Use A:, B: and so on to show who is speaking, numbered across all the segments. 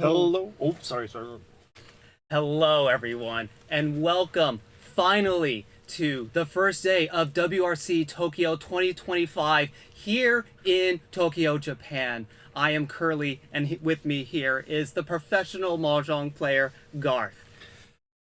A: Hello. Oh, sorry.
B: Hello, everyone, and welcome, finally, to the first day of WRC Tokyo 2025 here in Tokyo, Japan. I am Kurly, and with me here is the professional mahjong player, Garthe.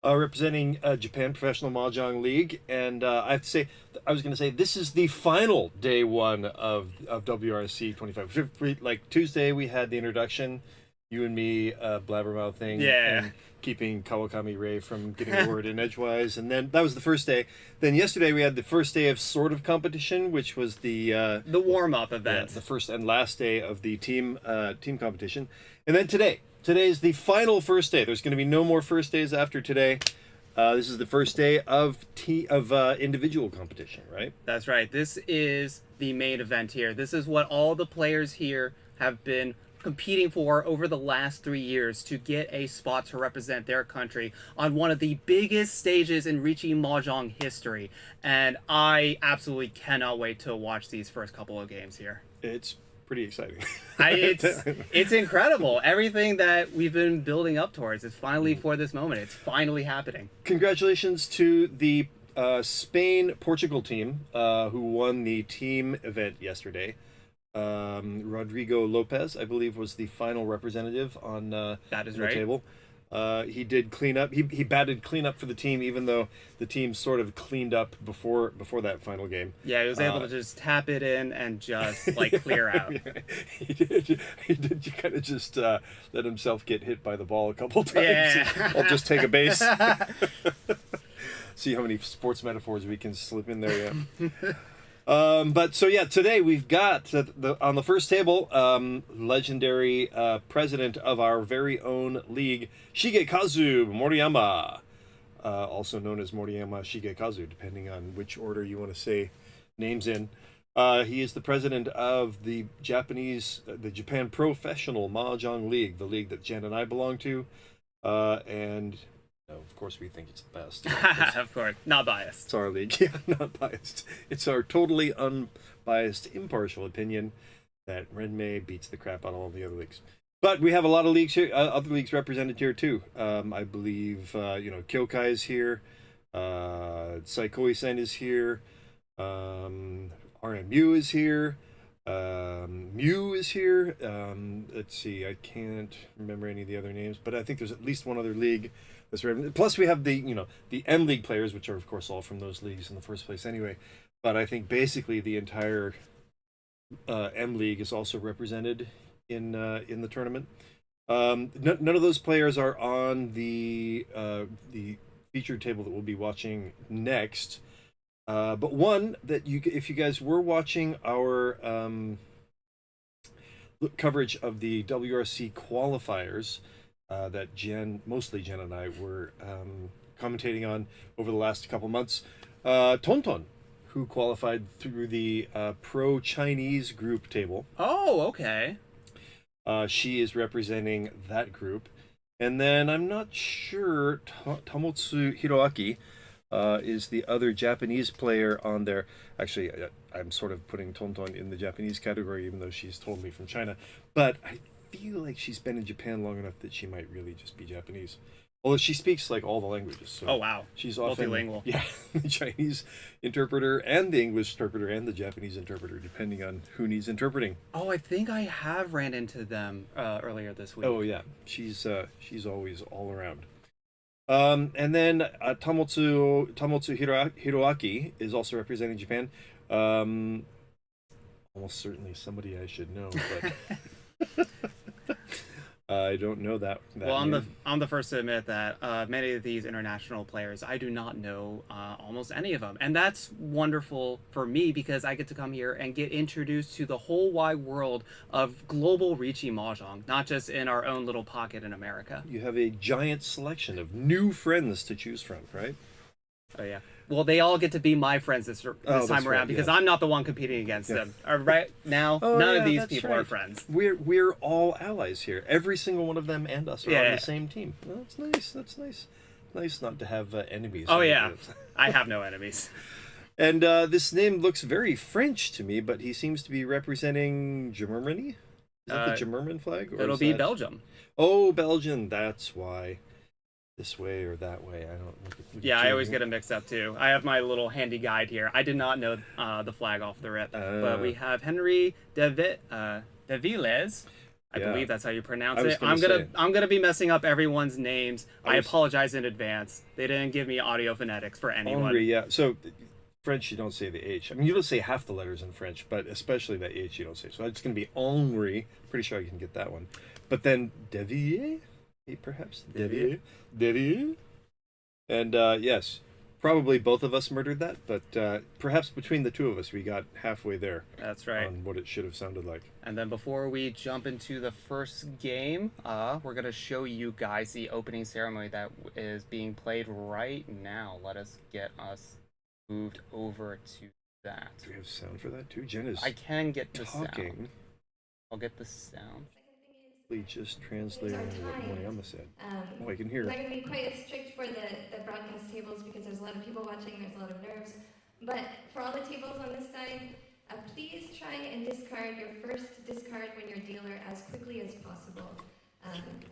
A: Representing Japan Professional Mahjong League, and I have to say, I was going to say this is the final day one of WRC 25. Like Tuesday, we had the introduction, you and me blabbermouthing, and keeping Kawakami Ray from getting a word in edgewise, and then that was the first day. Then yesterday we had the first day of sort of competition, which was the
B: warm-up event,
A: the first and last day of the team competition, and then today. Today's the final first day. There's going to be no more first days after today. This is the first day of individual competition, right?
B: That's right. This is the main event here. This is what all the players here have been competing for over the last 3 years to get a spot to represent their country on one of the biggest stages in Riichi Mahjong history. And I absolutely cannot wait to watch these first couple of games here.
A: It's pretty exciting.
B: It's incredible. Everything that we've been building up towards is finally for this moment. It's finally happening.
A: Congratulations to the Spain-Portugal team who won the team event yesterday. Rodrigo Lopez, I believe, was the final representative on
B: that is
A: the
B: right.
A: table. He did clean up. He batted clean up for the team, even though the team sort of cleaned up before that final game.
B: Yeah, he was able to just tap it in and just like clear out.
A: He did kind of just let himself get hit by the ball a couple times.
B: Yeah.
A: I'll just take a base. See how many sports metaphors we can slip in there. Yeah. But so yeah, today we've got on the first table, legendary president of our very own league, Shigezaku Moriyama, also known as Moriyama Shigezaku, depending on which order you want to say names in. He is the president of the Japan Professional Mahjong League, the league that Jenn and I belong to, and. No, of course we think it's the best.
B: Of course, not biased.
A: It's our league. Yeah, not biased. It's our totally unbiased, impartial opinion that Renmei beats the crap out of all the other leagues. But we have a lot of leagues here, other leagues represented here too. I believe Kyokai is here, Saikoi-sen is here, RMU is here, Mew is here. Let's see, I can't remember any of the other names, but I think there's at least one other league. Plus we have the M League players, which are of course all from those leagues in the first place anyway. But I think basically the entire M League is also represented in the tournament. None of those players are on the featured table that we'll be watching next. But one that if you guys were watching our coverage of the WRC qualifiers. That mostly Jenn and I were commentating on over the last couple months. Tongtong, who qualified through the pro-Chinese group table.
B: Oh, okay.
A: She is representing that group. And then I'm not sure, Tamotsu Hiroaki is the other Japanese player on there. Actually, I'm sort of putting Tongtong in the Japanese category, even though she's totally from China. But I feel like she's been in Japan long enough that she might really just be Japanese. Although she speaks like all the languages. So
B: oh wow,
A: she's often
B: multilingual.
A: Yeah, the Chinese interpreter and the English interpreter and the Japanese interpreter, depending on who needs interpreting.
B: Oh, I think I have ran into them earlier this week.
A: Oh yeah, she's always all around. And then Tamotsu Hiroaki is also representing Japan. Almost certainly somebody I should know, but. I don't know that
B: well, I'm the first to admit that many of these international players, I do not know almost any of them. And that's wonderful for me because I get to come here and get introduced to the whole wide world of global Riichi Mahjong, not just in our own little pocket in America.
A: You have a giant selection of new friends to choose from, right?
B: Oh, yeah. Well, they all get to be my friends this time around because I'm not the one competing against them. Right now, none of these people are friends.
A: We're all allies here. Every single one of them and us are on the same team. Well, that's nice. That's nice. Nice not to have enemies.
B: Oh, yeah. I have no enemies.
A: And this name looks very French to me, but he seems to be representing Germany. Is that the German flag? Or
B: It'll be Belgium.
A: Oh, Belgium. That's why. This way or that way. I don't.
B: Yeah, I always get them mixed up too. I have my little handy guide here. I did not know the flag off the rip, but we have Henri Devillez. I believe that's how you pronounce it. I'm gonna be messing up everyone's names. I apologize in advance. They didn't give me audio phonetics for anyone.
A: Henri, yeah. So French, you don't say the H. I mean, you don't say half the letters in French, but especially the H you don't say. So it's gonna be Henri. Pretty sure I can get that one. But then Devillez, perhaps Devillez. And yes, probably both of us murdered that, but perhaps between the two of us, we got halfway there.
B: That's right.
A: On what it should have sounded like.
B: And then before we jump into the first game, we're going to show you guys the opening ceremony that is being played right now. Let us get us moved over to that.
A: Do we have sound for that too? Jen is
B: I can get the
A: talking.
B: Sound. I'll get the sound.
A: Just translating what Moriyama said. I can hear.
C: I'm not going to be quite as strict for the broadcast tables because there's a lot of people watching, there's a lot of nerves. But for all the tables on this side, please try and discard your first discard when you're dealer as quickly as possible.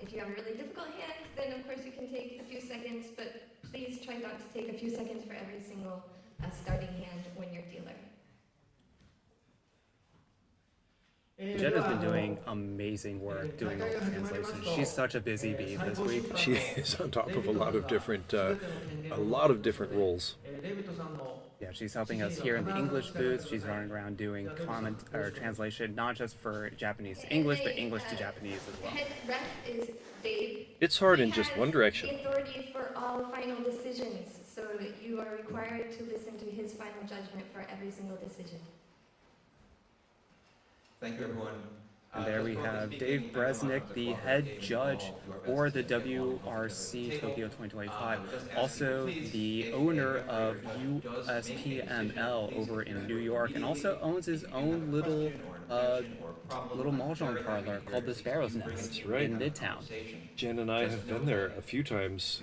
C: If you have a really difficult hand, then of course you can take a few seconds, but please try not to take a few seconds for every single starting hand when you're dealer.
B: Jenn has been doing amazing work doing all the translations. She's such a busy bee this week.
A: She is on top of a lot of different roles.
B: Yeah, she's helping us here in the English booth. She's running around doing comment or translation, not just for Japanese to English, but English to Japanese as well.
C: Head ref is Dave.
A: It's hard in just one direction.
C: The authority for all final decisions, so you are required to listen to his final judgment for every single decision.
D: Thank you, everyone.
B: And there we have Dave Bresnick, the head judge for the WRC Tokyo 2025, also the owner of USPML over in New York, and also owns his own little mahjong parlor called the Sparrow's Nest in Midtown.
A: Jen and I have been there a few times.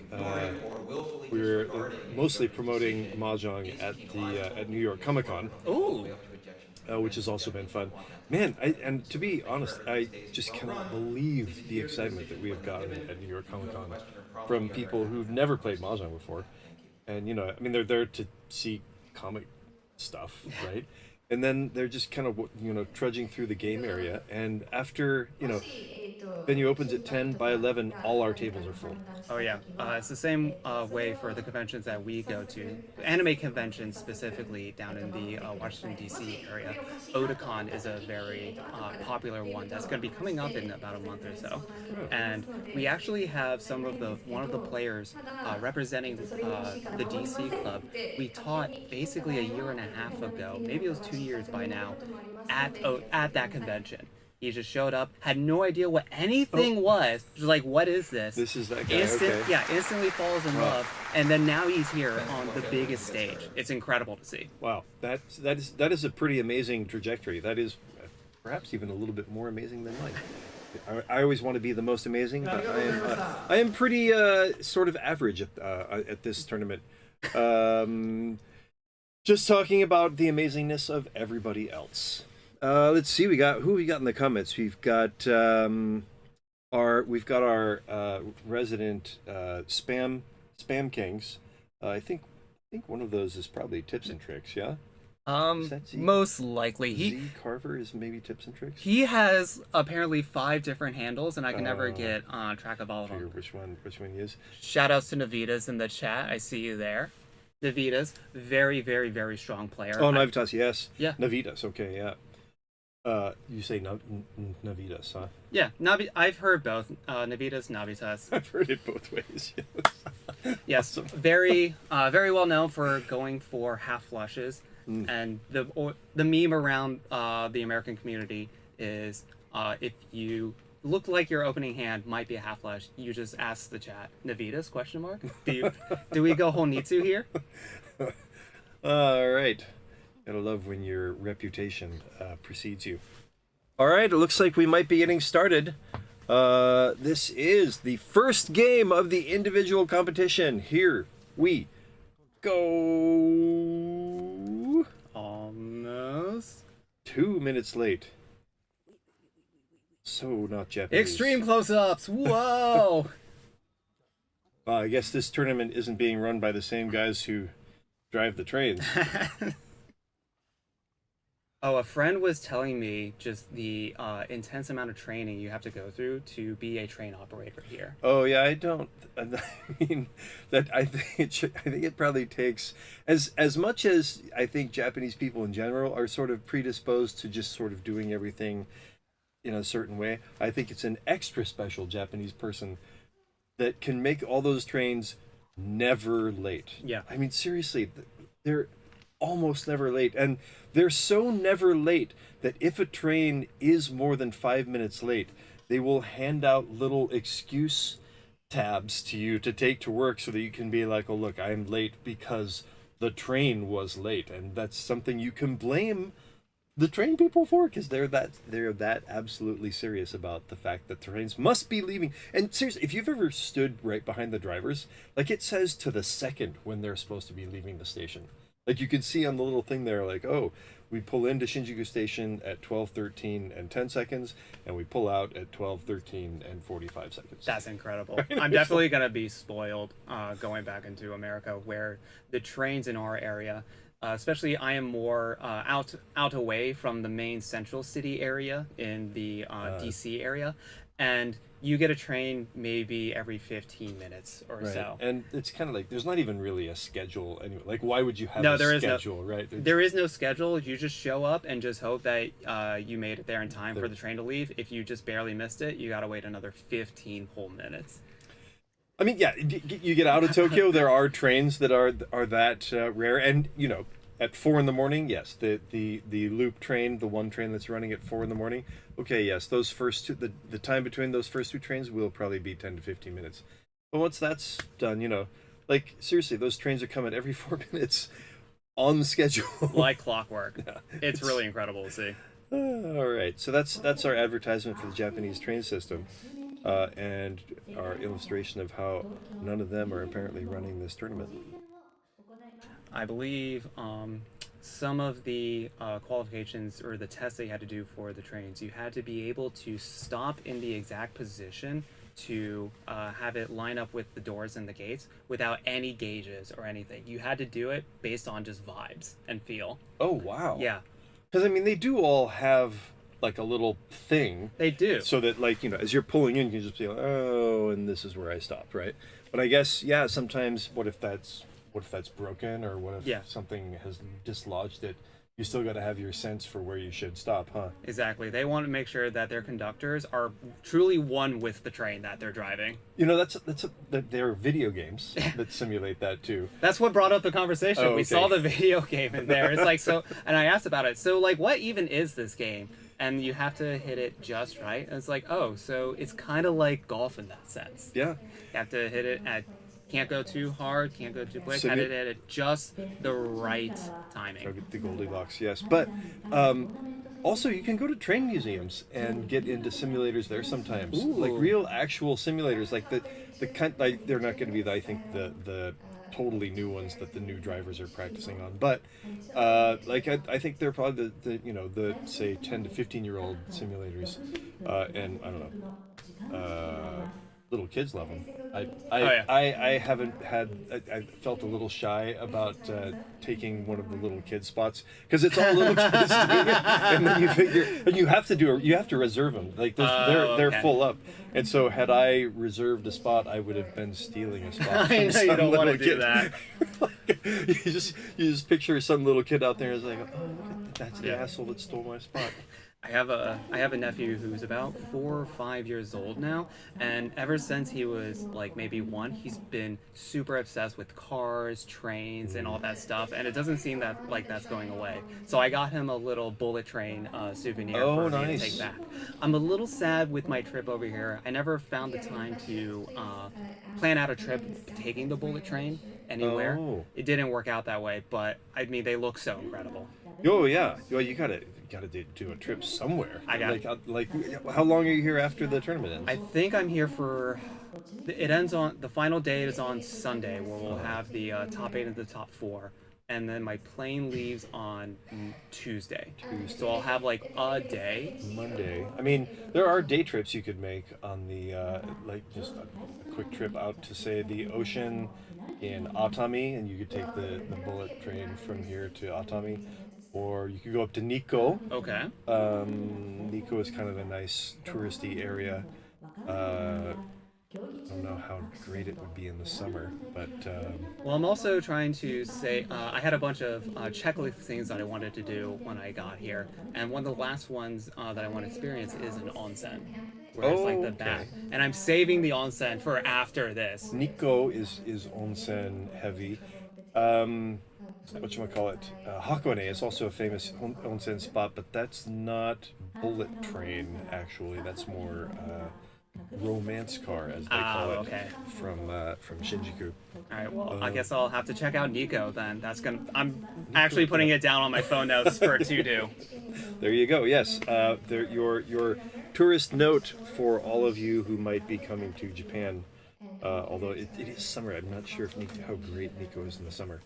A: We were mostly promoting mahjong at New York Comic Con.
B: Ooh.
A: Which has also been fun. Man, and to be honest, I just cannot believe the excitement that we have gotten at New York Comic Con from people who've never played Mahjong before. And, you know, I mean, they're there to see comic stuff, right? And then they're just kind of, you know, trudging through the game area. And after, you know, venue opens at 10, by 11, all our tables are full.
B: Oh, yeah. It's the same way for the conventions that we go to. Anime conventions specifically down in the Washington, D.C. area. Otakon is a very popular one that's going to be coming up in about a month or so. And we actually have one of the players representing the D.C. club. We taught basically a year and a half ago, maybe it was 2 years by now, at that convention. He just showed up, had no idea what anything was. Just like, what is this?
A: This is that guy, okay.
B: Yeah, instantly falls in love. And then now he's here on the biggest stage. It's incredible to see.
A: Wow, that is a pretty amazing trajectory. That is perhaps even a little bit more amazing than mine. I always want to be the most amazing, but I am pretty sort of average at this tournament. Just talking about the amazingness of everybody else. Let's see. Who we got in the comments. We've got our resident spam kings. I think one of those is probably tips and tricks. Yeah.
B: Most likely
A: Z Carver is maybe tips and tricks.
B: He has apparently 5 different handles, and I can never get track of all of them.
A: Which one he is?
B: Shout outs to Navitas in the chat. I see you there. Navitas, very, very, very strong player.
A: Oh, Navitas, yes.
B: Yeah.
A: Navitas, okay, yeah. You say Navitas, huh?
B: Yeah, I've heard both. Navitas, Navitas.
A: I've heard it both ways. Yes.
B: Yes, awesome. Very well known for going for half flushes, and the meme around the American community is if you look like your opening hand might be a half flush, you just ask the chat, Navitas? ? Do we go Honitsu here?
A: All right. Gotta love when your reputation precedes you. All right, it looks like we might be getting started. This is the first game of the individual competition. Here we go.
B: Almost.
A: 2 minutes late. So not Japanese.
B: Extreme close-ups. Whoa.
A: I guess this tournament isn't being run by the same guys who drive the trains.
B: Oh, a friend was telling me just the intense amount of training you have to go through to be a train operator here.
A: Oh yeah, I don't. I mean, that I think it probably takes as much as I think Japanese people in general are sort of predisposed to just sort of doing everything in a certain way. I think it's an extra special Japanese person that can make all those trains never late.
B: Yeah.
A: I mean, seriously, they're almost never late, and they're so never late that if a train is more than 5 minutes late, they will hand out little excuse tabs to you to take to work so that you can be like, oh look, I'm late because the train was late, and that's something you can blame the train people for, because they're that absolutely serious about the fact that trains must be leaving. And seriously, if you've ever stood right behind the drivers, like it says to the second when they're supposed to be leaving the station. Like you can see on the little thing there, like, oh, we pull into Shinjuku Station at 12:13 and 10 seconds, and we pull out at 12:13 and 45 seconds.
B: That's incredible. I'm definitely going to be spoiled going back into America, where the trains in our area, especially I am more out away from the main central city area in the DC area, and you get a train maybe every 15 minutes or
A: right.
B: so.
A: And it's kind of like, there's not even really a schedule anyway. Like, why would you have
B: No,
A: a
B: there is
A: schedule, right?
B: There is no schedule. You just show up and just hope that you made it there in time for the train to leave. If you just barely missed it, you got to wait another 15 whole minutes.
A: I mean, yeah, you get out of Tokyo, there are trains that are that rare. And, you know, at 4 a.m, yes, the loop train, the one train that's running at 4 a.m, okay, yes, those first two, the time between those first two trains will probably be 10 to 15 minutes. But once that's done, you know, like, seriously, those trains are coming every 4 minutes on schedule.
B: Like clockwork.
A: Yeah,
B: it's really incredible to see.
A: All right, so that's our advertisement for the Japanese train system, and our illustration of how none of them are apparently running this tournament.
B: I believe some of the qualifications or the tests they had to do for the trains, you had to be able to stop in the exact position to have it line up with the doors and the gates without any gauges or anything. You had to do it based on just vibes and feel.
A: Oh, wow.
B: Yeah.
A: Because, I mean, they do all have, like, a little thing.
B: They do.
A: So that, like, you know, as you're pulling in, you can just be like, oh, and this is where I stopped, right? But I guess, yeah, sometimes, what if that's broken, or what if something has dislodged it? You still got to have your sense for where you should stop, huh?
B: Exactly. They want to make sure that their conductors are truly one with the train that they're driving.
A: You know, there are video games that simulate that too.
B: That's what brought up the conversation.
A: Oh,
B: We
A: okay.
B: saw the video game in there. It's like, so, and I asked about it. So, like, what even is this game? And you have to hit it just right. And it's like, oh, so it's kind of like golf in that sense.
A: Yeah.
B: You have to hit it at, can't go too hard, can't go too quick. Had it at just the right timing.
A: The Goldilocks, yes. But also, you can go to train museums and get into simulators there sometimes.
B: Ooh.
A: Like real, actual simulators. Like the kind, like they're not going to be, I think, the totally new ones that the new drivers are practicing on. But like I think they're probably the say 10 to 15-year-old simulators, and I don't know. Little kids love them. I haven't had. I felt a little shy about taking one of the little kid spots because it's all little kids doing it, and then you figure, and you have to reserve them. Like they're full up, and so had I reserved a spot, I would have been stealing a spot.
B: I know you don't want to do that.
A: you just picture some little kid out there is like, oh, look at that's the asshole that stole my spot.
B: I have a nephew who's about 4 or 5 years old now, and ever since he was like maybe 1, he's been super obsessed with cars, trains, and all that stuff. And it doesn't seem that like that's going away. So I got him a little bullet train souvenir for me to take back. I'm a little sad with my trip over here. I never found the time to plan out a trip taking the bullet train anywhere.
A: Oh.
B: It didn't work out that way, but I mean they look so incredible.
A: Oh yeah, well, you gotta do a trip somewhere. Like how long are you here after the tournament ends?
B: I think I'm here for. It ends on the final day is on Sunday, where we'll have the top 8 and the top 4, and then my plane leaves on Tuesday. So I'll have like a day.
A: Monday. I mean, there are day trips you could make on the like just a quick trip out to say the ocean in Atami, and you could take the bullet train from here to Atami, or you could go up to Nikko.
B: Okay.
A: Nikko is kind of a nice touristy area. I don't know how great it would be in the summer, but
B: Well, I'm also trying to say I had a bunch of checklist things that I wanted to do when I got here, and one of the last ones that I want to experience is an onsen, where it's like the bath, and I'm saving the onsen for after this.
A: Nikko is onsen heavy. Whatchamacallit? Hakone is also a famous onsen spot, but that's not bullet train, actually. That's more romance car, as they call it,
B: okay.
A: from Shinjuku.
B: All right, well, I guess I'll have to check out Nico then. I'm actually putting it down on my phone notes for to do.
A: There you go. Yes, your tourist note for all of you who might be coming to Japan. Although it is summer, I'm not sure how great Nico is in the summer.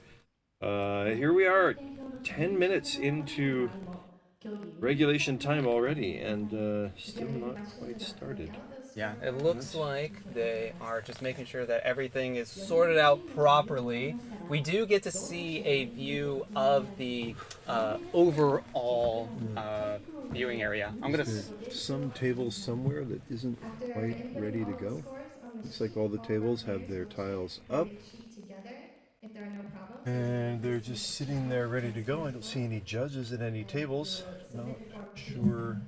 A: Here we are, 10 minutes into regulation time already, and still not quite started.
B: Yeah, it looks like they are just making sure that everything is sorted out properly. We do get to see a view of the overall viewing area. I'm gonna.
A: Some tables somewhere that isn't quite ready to go. Looks like all the tables have their tiles up, and they're just sitting there ready to go. I don't see any judges at any tables. Not sure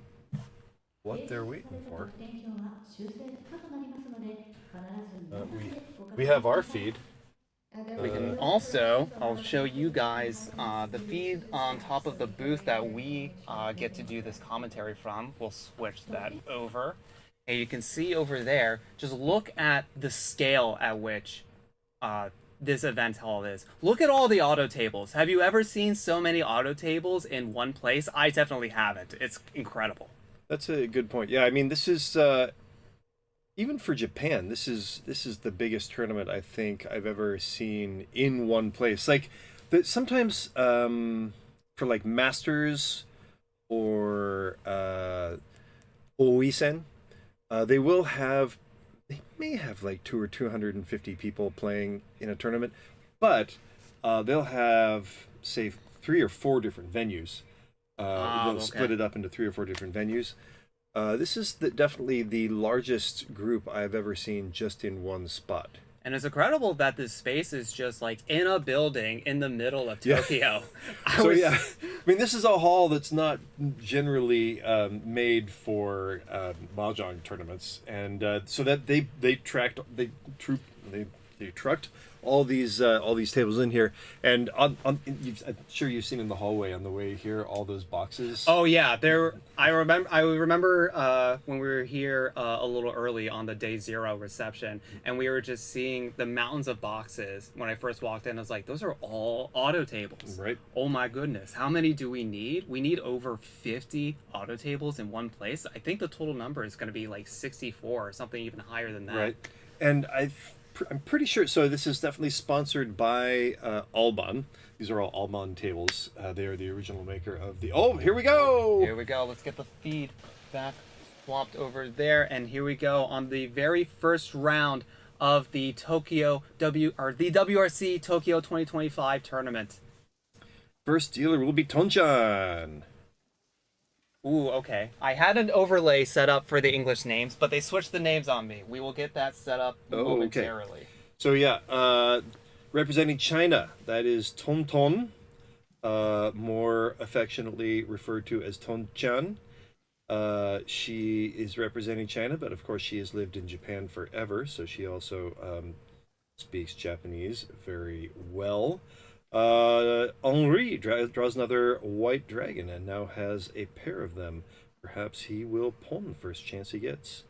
A: what they're waiting for. We have our feed.
B: We can also, I'll show you guys the feed on top of the booth that we get to do this commentary from. We'll switch that over. And you can see over there, just look at the scale at which this event hall is. Look at all the auto tables. Have you ever seen so many auto tables in one place? I definitely haven't. It's incredible.
A: That's a good point. Yeah, I mean, this is even for Japan. This is the biggest tournament I think I've ever seen in one place. Like, sometimes for like Masters or Oisen, they may have like 250 people playing in a tournament, but they'll have, say, 3 or 4 different venues. They'll split it up into 3 or 4 different venues. This is definitely the largest group I've ever seen just in one spot.
B: And it's incredible that this space is just like in a building in the middle of Tokyo.
A: Yeah. I mean, this is a hall that's not generally made for mahjong tournaments, and so that they trucked all these tables in here, and I'm sure you've seen in the hallway on the way here all those boxes.
B: Oh yeah, I remember when we were here a little early on the day 0 reception, and we were just seeing the mountains of boxes. When I first walked in, I was like, those are all auto tables.
A: Right.
B: Oh my goodness, how many do we need? We need over 50 auto tables in one place. I think the total number is going to be like 64 or something even higher than that.
A: Right. And I'm pretty sure, so this is definitely sponsored by Alban. These are all Alban tables. They are the original maker of the... Oh, here we go!
B: Here we go. Let's get the feed back swapped over there. And here we go on the very first round of the WRC Tokyo 2025 tournament.
A: First dealer will be Tonchan.
B: Ooh, okay. I had an overlay set up for the English names, but they switched the names on me. We will get that set up momentarily.
A: Okay. So yeah, representing China, that is Tongtong, more affectionately referred to as Tonchan. She is representing China, but of course she has lived in Japan forever, so she also speaks Japanese very well. Henri draws another white dragon and now has a pair of them. Perhaps he will pawn the first chance he gets.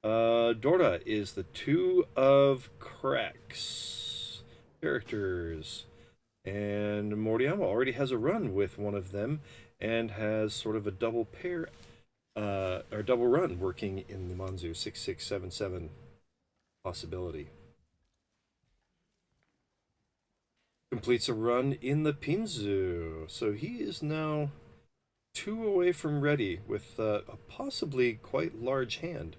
A: Dora is the 2 of cracks characters, and Moriyama already has a run with one of them and has sort of a double pair or double run working in the Manzu 6677 possibility. completes a run in the Pinzu. So he is now 2 away from ready with a possibly quite large hand.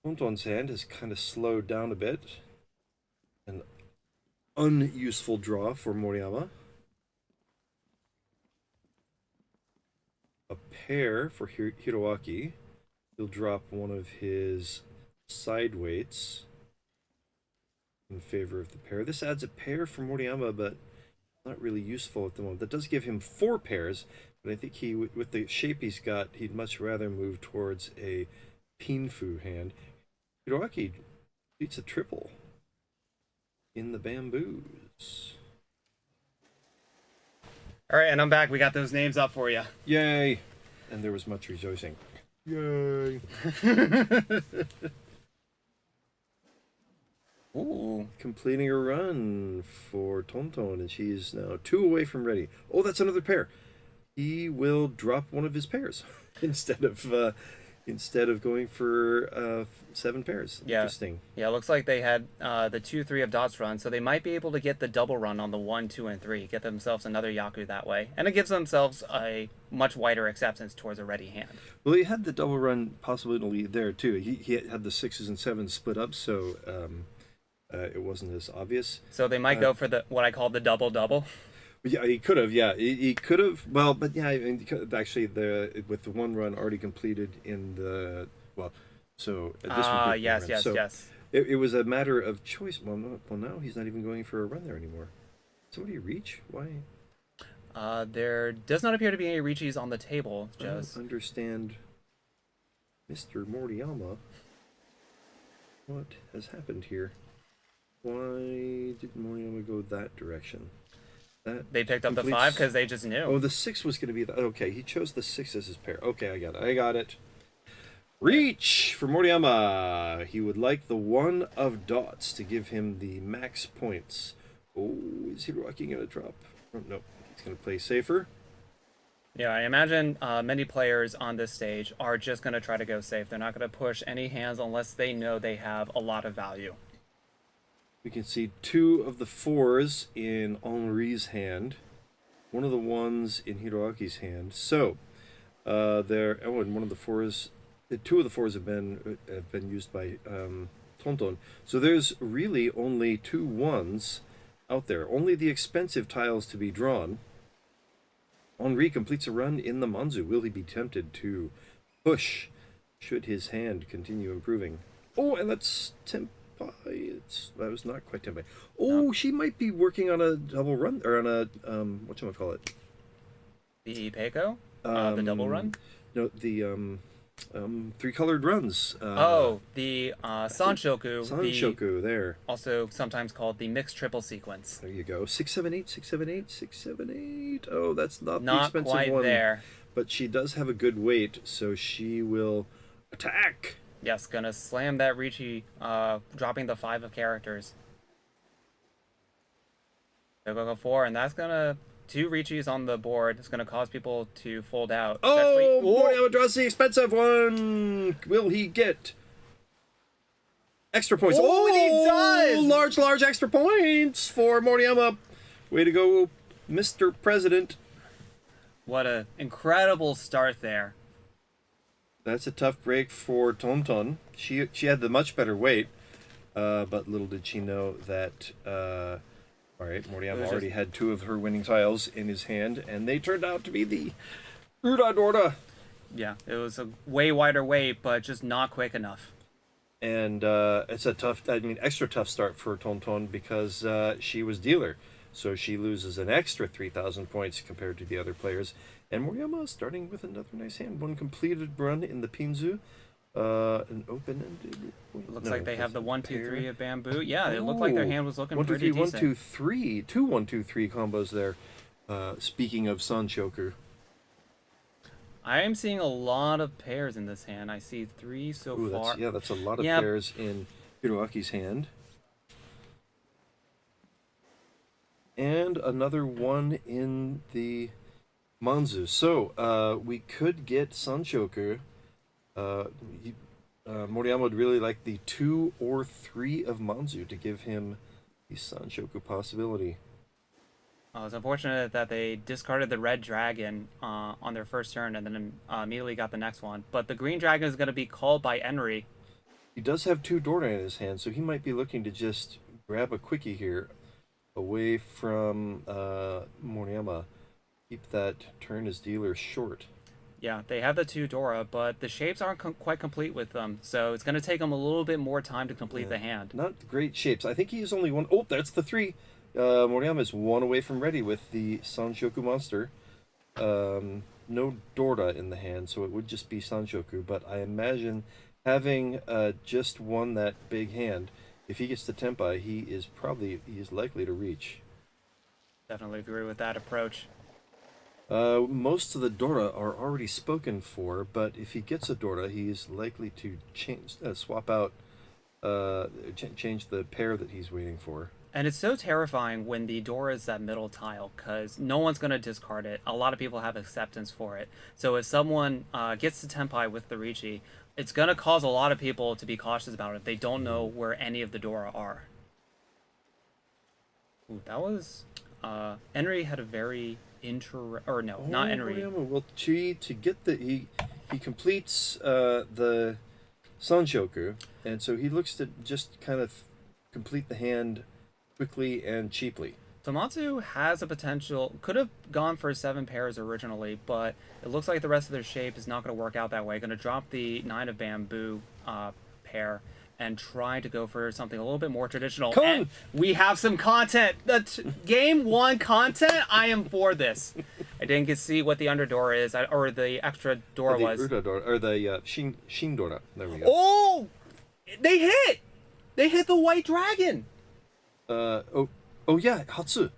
A: Tongtong's hand has kind of slowed down a bit. An unuseful draw for Moriyama. A pair for Hiroaki. He'll drop one of his side weights in favor of the pair. This adds a pair for Moriyama, but not really useful at the moment. That does give him 4 pairs, but I think he, with the shape he's got, he'd much rather move towards a Pinfu hand. Hiroaki beats a triple in the bamboos.
B: All right, and I'm back. We got those names up for you.
A: Yay! And there was much rejoicing. Yay!
B: Ooh.
A: Completing a run for Tongtong, and she's now 2 away from ready. Oh, that's another pair. He will drop one of his pairs instead of going for 7 pairs.
B: Yeah.
A: Interesting.
B: Yeah, it looks like they had the 2-3 of dots run, so they might be able to get the double run on the 1, 2, and 3, get themselves another Yaku that way, and it gives themselves a much wider acceptance towards a ready hand.
A: Well, he had the double run possibility there too. He had the 6s and 7s split up, so it wasn't as obvious.
B: So they might go for the what I call the double-double.
A: Yeah, he could have. Yeah, he could have. Well, but yeah, I mean, actually, with the 1 run already completed in the so this would be
B: yes.
A: It was a matter of choice. Well, now he's not even going for a run there anymore. Somebody reach? Why?
B: There does not appear to be any Riichis on the table.
A: I don't understand, Mr. Moriyama. What has happened here? Why did Moriyama go that direction?
B: They picked up the 5 because they just knew.
A: Oh, the 6 was going to be the... Okay, he chose the 6 as his pair. Okay, I got it. Reach for Moriyama. He would like the 1 of dots to give him the max points. Oh, is Hiroaki going to drop? Oh, no, he's going to play safer.
B: Yeah, I imagine many players on this stage are just going to try to go safe. They're not going to push any hands unless they know they have a lot of value.
A: We can see 2 of the 4s in Henri's hand, 1 of the 1s in Hiroaki's hand. So, and 1 of the 4s, 2 of the 4s have been used by Tongtong. So there's really only 2 1s out there. Only the expensive tiles to be drawn. Henri completes a run in the Manzu. Will he be tempted to push? Should his hand continue improving? Oh, and that's Tempai. That was not quite Tempai. Oh, she might be working on a double run, or on a whatchamacallit?
B: The Peiko? The double run?
A: No, the 3 colored runs.
B: The Sanshoku.
A: Sanshoku, there.
B: Also sometimes called the mixed triple sequence.
A: There you go. 678, 678, 678. Oh, that's not the expensive
B: quite
A: one.
B: There.
A: But she does have a good weight, so she will attack.
B: Yes, gonna slam that Riichi, dropping the 5 of characters. Go 4, and that's gonna 2 Riichis on the board. It's gonna cause people to fold out.
A: Oh, Moriyama draws the expensive one. Will he get extra points?
B: Oh, and he does!
A: Large extra points for Moriyama. Way to go, Mr. President.
B: What an incredible start there.
A: That's a tough break for Tongtong. She had the much better weight, but little did she know that. All right, Moriyama already had 2 of her winning tiles in his hand, and they turned out to be the Uda Dorda.
B: Yeah, it was a way wider weight, but just not quick enough.
A: And it's a extra tough start for Tongtong because she was dealer, so she loses an extra 3,000 points compared to the other players. And Moriyama starting with another nice hand. 1 completed run in the Pinzu. An open-ended...
B: Looks like they have the 1, 2, 3 of bamboo. Yeah, it looked like their hand was looking pretty decent.
A: 1, 2, 3. 2 1, 2, 3 combos there. Speaking of Sanshoku.
B: I am seeing a lot of pairs in this hand. I see 3 so far.
A: That's a lot of pairs in Hiroaki's hand. And another 1 in the Manzu. So, we could get Sanshoku. Moriyama would really like the 2 or 3 of Manzu to give him the Sanshoku possibility.
B: It's unfortunate that they discarded the red dragon on their first turn and then immediately got the next one. But the green dragon is going to be called by Henri.
A: He does have 2 Dora in his hand, so he might be looking to just grab a quickie here away from Moriyama. Keep that turn as dealer short.
B: Yeah, they have the 2 Dora, but the shapes aren't quite complete with them, so it's going to take them a little bit more time to complete the hand.
A: Not great shapes. I think he is only one. Oh, that's the 3. Moriyama is 1 away from ready with the Sanshoku monster. No Dora in the hand, so it would just be Sanshoku, but I imagine having just won that big hand, if he gets to Tenpai, he is likely to reach.
B: Definitely agree with that approach.
A: Most of the Dora are already spoken for, but if he gets a Dora, he's likely to swap out, change the pair that he's waiting for.
B: And it's so terrifying when the Dora is that middle tile, because no one's going to discard it. A lot of people have acceptance for it. So if someone gets to Tenpai with the Riichi, it's going to cause a lot of people to be cautious about it. They don't know where any of the Dora are. Ooh, that was... Henri had a very not Henri.
A: Moriyama will to get the... He completes the Sanshoku, and so he looks to just kind of complete the hand quickly and cheaply.
B: Tamotsu has a potential, could have gone for 7 pairs originally, but it looks like the rest of their shape is not going to work out that way. Going to drop the 9 of bamboo pair and try to go for something a little bit more traditional. And we have some content. Game 1 content, I am for this. I didn't get to see what the underdoor is, or the extra door was.
A: The Dora, or the Shin Dora. There we go.
B: Oh! They hit! They hit the white dragon!
A: Oh yeah, Hatsu.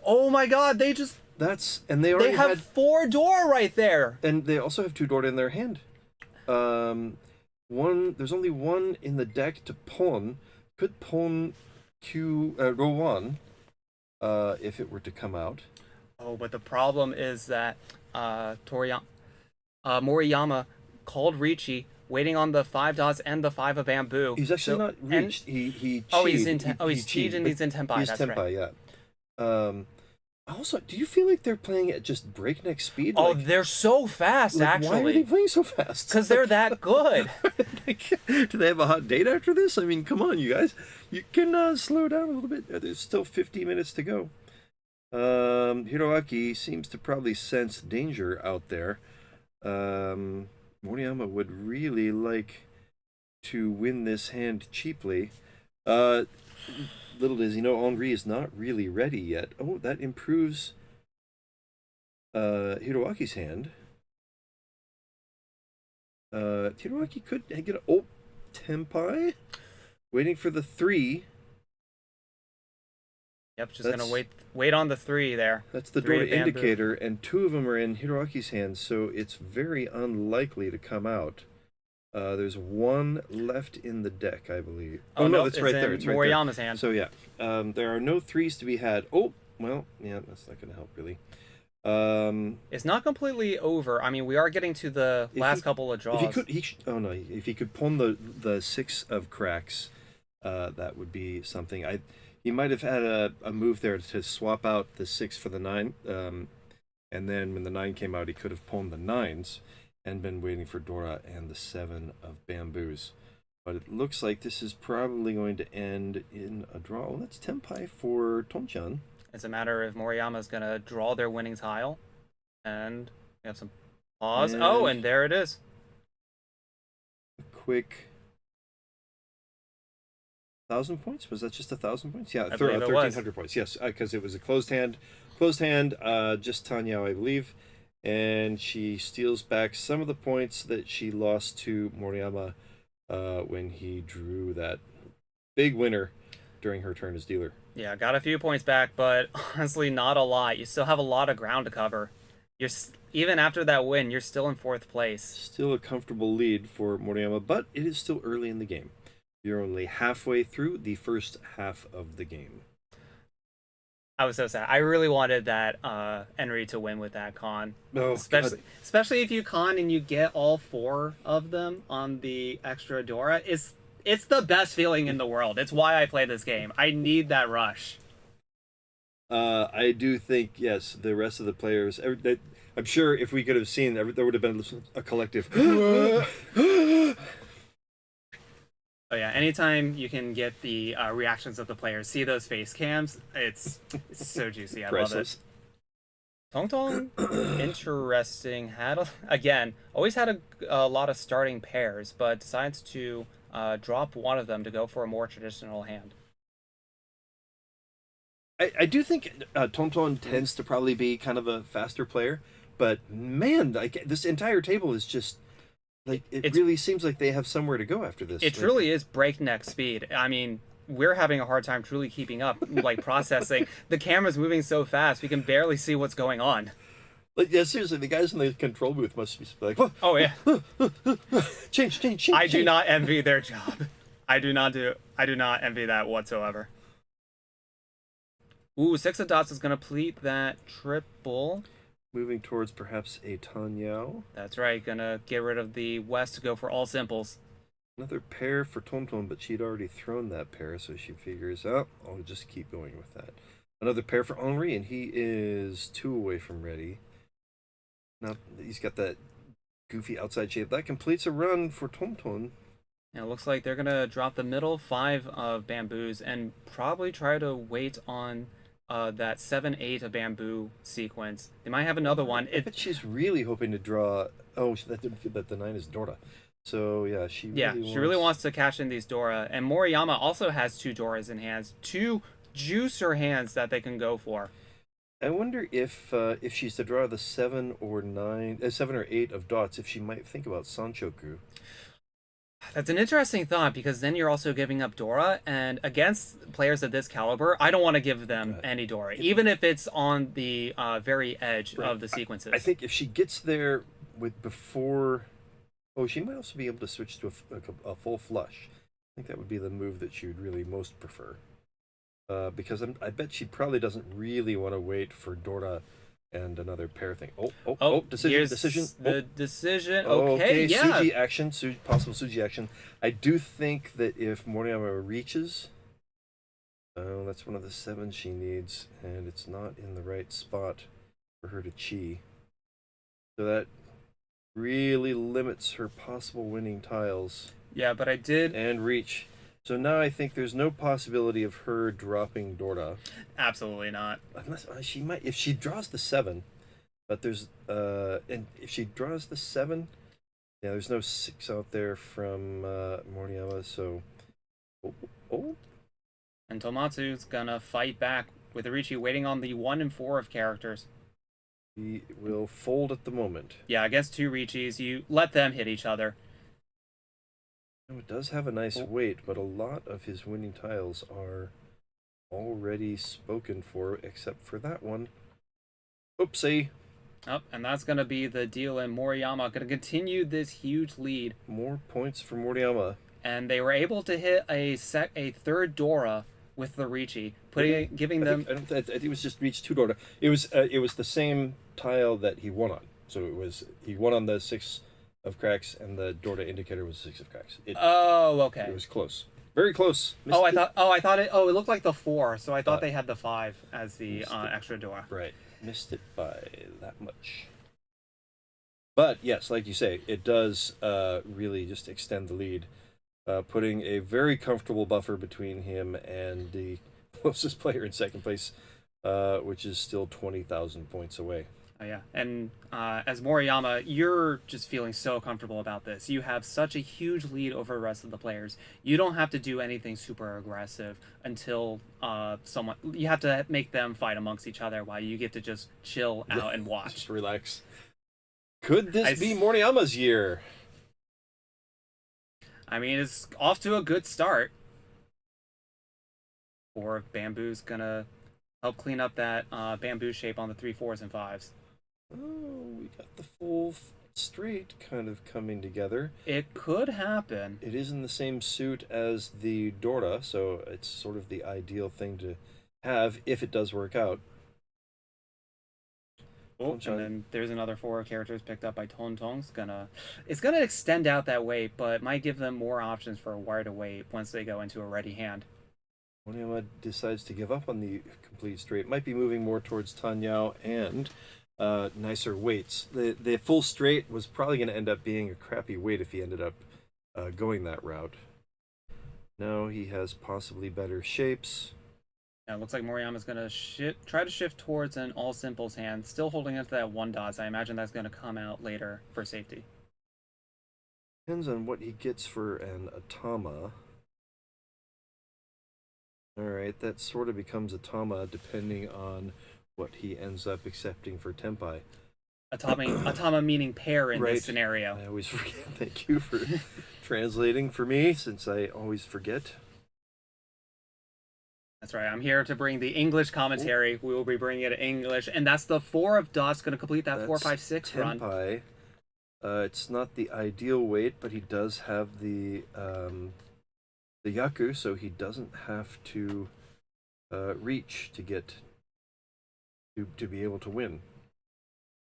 B: Oh my god, they
A: already
B: have 4 Dora right there.
A: And they also have 2 Dora in their hand. There's only 1 in the deck to pawn. Could pawn Rowan if it were to come out.
B: Oh, but the problem is that Moriyama called Riichi, waiting on the 5 dots and the 5 of bamboo.
A: He's actually not reached. He
B: he's in cheated and he's in Tenpai.
A: He's Tenpai, right. Yeah. Also, do you feel like they're playing at just breakneck speed?
B: Oh, they're so fast, actually.
A: Why are they playing so fast?
B: Because they're that good.
A: Do they have a hot date after this? I mean, come on, you guys. You can slow down a little bit. There's still 50 minutes to go. Hiroaki seems to probably sense danger out there. Moriyama would really like to win this hand cheaply. Little does he know, Henri is not really ready yet. Oh, that improves Hiroaki's hand. Hiroaki could get a... Oh, Tenpai. Waiting for the 3.
B: Yep, just going to wait on the 3 there.
A: That's the Dora indicator, and 2 of them are in Hiroaki's hands, so it's very unlikely to come out. There's 1 left in the deck, I believe.
B: Oh no, that's right there. It's right Moriyama's hand.
A: So yeah, there are no 3s to be had. Oh, well, yeah, that's not going to help really.
B: It's not completely over. I mean, we are getting to the last couple of draws.
A: If he could pawn the 6 of cracks, that would be something. He might have had a move there to swap out the 6 for the 9, and then when the 9 came out, he could have pawned the 9s and been waiting for Dora and the 7 of bamboos. But it looks like this is probably going to end in a draw. Well, that's Tenpai for Tongchan.
B: It's a matter if Moriyama's going to draw their winning tile. And we have some pause. And there it is.
A: A quick 1,000 points? Was that just 1,000 points? Yeah, 1,300 points. Yes, because it was a closed hand. Just Tanya, I believe. And she steals back some of the points that she lost to Moriyama when he drew that big winner during her turn as dealer.
B: Yeah, got a few points back, but honestly not a lot. You still have a lot of ground to cover. Even after that win, you're still in 4th place.
A: Still a comfortable lead for Moriyama, but it is still early in the game. You're only halfway through the first half of the game.
B: I was so sad. I really wanted that Henri to win with that con.
A: Oh,
B: Especially if you con and you get all 4 of them on the extra Dora. It's the best feeling in the world. It's why I play this game. I need that rush.
A: I do think, yes, the rest of the players. I'm sure if we could have seen, there would have been a collective.
B: Oh yeah, anytime you can get the reactions of the players, see those face cams, it's so juicy. I love it. Tongtong, interesting. Again, always had a lot of starting pairs, but decides to drop one of them to go for a more traditional hand.
A: I do think Tongtong tends to probably be kind of a faster player, but man, like this entire table is just like it really seems like they have somewhere to go after this.
B: It truly is breakneck speed. I mean, we're having a hard time truly keeping up, like processing. The camera's moving so fast, we can barely see what's going on.
A: Like, yeah, seriously, the guys in the control booth must be like,
B: oh yeah,
A: change.
B: I do not envy their job. I do not envy that whatsoever. Ooh, 6 of dots is gonna complete that triple.
A: Moving towards perhaps a Tanyao.
B: That's right, gonna get rid of the West to go for all simples.
A: Another pair for Tongtong, but she'd already thrown that pair, so she figures, oh, I'll just keep going with that. Another pair for Henri, and he is 2 away from ready. Now he's got that goofy outside shape. That completes a run for Tongtong.
B: Now it looks like they're gonna drop the middle 5 of bamboos and probably try to wait on that 7-8 of bamboo sequence. They might have another one.
A: I bet she's really hoping to draw. Oh, that didn't feel that the 9 is Dora. So yeah, she really wants
B: to cash in these Dora. And Moriyama also has 2 Doras in hands, 2 juicer hands that they can go for.
A: I wonder if she's to draw the 7 or 8 of dots, if she might think about Sanchoku.
B: That's an interesting thought, because then you're also giving up Dora, and against players of this caliber, I don't want to give them any Dora, even if it's on the very edge of the sequences.
A: I think if she gets there before... Oh, she might also be able to switch to a full flush. I think that would be the move that she would really most prefer. Because I bet she probably doesn't really want to wait for Dora and another pair thing. Decision.
B: The decision. Okay, yeah.
A: Suji action, possible Suji action. I do think that if Moriyama reaches, that's one of the 7 she needs, and it's not in the right spot for her to chi. So that really limits her possible winning tiles.
B: Yeah, but I did...
A: And reach. So now I think there's no possibility of her dropping Dora.
B: Absolutely not.
A: Unless she might, if she draws the 7, but there's and if she draws the 7, yeah, there's no 6 out there from Moriyama. So,
B: and Tamotsu's gonna fight back with Riichi waiting on the 1 and 4 of characters.
A: He will fold at the moment.
B: Yeah, against 2 Riichis, you let them hit each other.
A: It does have a nice weight, but a lot of his winning tiles are already spoken for, except for that one. Oopsie.
B: Oh, and that's going to be the deal, and Moriyama going to continue this huge lead.
A: More points for Moriyama.
B: And they were able to hit a 3rd Dora with the Riichi, giving them...
A: I think it was just reached 2 Dora. It was the same tile that he won on. So he won on the 6 of cracks, and the Dora indicator was 6 of cracks.
B: Okay.
A: It was close, very close.
B: It looked like the 4, so I thought they had the 5 as the extra Dora.
A: Right, missed it by that much. But yes, like you say, it does really just extend the lead, putting a very comfortable buffer between him and the closest player in 2nd place, which is still 20,000 points away.
B: Oh, yeah. And as Moriyama, you're just feeling so comfortable about this. You have such a huge lead over the rest of the players. You don't have to do anything super aggressive until you have to make them fight amongst each other while you get to just chill out and watch.
A: Just relax. Could this be Moriyama's year?
B: I mean, it's off to a good start. Or Bamboo's gonna help clean up that bamboo shape on the 3 4s and 5s.
A: Oh, we got the full straight kind of coming together.
B: It could happen.
A: It is in the same suit as the Dora, so it's sort of the ideal thing to have if it does work out.
B: Oh, and then there's another 4 characters picked up by Tongtong. It's gonna extend out that wait, but might give them more options for where to wait once they go into a ready hand.
A: Moriyama decides to give up on the complete straight. Might be moving more towards Tanyao and nicer weights. The full straight was probably going to end up being a crappy weight if he ended up going that route. Now he has possibly better shapes.
B: Yeah, it looks like Moriyama's going to try to shift towards an all simples hand, still holding onto that 1 dots. I imagine that's going to come out later for safety.
A: Depends on what he gets for an Atama. Alright, that sort of becomes Atama depending on what he ends up accepting for Tenpai.
B: Atama meaning pair in
A: Right.
B: this scenario.
A: I always forget. Thank you for translating for me, since I always forget.
B: That's right. I'm here to bring the English commentary. We will be bringing it in English, and that's the 4 of dots going to complete that 4, 5, 6 run.
A: Tenpai. It's not the ideal weight, but he does have the Yaku, so he doesn't have to reach to get to be able to win.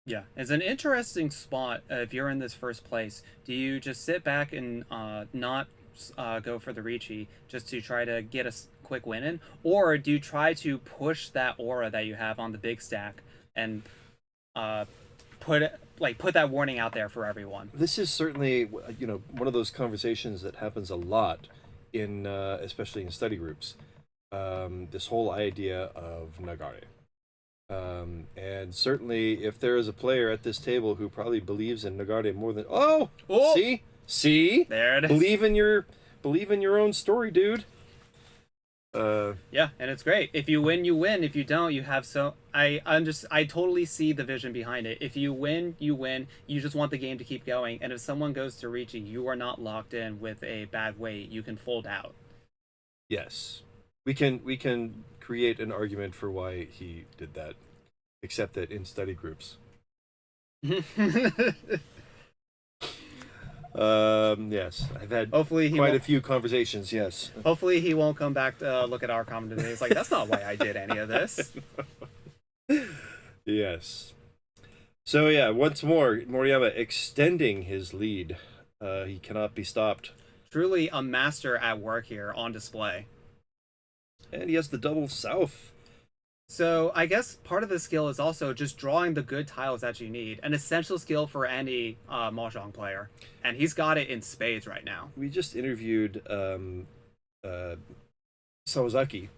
B: Yeah, it's an interesting spot if you're in this first place. Do you just sit back and not go for the Riichi just to try to get a quick win in, or do you try to push that aura that you have on the big stack and put that warning out there for everyone?
A: This is certainly one of those conversations that happens a lot in especially in study groups. This whole idea of Nagare. And certainly, if there is a player at this table who probably believes in Nagare more than see,
B: There it is.
A: believe in your own story, dude.
B: Yeah, and it's great. If you win, you win. If you don't, you have I totally see the vision behind it. If you win, you win. You just want the game to keep going. And if someone goes to Riichi, you are not locked in with a bad weight. You can fold out.
A: Yes, we can create an argument for why he did that, except that in study groups. Yes, I've had quite a few conversations. Yes.
B: Hopefully he won't come back to look at our comment today. It's like, that's not why I did any of this.
A: Yes. So yeah, once more, Moriyama extending his lead. He cannot be stopped.
B: Truly a master at work here on display.
A: And he has the double south.
B: So I guess part of the skill is also just drawing the good tiles that you need. An essential skill for any Mahjong player. And he's got it in spades right now.
A: We just interviewed Sawazaki,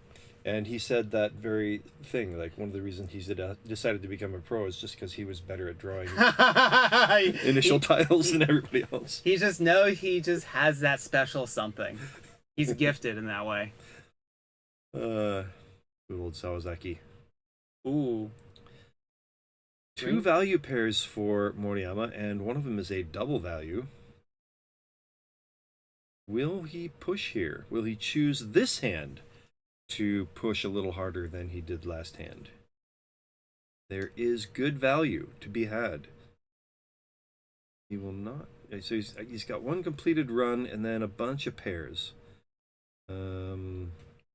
A: and he said that very thing. Like, one of the reasons he's decided to become a pro is just because he was better at drawing initial tiles than everybody else.
B: He just has that special something. He's gifted in that way.
A: Good old Sawazaki.
B: Ooh.
A: 2 value pairs for Moriyama, and one of them is a double value. Will he push here? Will he choose this hand to push a little harder than he did last hand? There is good value to be had. He will not. So he's got 1 completed run and then a bunch of pairs.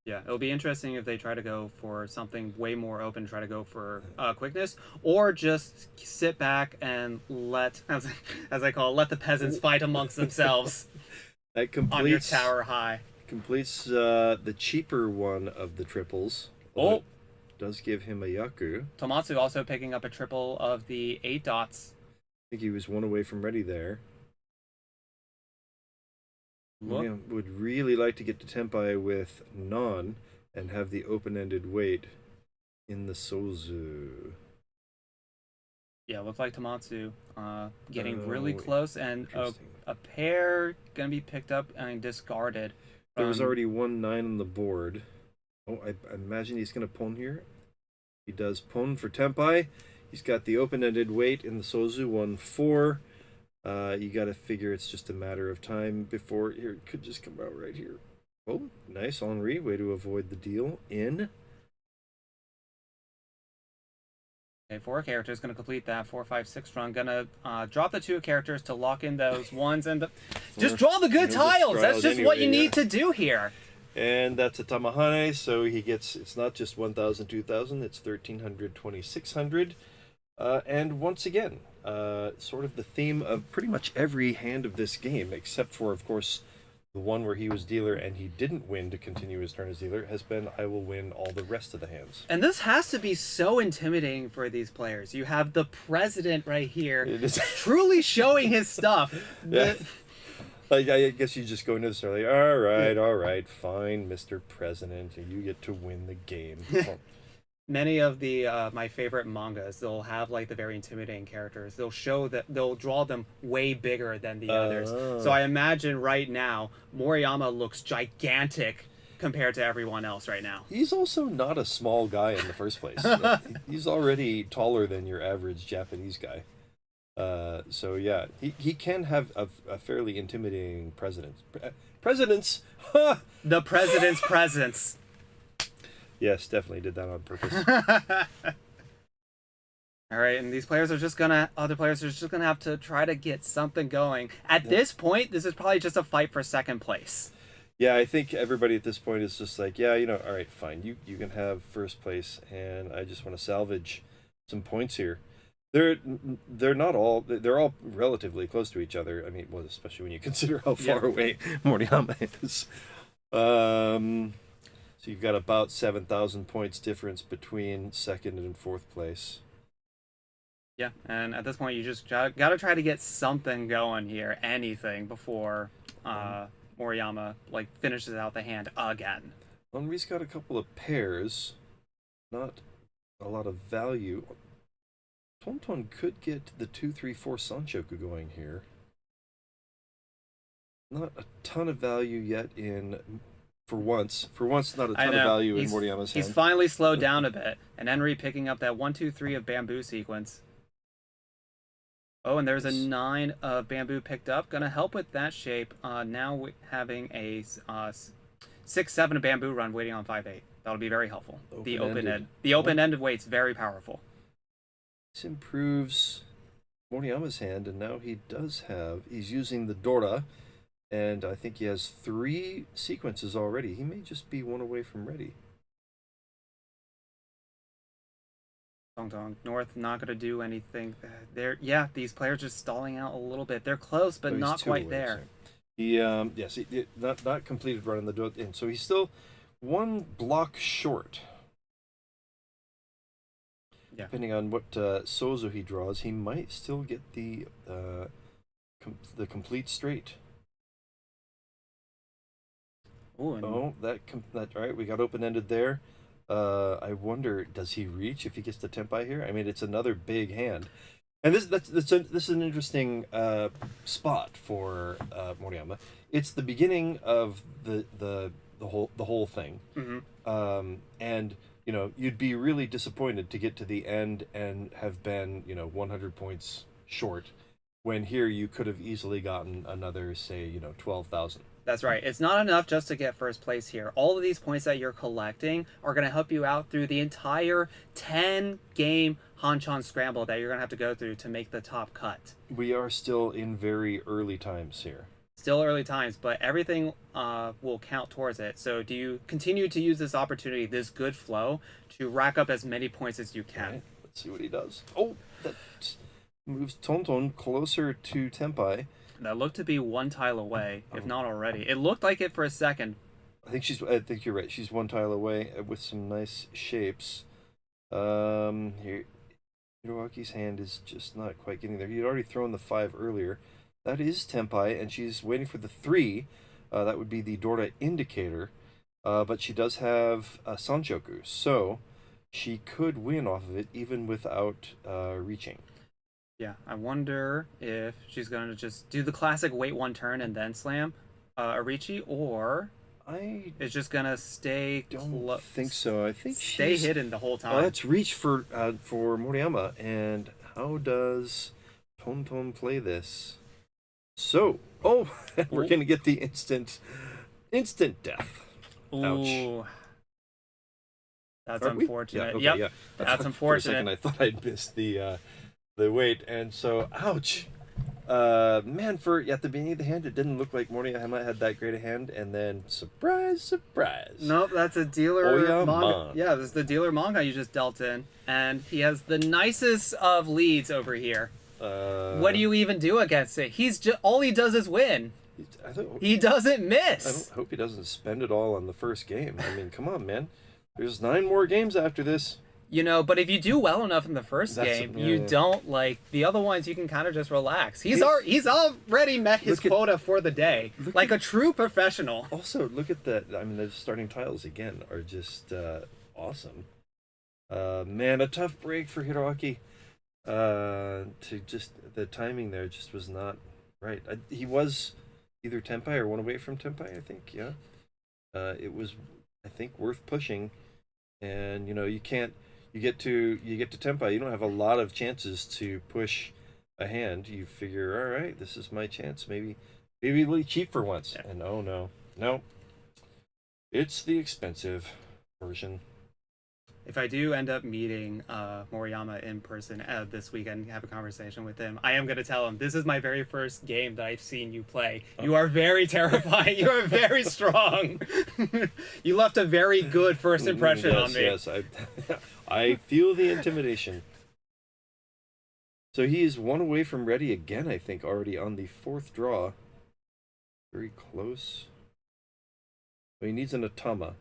B: Yeah, it'll be interesting if they try to go for something way more open, try to go for quickness, or just sit back and let the peasants fight amongst themselves.
A: That completes,
B: on your tower high.
A: Completes the cheaper one of the triples.
B: Oh!
A: Does give him a Yaku.
B: Tamotsu also picking up a triple of the 8 dots.
A: I think he was 1 away from ready there. Would really like to get to Tenpai with Non and have the open-ended weight in the Sozu.
B: Yeah, looks like Tamotsu getting really close, and a pair gonna be picked up and discarded.
A: There was already 1 9 on the board. Oh, I imagine he's gonna pon here. He does pon for Tenpai. He's got the open-ended weight in the Sozu 1 4. You gotta figure it's just a matter of time before here it could just come out right here. Oh, nice, Henri. Way to avoid the deal. In.
B: Okay, 4 characters gonna complete that 4, 5, 6 run. Gonna drop the 2 characters to lock in those ones and just draw the good tiles. That's just what you need to do here.
A: And that's a Tamahane, so he gets, it's not just 1,000, 2,000, it's 1,300, 2,600. And once again, sort of the theme of pretty much every hand of this game, except for, of course, the one where he was dealer and he didn't win to continue his turn as dealer, has been, I will win all the rest of the hands.
B: And this has to be so intimidating for these players. You have the president right here,
A: It is
B: truly showing his stuff.
A: Yeah. Like, I guess you just go into this early. All right, fine, Mr. President, you get to win the game.
B: Many of the my favorite mangas, they'll have like the very intimidating characters. They'll show that they'll draw them way bigger than the others. So I imagine right now Moriyama looks gigantic compared to everyone else right now.
A: He's also not a small guy in the first place. He's already taller than your average Japanese guy. So yeah, he can have a fairly intimidating presidents.
B: The president's presence.
A: Yes, definitely did that on purpose.
B: All right, and these players are just gonna, other players are just gonna have to try to get something going. At this point, this is probably just a fight for second place.
A: Yeah, I think everybody at this point is just like, yeah, all right, fine, you can have first place, and I just want to salvage some points here. They're not all, they're all relatively close to each other. I mean, well, especially when you consider how far away Moriyama is. So you've got about 7,000 points difference between second and fourth place.
B: Yeah, and at this point, you just gotta try to get something going here, anything, before Moriyama like finishes out the hand again.
A: Henri's got a couple of pairs, not a lot of value. Tongtong could get the 2-3-4 Sanchoku going here. Not a ton of value yet in, for once, not a ton of value in Moriyama's hand.
B: He's finally slowed down a bit, and Henri picking up that 1-2-3 of bamboo sequence. Oh, and there's a 9 of bamboo picked up, gonna help with that shape. Now having a 6-7 of bamboo run waiting on 5-8. That'll be very helpful. The open-ended weight's very powerful.
A: This improves Moriyama's hand, and now he's using the Dora, and I think he has 3 sequences already. He may just be one away from ready.
B: Tongtong North not going to do anything. Yeah, these players are stalling out a little bit. They're close, but not quite there.
A: He not completed running the Dora, and so he's still 1 block short.
B: Yeah.
A: Depending on what Sozo he draws, he might still get the complete straight.
B: Ooh,
A: that all right. We got open-ended there. I wonder, does he reach if he gets the Tempai here? I mean, it's another big hand, and this is an interesting spot for Moriyama. It's the beginning of the whole thing, and you'd be really disappointed to get to the end and have been 100 points short, when here you could have easily gotten another, say 12,000.
B: That's right. It's not enough just to get first place here. All of these points that you're collecting are going to help you out through the entire 10-game Hanchan scramble that you're going to have to go through to make the top cut.
A: We are still in very early times here.
B: Still early times, but everything will count towards it. So do you continue to use this opportunity, this good flow, to rack up as many points as you can?
A: Right. Let's see what he does. Oh, that moves Tongtong closer to Tempai.
B: That looked to be 1 tile away, if not already. It looked like it for a second.
A: I think you're right. She's 1 tile away with some nice shapes. Here, Hiroaki's hand is just not quite getting there. He had already thrown the 5 earlier. That is Tempai, and she's waiting for the 3. That would be the Dora indicator. But she does have a Sanchoku, so she could win off of it even without reaching.
B: Yeah, I wonder if she's going to just do the classic wait 1 turn and then slam a Riichi, or it's just going to stay
A: don't think so. I think
B: stay hidden the whole time.
A: Let's reach for Moriyama, and how does Tongtong play this? So, we're going to get the instant death. Ouch.
B: Ooh. That's unfortunate.
A: Yeah,
B: yep. That's unfortunate.
A: For a second, I thought I'd missed the weight, and so ouch. Man, for at the beginning of the hand, it didn't look like Moriyama had that great a hand, and then surprise, surprise.
B: Nope, that's a dealer
A: Oyamon.
B: manga. Yeah, this is the dealer manga you just dealt in, and he has the nicest of leads over here. What do you even do against it? He's just all he does is win. He doesn't miss.
A: I hope he doesn't spend it all on the first game. I mean, come on, man. There's 9 more games after this.
B: You know, but if you do well enough in the first game, you don't like the other ones. You can kind of just relax. He's already met his quota for the day, like a true professional.
A: Also, look at that. I mean, the starting tiles again are just awesome. Man, a tough break for Hiroaki. To just the timing there just was not right. He was either Tenpai or one away from Tenpai, I think. Yeah, it was, I think, worth pushing. And you know, you can't. You get to Tenpai, you don't have a lot of chances to push a hand. You figure, all right, this is my chance. Maybe really cheap for once. Yeah. And oh no, it's the expensive version.
B: If I do end up meeting Moriyama in person this weekend and have a conversation with him, I am going to tell him, this is my very first game that I've seen you play. You are very terrifying. You are very strong. You left a very good first impression on me.
A: Yes, I feel the intimidation. So he is 1 away from ready again, I think, already on the 4th draw. Very close. But he needs an Atama.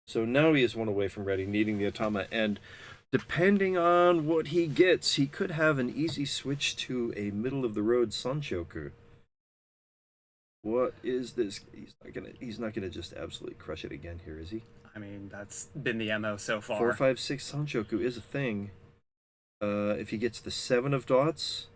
A: So now he is 1 away from ready, needing the Atama, and depending on what he gets, he could have an easy switch to a middle-of-the-road Sanshoku. What is this? He's not gonna just absolutely crush it again here, is he?
B: I mean, that's been the MO so far.
A: 4, 5, 6 Sanshoku is a thing. If he gets the 7 of dots,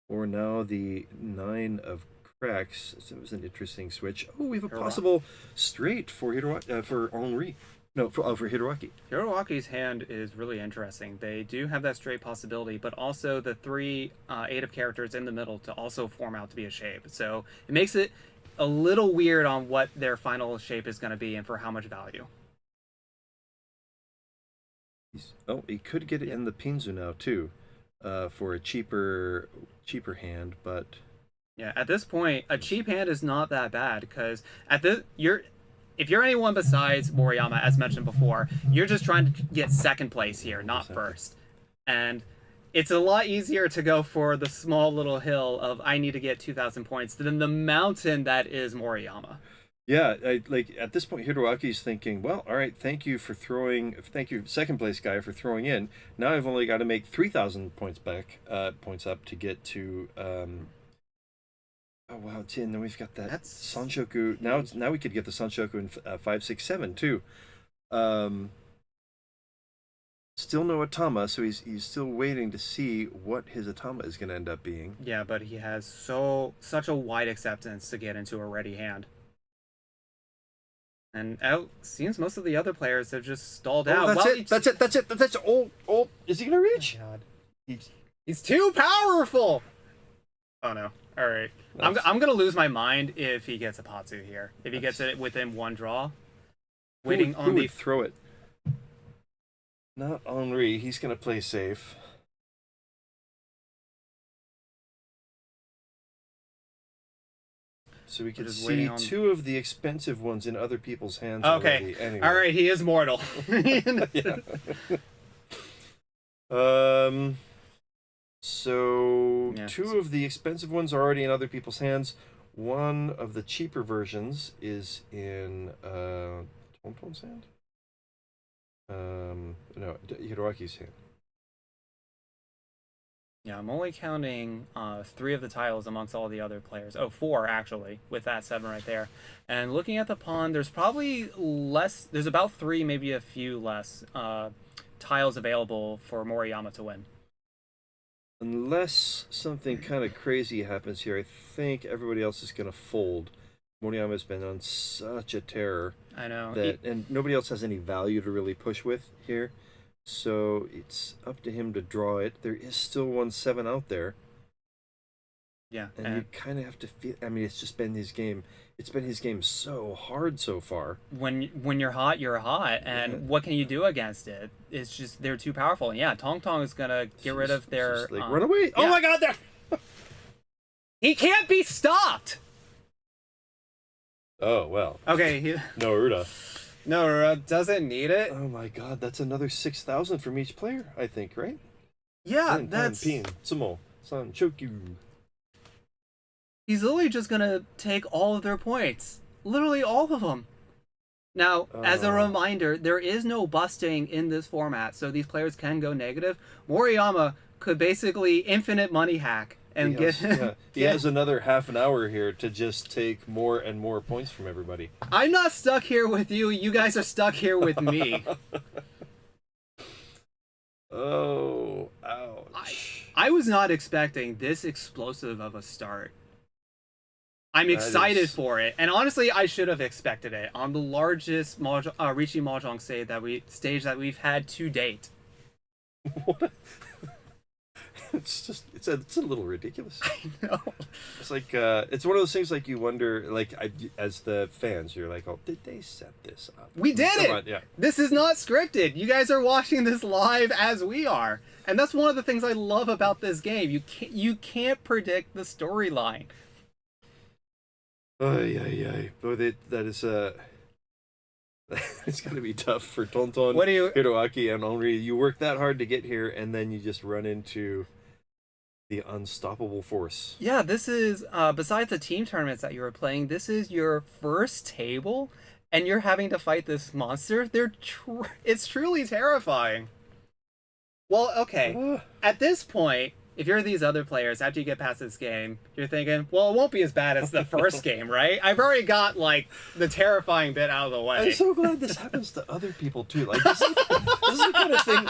A: or now the 9 of cracks, so it was an interesting switch. Oh, we have a possible straight for Henri. No, for Hiroaki.
B: Hiroaki's hand is really interesting. They do have that straight possibility, but also the 3 8 of characters in the middle to also form out to be a shape. So it makes it a little weird on what their final shape is going to be and for how much value.
A: He could get it in the Pinzu now too, for a cheaper hand, but
B: yeah, at this point, a cheap hand is not that bad because if you're anyone besides Moriyama, as mentioned before, you're just trying to get 2nd place here, not first. And it's a lot easier to go for the small little hill of I need to get 2,000 points than the mountain that is Moriyama.
A: Yeah, at this point, Hiroaki's thinking, well, all right, thank you, 2nd place guy, for throwing in. Now I've only got to make 3,000 points up to get to. Oh wow, 10. Then we've got that Sanshoku. Now we could get the Sanshoku in 5, 6, 7 too. Still no Atama, so he's still waiting to see what his Atama is going to end up being.
B: Yeah, but he has such a wide acceptance to get into a ready hand. And it seems most of the other players have just stalled out.
A: That's it. Oh, is he going to reach?
B: Oh, God. He's too powerful. Oh, no. All right. I'm going to lose my mind if he gets a Patsu here. If he gets it within 1 draw.
A: Who would throw it? Not Henri. He's going to play safe. So we can see 2 of the expensive ones in other people's hands already. Anyway.
B: All right, he is mortal.
A: Yeah. So 2 of the expensive ones are already in other people's hands. 1 of the cheaper versions is in Tongtong's hand. No, Hiroaki's hand.
B: Yeah, I'm only counting 3 of the tiles amongst all the other players. Oh, 4 actually, with that 7 right there. And looking at the pawn, there's probably less. There's about 3, maybe a few less tiles available for Moriyama to win.
A: Unless something kind of crazy happens here, I think everybody else is going to fold. Moriyama's been on such a tear.
B: I know.
A: And nobody else has any value to really push with here. So it's up to him to draw it. There is still 1 7 out there.
B: Yeah.
A: And you kind of have to feel. I mean, it's just been his game. It's been his game so hard so far.
B: When you're hot, you're hot. And what can you do against it? It's just, they're too powerful. And yeah, Tongtong is going to get rid of their...
A: run away. Yeah. Oh my God, there!
B: He can't be stopped!
A: Oh, well.
B: Okay,
A: No Uda.
B: no, doesn't need it.
A: Oh my god, that's another 6,000 from each player, I think, right?
B: Yeah,
A: Pin,
B: that's...
A: Pin, Sumo, San, Chokyu.
B: He's literally just gonna take all of their points. Literally all of them. Now, as a reminder, there is no busting in this format, so these players can go negative. Moriyama could basically infinite money hack and
A: he has another half an hour here to just take more and more points from everybody.
B: I'm not stuck here with you. You guys are stuck here with me.
A: Oh, ouch.
B: I was not expecting this explosive of a start. I'm excited for it, and honestly, I should have expected it on the largest Riichi Mahjong stage that we've had to date.
A: What? It's a little ridiculous.
B: I know.
A: It's like it's one of those things like you wonder, like as the fans, you're like, oh, did they set this up?
B: We did it.
A: On, yeah.
B: This is not scripted. You guys are watching this live as we are, and that's one of the things I love about this game. You can't predict the storyline.
A: Ay. Boy, that is it's gonna be tough for Tongtong, Hiroaki, and Henri. You work that hard to get here, and then you just run into the unstoppable force.
B: Yeah, this is besides the team tournaments that you were playing, this is your first table, and you're having to fight this monster. It's truly terrifying. Well, okay. At this point, if you're these other players, after you get past this game, you're thinking, well, it won't be as bad as the first game, right? I've already got, like, the terrifying bit out of the way.
A: I'm so glad this happens to other people, too. Like, this is the kind of thing,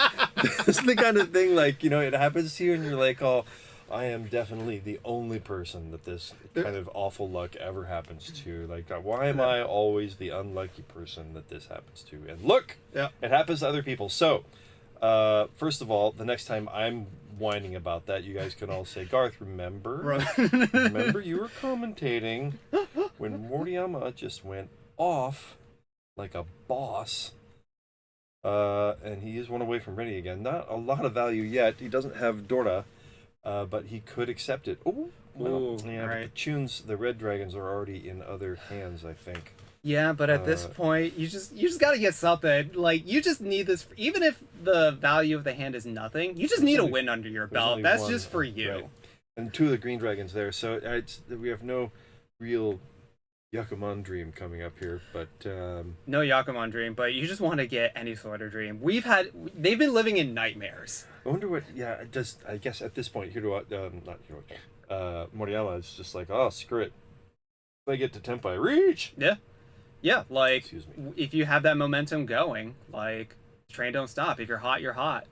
A: this is the kind of thing, like, you know, it happens to you and you're like, oh, I am definitely the only person that this kind of awful luck ever happens to. Like, why am I always the unlucky person that this happens to? And look, it happens to other people. So, first of all, the next time I'm whining about that, you guys can all say, Garthe, remember you were commentating when Moriyama just went off like a boss, and he is one away from ready again. Not a lot of value yet. He doesn't have Dora, but he could accept it. Oh, well, yeah, right. But the red dragons are already in other hands, I think.
B: Yeah, but at this point, you just got to get something. Like, you just need this. Even if the value of the hand is nothing, you just need a win under your belt. That's just for you.
A: Right. And 2 of the green dragons there, so we have no real Yakuman dream coming up here, but
B: no Yakuman dream, but you just want to get any sort of dream. They've been living in nightmares.
A: I wonder what. Yeah, it does. I guess at this point, Moriyama is just like, oh, screw it. If I get to Taipei, reach.
B: Yeah, like, if you have that momentum going, like, train don't stop. If you're hot, you're hot.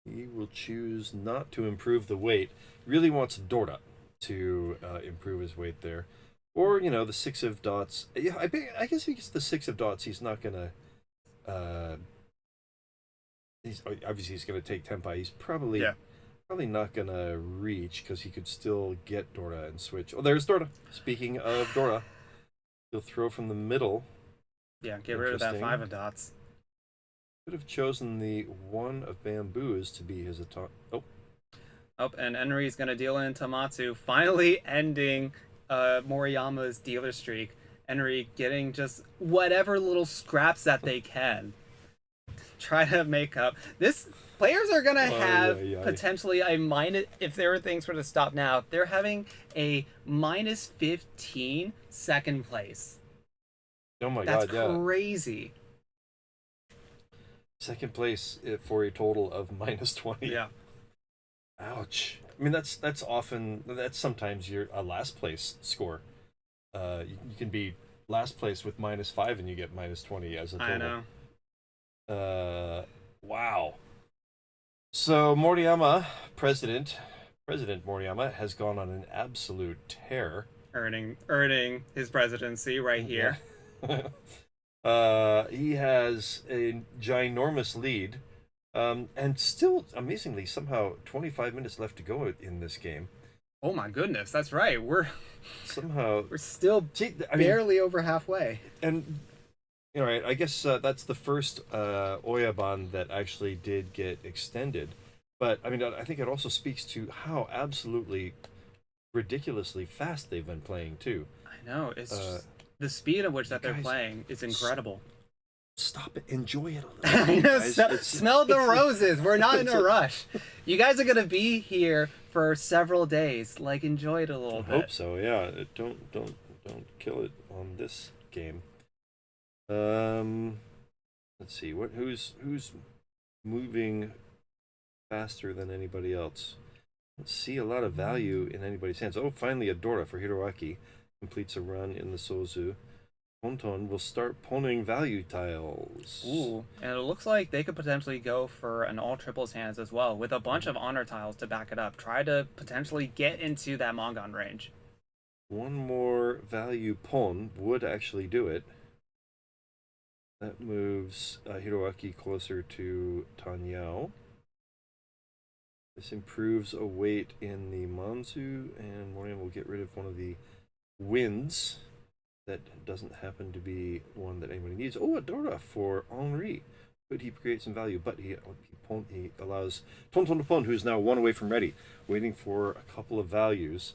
A: He will choose not to improve the weight. Really wants Dora to improve his weight there. Or, you know, the 6 of dots. Yeah, I guess if he gets the 6 of dots, he's not going to... he's going to take Taipei. He's probably not going to reach, because he could still get Dora and switch. Oh, there's Dora. Speaking of Dora. He'll throw from the middle.
B: Yeah, get rid of that 5 of dots.
A: Could have chosen the 1 of bamboos to be his attack. Oh,
B: and Henri's going to deal in Tamotsu, finally ending Moriyama's dealer streak. Henri getting just whatever little scraps that they can. Try to make up. Players are going to have potentially a minus, if there were things for to stop now, they're having a minus 15 second place.
A: Oh my God, yeah.
B: That's crazy.
A: Second place for a total of minus 20.
B: Yeah.
A: Ouch. I mean, that's sometimes your last place score. You can be last place with minus 5 and you get minus 20 as a total.
B: I know.
A: Wow. So Moriyama, President Moriyama, has gone on an absolute tear.
B: Earning his presidency right here.
A: He has a ginormous lead. And still, amazingly, somehow 25 minutes left to go in this game.
B: Oh my goodness, that's right. We're still barely over halfway.
A: And all right, I guess that's the first Oyaban that actually did get extended. But I mean, I think it also speaks to how absolutely ridiculously fast they've been playing too.
B: I know. It's just, the speed at which that they're
A: guys,
B: playing is incredible.
A: Stop it. Enjoy it a little
B: I
A: bit,
B: know.
A: guys.
B: Smell the roses. We're not in a rush. You guys are gonna be here for several days. Like, enjoy it a little bit.
A: I hope so. Yeah. Don't kill it on this game. Let's see. Who's moving faster than anybody else? Let's see a lot of value in anybody's hands. Oh, finally a Dora for Hiroaki. Completes a run in the Sozu. Tongtong will start pawning value tiles.
B: Ooh, and it looks like they could potentially go for an all triples hands as well, with a bunch of honor tiles to back it up. Try to potentially get into that Mongon range.
A: One more value pawn would actually do it. That moves Hiroaki closer to Tanyao. This improves a weight in the Manzu, and Moriyama will get rid of one of the wins. That doesn't happen to be one that anybody needs. Oh, a Dora for Henri. Could he create some value? But he allows Tongtong to pawn, who's now one away from ready, waiting for a couple of values.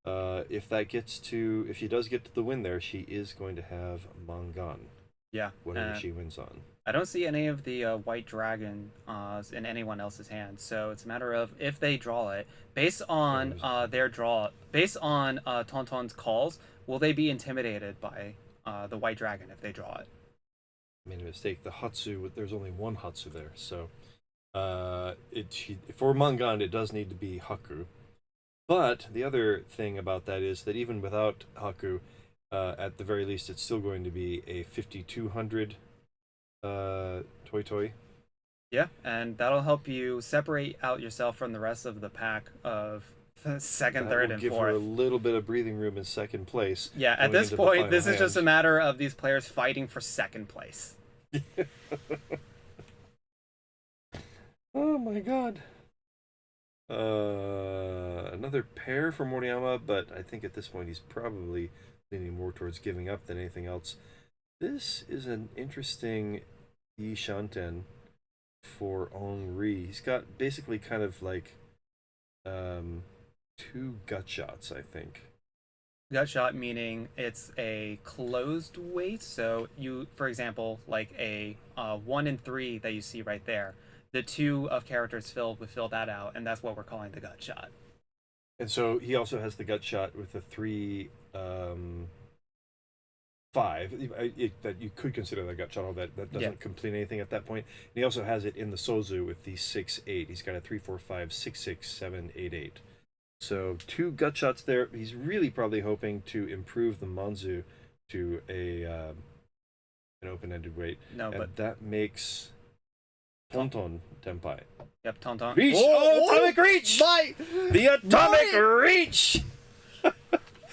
A: If she does get to the win there, she is going to have Mangan.
B: Yeah.
A: Whatever she wins on.
B: I don't see any of the white dragon in anyone else's hands, so it's a matter of if they draw it based on their draw, based on Tongtong's calls. Will they be intimidated by the white dragon if they draw it?
A: I made a mistake. The Hatsu, there's only one Hatsu there, so for Mangan it does need to be Haku. But the other thing about that is that even without Haku, at the very least, it's still going to be a 5200 Toy.
B: Yeah, and that'll help you separate out yourself from the rest of the pack of second, third, and
A: give
B: fourth.
A: her a little bit of breathing room in second place.
B: Yeah, at this point, this is just a matter of these players fighting for second place.
A: Oh my god. Another pair for Moriyama, but I think at this point he's probably leaning more towards giving up than anything else. This is an interesting Yi Shanten for Henri. He's got basically kind of like two gut shots, I think.
B: Gut shot meaning it's a closed weight. So you, for example, like a 1 and 3 that you see right there, the 2 of characters filled would fill that out, and that's what we're calling the gut shot.
A: And so he also has the gut shot with the 3 5 that you could consider the gut shot, although that doesn't complete anything at that point. And he also has it in the Sozu with the 6 8. He's got a 3 4 5 6 6 7 8 8. So 2 gut shots there. He's really probably hoping to improve the Manzu to an open-ended weight.
B: No,
A: and
B: but
A: that makes Tongtong Tenpai.
B: Yep, Tongtong.
A: Reach! Oh, atomic reach! The atomic reach!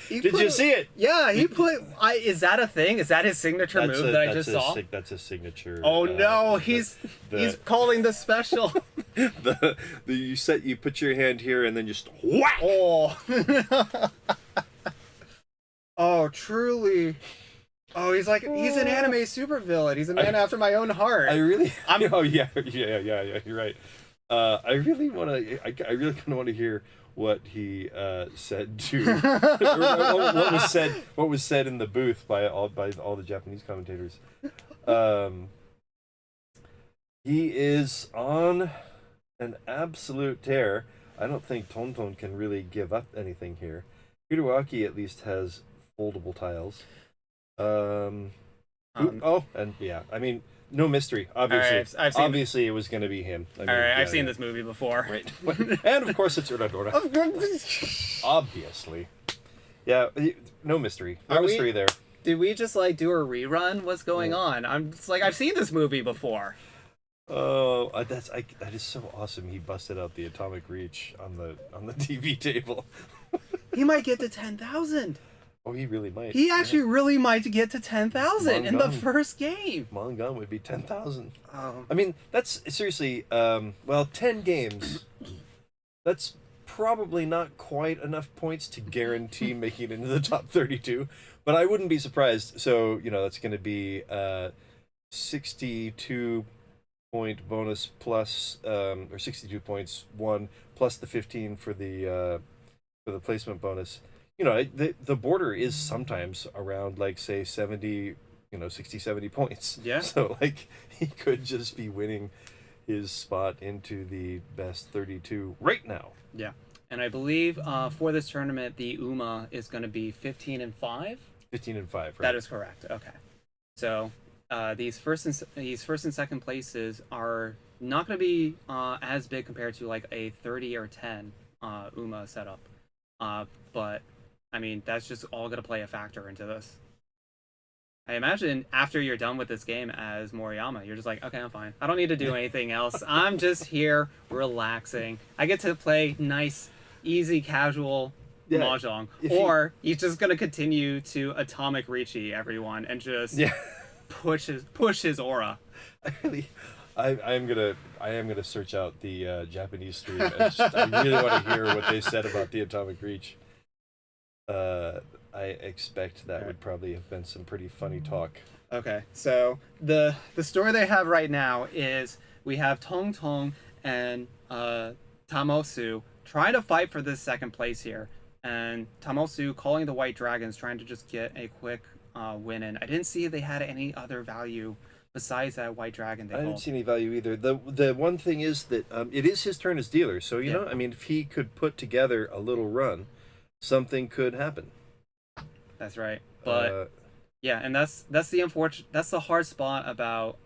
A: Did you see it?
B: Yeah, he put. Is that a thing? Is that his signature move that I just saw?
A: That's a signature.
B: Oh no, he's calling the special.
A: You put your hand here and then just whack.
B: Oh. Oh, truly. Oh, he's an anime supervillain. He's a man after my own heart.
A: Oh yeah. You're right. I really kind of want to hear what he said to what was said in the booth by all the Japanese commentators. He is on an absolute tear. I don't think Tongtong can really give up anything here. Hiroaki at least has foldable tiles. I mean, no mystery. Obviously,
B: right, I've
A: obviously it was going to be him.
B: I mean, all right, I've seen this movie before.
A: Right. And of course it's Uradora. Obviously. Yeah, no mystery. No mystery there.
B: Did we just do a rerun? What's going on? I'm just I've seen this movie before.
A: Oh, that is so awesome. He busted out the atomic reach on the TV table.
B: He might get to 10,000.
A: Oh, he really might.
B: He actually really might get to 10,000 in the first game.
A: Mangan would be 10,000.
B: Oh.
A: I mean, that's seriously, 10 games. That's probably not quite enough points to guarantee making it into the top 32, but I wouldn't be surprised. So, that's going to be 62 point bonus plus, or 62 points, 1, plus the 15 for the for the placement bonus. You know, the border is sometimes around like say 70, 60, 70 points.
B: Yeah.
A: So like he could just be winning his spot into the best 32 right now.
B: Yeah. And I believe for this tournament, the UMA is going to be 15-5.
A: 15-5, right?
B: That is correct. Okay. So these first and second places are not going to be as big compared to like a 30 or 10 UMA setup. But I mean, that's just all going to play a factor into this. I imagine after you're done with this game as Moriyama, you're just like, okay, I'm fine. I don't need to do anything else. I'm just here relaxing. I get to play nice, easy, casual mahjong. Or he's just going to continue to atomic Riichi everyone and just push his aura.
A: I am gonna search out the Japanese stream. And I really want to hear what they said about the atomic reach. I expect that would probably have been some pretty funny talk.
B: Okay, so the story they have right now is we have Tongtong and Tamotsu trying to fight for this second place here, and Tamotsu calling the White Dragons, trying to just get a quick win in. I didn't see if they had any other value besides that White Dragon they
A: I
B: hold.
A: didn't see any value either. The one thing is that it is his turn as dealer, so you know, I mean, if he could put together a little run, something could happen.
B: That's right, but yeah, and that's the hard spot about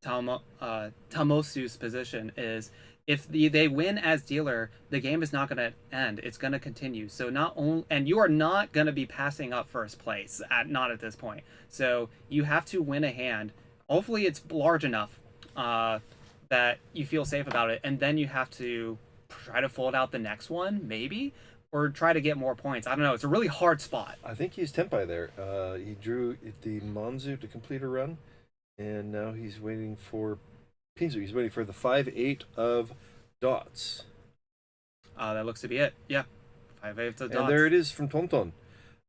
B: Tamotsu's position is if they win as dealer, the game is not going to end; it's going to continue. So and you are not going to be passing up first place not at this point. So you have to win a hand. Hopefully, it's large enough that you feel safe about it, and then you have to try to fold out the next one, maybe. Or try to get more points. I don't know. It's a really hard spot.
A: I think he's Tenpai there. He drew the Manzu to complete a run, and now he's waiting for Pinzu. He's waiting for the 5-8 of dots.
B: That looks to be it. Yeah, 5-8 of dots.
A: And there it is from Tongtong,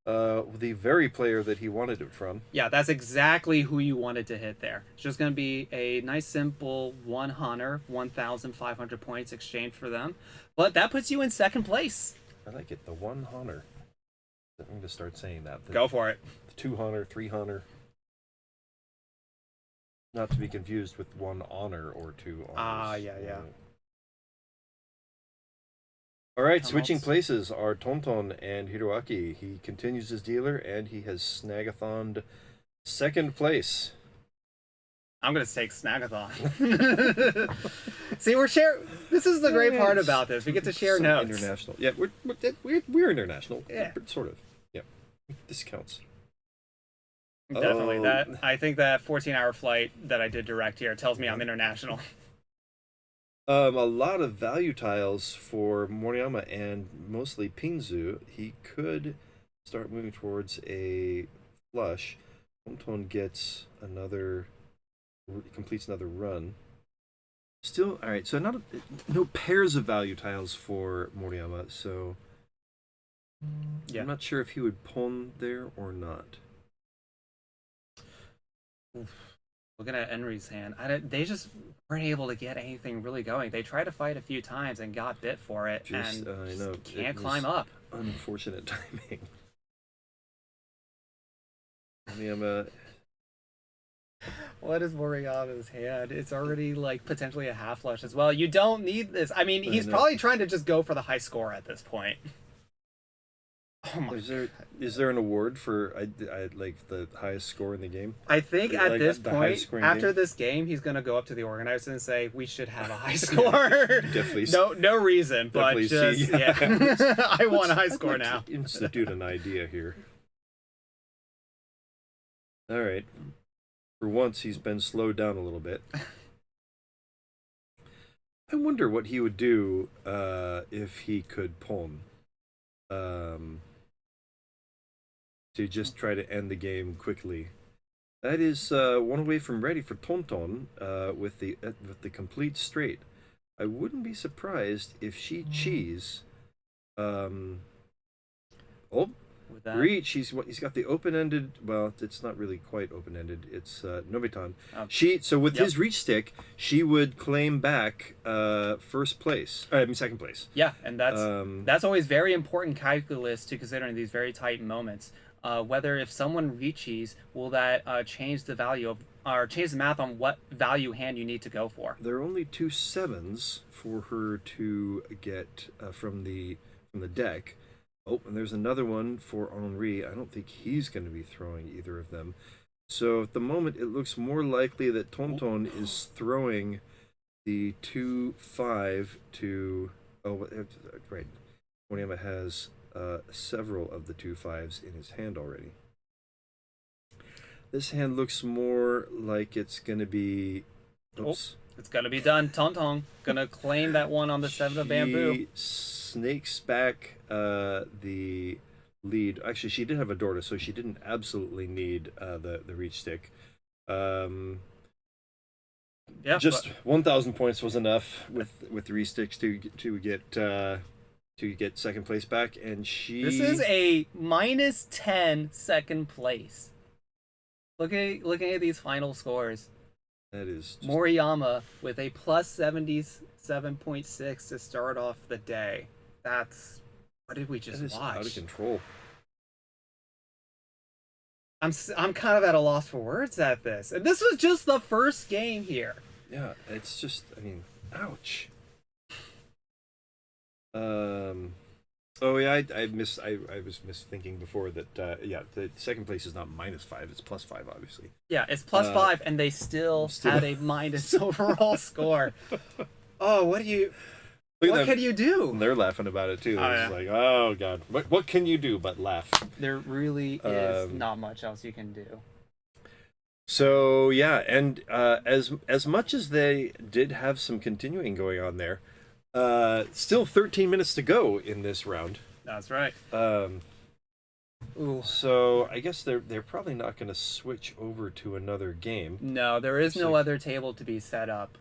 A: the very player that he wanted it from.
B: Yeah, that's exactly who you wanted to hit there. It's just going to be a nice, simple 1,500 points exchange for them. But that puts you in second place.
A: I like it. The 1 honor. I'm going to start saying that.
B: Go for it.
A: The 2 honor, 3 honor. Not to be confused with 1 honor or 2 honors.
B: Yeah.
A: All right, switching places are Tongtong and Hiroaki. He continues his dealer, and he has snagathoned second place.
B: I'm going to take Snagathon. See, we're sharing. This is the great part about this. We get to share notes.
A: International. Yeah, we're international.
B: Yeah.
A: Sort of. Yeah. This counts.
B: Definitely. I think that 14-hour flight that I did direct here tells me I'm international.
A: A lot of value tiles for Moriyama and mostly Pinzu. He could start moving towards a flush. Tongtong gets completes another run. Still, all right. So no pairs of value tiles for Moriyama. So yeah, I'm not sure if he would pawn there or not.
B: Looking at Henri's hand, they just weren't able to get anything really going. They tried to fight a few times and got bit for it, and
A: I know,
B: can't climb up.
A: Unfortunate timing. Moriyama.
B: What is Moriyama's hand? It's already like potentially a half flush as well. You don't need this. I mean, he's probably trying to just go for the high score at this point. Oh my
A: is there an award for I like the highest score in the game?
B: I think at this point, after this game, he's gonna go up to the organizers and say we should have a high score.
A: Definitely.
B: No reason, but just I want a high score now.
A: Institute an idea here. All right. For once, he's been slowed down a little bit. I wonder what he would do if he could pawn. To just try to end the game quickly. That is one away from ready for Tongtong with the complete straight. I wouldn't be surprised if she cheese. Oh,
B: with that.
A: Riichi, he's got the open-ended. Well, it's not really quite open-ended. It's Nobitan.
B: Oh.
A: So with
B: Yep.
A: his reach stick, she would claim back first place. Second place.
B: Yeah, and that's always very important calculus to consider in these very tight moments. Whether if someone reaches, will that change the value of, or change the math on what value hand you need to go for?
A: There are only 2 7s for her to get from the deck. Oh, and there's another one for Henri. I don't think he's going to be throwing either of them. So at the moment, it looks more likely that Tongtong is throwing the 2-5 to. Oh, right. Moriyama has several of the 2-5s in his hand already. This hand looks more like it's going to be. Oops.
B: Oh, it's going to be done. Tongtong going to claim that one on the 7 of bamboo.
A: She snakes back the lead. Actually, she did have a Dorda, so she didn't absolutely need the reach stick.
B: Yeah,
A: just 1,000 points was enough with 3 sticks to get second place back, and she.
B: This is a -10 second place. Looking at these final scores.
A: That is just...
B: Moriyama with a +77.6 to start off the day. That's, what did we just watch?
A: Out of control.
B: I'm kind of at a loss for words at this, and this was just the first game here.
A: Yeah, it's just, I mean, ouch. Oh yeah, I was misthinking before that. The second place is not -5; it's +5, obviously.
B: Yeah, it's +5, and they still had a minus overall score. Oh, what can you do?
A: And they're laughing about it too.
B: Oh,
A: It's like, oh god, what can you do but laugh?
B: There really is not much else you can do.
A: So yeah, and as much as they did have some continuing going on there. Still 13 minutes to go in this round.
B: That's right.
A: So I guess they're probably not going to switch over to another game.
B: No, there is no other table to be set up.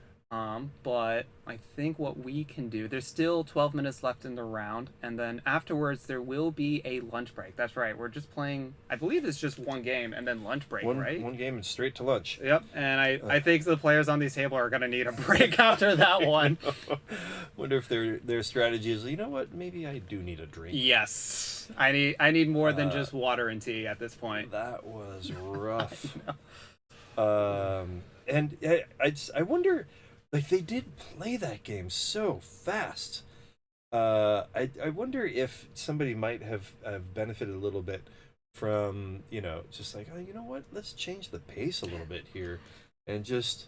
B: But I think what we can do, there's still 12 minutes left in the round, and then afterwards there will be a lunch break. That's right. We're just playing, I believe it's just one game and then lunch break, right?
A: One game and straight to lunch.
B: Yep, and I think the players on this table are going to need a break after that one.
A: Wonder if their strategy is, you know what, maybe I do need a drink.
B: Yes. I need more than just water and tea at this point.
A: That was rough. And I wonder... Like, they did play that game so fast. I wonder if somebody might have benefited a little bit from, just like, oh, you know what? Let's change the pace a little bit here and just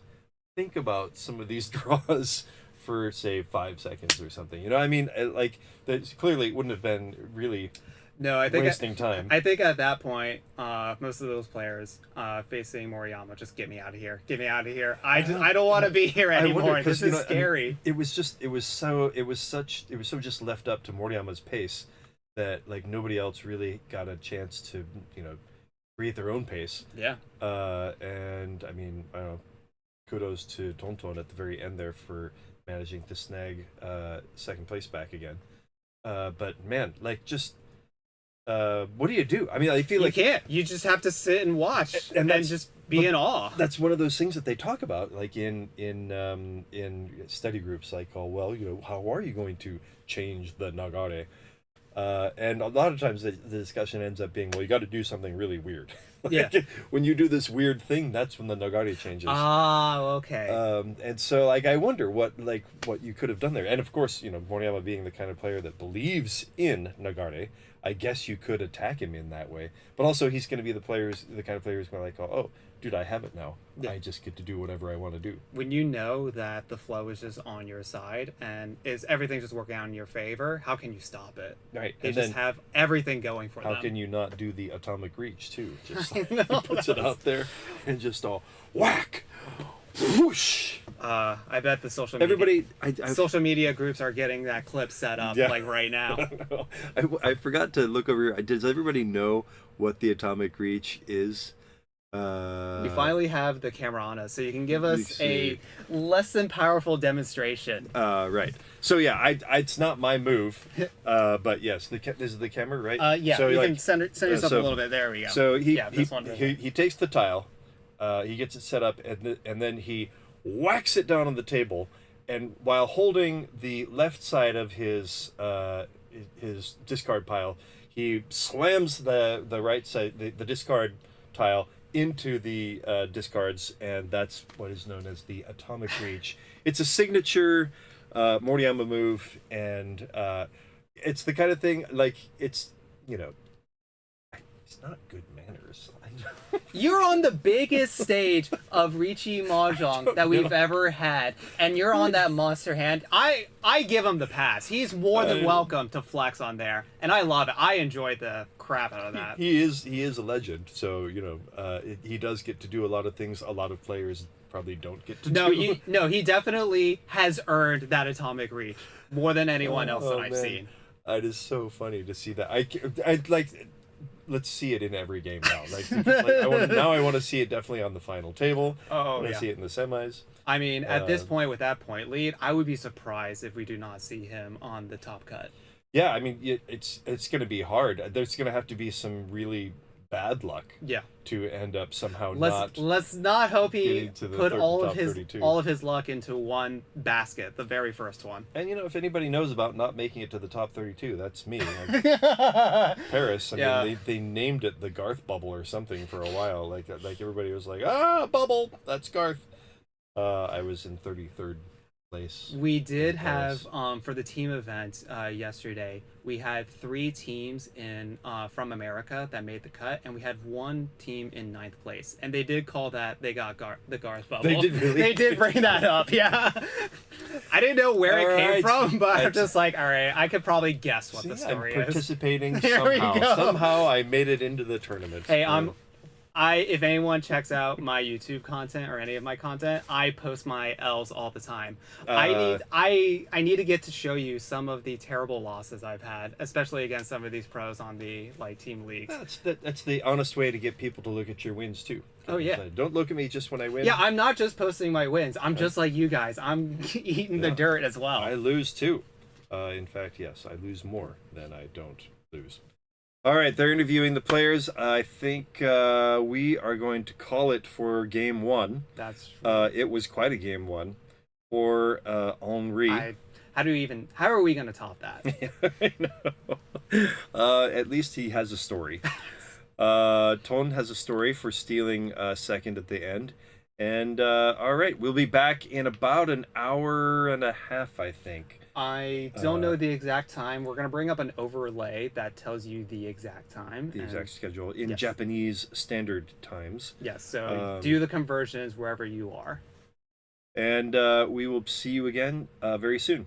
A: think about some of these draws for, say, 5 seconds or something. I mean, like, that clearly it wouldn't have been really...
B: No, I think
A: wasting time.
B: I think at that point, most of those players facing Moriyama, just get me out of here. Get me out of here. I don't want to be here anymore. This is scary.
A: I mean, it was so just left up to Moriyama's pace that like nobody else really got a chance to create their own pace.
B: Yeah.
A: And I mean, I don't know. Kudos to Tongtong at the very end there for managing to snag second place back again. But man, like just. What do you do? I mean, I feel like
B: you can't. You just have to sit and watch and then just be in awe.
A: That's one of those things that they talk about, like in study groups. Like, oh well, how are you going to change the nagare? And a lot of times the discussion ends up being, well, you got to do something really weird.
B: Yeah.
A: When you do this weird thing, that's when the nagare changes.
B: Ah, okay.
A: And so, like, I wonder what you could have done there. And of course, Moriyama being the kind of player that believes in nagare, I guess you could attack him in that way. But also, he's going to be the kind of player who's going to like, oh, dude, I have it now. Yeah. I just get to do whatever I want to do.
B: When you know that the flow is just on your side and is everything just working out in your favor, how can you stop it?
A: Right.
B: They just have everything going for them.
A: How can you not do the atomic reach too? Just like, he puts it out there and just all whack, whoosh.
B: I bet the social media groups are getting that clip set up like right now.
A: I forgot to look over. Does everybody know what the atomic reach is?
B: We finally have the camera on us, so you can give us a
A: see.
B: less than powerful demonstration.
A: Right. So yeah, it's not my move, but yes, this is the camera, right?
B: Yeah,
A: so
B: you
A: like,
B: can send yourself
A: so,
B: a little bit. There we go.
A: So
B: yeah, this one.
A: he takes the tile, he gets it set up, and then he whacks it down on the table, and while holding the left side of his discard pile, he slams the right side, the discard tile into the discards, and that's what is known as the atomic reach. It's a signature Moriyama move, and it's the kind of thing, like, it's, you know, it's not good manners.
B: You're on the biggest stage of Riichi Mahjong that we've ever had, and you're on that monster hand. I give him the pass. He's more than welcome to flex on there, and I love it. I enjoyed the crap out of that.
A: He is a legend, so, you know, he does get to do a lot of things a lot of players probably don't get to do.
B: He definitely has earned that atomic reach more than anyone else that I've seen.
A: It is so funny to see that. I like. Let's see it in every game now. I want to see it definitely on the final table. I want to see it in the semis.
B: I mean, at this point, with that point lead, I would be surprised if we do not see him on the top cut.
A: Yeah, I mean, it's going to be hard. There's going to have to be some really bad luck.
B: Yeah.
A: To end up somehow
B: let's not hope he put all of his luck into one basket, the very first one.
A: And, you know, if anybody knows about not making it to the top 32, that's me. Paris. I mean, they named it the Garthe bubble or something for a while. Like everybody was like, bubble, that's Garthe. I was in 33rd place.
B: We did have for the team event yesterday, we had 3 teams in from America that made the cut, and we had 1 team in 9th place, and they did call that they got the Garthe bubble.
A: They did really?
B: They did bring that up. Yeah. I didn't know where it came from, but I'm just like, all right, I could probably guess what the story
A: I'm
B: is.
A: Participating
B: There
A: somehow.
B: we go.
A: Somehow I made it into the tournament.
B: Hey, if anyone checks out my YouTube content or any of my content, I post my L's all the time. I need to get to show you some of the terrible losses I've had, especially against some of these pros on the team leagues.
A: That's the honest way to get people to look at your wins too.
B: Oh yeah.
A: Don't look at me just when I win.
B: Yeah, I'm not just posting my wins. I'm just like you guys. I'm eating the dirt as well.
A: I lose too. In fact, yes, I lose more than I don't lose. All right, they're interviewing the players. I think we are going to call it for game 1.
B: That's true.
A: It was quite a game 1 for Henri.
B: How are we going to top that?
A: I know. At least he has a story. Ton has a story for stealing second at the end. And all right, we'll be back in about an hour and a half, I think.
B: I don't know the exact time. We're going to bring up an overlay that tells you the exact time.
A: The exact schedule in Japanese standard times.
B: Yes, so do the conversions wherever you are.
A: And we will see you again very soon.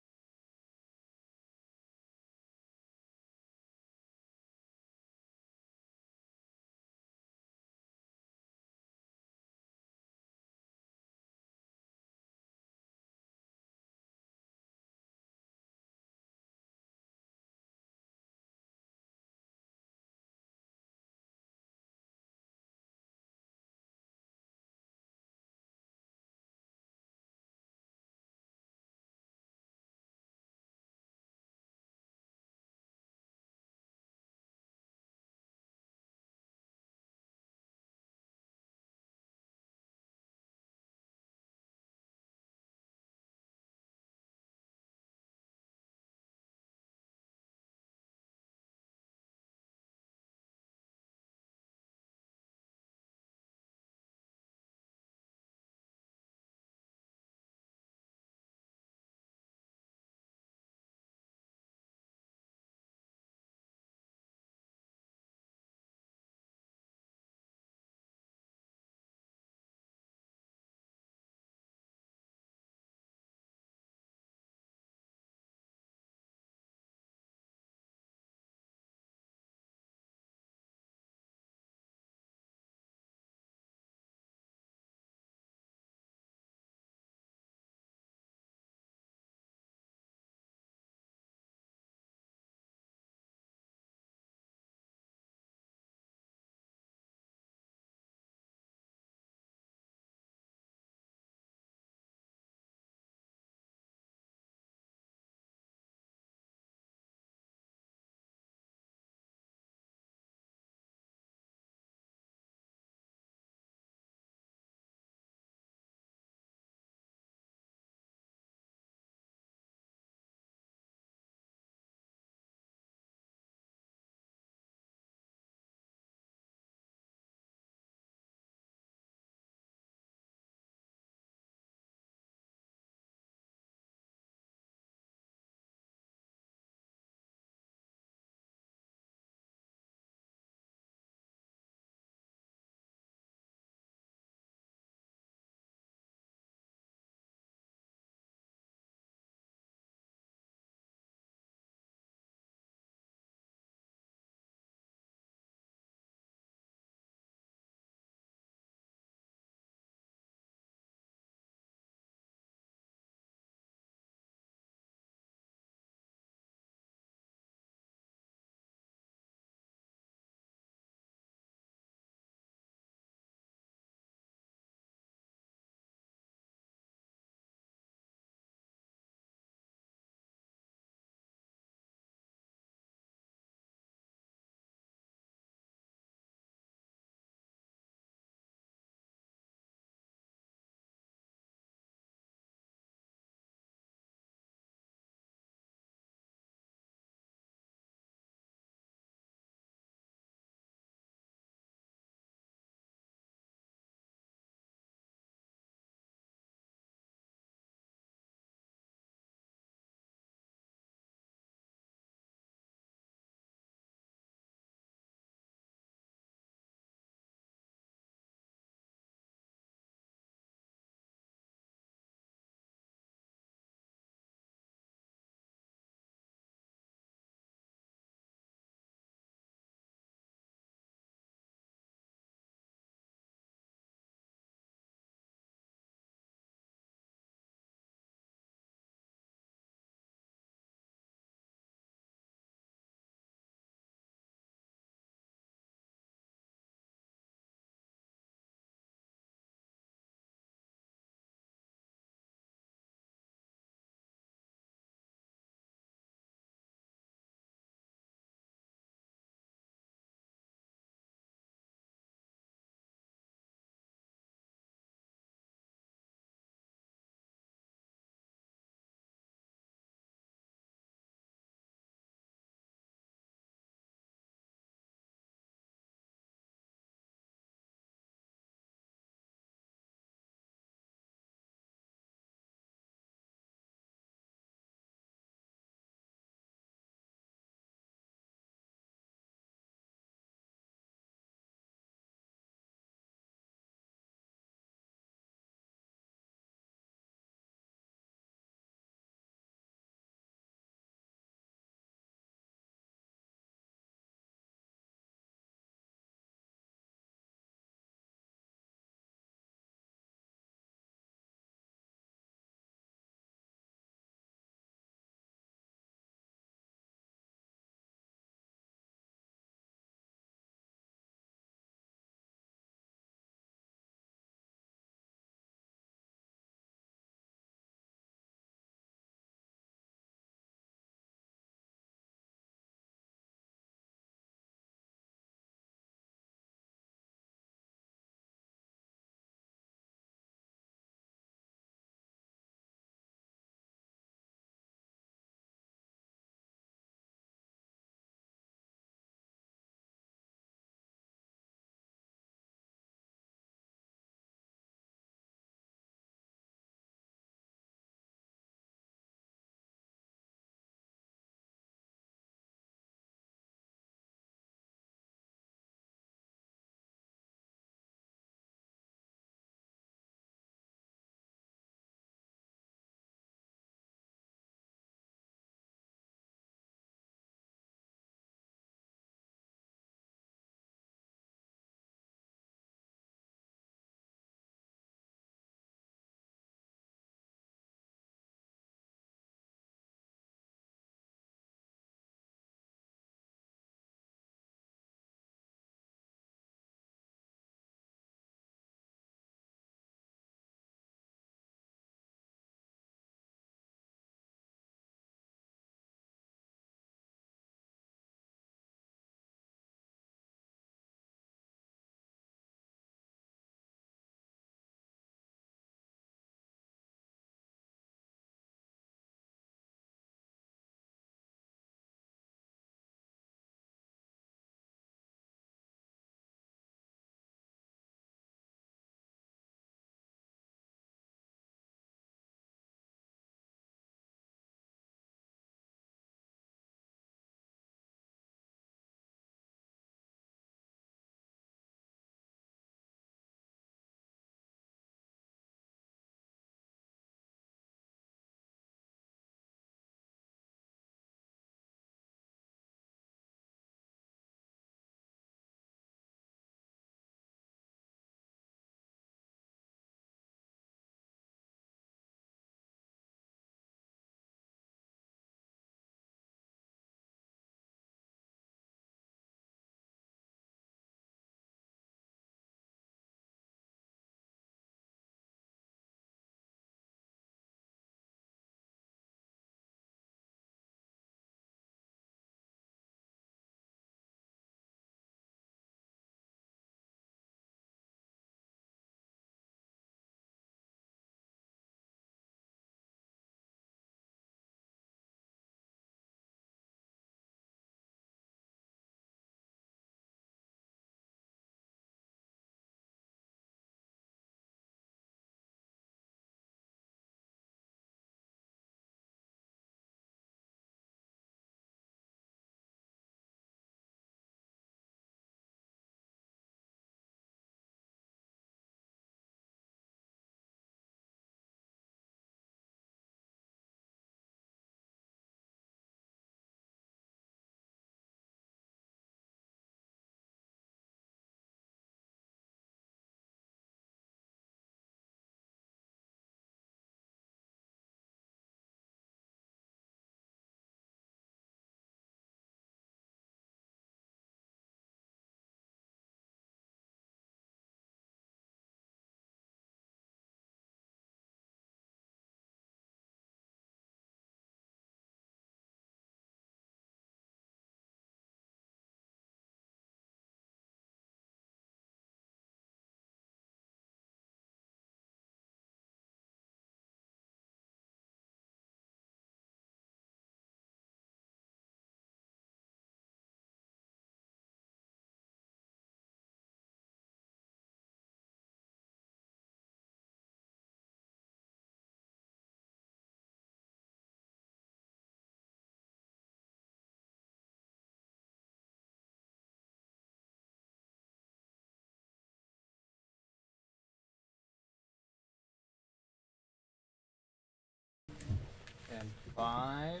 D: And 5,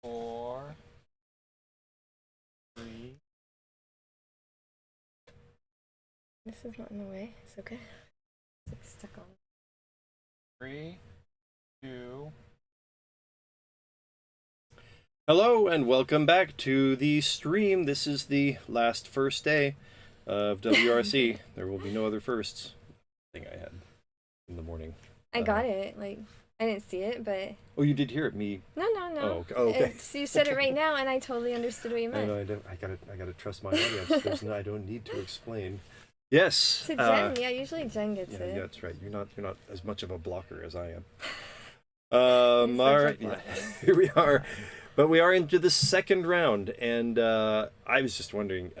D: 4, 3.
E: This is not in the way. It's okay. It's like stuck on.
D: 3, 2.
A: Hello and welcome back to the stream. This is the first day of WRC. There will be no other firsts. I think I had in the morning.
E: I got it. Like, I didn't see it, but...
A: Oh, you did hear it, me?
E: No.
A: Oh, okay.
E: You said it right now, and I totally understood what you meant.
A: I gotta trust my audience. I don't need to explain. Yes.
E: To Jenn, yeah, usually Jenn gets it.
A: Yeah, that's right. You're not as much of a blocker as I am. All right, here we are. But we are into the second round, and I was just wondering,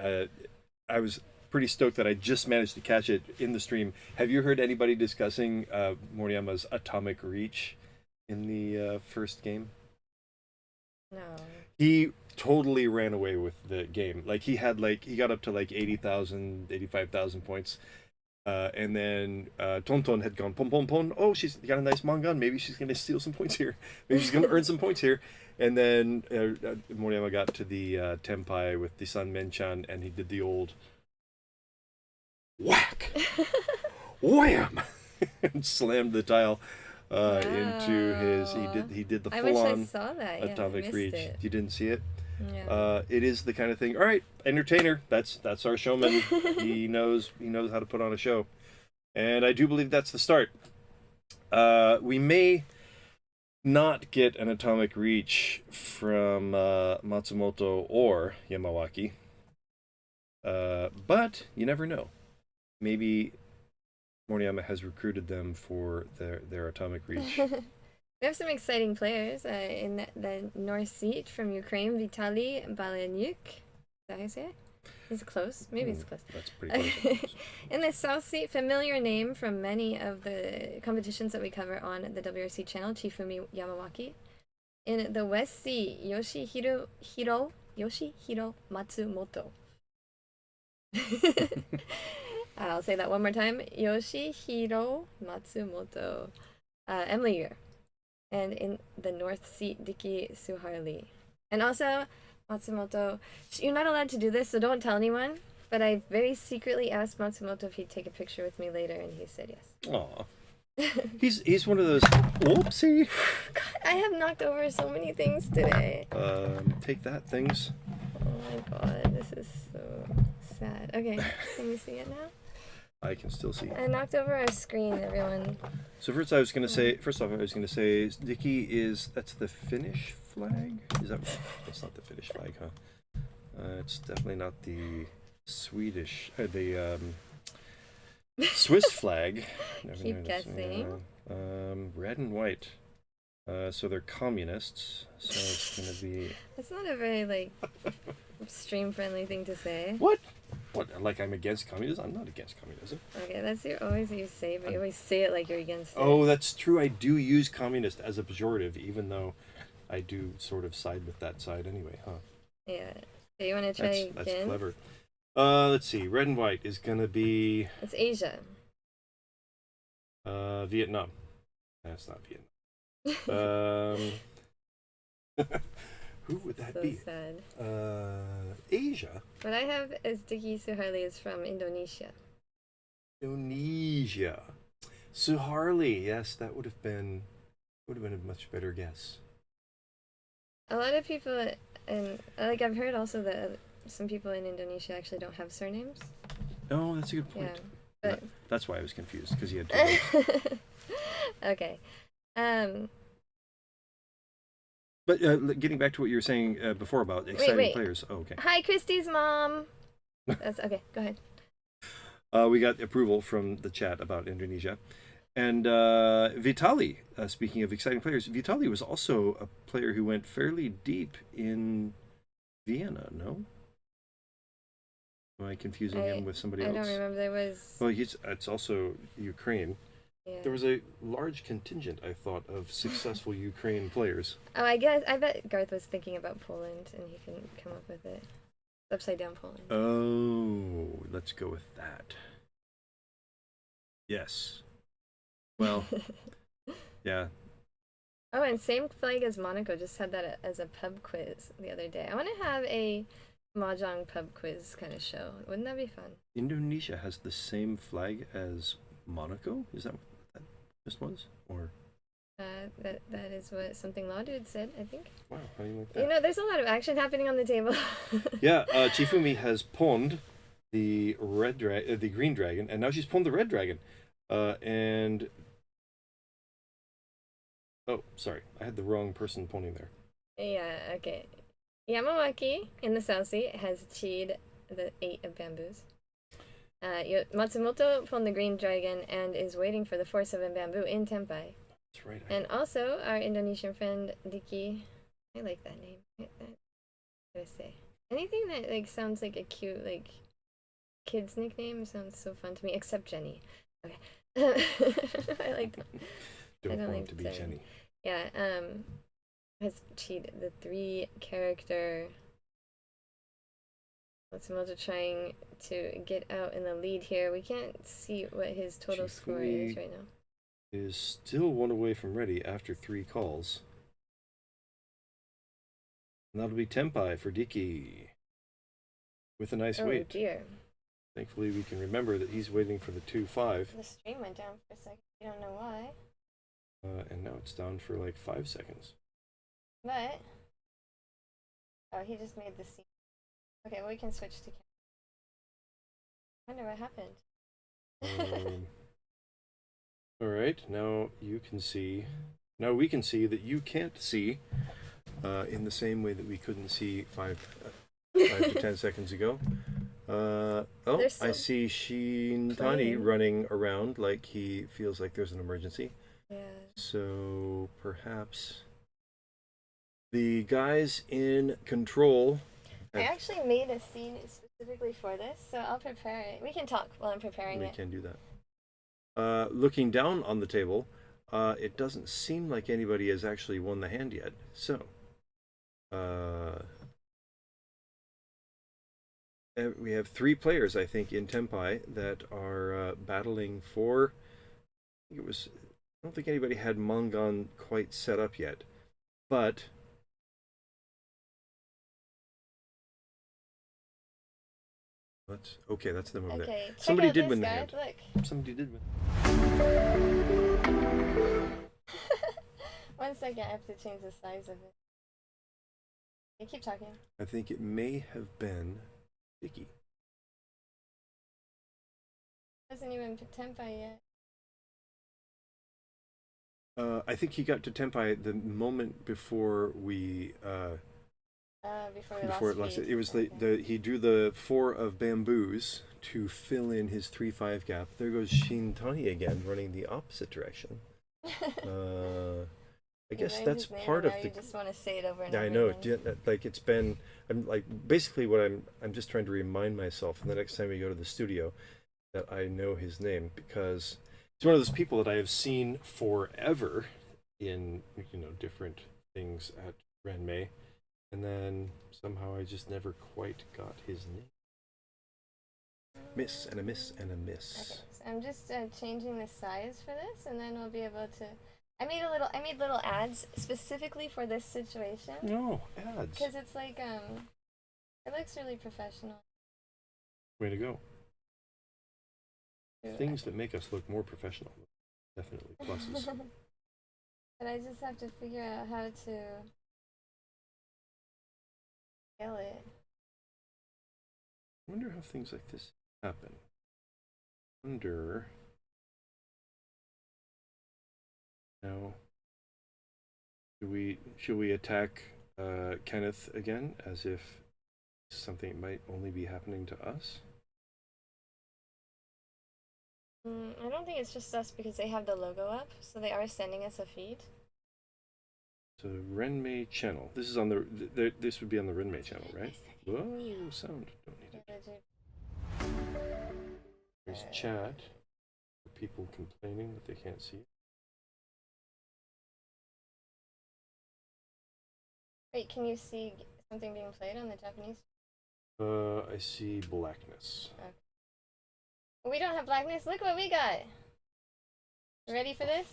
A: I was pretty stoked that I just managed to catch it in the stream. Have you heard anybody discussing Moriyama's atomic reach in the first game?
E: No.
A: He totally ran away with the game. Like, he got up to like 80,000, 85,000 points. And then Tongtong had gone, pom pom pom. Oh, she's got a nice gun. Maybe she's going to steal some points here. Maybe she's going to earn some points here. And then Moriyama got to the Tenpai with the San Menchan, and he did the old whack, wham, and slammed the tile into his. He did the full on atomic reach.
E: It.
A: You didn't see it?
E: Yeah.
A: It is the kind of thing. All right, entertainer. That's our showman. he knows how to put on a show, and I do believe that's the start. We may not get an atomic reach from Matsumoto or Yamawaki, but you never know. Maybe Moriyama has recruited them for their atomic reach.
E: We have some exciting players in the north seat from Ukraine, Vitali, Balaniuk. Is that how you say it? Is it close? Maybe it's close.
A: That's pretty close.
E: In the south seat, familiar name from many of the competitions that we cover on the WRC channel, Chifumi Yamawaki. In the west seat, Yoshihiro Matsumoto. I'll say that one more time. Yoshihiro Matsumoto. Emily Yer. And in the north seat, Dicky Suharli. And also, Matsumoto, you're not allowed to do this, so don't tell anyone. But I very secretly asked Matsumoto if he'd take a picture with me later, and he said yes.
A: Aw. He's one of those. Whoopsie.
E: God, I have knocked over so many things today.
A: Take that, things.
E: Oh my god, this is so sad. Okay, can you see it now?
A: I can still see.
E: I knocked over our screen, everyone.
A: So first off, I was going to say Dicky that's the Finnish flag? That's not the Finnish flag, huh? It's definitely not the Swedish, the Swiss flag.
E: Keep guessing.
A: Red and white. So they're communists. So it's going to be...
E: That's not a very, stream-friendly thing to say.
A: What? What? Like I'm against communism? I'm not against communism.
E: Okay, that's always what you say, but you always say it like you're against it.
A: Oh, that's true. I do use communist as a pejorative, even though I do sort of side with that side anyway, huh?
E: Yeah. So you want to try again?
A: That's clever. Let's see. Red and white is going to be...
E: It's Asia.
A: Vietnam. That's not Vietnam. Who would that be?
E: So sad.
A: Asia?
E: What I have is Dicky Suharli is from Indonesia.
A: Indonesia. Suharli. Yes, that would have been a much better guess.
E: A lot of people, and I've heard also that some people in Indonesia actually don't have surnames.
A: Oh, that's a good point.
E: Yeah, but
A: that's why I was confused, because he had two.
E: Okay.
A: But getting back to what you were saying before about exciting players. Oh, okay.
E: Hi, Christy's mom. That's okay. Go ahead.
A: We got approval from the chat about Indonesia. And Vitali, speaking of exciting players, Vitali was also a player who went fairly deep in Vienna, no? Am I confusing him with somebody else?
E: I don't remember. There was...
A: Well, it's also Ukraine.
E: Yeah.
A: There was a large contingent, I thought, of successful Ukraine players.
E: Oh, I bet Garthe was thinking about Poland, and he couldn't come up with it. Upside down Poland.
A: Oh, let's go with that. Yes. Well, yeah.
E: Oh, and same flag as Monaco. Just had that as a pub quiz the other day. I want to have a mahjong pub quiz kind of show. Wouldn't that be fun?
A: Indonesia has the same flag as Monaco? Is that what that just was? Or
E: That is what something Law Dude said, I think.
A: wow, how do you like that?
E: You know, there's a lot of action happening on the table.
A: Yeah, Chifumi has pawned the the green dragon, and now she's pawned the red dragon. And oh, sorry, I had the wrong person pawning there.
E: Yeah, okay. Yamawaki in the South Sea has cheated the 8 of bamboos. Matsumoto pawned the green dragon and is waiting for the 4-7 bamboo in Taipei.
A: That's right.
E: And also our Indonesian friend Dicky. I like that name. What do I say? Anything that like sounds like a cute like kid's nickname sounds so fun to me, except Jenny. Okay. I like to,
A: Don't want
E: like
A: to be
E: Jenny.
A: Jenny.
E: Yeah, has cheated the 3 character. Matsumoto trying to get out in the lead here. We can't see what his total score is right now.
A: Is still 1 away from ready after 3 calls. And that'll be Tempai for Dicky. With a nice wait.
E: Oh dear.
A: Thankfully we can remember that he's waiting for the 2-5.
E: The stream went down for a second. We don't know why.
A: And now it's down for like 5 seconds.
E: But oh, he just made the scene. Okay, well we can switch to camera. I wonder what happened.
A: Alright, now you can see. Now we can see that you can't see in the same way that we couldn't see 5 to 10 seconds ago. Oh, I see Shintani running around like he feels like there's an emergency.
E: Yeah.
A: So perhaps the guys in control.
E: I actually made a scene specifically for this, so I'll prepare it. We can talk while I'm preparing it.
A: We can do that. Looking down on the table, it doesn't seem like anybody has actually won the hand yet. So, we have 3 players, I think, in Tempai that are battling for. I don't think anybody had Mongon quite set up yet, but. That's them over there. Somebody did win the hand.
E: Look.
A: Somebody did win.
E: 1 second, I have to change the size of it. You keep talking.
A: I think it may have been Dicky.
E: Hasn't even put Tempai yet.
A: I think he got to Tempai the moment before we
E: before
A: it lost it. It was he drew the 4 of bamboos to fill in his 3-5 gap. There goes Shintani again, running the opposite direction. I guess that's part of the.
E: You just want to say it over and
A: yeah,
E: over.
A: I know.
E: Again.
A: Like it's been. I'm like basically what I'm just trying to remind myself, and the next time we go to the studio, that I know his name because he's one of those people that I have seen forever in different things at Renmei. And then somehow I just never quite got his name. Miss and a miss and a miss.
E: Okay, so I'm just changing the size for this, and then we'll be able to. I made little ads specifically for this situation.
A: No ads.
E: Because it's like it looks really professional.
A: Way to go. Things that make us look more professional. Definitely pluses.
E: But I just have to figure out how to. It.
A: I wonder how things like this happen. Now, should we attack Kenneth again as if something might only be happening to us?
E: I don't think it's just us because they have the logo up, so they are sending us a feed.
A: So Renmei channel. This is on this would be on the Renmei channel, right? Whoa, sound. Don't need it. There's chat. People complaining that they can't see.
E: Wait, can you see something being played on the Japanese?
A: I see blackness.
E: Okay. We don't have blackness. Look what we got. Ready for this?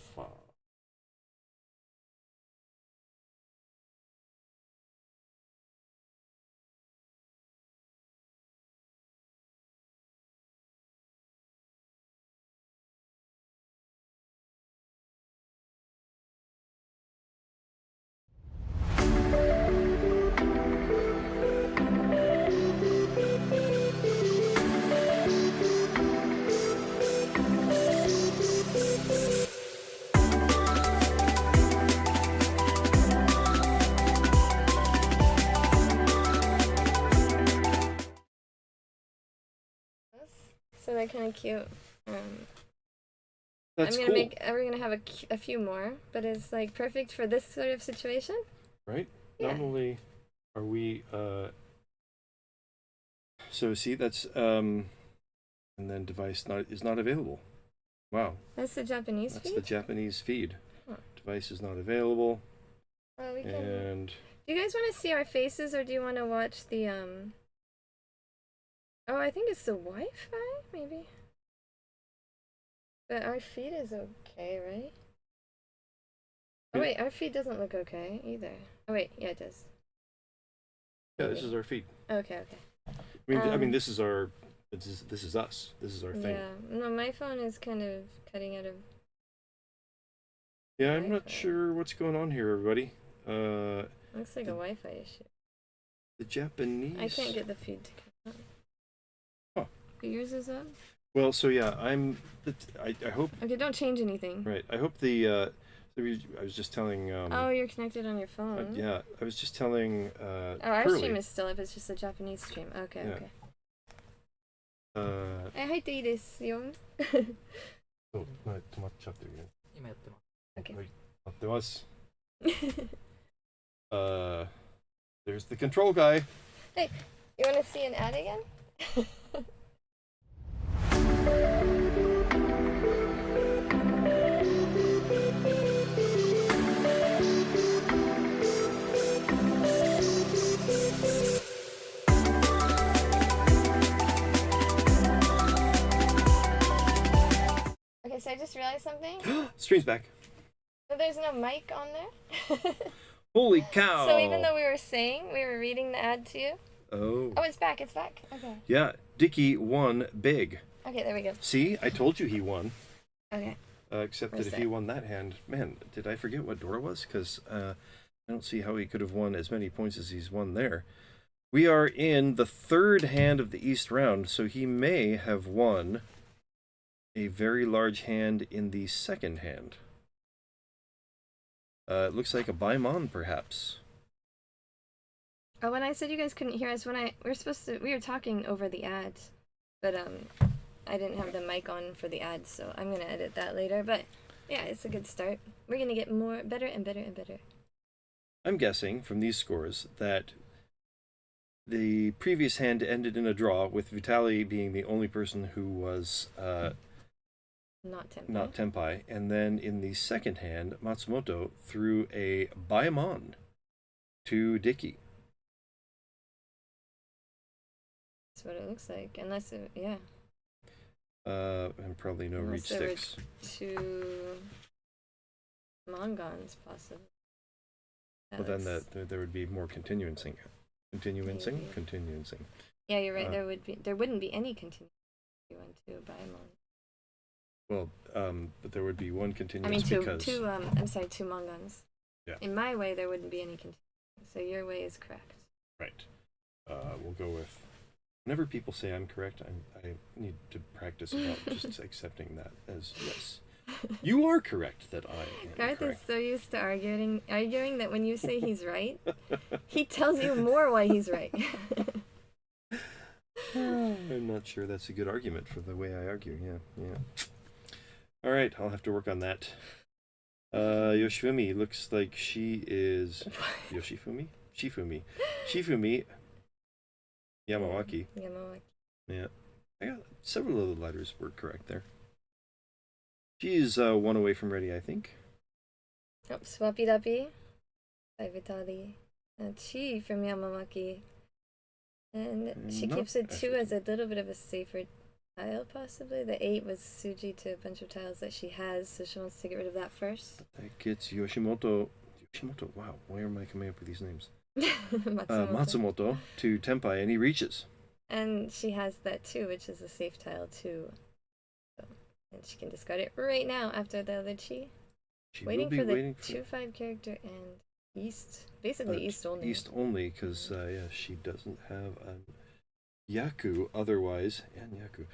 E: so they're kind of cute.
A: That's
E: I'm gonna
A: cool,
E: make. We're gonna have a few more, but it's like perfect for this sort of situation.
A: right?
E: Yeah.
A: Not only are we so see that's and then device is not available. Wow,
E: That's the Japanese
A: that's
E: feed.
A: the Japanese feed.
E: Huh.
A: Device is not available,
E: Well, we can.
A: and
E: Do you guys want to see our faces, or do you want to watch the Oh, I think it's the Wi-Fi, maybe. But our feed is okay, right? Oh wait, our feed doesn't look okay either. Oh wait, yeah, it does.
A: yeah, this is our feed.
E: Okay, okay.
A: I mean, this is our. This is us. This is our thing.
E: Yeah, no, my phone is kind of cutting out of.
A: Yeah, I'm not
E: Wi-Fi.
A: sure what's going on here, everybody.
E: Looks like a Wi-Fi issue.
A: The Japanese.
E: I can't get the feed to come up.
A: Huh.
E: But yours is up.
A: Well, so yeah, I hope.
E: Okay, don't change anything.
A: Right. I hope I was just telling.
E: Oh, you're connected on your phone.
A: Yeah, I was just telling.
E: Oh, our
A: Kurly.
E: stream is still up. It's just a Japanese stream. Okay,
A: Yeah.
E: okay.
A: はい
E: ていいですよ。
A: そう、止まっちゃってるね。
D: 今やってます。
E: Okay.
A: はい、待ってます。There's the control guy.
E: You want to see an ad again? Okay, so I just realized something.
A: Stream's back.
E: So there's no mic on there.
A: Holy cow!
E: So even though we were reading the ad to you.
A: Oh.
E: Oh, it's back. Okay.
A: Yeah, Dicky won big.
E: Okay, there we go.
A: See, I told you he won.
E: Okay.
A: Except
E: Where's
A: that if
E: that?
A: he won that hand, man, did I forget what Dora was? Because I don't see how he could have won as many points as he's won there. We are in the third hand of the East round, so he may have won a very large hand in the second hand. It looks like a Baimon, perhaps.
E: Oh, when I said you guys couldn't hear us, we were talking over the ads, but I didn't have the mic on for the ads, so I'm gonna edit that later. But yeah, it's a good start. We're gonna get better and better and better.
A: I'm guessing from these scores that the previous hand ended in a draw, with Vitali being the only person who was
E: Not
A: Tenpai, and then in the second hand, Matsumoto threw a Baimon to Dicky.
E: That's what it looks like, unless yeah.
A: And probably no reach
E: Unless there were
A: sticks.
E: 2 Mongons, possibly.
A: Well, then there would be more continuancing.
E: Maybe.
A: Continuancing.
E: Yeah, you're right. There wouldn't be any continuation if you went to Baimon.
A: Well, but there would be one
E: I
A: continuance
E: mean,
A: because...
E: two Mongons.
A: Yeah.
E: In my way, there wouldn't be any continuation. So your way is correct.
A: Right. We'll go with... Whenever people say I'm correct, I need to practice about just accepting that as yes. You are correct that I am
E: Garthe
A: correct.
E: is so used to arguing that when you say he's right, he tells you more why he's right.
A: I'm not sure that's a good argument for the way I argue. Yeah. All right, I'll have to work on that. Yoshifumi looks like she is Yoshifumi. Shifumi. Yamawaki. Yeah, I got several of the letters were correct there. She's one away from ready, I think.
E: Oh, Swappy Dappy by Vitali. Chi from Yamawaki. And she
A: Not
E: keeps it 2
A: actually.
E: as a little bit of a safer tile, possibly. The 8 was Suji to a bunch of tiles that she has, so she wants to get rid of that first.
A: That gets Yoshimoto. Wow, why am I coming up with these names?
E: Matsumoto.
A: Matsumoto to Tenpai, and he reaches.
E: And she has that too, which is a safe tile too. So, and she can discard it right now after the other Chi.
A: She
E: Waiting
A: will be
E: for the
A: waiting for
E: 2/5 character and East. Basically East only.
A: East only, because yeah, she doesn't have a Yaku otherwise, and Yaku.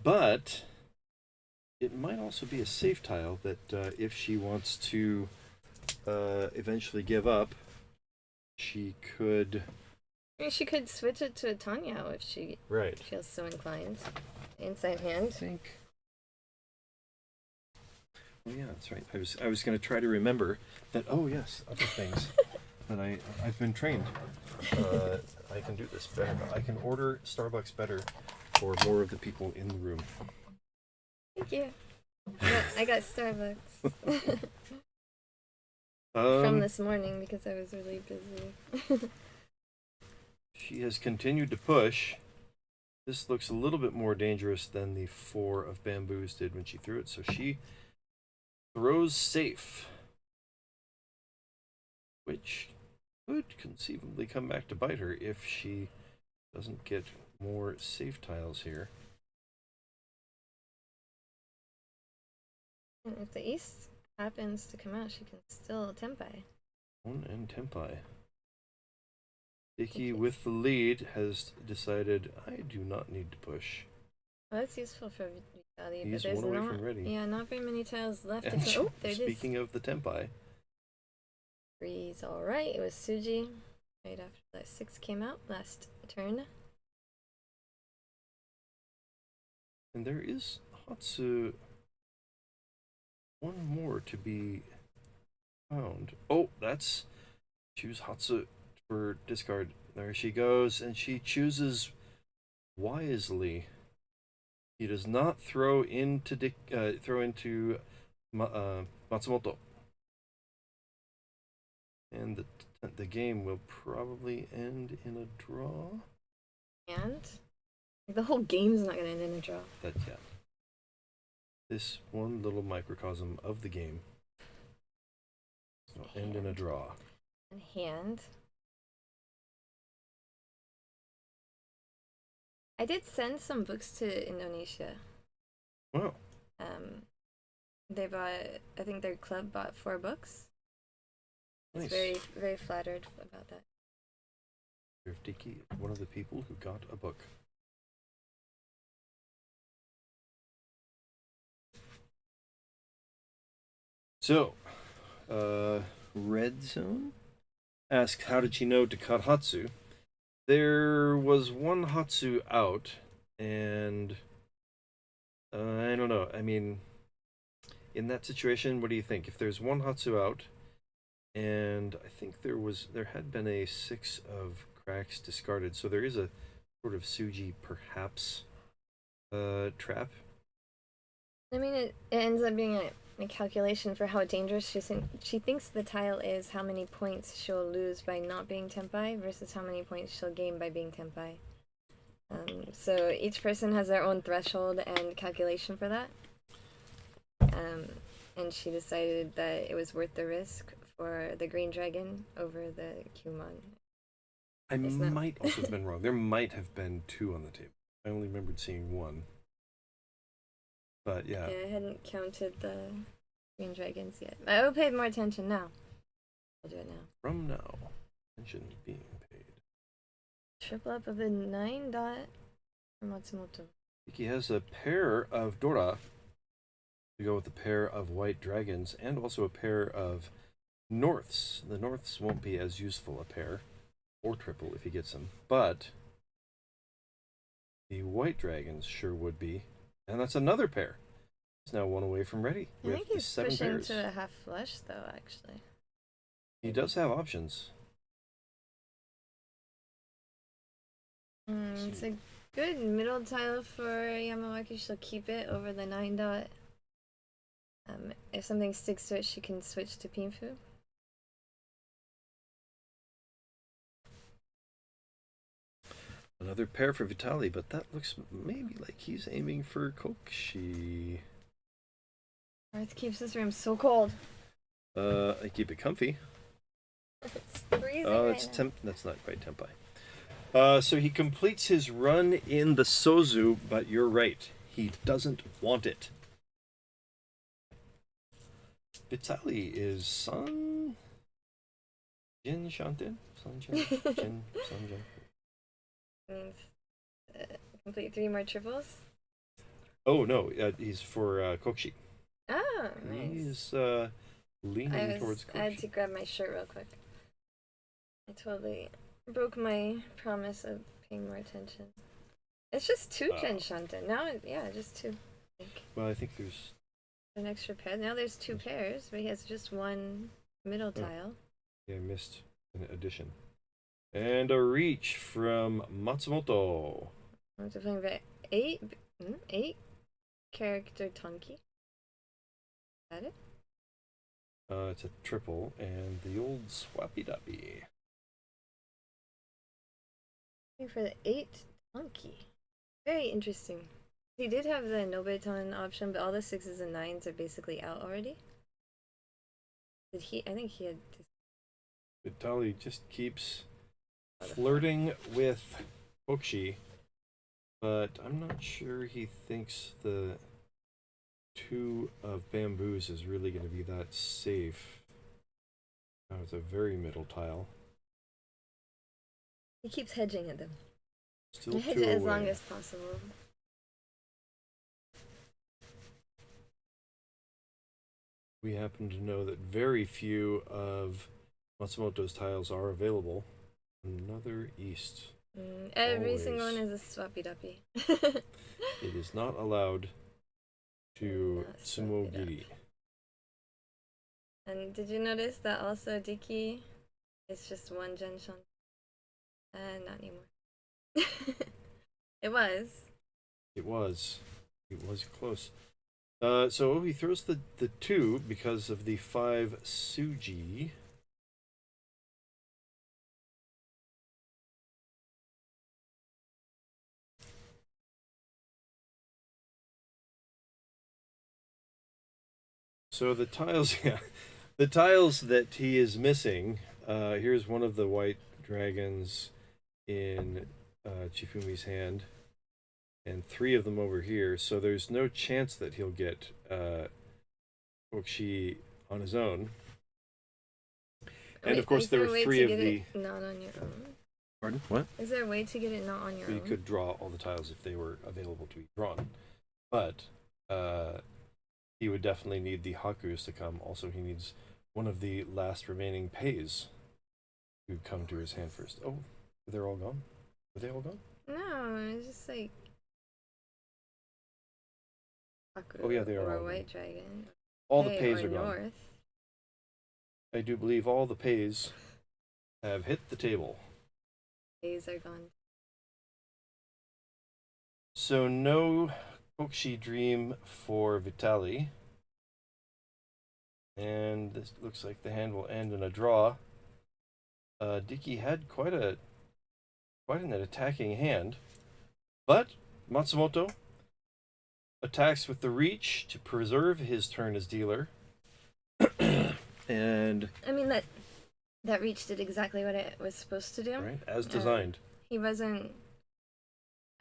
A: But it might also be a safe tile that if she wants to eventually give up, she could
E: I mean, she could switch it to a Tanya if she
A: Right.
E: feels so inclined. Inside hand.
A: I think. Oh yeah, that's right. I was going to try to remember that. Oh yes, other things that I've been trained. I can do this better. I can order Starbucks better for more of the people in the room.
E: Thank you. I got Starbucks
A: Um,
E: from this morning because I was really busy.
A: She has continued to push. This looks a little bit more dangerous than the 4 of bamboos did when she threw it, so she throws safe, which could conceivably come back to bite her if she doesn't get more safe tiles here.
E: And if the East happens to come out, she can still tempai.
A: One and Tempai. Dicky, with the lead, has decided, I do not need to push.
E: Well, that's useful for Vitali, but
A: He's
E: there's
A: one away
E: not,
A: from ready.
E: yeah, not very many tiles left.
A: And
E: Oh, there it is.
A: speaking of the Tempai,
E: 3's alright. It was Suji right after that 6 came out last turn.
A: and there is Hatsu, one more to be found. Oh, that's, choose Hatsu for discard. There she goes, and she chooses wisely. He does not throw into Matsumoto, and the game will probably end in a draw.
E: And the whole game's not going to end in a draw.
A: That yeah. This one little microcosm of the game will end in a draw.
E: And hand. I did send some books to Indonesia.
A: Wow.
E: They bought, I think their club bought 4 books.
A: Nice.
E: It's very, very flattered about that.
A: Dicky, one of the people who got a book. So, Red Zone asks, how did she know to cut Hatsu? There was one Hatsu out, and I don't know. I mean, in that situation, what do you think? If there's one Hatsu out, and I think there had been a 6 of cracks discarded, so there is a sort of Suji perhaps trap.
E: I mean, it ends up being a calculation for how dangerous she thinks the tile is, how many points she'll lose by not being tempai versus how many points she'll gain by being tempai. So each person has their own threshold and calculation for that. And she decided that it was worth the risk for the green dragon over the Kumon.
A: I might also have been wrong. There might have been 2 on the table. I only remembered seeing 1. But yeah.
E: Yeah, I hadn't counted the green dragons yet. I will pay more attention now. I'll do it now.
A: From now, attention being paid.
E: Triple up of the 9 dot for Matsumoto.
A: He has a pair of Dora to go with a pair of white dragons and also a pair of Norths. The Norths won't be as useful a pair, or triple if he gets them, but the white dragons sure would be. And that's another pair. He's now 1 away from ready
E: I
A: with
E: think
A: the
E: he's
A: 7
E: pushing
A: pairs.
E: to a half flush though, actually.
A: He does have options.
E: It's a good middle tile for Yamawaki. She'll keep it over the 9 dot. If something sticks to it, she can switch to Pinfu.
A: Another pair for Vitali, but that looks maybe like he's aiming for Kokshi.
E: Earth keeps this room so cold.
A: I keep it comfy.
E: It's freezing
A: It's
E: right now.
A: that's not quite tempai. So he completes his run in the Sozu, but you're right. He doesn't want it. Vitali is San Jin Shantin? San Jin? Jin San Jin.
E: Means complete 3 more triples.
A: Oh no, he's for Kokshi.
E: Oh, nice.
A: He's leaning towards Kokshi.
E: I had to grab my shirt real quick. I totally broke my promise of paying more attention. It's just two Gen Shanten. Now, yeah, just two. I think.
A: Well, I think there's
E: An extra pair. Now there's two pairs, but he has just one middle tile.
A: I missed an addition. And a reach from Matsumoto.
E: I'm playing the eight character Tonki. Is that it?
A: It's a triple and the old Swappy Duppy.
E: For the 8 Tonki. Very interesting. He did have the Nobeton option, but all the 6s and 9s are basically out already. Did he? I think he had.
A: Vitali just keeps flirting with Hokushi, but I'm not sure he thinks the 2 of bamboos is really going to be that safe. Now it's a very middle tile.
E: He keeps hedging at them.
A: Still
E: Hedge
A: 2
E: it as
A: away.
E: long as possible.
A: We happen to know that very few of Matsumoto's tiles are available. Another east.
E: Every single
A: Always.
E: one is a swappy duppy.
A: It is not allowed to
E: Not
A: sumo
E: swap it up.
A: giri.
E: And did you notice that also Dicky is just one Gen Shan? Not anymore. It was.
A: It was close. So he throws the 2 because of the 5 Suji. So the tiles, yeah, the tiles that he is missing. Here's one of the white dragons in Chifumi's hand, and 3 of them over here. So there's no chance that he'll get Hokushi on his own. And
E: Wait,
A: of course,
E: is
A: there
E: a
A: were
E: way
A: 3
E: to
A: of
E: get
A: the.
E: it not on your own?
A: Pardon? What?
E: Is there a way to get it not on your
A: You
E: own?
A: could draw all the tiles if they were available to be drawn, but he would definitely need the Hakus to come. Also, he needs one of the last remaining pays to come to his hand first. Oh, they're all gone? Are they all gone?
E: No, it's just like.
A: Oh, yeah, they are
E: Or
A: all
E: a white dragon.
A: All the
E: Hey,
A: pays
E: or
A: are gone.
E: north.
A: I do believe all the pays have hit the table.
E: Days are gone.
A: So no Hokushi Dream for Vitali. And this looks like the hand will end in a draw. Dicky had quite an attacking hand, but Matsumoto attacks with the reach to preserve his turn as dealer. And
E: I mean, that reach did exactly what it was supposed to do.
A: right, as designed.
E: He wasn't.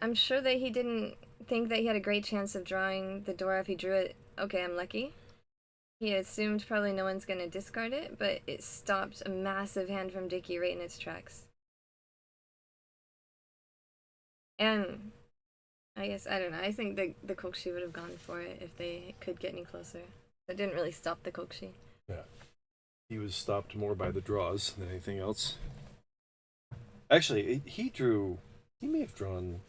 E: I'm sure that he didn't think that he had a great chance of drawing the door if he drew it. Okay, I'm lucky. He assumed probably no one's gonna discard it, but it stopped a massive hand from Dicky right in its tracks. And I guess, I don't know, I think the Kokushi would have gone for it if they could get any closer. It didn't really stop the Kokushi.
A: Yeah. He was stopped more by the draws than anything else. Actually, he may have drawn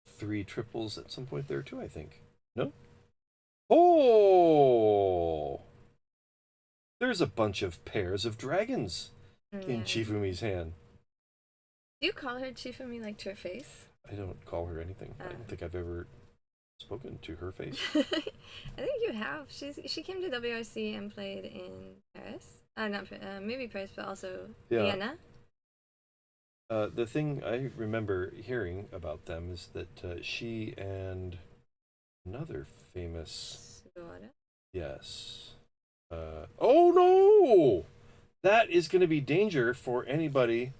A: 3 triples at some point there too, I think. No? Oh! There's a bunch of pairs of dragons in Chifumi's hand.
E: Do you call her Chifumi like to her face?
A: I don't call her anything. I don't think I've ever spoken to her face.
E: I think you have. She came to WRC and played in Paris. Not maybe Paris, but also Vienna.
A: The thing I remember hearing about them is that she and another famous.
E: Sugawara.
A: Yes. Oh no! That is going to be danger for anybody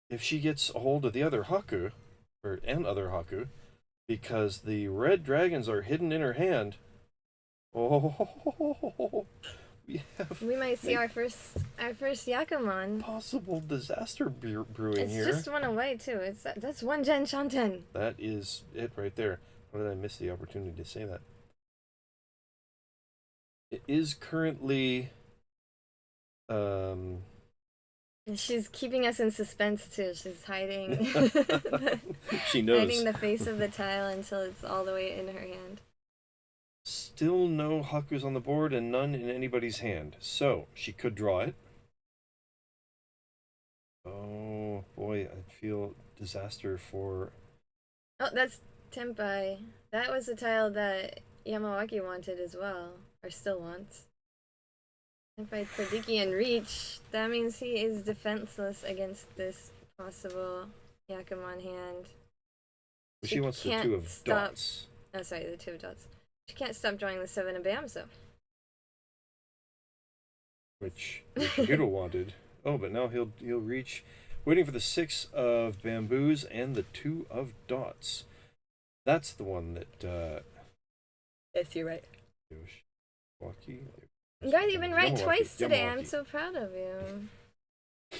A: if she gets a hold of the other Haku, and other Haku, because the red dragons are hidden in her hand. Oh,
E: we might see our first Yakumon.
A: Possible disaster brewing
E: It's
A: here.
E: just one away too. That's one Gen Shanten.
A: That is it right there. How did I miss the opportunity to say that? It is currently
E: It She's keeping us in suspense too. She's hiding,
A: She knows.
E: hiding the face of the tile until it's all the way in her hand.
A: Still no hakus on the board and none in anybody's hand. So, she could draw it. Oh, boy, I feel disaster for...
E: Oh, that's Tenpai. That was a tile that Yamawaki wanted as well, or still wants. Tenpai for Dicky and Riichi. That means he is defenseless against this possible Yakuman hand.
A: She wants the two of dots.
E: Oh, sorry, the two of dots. She can't stop drawing the seven of Bamso.
A: Which Yoshihiro wanted. Oh, but now he'll reach, waiting for the six of bamboos and the two of dots. That's the one that.
E: Yes, you're right.
A: Yoshihiro.
E: Garthe, you've been right
A: Yamawaki.
E: twice today.
A: Yamawaki.
E: I'm so proud of you.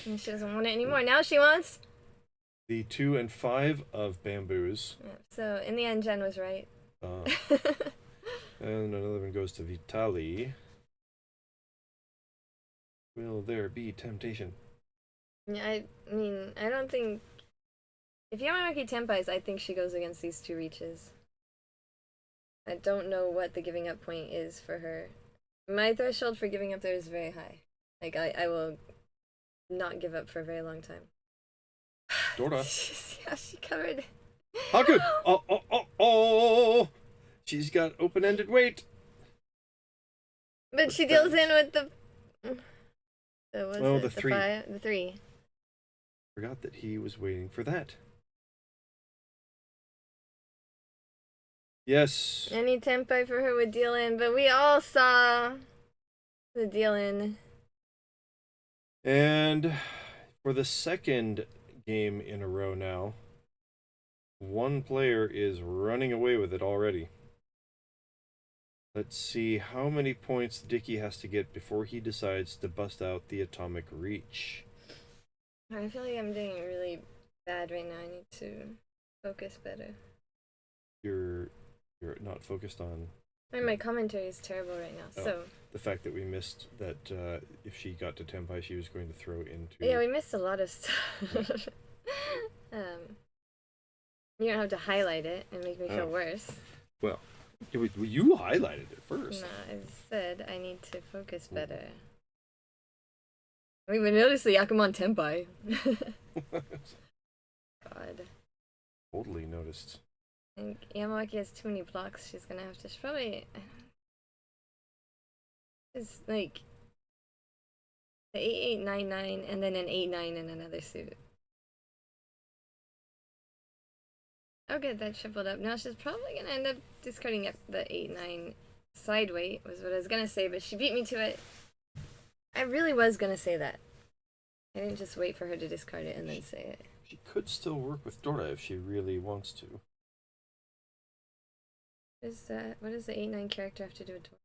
E: And she doesn't want it anymore. Now she wants.
A: The 2 and 5 of bamboos.
E: Yeah, so in the end, Jenn was right.
A: And another one goes to Vitali. Will there be temptation?
E: Yeah, I mean, I don't think... If Yamawaki Tenpais, I think she goes against these two reaches. I don't know what the giving up point is for her. My threshold for giving up there is very high. Like, I will not give up for a very long time.
A: Dora.
E: Yeah, she covered...
A: Haku! Oh! She's got open-ended weight.
E: But she deals in with the...
A: The 3.
E: The 3.
A: Forgot that he was waiting for that. Yes.
E: Any Tenpai for her would deal in, but we all saw the deal in.
A: And for the second game in a row now, one player is running away with it already. Let's see how many points Dicky has to get before he decides to bust out the atomic reach.
E: I feel like I'm doing really bad right now. I need to focus better.
A: You're not focused on...
E: I mean, my commentary is terrible right now, so...
A: The fact that we missed that if she got to Tenpai, she was going to throw into...
E: Yeah, we missed a lot of stuff. You don't have to highlight it and make me feel worse.
A: Well, you highlighted it first.
E: No, I said I need to focus better. I mean, we noticed the Yakuman Tenpai. God.
A: Totally noticed.
E: And Yamawaki has too many blocks. She's gonna have to probably... It's like... The 8899 and then an 89 in another suit. Oh good, that tripled up. Now she's probably gonna end up discarding the 8-9 side weight, was what I was gonna say, but she beat me to it. I really was gonna say that. I didn't just wait for her to discard it and then say it.
A: She could still work with Dora if she really wants to.
E: What does the 8-9 character have to do with Dora?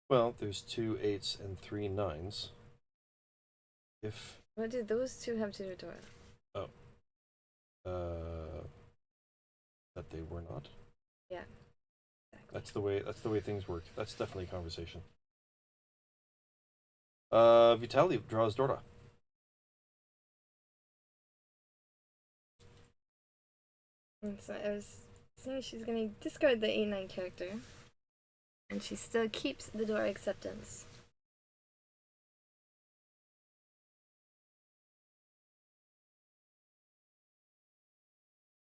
A: Well, there's 2 8s and 3 9s. If...
E: What did those two have to do with Dora?
A: That they were not.
E: Yeah. Exactly.
A: That's the way things work. That's definitely a conversation. Vitali draws Dora.
E: And so I was saying she's gonna discard the 8-9 character. And she still keeps the Dora acceptance.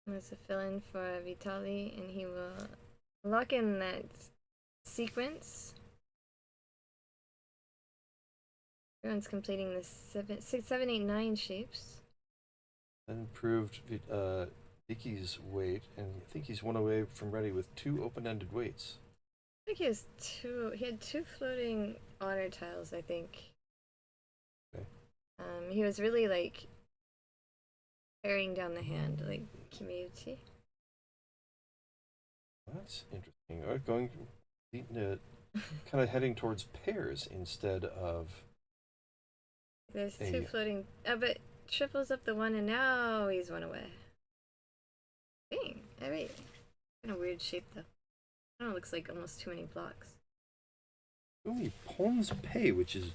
E: There's a fill-in for Vitali, and he will lock in that sequence. Everyone's completing the 7, 6, 7, 8, 9 shapes.
A: That improved Dicky's weight, and I think he's one away from ready with 2 open-ended weights.
E: I think he had 2 floating honor tiles, I think.
A: Okay.
E: He was really like tearing down the hand, like Kimiyuchi.
A: That's interesting. Going kind of heading towards pairs instead of...
E: There's 2 floating... but triples up the 1 and now he's 1 away. Dang, alright. Kind of weird shape though. I don't know, it looks like almost too many blocks.
A: Only Pawns Pay, which is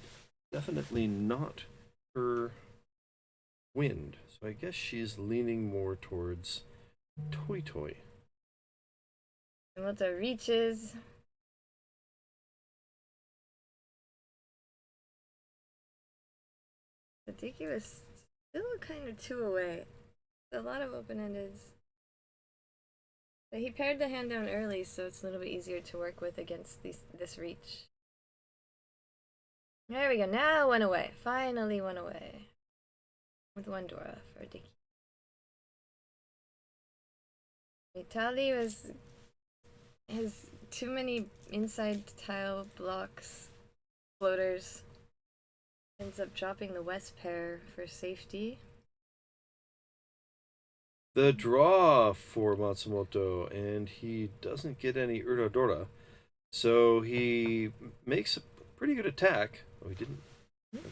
A: definitely not her wind. So I guess she's leaning more towards Toy Toy.
E: Tamotsu reaches. The Dicky was still kind of two away. A lot of open-endeds. But he paired the hand down early, so it's a little bit easier to work with against this reach. There we go. Now one away. Finally one away. With one Dora for Dicky. Vitali has too many inside tile blocks, floaters. Ends up dropping the west pair for safety.
A: The draw for Matsumoto, and he doesn't get any Uradora. So he makes a pretty good attack. Oh, he didn't.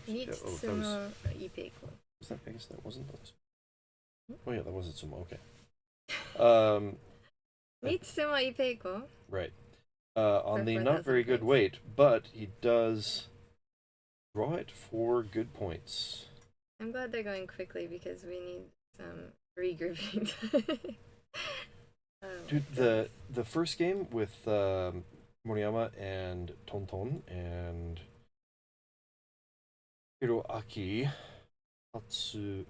E: Meet Sumo Ipeiko.
A: I guess that wasn't those. Oh yeah, that wasn't Sumo. Okay.
E: Meet Sumo Ipeiko.
A: Right. On the not
E: 4,000
A: very good
E: points.
A: weight, but he does draw it for good points.
E: I'm glad they're going quickly because we need some regrouping.
A: Dude, the first game with Moriyama and Tongtong and Hiroaki, Tamotsu,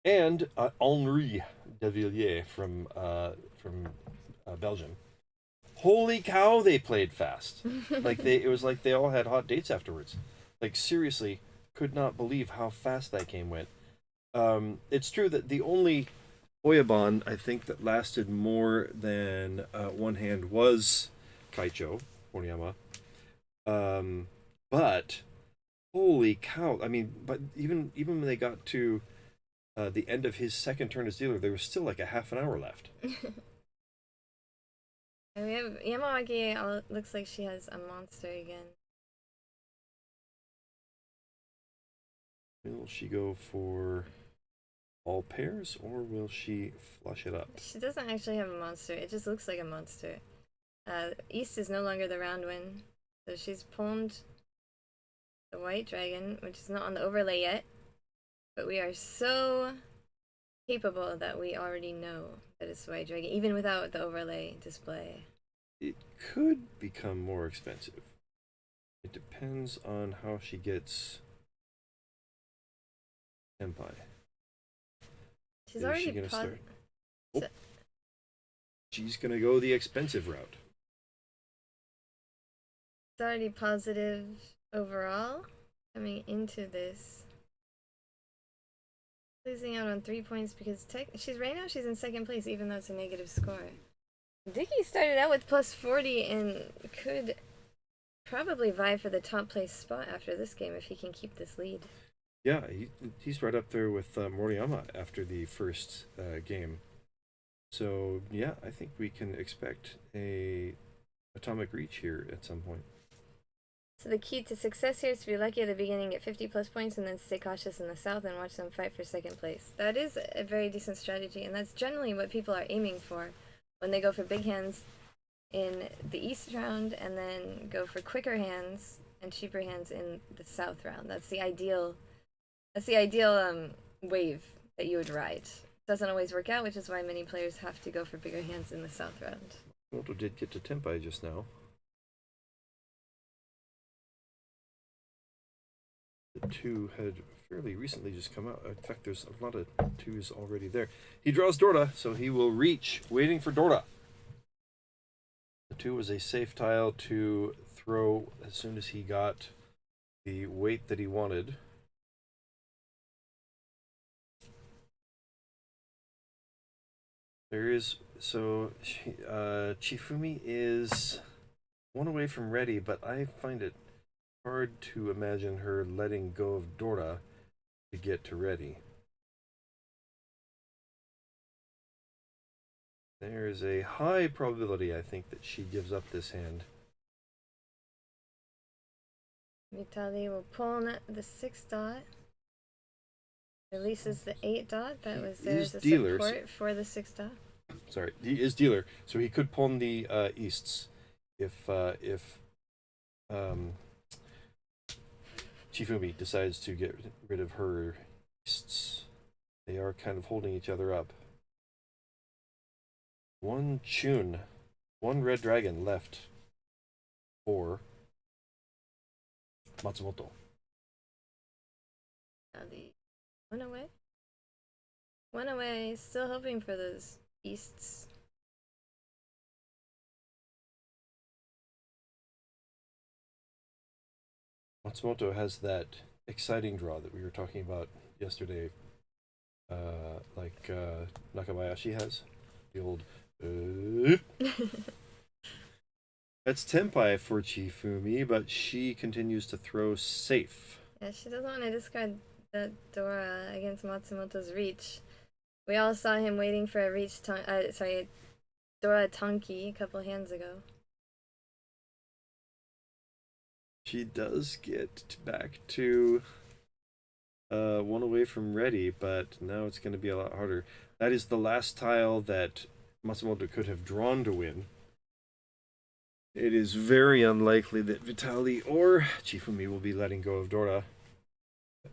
A: and Henri Devillez from Belgium. Holy cow, they played fast. It was like they all had hot dates afterwards. Like seriously, could not believe how fast that game went. It's true that the only Oyabon I think that lasted more than one hand was Kaicho Moriyama. But holy cow! I mean, but even when they got to the end of his second turn as dealer, there was still like a half an hour left.
E: And we have Yamawaki. Looks like she has a monster again.
A: Will she go for all pairs, or will she flush it up?
E: She doesn't actually have a monster. It just looks like a monster. East is no longer the round win, so she's pawned the white dragon, which is not on the overlay yet. But we are so capable that we already know that it's white dragon, even without the overlay display.
A: It could become more expensive. It depends on how she gets Senpai.
E: She's
A: Is
E: already
A: she gonna start? Oh. She's gonna go the expensive route.
E: It's already positive overall coming into this. Losing out on 3 points because she's right now she's in second place even though it's a negative score. Dicky started out with plus 40 and could probably vie for the top place spot after this game if he can keep this lead.
A: Yeah, he's right up there with Moriyama after the first game. So yeah, I think we can expect a atomic reach here at some point.
E: So the key to success here is to be lucky at the beginning, get 50 plus points, and then stay cautious in the south and watch them fight for second place. That is a very decent strategy, and that's generally what people are aiming for when they go for big hands in the east round and then go for quicker hands and cheaper hands in the south round. That's the ideal wave that you would ride. Doesn't always work out, which is why many players have to go for bigger hands in the south round.
A: Moto did get to Tempai just now. The two had fairly recently just come out. In fact, there's a lot of twos already there. He draws Dorda, so he will reach, waiting for Dorda. The two was a safe tile to throw as soon as he got the weight that he wanted. There is, so Chifumi is one away from ready, but I find it hard to imagine her letting go of Dorda to get to ready. There's a high probability, I think, that she gives up this hand.
E: Vitali will pawn the 6 dot. Releases the 8 dot that was there as a support for the 6 dot.
A: Sorry, he is dealer, so he could pawn the Chifumi decides to get rid of her beasts. They are kind of holding each other up. One Chun, one red dragon left for Matsumoto.
E: They went away. Went away. Still hoping for those beasts.
A: Matsumoto has that exciting draw that we were talking about yesterday, like Nakabayashi has. The old. That's Tenpai for Chifumi, but she continues to throw safe.
E: Yeah, she doesn't want to discard the Dora against Matsumoto's reach. We all saw him waiting for a reach. Dora Tonki a couple hands ago.
A: She does get back to one away from ready, but now it's going to be a lot harder. That is the last tile that Matsumoto could have drawn to win. It is very unlikely that Vitali or Chifumi will be letting go of Dora.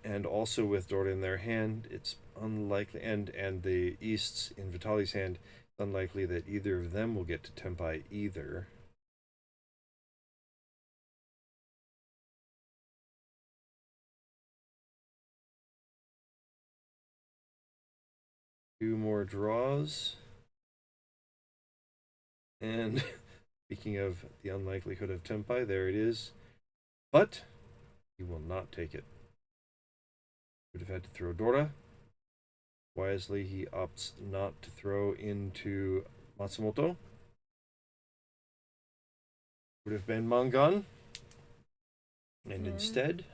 A: And also with Dora in their hand, it's unlikely, and the Easts in Vitali's hand, it's unlikely that either of them will get to Tenpai either. Two more draws. And speaking of the unlikelihood of Tenpai, there it is. But he will not take it. Would have had to throw Dora. Wisely, he opts not to throw into Matsumoto. Would have been Mangan. And instead,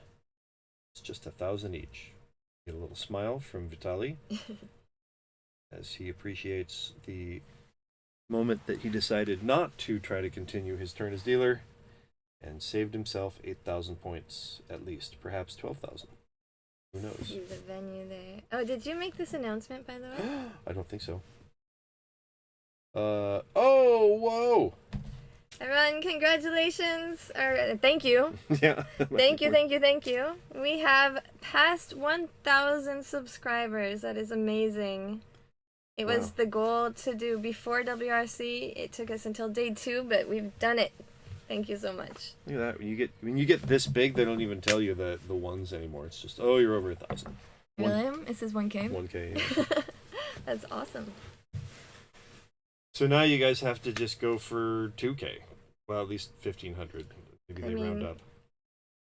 A: it's just 1,000 each. Get a little smile from Vitali as he appreciates the moment that he decided not to try to continue his turn as dealer and saved himself 8,000 points at least, perhaps 12,000. Who knows?
E: See the venue there. Oh, did you make this announcement, by the way?
A: I don't think so. Oh, whoa!
E: Everyone, congratulations! Or thank you.
A: Yeah.
E: Thank you. We have passed 1,000 subscribers. That is amazing. It was the goal to do before WRC. It took us until day 2, but we've done it. Thank you so much.
A: Look at that. When you get this big, they don't even tell you the ones anymore. It's just, oh, you're over 1,000.
E: Really? This is 1K?
A: 1K. Yeah.
E: That's awesome.
A: So now you guys have to just go for 2K. Well, at least 1,500. Maybe they round up.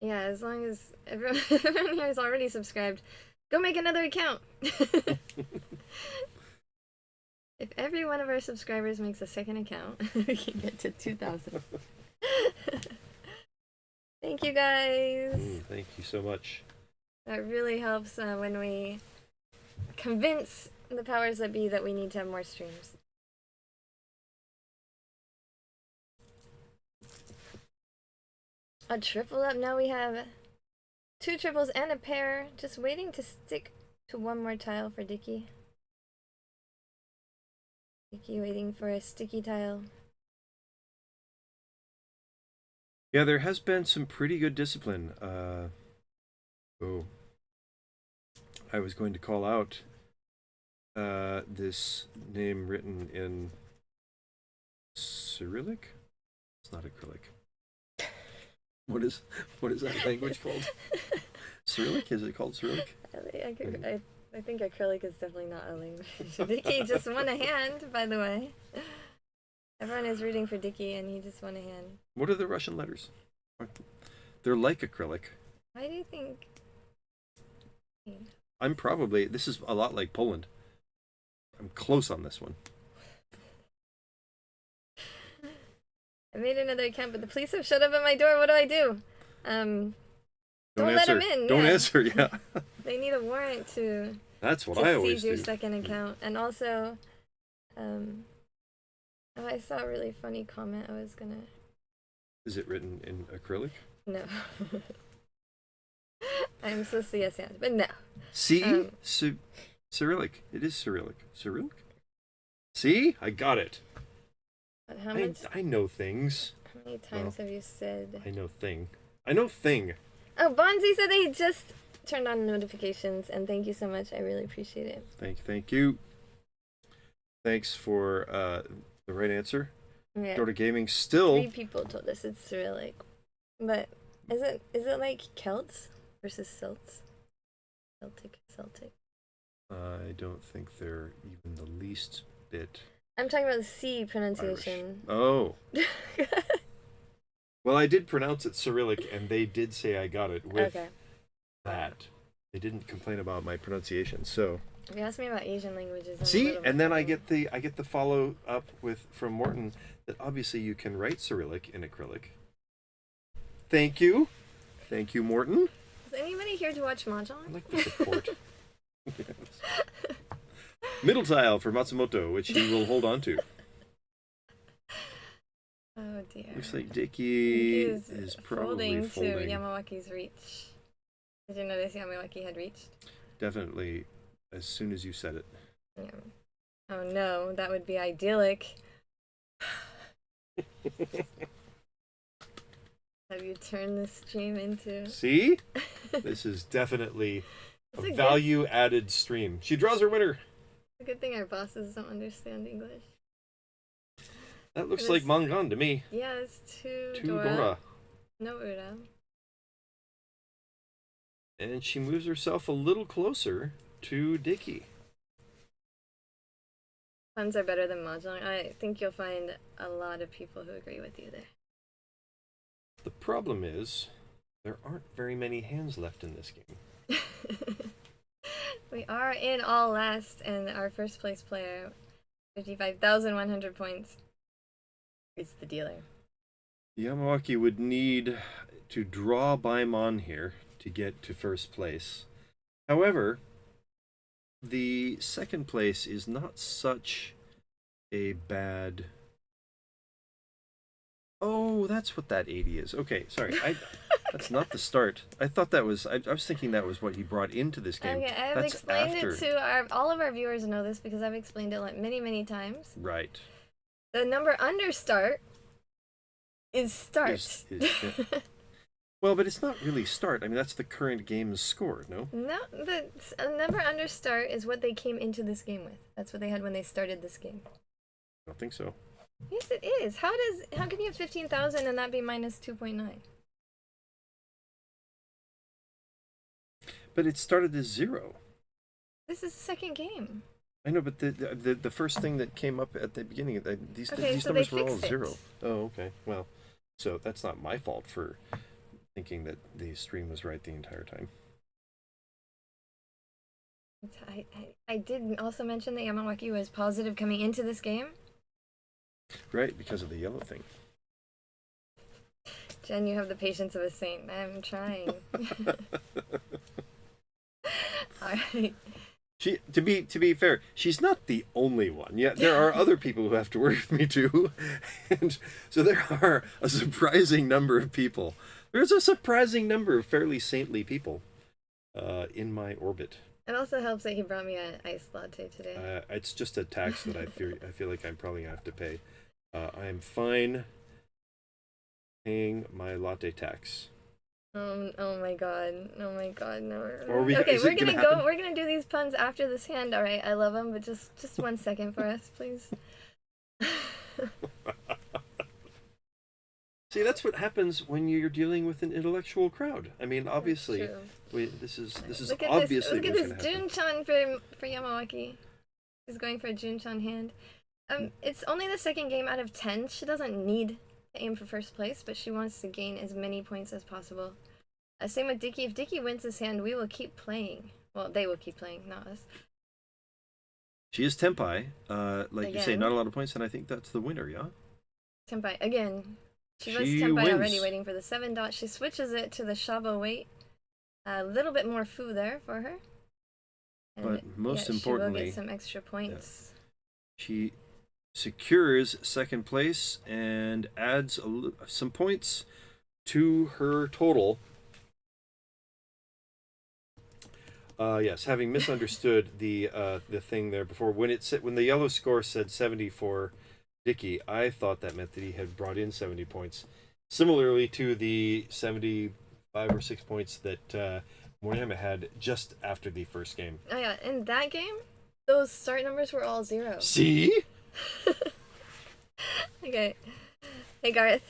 E: Yeah, as long as everyone here is already subscribed, go make another account. If every one of our subscribers makes a second account, we can get to 2,000. Thank you, guys.
A: Thank you so much.
E: That really helps when we convince the powers that be that we need to have more streams. A triple up. Now we have 2 triples and a pair. Just waiting to stick to one more tile for Dicky. Dicky waiting for a sticky tile.
A: Yeah, there has been some pretty good discipline. I was going to call out this name written in Cyrillic? It's not acrylic. What is that language called? Cyrillic? Is it called Cyrillic?
E: I think acrylic is definitely not a language. Dicky just won a hand, by the way. Everyone is rooting for Dicky, and he just won a hand.
A: What are the Russian letters? They're like acrylic.
E: Why do you think?
A: This is a lot like Poland. I'm close on this one.
E: I made another account, but the police have shut up at my door. What do I do? Don't let them in.
A: Don't answer, yeah.
E: They need a warrant to
A: That's what I always
E: seize your
A: do.
E: second account. And also, I saw a really funny comment. I was gonna.
A: Is it written in acrylic?
E: No. I'm supposed to yes, but no.
A: See? Cyrillic. It is Cyrillic. Cyrillic? See? I got it.
E: But how
A: I know things.
E: many times have you said?
A: I know thing. I know thing.
E: Oh, Bonzi said they just turned on notifications, and thank you so much. I really appreciate it.
A: Thank you. Thanks for the right answer.
E: Yeah.
A: Dota Gaming still.
E: 3 people told us it's Cyrillic, but is it like Celts versus Celts? Celtic.
A: I don't think they're even the least bit
E: I'm talking about the C pronunciation.
A: Irish. Oh. Well, I did pronounce it Cyrillic, and they did say I got it with that. They didn't complain about my pronunciation. So
E: if you ask me about Asian languages, I'm
A: see, and then I get the follow up from Morton that obviously you can write Cyrillic in acrylic. Thank you, Morton.
E: Is anybody here to watch Mahjong?
A: I like the support. Yes. Middle tile for Matsumoto, which he will hold on to.
E: Oh dear.
A: Looks like Dicky is probably
E: folding
A: folding.
E: to Yamawaki's reach. Did you notice Yamawaki had reached?
A: Definitely, as soon as you said it.
E: Yeah. Oh no, that would be idyllic. Have you turned this stream into...
A: See? This is definitely
E: It's
A: a
E: a
A: value-added stream. She draws her winner.
E: It's a good thing our bosses don't understand English.
A: That looks like Mangan to me.
E: Yeah, it's two
A: Dora.
E: Dora. No Ura.
A: And she moves herself a little closer to Dicky.
E: Puns are better than Mahjong. I think you'll find a lot of people who agree with you there.
A: The problem is, there aren't very many hands left in this game.
E: We are in all last, and our first place player, 55,100 points, is the dealer.
A: Yamawaki would need to draw Baimon here to get to first place. However, the second place is not such a bad... Oh, that's what that 80 is. Okay, sorry. That's not the start. I thought that was... I was thinking that was what he brought into this game.
E: Okay, I have
A: That's
E: explained
A: after.
E: it to all of our viewers know this because I've explained it like many, many times.
A: Right.
E: The number under start is start.
A: Well, but it's not really start. I mean, that's the current game's score, no?
E: No, the number under start is what they came into this game with. That's what they had when they started this game.
A: I don't think so.
E: Yes, it is. How can you have 15,000 and that be minus 2.9?
A: But it started as 0.
E: This is the second game.
A: I know, but the first thing that came up at the beginning, these
E: so
A: numbers
E: they
A: were all
E: fixed it.
A: 0. Oh, okay. Well, so that's not my fault for thinking that the stream was right the entire time.
E: I did also mention that Yamawaki was positive coming into this game.
A: Right, because of the yellow thing.
E: Jen, you have the patience of a saint. I'm trying. Alright.
A: To be fair, she's not the only one. Yeah, there are other people who have to work with me too, and so there are a surprising number of people. There's a surprising number of fairly saintly people in my orbit.
E: It also helps that he brought me an iced latte today.
A: It's just a tax that I feel like I'm probably gonna have to pay. I am fine paying my latte tax.
E: Oh my god, no.
A: Okay,
E: we're gonna go. We're gonna do these puns after this hand. All right, I love them, but just 1 second for us, please.
A: See, that's what happens when you're dealing with an intellectual crowd. I mean, obviously, this is
E: look at
A: obviously
E: this.
A: what's
E: Look at
A: going
E: this
A: to happen.
E: Junchan for Yamawaki. She's going for a Junchan hand. It's only the second game out of 10. She doesn't need to aim for first place, but she wants to gain as many points as possible. Same with Dicky. If Dicky wins this hand, we will keep playing. Well, they will keep playing, not us.
A: She is Tenpai. Like you say,
E: Again.
A: not a lot of points, and I think that's the winner, yeah?
E: Tenpai, again. She was
A: She
E: Tenpai
A: wins.
E: already, waiting for the 7 dot. She switches it to the Shabo weight. A little bit more fu there for her.
A: But most
E: she will
A: importantly,
E: get some extra points.
A: she secures second place and adds some points to her total. Yes, having misunderstood the thing there before, when the yellow score said 70 for Dicky, I thought that meant that he had brought in 70 points. Similarly to the 75 5 or 6 points that Moriyama had just after the first game.
E: Oh yeah, in that game, those start numbers were all 0.
A: See?
E: Okay. Hey Garth.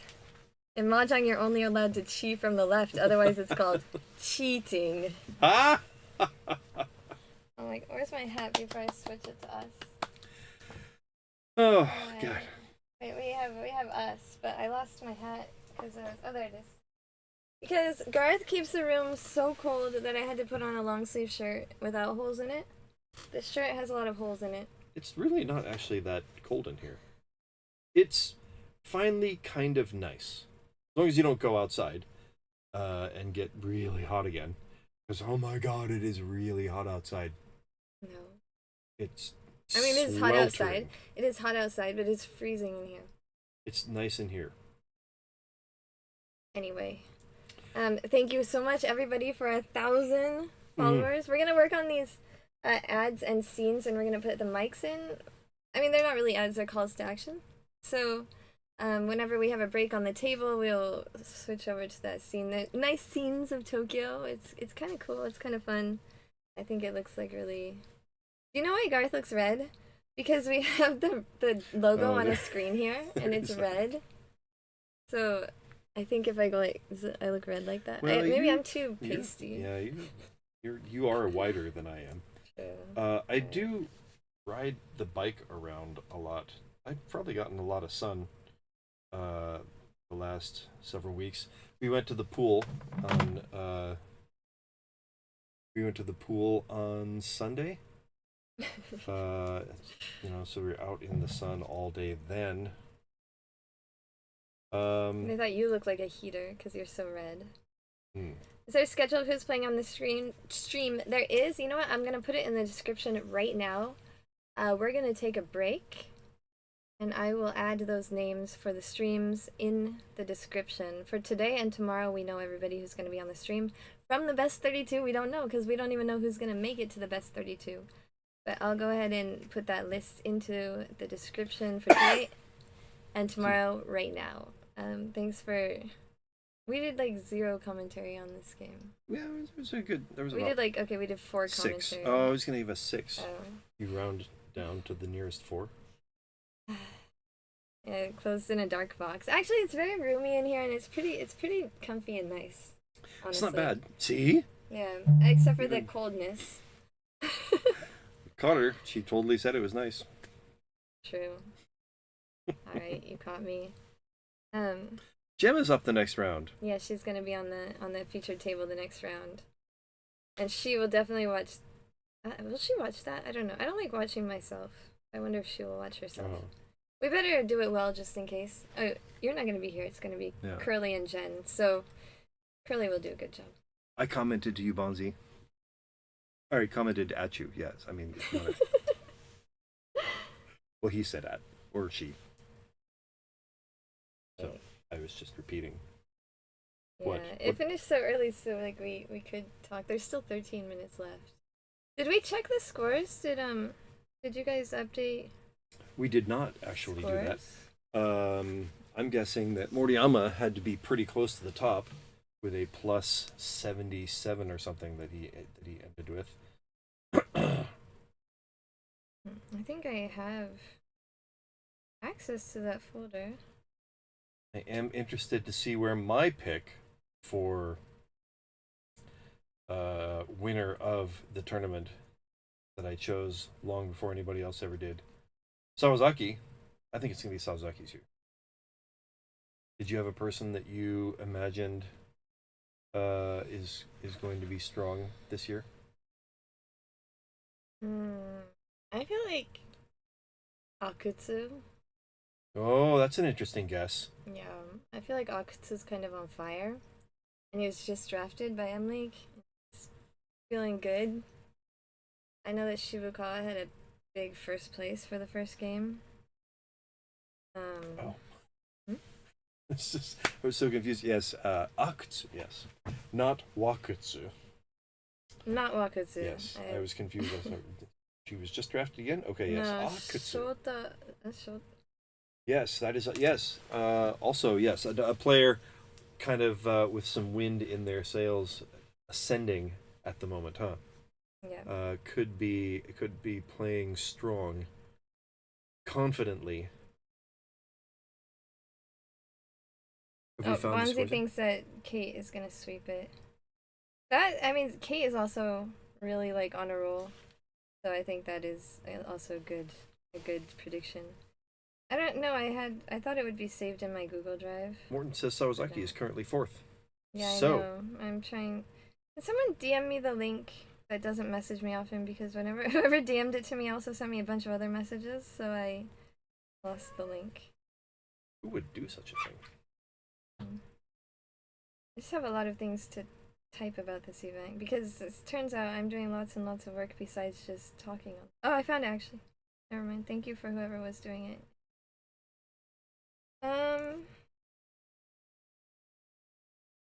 E: In Mahjong, you're only allowed to chi from the left, otherwise it's called cheating.
A: Ah!
E: I'm like, where's my hat before I switch it to us?
A: Oh, God.
E: Wait, we have us, but I lost my hat because oh, there it is. Because Garth keeps the room so cold that I had to put on a long sleeve shirt without holes in it. This shirt has a lot of holes in it.
A: It's really not actually that cold in here. It's finally kind of nice. As long as you don't go outside and get really hot again. Because, oh my God, it is really hot outside.
E: No.
A: It's
E: I mean, it is hot outside.
A: sweltering.
E: It is hot outside, but it's freezing in here.
A: It's nice in here.
E: Anyway, thank you so much, everybody, for 1,000 followers. We're gonna work on these ads and scenes, and we're gonna put the mics in. I mean, they're not really ads; they're calls to action. So, whenever we have a break on the table, we'll switch over to that scene. The nice scenes of Tokyo. It's kind of cool. It's kind of fun. I think it looks like really. Do you know why Garth looks red? Because we have the logo on a screen here, and it's red. So I think if I go like, I look red like that.
A: Well,
E: Maybe I'm too pasty.
A: Yeah, you are whiter than I am.
E: True.
A: I do ride the bike around a lot. I've probably gotten a lot of sun the last several weeks. We went to the pool on Sunday. So we were out in the sun all day then.
E: And I thought you looked like a heater because you're so red.
A: Hmm.
E: Is there a schedule of who's playing on the stream? There is. You know what? I'm going to put it in the description right now. We're going to take a break. And I will add those names for the streams in the description. For today and tomorrow, we know everybody who's going to be on the stream. From the best 32, we don't know because we don't even know who's going to make it to the best 32. But I'll go ahead and put that list into the description for today and tomorrow right now. Thanks for... We did like 0 commentary on this game.
A: Yeah, it was a good... There was
E: We
A: about
E: did 4
A: 6.
E: commentary.
A: Oh, I was going to give us 6.
E: Oh.
A: You round down to the nearest 4.
E: Yeah, closed in a dark box. Actually, it's very roomy in here, and it's pretty comfy and nice. Honestly.
A: It's not bad. See?
E: Yeah, except for the coldness.
A: Caught her. She totally said it was nice.
E: True. All right, you caught me.
A: Gemma's up the next round.
E: Yeah, she's gonna be on the featured table the next round, and she will definitely watch. Will she watch that? I don't know. I don't like watching myself. I wonder if she will watch herself.
A: Oh.
E: We better do it well just in case. Oh, you're not gonna be here. It's gonna be Kurly and Jenn. So Kurly will do a good job.
A: I commented to you, Bonzi. Or he commented at you, yes. I mean, it's not well, he said at, or she. So I was just repeating.
E: Yeah, it finished so early, so like we could talk. There's still 13 minutes left. Did we check the scores? Did you guys update?
A: We did not actually do that.
E: Scores?
A: I'm guessing that Moriyama had to be pretty close to the top with a plus 77 or something that he ended with.
E: I think I have access to that folder.
A: I am interested to see where my pick for winner of the tournament that I chose long before anybody else ever did. Sawazaki. I think it's going to be Sawazaki's year. Did you have a person that you imagined is going to be strong this year?
E: I feel like Akutsu.
A: Oh, that's an interesting guess.
E: Yeah, I feel like Akutsu's kind of on fire, and he was just drafted by M-League. He's feeling good. I know that Shibukawa had a big first place for the first game.
A: It's just, I was so confused. Yes, Akutsu, yes. Not Wakutsu.
E: Not Wakutsu.
A: Yes, I was confused. She was just drafted again? Okay, yes.
E: No,
A: Akutsu.
E: Shota.
A: Yes, that is, yes. Also, yes, a player kind of with some wind in their sails, ascending at the moment, huh?
E: Yeah.
A: Could be playing strong, confidently. Have we found the
E: Bonzi
A: scores yet?
E: thinks that Kate is gonna sweep it. That, I mean, Kate is also really like on a roll, so I think that is also a good prediction. I don't know. I thought it would be saved in my Google Drive.
A: Morton says Sawazaki is currently 4th.
E: Yeah, I
A: So-
E: know. I'm trying. Can someone DM me the link that doesn't message me often, because whenever whoever DM'd it to me also sent me a bunch of other messages, so I lost the link.
A: Who would do such a thing?
E: I just have a lot of things to type about this event, because it turns out I'm doing lots and lots of work besides just talking on. Oh, I found it actually. Never mind. Thank you for whoever was doing it.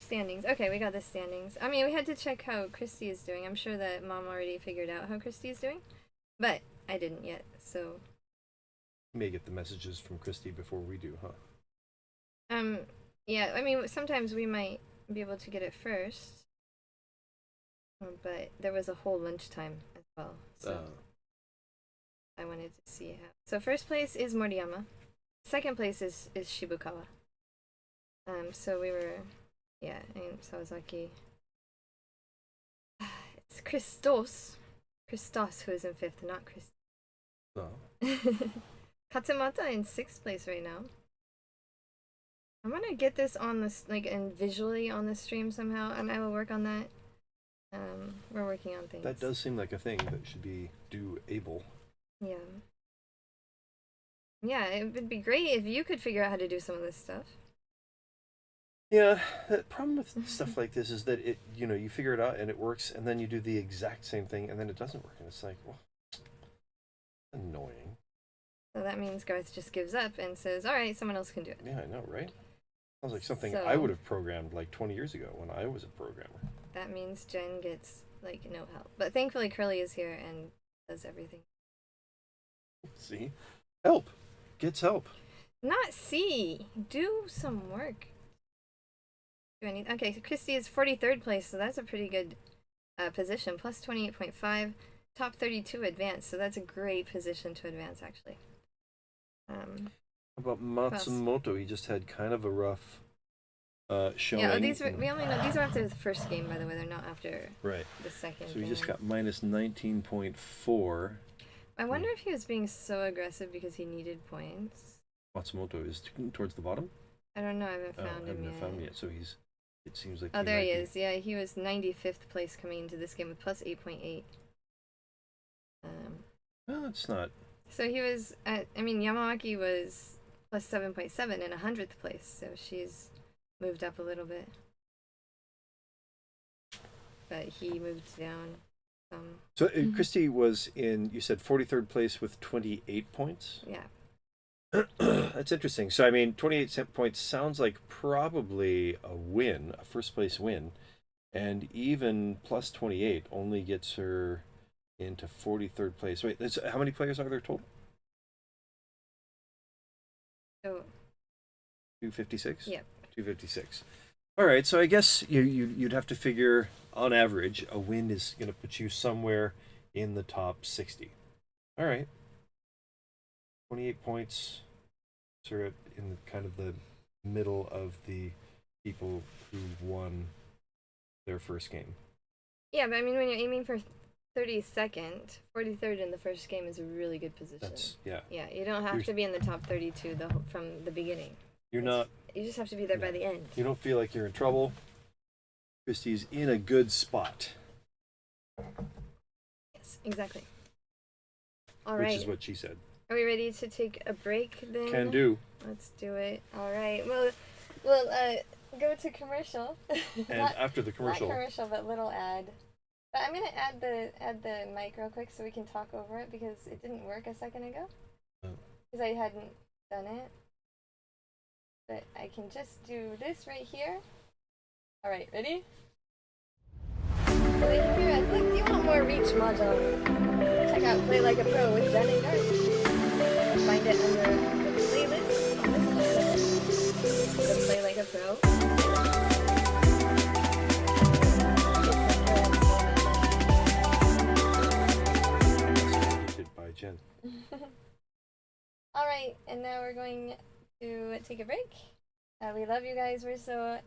E: Standings. Okay, we got the standings. I mean, we had to check how Christy is doing. I'm sure that Mom already figured out how Christy is doing, but I didn't yet, so.
A: You may get the messages from Christy before we do, huh?
E: Yeah, I mean, sometimes we might be able to get it first, but there was a whole lunchtime as well, so I wanted to see how. So first place is Moriyama. Second place is Shibukawa. So we were, yeah, and Sawazaki. It's Christos who is in 5th, not Chris.
A: No.
E: Katsumoto in 6th place right now. I'm gonna get this on this, like, and visually on the stream somehow, and I will work on that. We're working on things.
A: That does seem like a thing that should be doable.
E: Yeah. Yeah, it would be great if you could figure out how to do some of this stuff.
A: Yeah, the problem with stuff like this is that you figure it out and it works, and then you do the exact same thing and then it doesn't work, and it's like, well, annoying.
E: So that means Garth just gives up and says, "All right, someone else can do it."
A: Yeah, I know, right? Sounds like something
E: So-
A: I would have programmed like 20 years ago when I was a programmer.
E: That means Jenn gets, like, no help. But thankfully Kurly is here and does everything.
A: See? Help! Gets help.
E: Not C. Do some work. Do anything. Okay, so Christy is 43rd place, so that's a pretty good position. Plus 28.5. Top 32 advance, so that's a great position to advance, actually.
A: How about Matsumoto? He just had kind of a rough showing.
E: Yeah, we only know these are after the first game, by the way. They're not after
A: right.
E: the second.
A: So he
E: game.
A: just got minus 19.4.
E: I wonder if he was being so aggressive because he needed points.
A: Matsumoto is towards the bottom.
E: I don't know. I haven't
A: I
E: found him
A: haven't
E: yet.
A: found him yet. So it seems like.
E: Oh, there he
A: might be-
E: is. Yeah, he was 95th place coming into this game with plus 8.8.
A: Well, it's not.
E: So he was at, I mean, Yamawaki was plus 7.7 in 100th place, so she's moved up a little bit. But he moved down some.
A: So Christy was in, you said 43rd place with 28 points?
E: Yeah.
A: That's interesting. So, I mean, 28 points sounds like probably a win, a first place win. And even plus 28 only gets her into 43rd place. Wait, how many players are there total?
E: So,
A: 256?
E: Yep.
A: 256. All right, so I guess you'd have to figure, on average, a win is going to put you somewhere in the top 60. All right. 28 points, sort of in kind of the middle of the people who won their first game.
E: yeah, but I mean, when you're aiming for 32nd, 43rd in the first game is a really good position.
A: That's, yeah.
E: Yeah, you don't have to be in the top 32 from the beginning.
A: You're not,
E: You just have to be there by the end.
A: you don't feel like you're in trouble. Christy's in a good spot.
E: Yes, exactly. All
A: Which
E: right.
A: is what she said.
E: Are we ready to take a break then?
A: Can do.
E: Let's do it. All right. We'll go to commercial.
A: And
E: Not-
A: after the commercial,
E: Not commercial, but little ad. But I'm gonna add the mic real quick so we can talk over it because it didn't work a second ago.
A: Oh.
E: Because I hadn't done it. But I can just do this right here. All right, ready? So they can hear us. Look, do you want more Reach module? Check out Play Like a Pro with Jenn and Garthe. Find it under the playlist on this channel. to play like a pro.
A: Did by Jenn.
E: All right, and now we're going to take a break. We love you guys. We're so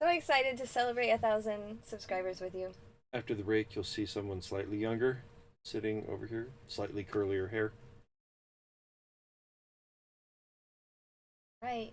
E: excited to celebrate 1,000 subscribers with you.
A: After the break, you'll see someone slightly younger sitting over here, slightly curlier hair.
E: Right.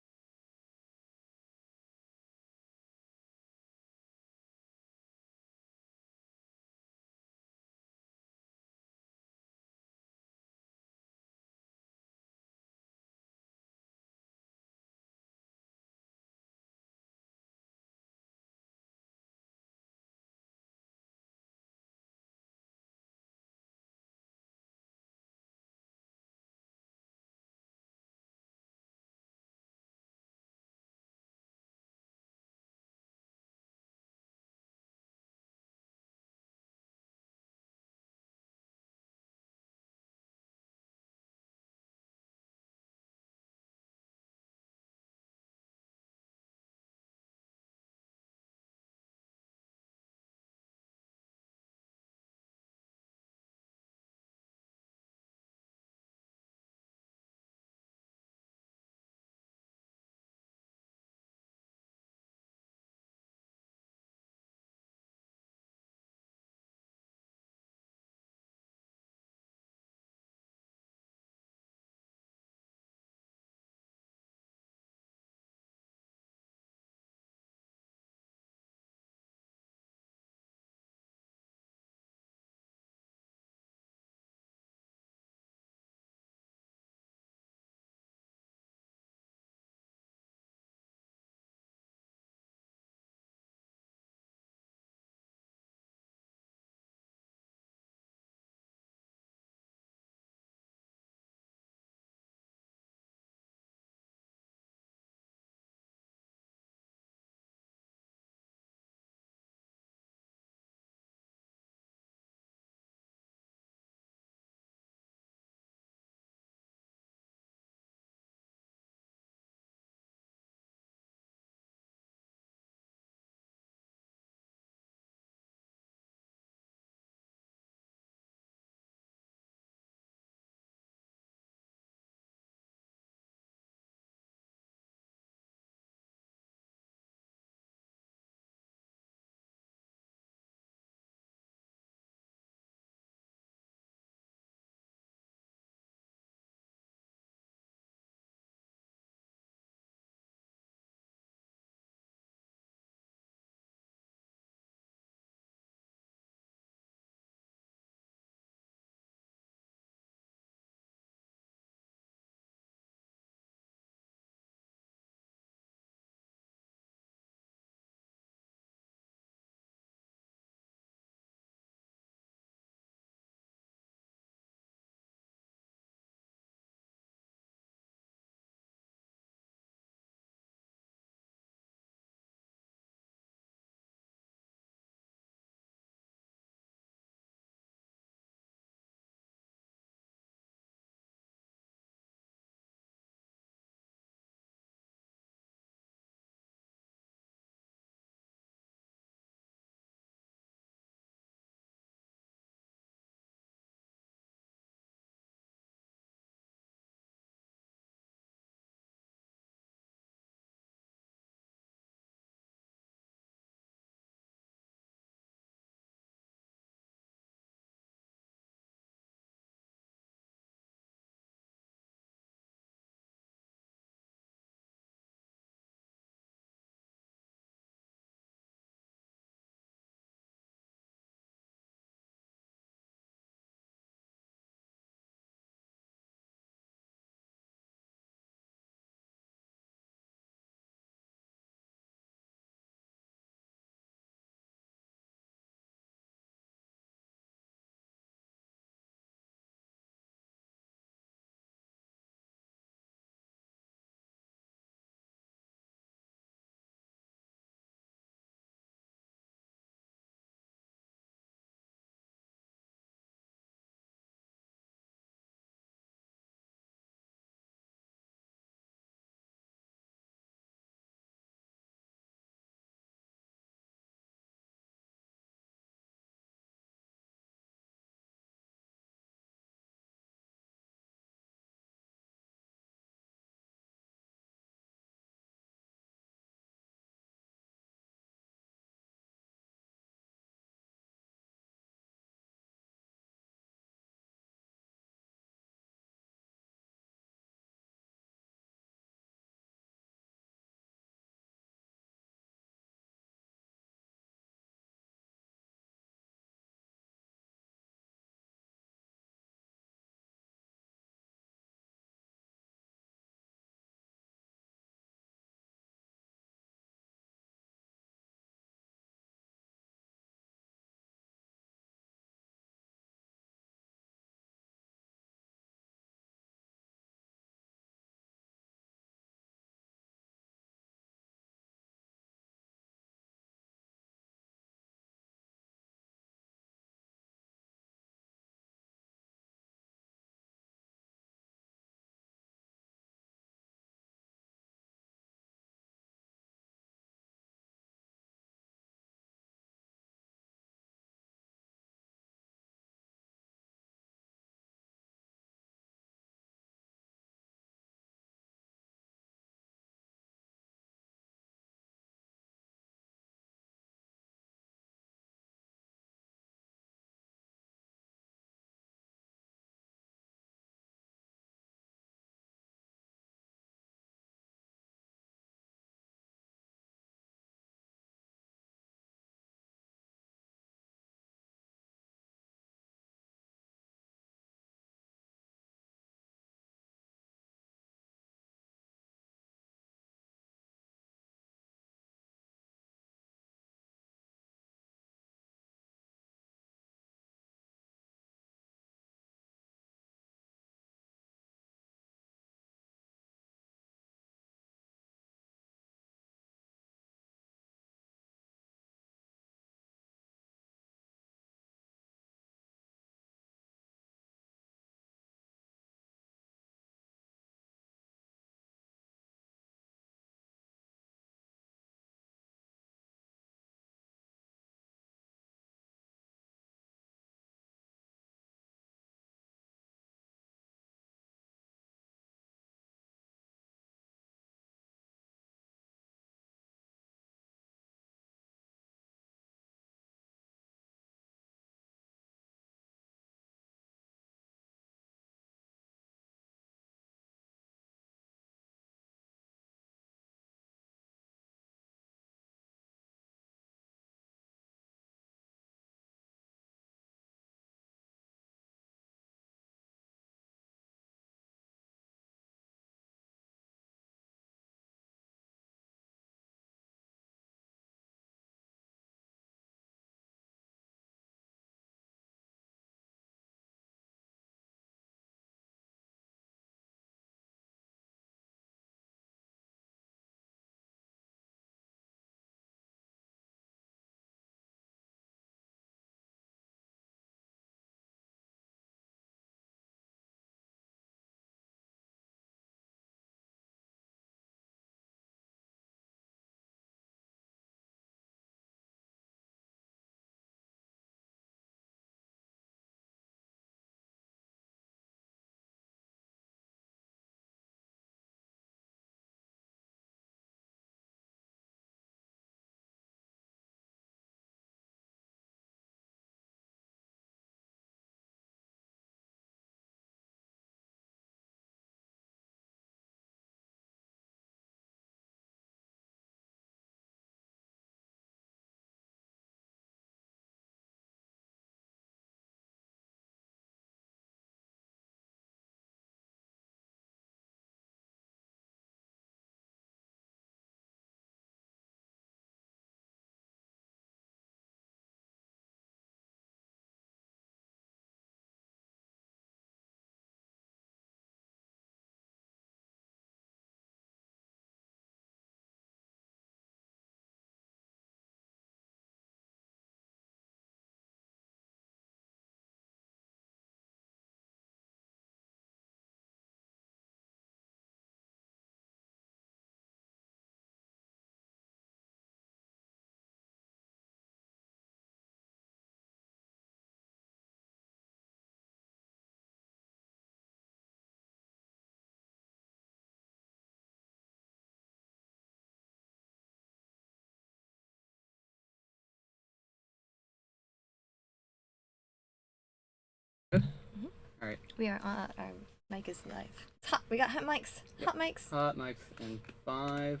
B: right.
E: We are on. Our mic is live. It's hot. We got hot mics. Hot mics.
B: Hot mics in 5,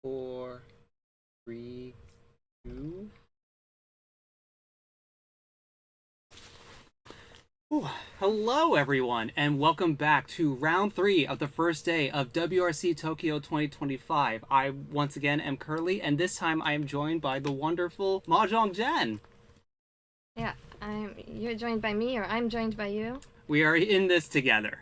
B: 4, 3, 2. Ooh, hello, everyone, and welcome back to round 3 of the first day of WRC Tokyo 2025. I once again am Kurly, and this time I am joined by the wonderful Mahjong Jenn.
E: Yeah, you're joined by me, or I'm joined by you.
B: We are in this together.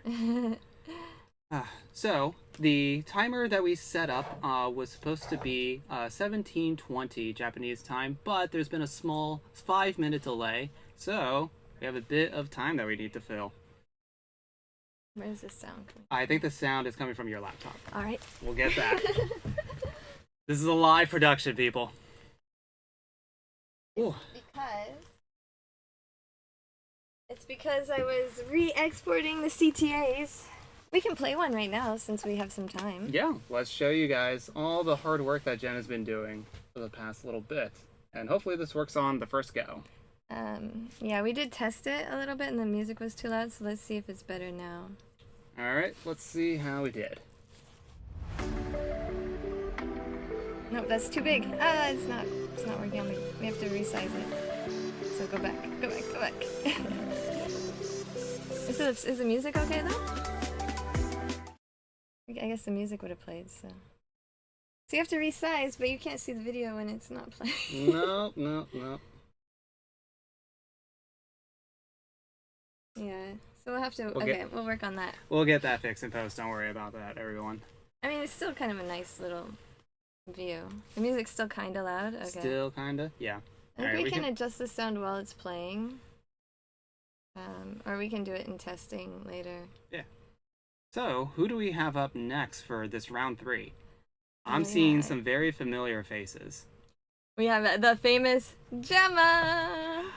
B: So, the timer that we set up was supposed to be 17:20 Japanese time, but there's been a small 5-minute delay, so we have a bit of time that we need to fill.
E: Where's this sound coming?
B: I think the sound is coming from your laptop.
E: All right.
B: We'll get that. This is a live production, people. Ooh.
E: It's because I was re-exporting the CTAs. We can play one right now since we have some time.
B: Yeah, let's show you guys all the hard work that Jenn has been doing for the past little bit. And hopefully this works on the first go.
E: Yeah, we did test it a little bit and the music was too loud, so let's see if it's better now.
B: Alright, let's see how we did.
E: Nope, that's too big. It's not working on me. We have to resize it. So go back. Is the music okay though? I guess the music would have played, so. So you have to resize, but you can't see the video when it's not playing.
B: No.
E: Yeah, so we'll have to, we'll work on that.
B: We'll get that fixed in post, don't worry about that, everyone.
E: I mean, it's still kind of a nice little view. The music's still kind of loud, okay.
B: Still kinda, yeah.
E: I think we can adjust the sound while it's playing. Or we can do it in testing later.
B: Yeah. So, who do we have up next for this round 3? I'm seeing some very familiar faces.
E: We have the famous Gemma!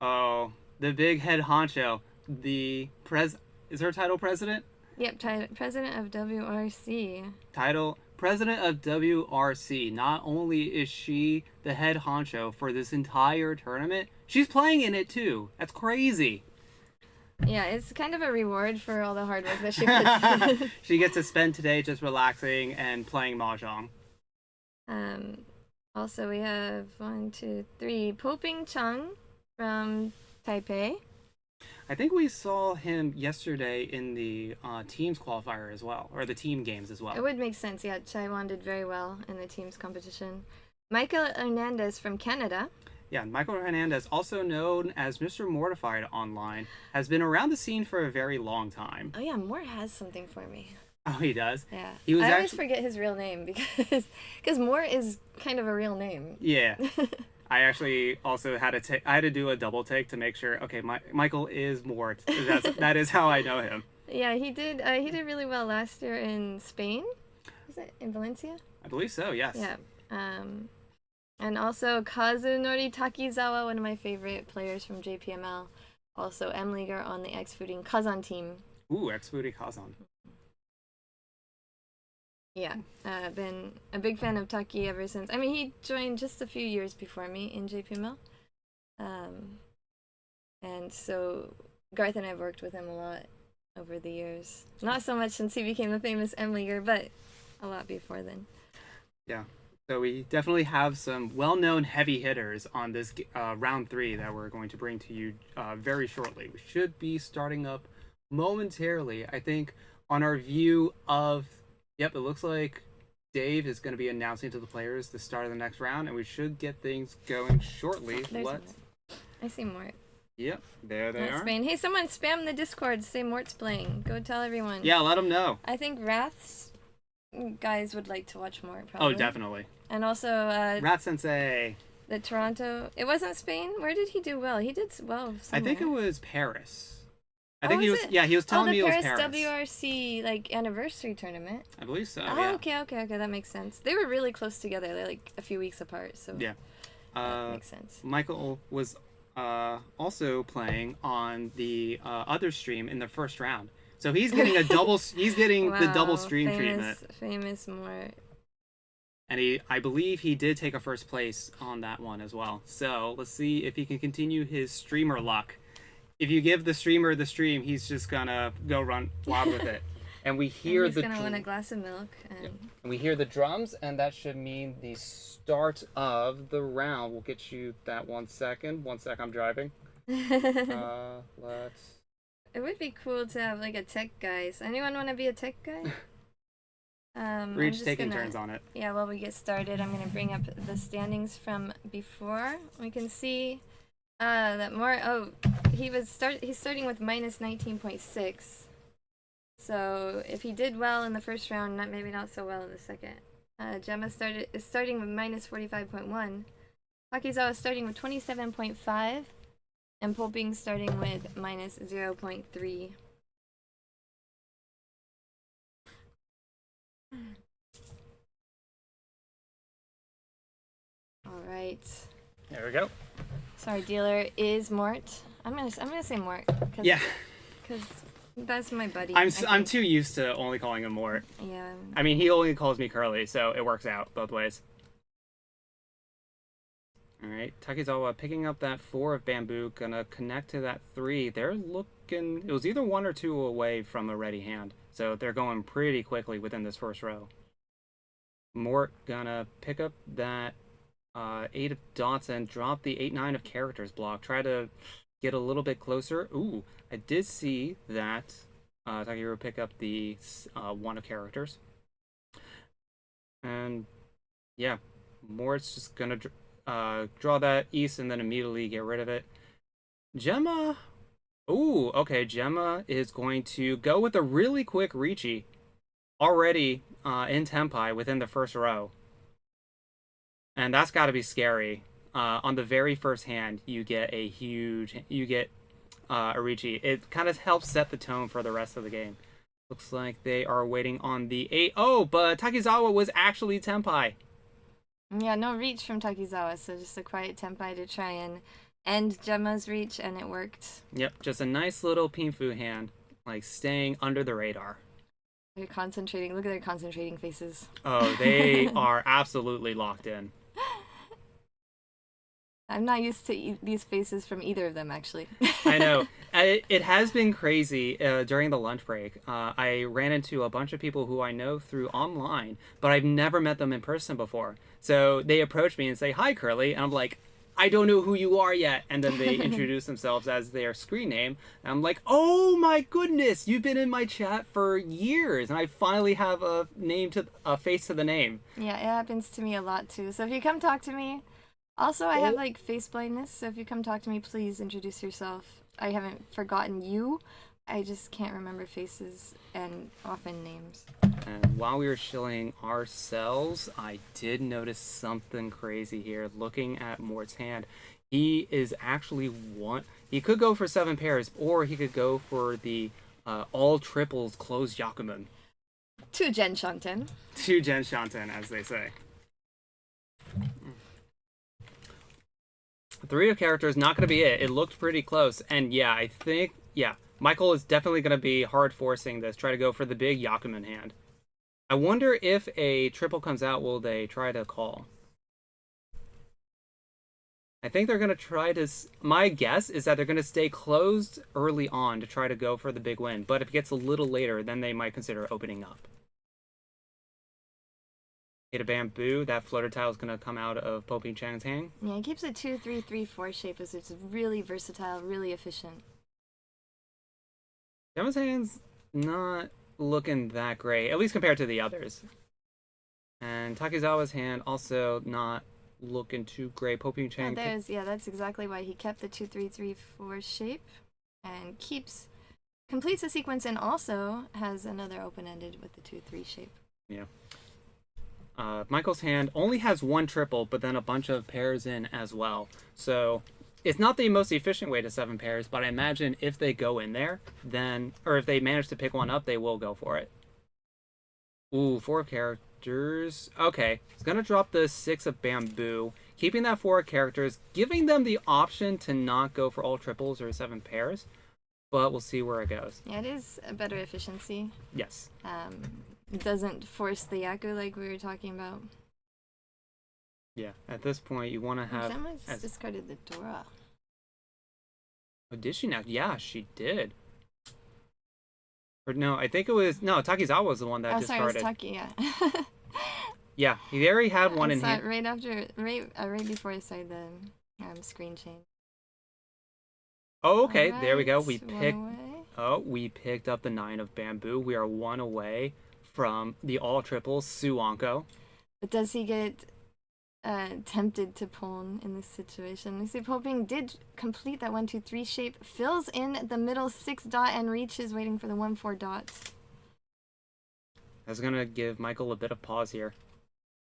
B: Oh, the big head honcho. Is her title president?
E: Yep, president of WRC.
B: President of WRC. Not only is she the head honcho for this entire tournament, she's playing in it too. That's crazy.
E: Yeah, it's kind of a reward for all the hard work that she puts in.
B: She gets to spend today just relaxing and playing Mahjong.
E: Also, we have 1, 2, 3, Poping Chang from Taipei.
B: I think we saw him yesterday in the teams qualifier as well, or the team games as well.
E: It would make sense, yeah. Taiwan did very well in the teams competition. Michael Hernandez from Canada.
B: Yeah, Michael Hernandez, also known as Mr. Mortified online, has been around the scene for a very long time.
E: Oh yeah, Mort has something for me.
B: Oh, he does?
E: Yeah.
B: I
E: always forget his real name because Mort is kind of a real name.
B: Yeah. I actually also had to do a double take to make sure, okay, Michael is Mort. That is how I know him.
E: Yeah, he did really well last year in Spain. Was it in Valencia?
B: I believe so, yes.
E: Yeah. And also Kazunori Takizawa, one of my favorite players from JPML. Also M-Leaguer on the X-Fooding Kazan team.
B: Ooh, X-Fooding Kazan.
E: Yeah, been a big fan of Taki ever since. I mean, he joined just a few years before me in JPML. And so Garthe and I have worked with him a lot over the years. Not so much since he became a famous M-Leaguer, but a lot before then.
B: Yeah. So we definitely have some well-known heavy hitters on this round 3 that we're going to bring to you very shortly. We should be starting up momentarily, I think, on our view of... Yep, it looks like Dave is going to be announcing to the players the start of the next round, and we should get things going shortly.
E: I see Mort.
B: Yep, there they are.
E: Spain. Hey, someone spam the Discord. Say Mort's playing. Go tell everyone.
B: Yeah, let them know.
E: I think Wrath's guys would like to watch Mort, probably.
B: Oh, definitely.
E: And also...
B: Rat Sensei.
E: The Toronto... It wasn't Spain? Where did he do well? He did well somewhere.
B: I think it was Paris. I think he was... Yeah, he was telling me it was Paris.
E: The Paris WRC, anniversary tournament.
B: I believe so,
E: oh,
B: yeah.
E: Okay, that makes sense. They were really close together. They're, a few weeks apart, so...
B: Yeah.
E: That makes sense.
B: Michael was also playing on the other stream in the first round. So he's getting a double... He's getting the double stream treatment.
E: Famous Mort.
B: And I believe he did take a first place on that one as well. So let's see if he can continue his streamer luck if you give the streamer the stream, he's just gonna go run wild with it. And we hear
E: he's
B: the
E: gonna want a glass of milk. And...
B: and we hear the drums, and that should mean the start of the round. We'll get you that 1 second. 1 sec, I'm driving. Let's.
E: It would be cool to have like a tech guy. Does anyone want to be a tech guy?
B: We're each taking turns on it.
E: Yeah, while we get started, I'm gonna bring up the standings from before. We can see that he's starting with minus 19.6. So if he did well in the first round, maybe not so well in the second. Gemma is starting with minus 45.1. Takizawa starting with 27.5. And Poping starting with minus 0.3. All right.
B: There we go.
E: So our dealer is Mort. I'm gonna say Mort.
B: Yeah.
E: Because that's my buddy.
B: I'm too used to only calling him Mort.
E: Yeah.
B: I mean, he only calls me Kurly, so it works out both ways. All right, Takizawa picking up that 4 of bamboo, gonna connect to that 3. They're looking, it was either 1 or 2 away from a ready hand, so they're going pretty quickly within this first row. Mort gonna pick up that 8 of dots and drop the 8-9 of characters block. Try to get a little bit closer. Ooh, I did see that Takizawa pick up the 1 of characters. And yeah, Mort's just gonna draw that east and then immediately get rid of it. Gemma. Ooh, okay. Gemma is going to go with a really quick Riichi. Already in Tenpai within the first row. And that's got to be scary. On the very first hand, you get a Riichi. It kind of helps set the tone for the rest of the game. Looks like they are waiting on the 8. Oh, but Takizawa was actually Tenpai.
E: Yeah, no reach from Takizawa, so just a quiet Tenpai to try and end Gemma's reach, and it worked.
B: Yep, just a nice little Pinfu hand, like staying under the radar.
E: They're concentrating. Look at their concentrating faces.
B: Oh, they are absolutely locked in.
E: I'm not used to these faces from either of them, actually.
B: I know. It has been crazy during the lunch break. I ran into a bunch of people who I know through online, but I've never met them in person before. So they approach me and say, "Hi, Kurly," and I'm like, "I don't know who you are yet." And then they introduce themselves as their screen name. And I'm like, "Oh my goodness, you've been in my chat for years, and I finally have a face to the name."
E: Yeah, it happens to me a lot too. So if you come talk to me, also I have like face blindness. So if you come talk to me, please introduce yourself. I haven't forgotten you. I just can't remember faces and often names.
B: And while we were chilling ourselves, I did notice something crazy here. Looking at Mort's hand, he is actually he could go for 7 pairs, or he could go for the all triples closed Yakuman.
E: To Jenn Shanten.
B: To Jenn Shanten, as they say. 3 of characters, not going to be it. It looked pretty close. And yeah, I think, Michael is definitely going to be hard forcing this. Try to go for the big Yakuman hand. I wonder if a triple comes out, will they try to call? I think they're going to try to... My guess is that they're going to stay closed early on to try to go for the big win. But if it gets a little later, then they might consider opening up. Hit a bamboo. That floater tile is going to come out of Poping Chang's hand.
E: Yeah, it keeps a 2-3-3-4 shape, as it's really versatile, really efficient.
B: Gemma's hand's not looking that great, at least compared to the others. And Takizawa's hand also not looking too great. Poping Chang.
E: That's exactly why he kept the 2-3-3-4 shape and completes the sequence, and also has another open-ended with the 2-3 shape.
B: Yeah. Michael's hand only has 1 triple, but then a bunch of pairs in as well. So it's not the most efficient way to 7 pairs, but I imagine if they go in there, or if they manage to pick one up, they will go for it. Ooh, 4 characters. Okay, he's gonna drop the 6 of bamboo, keeping that 4 characters, giving them the option to not go for all triples or 7 pairs, but we'll see where it goes.
E: Yeah, it is a better efficiency.
B: Yes.
E: It doesn't force the Yaku like we were talking about.
B: Yeah, at this point you want to have...
E: Gemma just discarded the Dora.
B: Oh, did she now? Yeah, she did. Or no, I think it was Takizawa was the one that
E: Sorry, it
B: discarded.
E: was Taki, yeah.
B: Yeah, he already had one
E: I
B: in
E: saw
B: hand.
E: it right after, right before I started the screen change.
B: Oh, okay, there we go. We
E: Alright, one
B: picked.
E: away.
B: Oh, we picked up the 9 of bamboo. We are 1 away from the all triples Suanko.
E: But does he get tempted to pawn in this situation? We see Poping did complete that 1-2-3 shape, fills in the middle 6 dot and reaches, waiting for the 1-4 dot.
B: That's gonna give Michael a bit of pause here.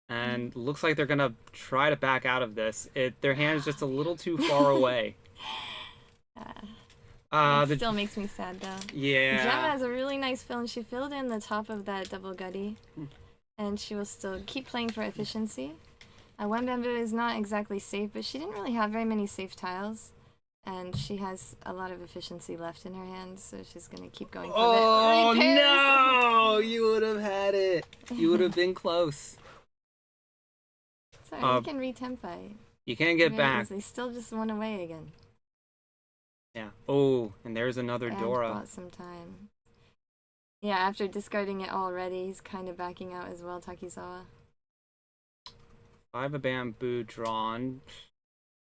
B: And looks like they're gonna try to back out of this. Their hand is just a little too far away.
E: It still makes me sad though.
B: Yeah.
E: Gemma has a really nice fill, and she filled in the top of that double gutty. And she will still keep playing for efficiency. One bamboo is not exactly safe, but she didn't really have very many safe tiles. And she has a lot of efficiency left in her hand, so she's going to keep going for it.
B: Oh,
E: Repairs!
B: no! You would have had it. You would have been close.
E: Sorry, you can re-tempai.
B: You can't get
E: Very
B: back.
E: easily. Still just 1 away again.
B: Yeah. Oh, and there's another
E: And
B: Dora.
E: bought some time. Yeah, after discarding it already, he's kind of backing out as well, Takizawa.
B: 5 of bamboo drawn.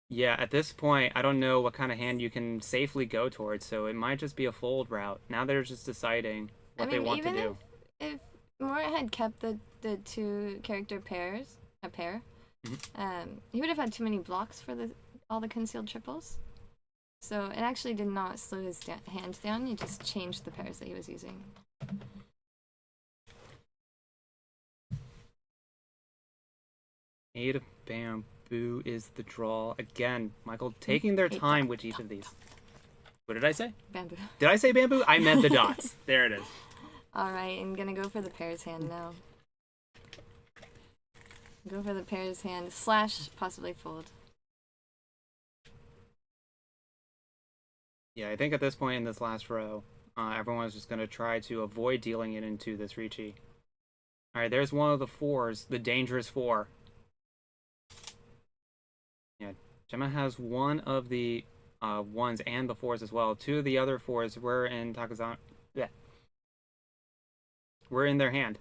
B: Yeah, at this point, I don't know what kind of hand you can safely go towards, so it might just be a fold route. Now they're just deciding what they want to do.
E: If Mora had kept the 2 character pairs, a pair, he would have had too many blocks for all the concealed triples. So it actually did not slow his hand down, he just changed the pairs that he was using.
B: Eight of bamboo is the draw. Again, Michael taking their time with each of these. What did I say?
E: Bamboo.
B: Did I say bamboo? I meant the dots. There it is.
E: Alright, I'm gonna go for the pairs hand now. Go for the pairs hand, / possibly fold.
B: Yeah, I think at this point in this last row, everyone's just going to try to avoid dealing it into this Riichi. Alright, there's one of the 4s, the dangerous 4. Yeah, Gemma has one of the 1s and the 4s as well. 2 of the other 4s were in Takizawa. Yeah. We're in their hand.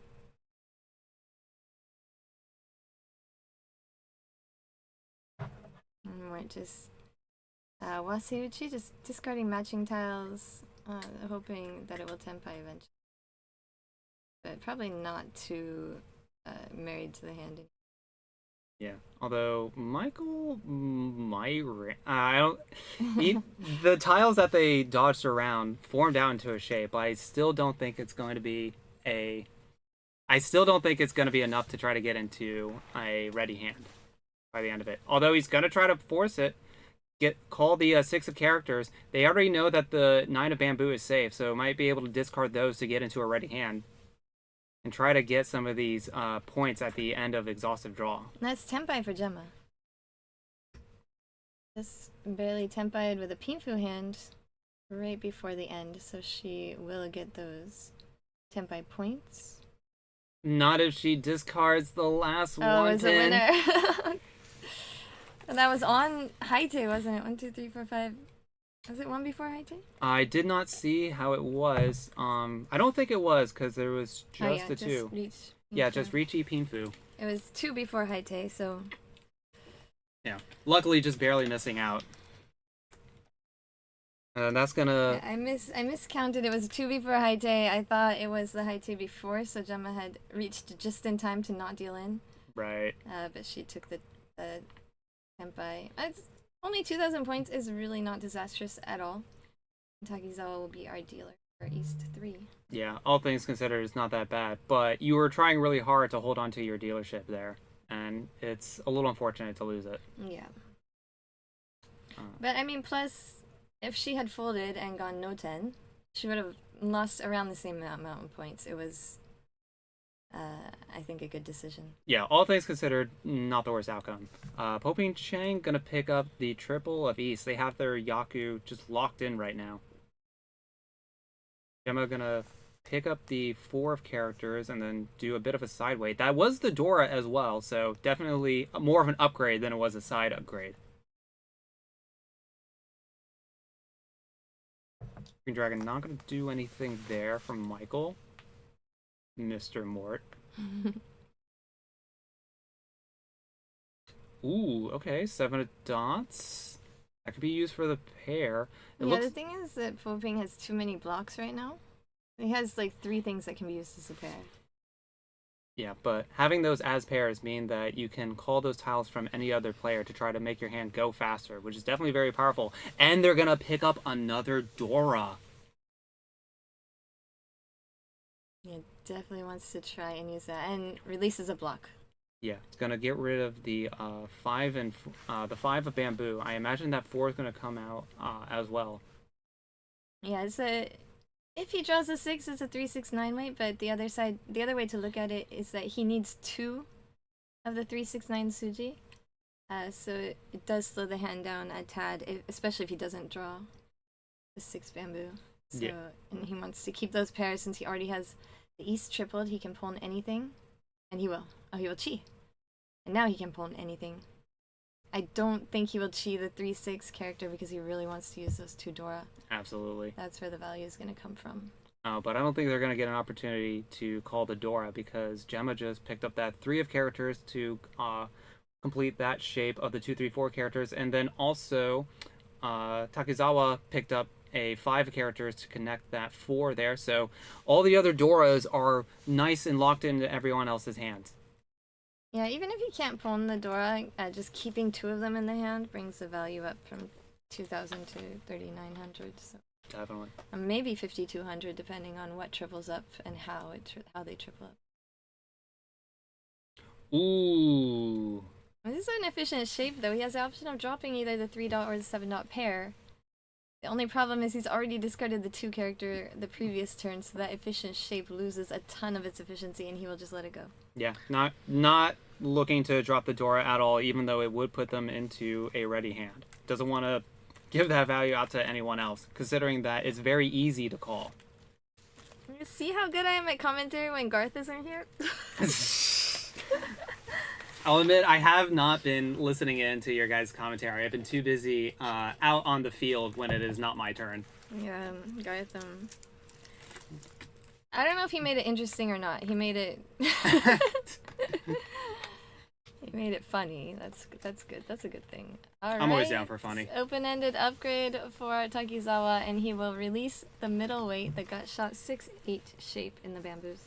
E: And we're just Wasiuchi just discarding matching tiles, hoping that it will tempai eventually. But probably not too married to the hand.
B: Yeah, although Michael might. I don't. The tiles that they dodged around formed out into a shape, but I still don't think it's going to be a. I still don't think it's going to be enough to try to get into a ready hand by the end of it. Although he's going to try to force it. Call the 6 of characters. They already know that the 9 of bamboo is safe, so might be able to discard those to get into a ready hand and try to get some of these points at the end of exhaustive draw.
E: That's tempai for Gemma. Just barely tempaied with a pinfu hand right before the end, so she will get those tempai points.
B: Not if she discards the last one.
E: Oh, it's a winner. And that was on Haite, wasn't it? 1, 2, 3, 4, 5. Was it 1 before Haite?
B: I did not see how it was. I don't think it was because there was just the 2. Just Riichi Pinfu.
E: It was 2 before Haite, so.
B: Yeah, luckily just barely missing out. And that's gonna.
E: Yeah, I miscounted. It was 2 before Haite. I thought it was the Haite before, so Gemma had reached just in time to not deal in.
B: Right.
E: But she took the tempai. It's only 2,000 points is really not disastrous at all. Takizawa will be our dealer for East 3.
B: Yeah, all things considered, it's not that bad. But you were trying really hard to hold on to your dealership there, and it's a little unfortunate to lose it.
E: Yeah. But I mean, plus, if she had folded and gone no 10, she would have lost around the same amount of points. It was, I think, a good decision.
B: Yeah, all things considered, not the worst outcome. Pope and Chang gonna pick up the triple of East. They have their Yaku just locked in right now. Gemma gonna pick up the 4 of characters and then do a bit of a side weight. That was the Dora as well, so definitely more of an upgrade than it was a side upgrade. Green Dragon not going to do anything there from Michael. Mr. Mort. Ooh, okay, 7 of dots. That could be used for the pair.
E: The thing is that Poping has too many blocks right now. He has like 3 things that can be used as a pair.
B: Yeah, but having those as pairs mean that you can call those tiles from any other player to try to make your hand go faster, which is definitely very powerful. And they're going to pick up another Dora.
E: Yeah, definitely wants to try and use that. And releases a block.
B: Yeah, it's going to get rid of the 5 of bamboo. I imagine that 4 is going to come out as well.
E: Yeah, if he draws a 6, it's a 3/6/9 weight, but the other way to look at it is that he needs 2 of the 3/6/9 Suji. So it does slow the hand down a tad, especially if he doesn't draw the 6 bamboo. So, yeah. And he wants to keep those pairs since he already has the East tripled. He can pull in anything, and he will. Oh, he will chi. And now he can pull in anything. I don't think he will chi the 3/6 character because he really wants to use those 2 Dora.
B: Absolutely.
E: That's where the value is going to come from.
B: But I don't think they're going to get an opportunity to call the Dora because Gemma just picked up that 3 of characters to complete that shape of the 2, 3, 4 characters. And then also Takizawa picked up a 5 of characters to connect that 4 there. So all the other Doras are nice and locked into everyone else's hands.
E: Yeah, even if you can't pull in the Dora, just keeping 2 of them in the hand brings the value up from 2,000 to 3,900. So
B: definitely.
E: Maybe 5,200 depending on what triples up and how they triple up.
B: Ooh.
E: This is an efficient shape though. He has the option of dropping either the 3 dot or the 7 dot pair. The only problem is he's already discarded the 2 character the previous turn, so that efficient shape loses a ton of its efficiency and he will just let it go. Yeah,
B: not looking to drop the Dora at all, even though it would put them into a ready hand. Doesn't want to give that value out to anyone else, considering that it's very easy to call.
E: You see how good I am at commentary when Garthe isn't here?
B: I'll admit, I have not been listening in to your guys' commentary. I've been too busy out on the field when it is not my turn.
E: Yeah, Garthe, I don't know if he made it interesting or not. He made it... He made it funny. That's good. That's a good thing. All right.
B: I'm always down for funny.
E: Open-ended upgrade for Takizawa, and he will release the middleweight, the gut shot 6/8 shape in the bamboos.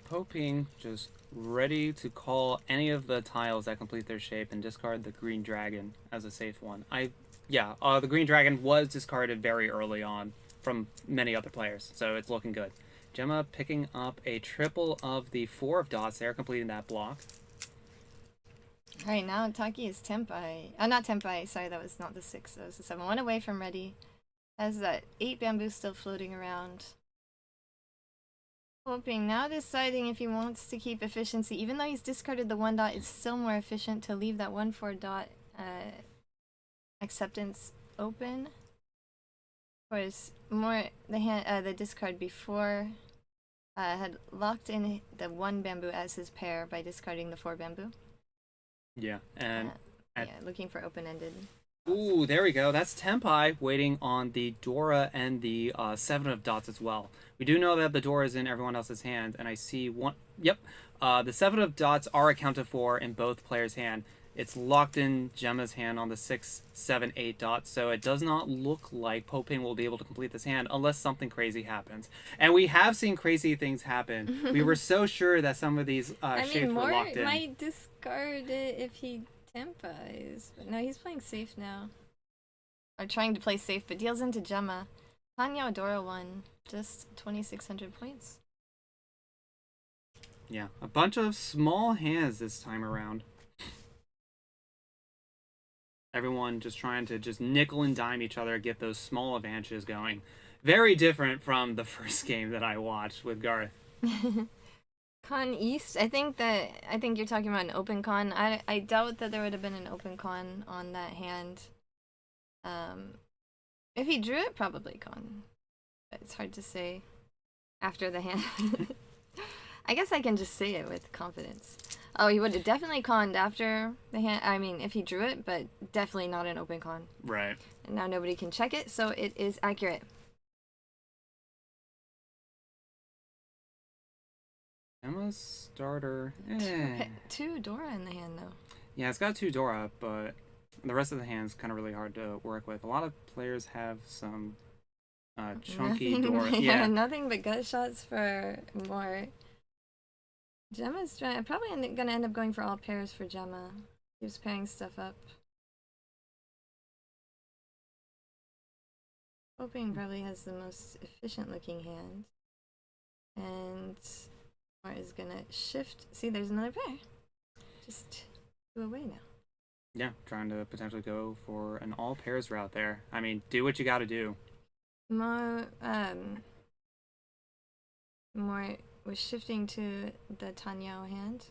B: Poping just ready to call any of the tiles that complete their shape and discard the green dragon as a safe one. The green dragon was discarded very early on from many other players, so it's looking good. Gemma picking up a triple of the 4 of dots there, completing that block.
E: Alright, now Taki is Tenpai. Not Tenpai, sorry, that was not the 6, that was the 7. 1 away from ready. Has that 8 bamboo still floating around. Hoping, now deciding if he wants to keep efficiency. Even though he's discarded the 1 dot, it's still more efficient to leave that 1/4 dot acceptance open. Of course, the discard before had locked in the 1 bamboo as his pair by discarding the 4 bamboo.
B: Yeah, and
E: looking for open-ended.
B: Ooh, there we go. That's Tenpai waiting on the Dora and the 7 of dots as well. We do know that the Dora is in everyone else's hand, and I see one. Yep, the 7 of dots are accounted for in both players' hand. It's locked in Gemma's hand on the 6, 7, 8 dots, so it does not look like Poping will be able to complete this hand unless something crazy happens. And we have seen crazy things happen. We were so sure that some of these shapes were locked in.
E: Might discard it if he Tenpais, but no, he's playing safe now. Or trying to play safe, but deals into Gemma. Hanyo Dora won just 2,600 points.
B: Yeah, a bunch of small hands this time around. Everyone just trying to just nickel and dime each other, get those small advantages going. Very different from the first game that I watched with Garth.
E: Con East, I think you're talking about an open con. I doubt that there would have been an open con on that hand. If he drew it, probably con. But it's hard to say after the hand. I guess I can just say it with confidence. Oh, he would have definitely conned after the hand. I mean, if he drew it, but definitely not an open con.
B: Right.
E: And now nobody can check it, so it is accurate.
B: Gemma's starter.
E: Two Dora in the hand, though.
B: Yeah, it's got 2 Dora, but the rest of the hand's kind of really hard to work with. A lot of players have some chunky
E: Nothing,
B: Dora.
E: yeah, nothing but gut shots for more. Gemma's probably gonna end up going for all pairs for Gemma. He was pairing stuff up. Hoping probably has the most efficient looking hand. And Moore is gonna shift. See, there's another pair. Just 2 away now.
B: Yeah, trying to potentially go for an all pairs route there. I mean, do what you got to do.
E: More was shifting to the Tanyao hand.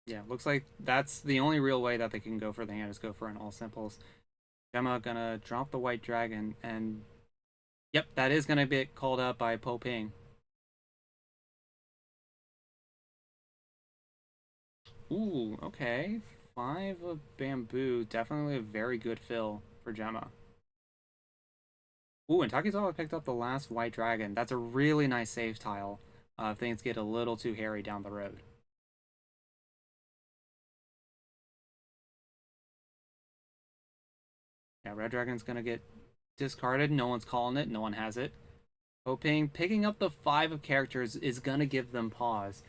B: Yeah, looks like that's the only real way that they can go for the hand is go for an all simples. Gemma gonna drop the white dragon, and yep, that is gonna get called up by Po Ping. Ooh, okay. 5 of bamboo, definitely a very good fill for Gemma. Ooh, and Takizawa picked up the last white dragon. That's a really nice save tile if things get a little too hairy down the road. Yeah, red dragon's gonna get discarded. No one's calling it. No one has it. Hoping picking up the 5 of characters is gonna give them pause.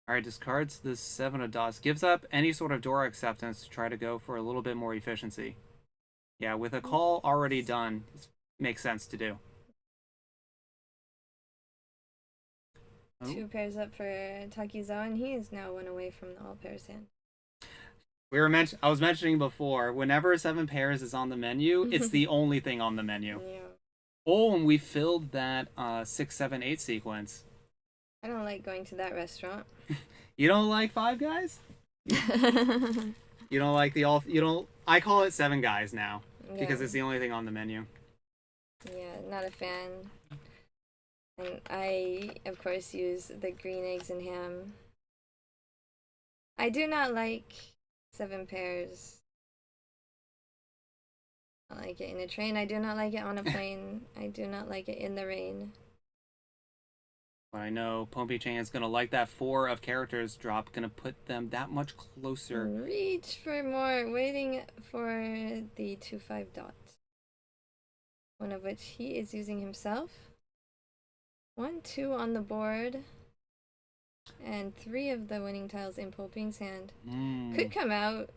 B: Alright, discards the 7 of dots. Gives up any sort of Dora acceptance to try to go for a little bit more efficiency. Yeah, with a call already done, it makes sense to do.
E: 2 pairs up for Takizawa, and he is now 1 away from the all pairs hand.
B: I was mentioning before, whenever 7 pairs is on the menu, it's the only thing on the menu.
E: Yeah.
B: Oh, and we filled that 6, 7, 8 sequence.
E: I don't like going to that restaurant.
B: You don't like Five Guys? You don't like the all... You don't... I call it 7 Guys now, because it's the only thing on the menu.
E: Yeah, not a fan. And I, of course, use the green eggs and ham. I do not like 7 pairs. I like it in a train. I do not like it on a plane. I do not like it in the rain.
B: But I know Pompey Chang is going to like that 4 of characters drop, going to put them that much closer.
E: Reach for more, waiting for the 2-5 dot. One of which he is using himself. 1, 2 on the board. And 3 of the winning tiles in Poping's hand. Could come out.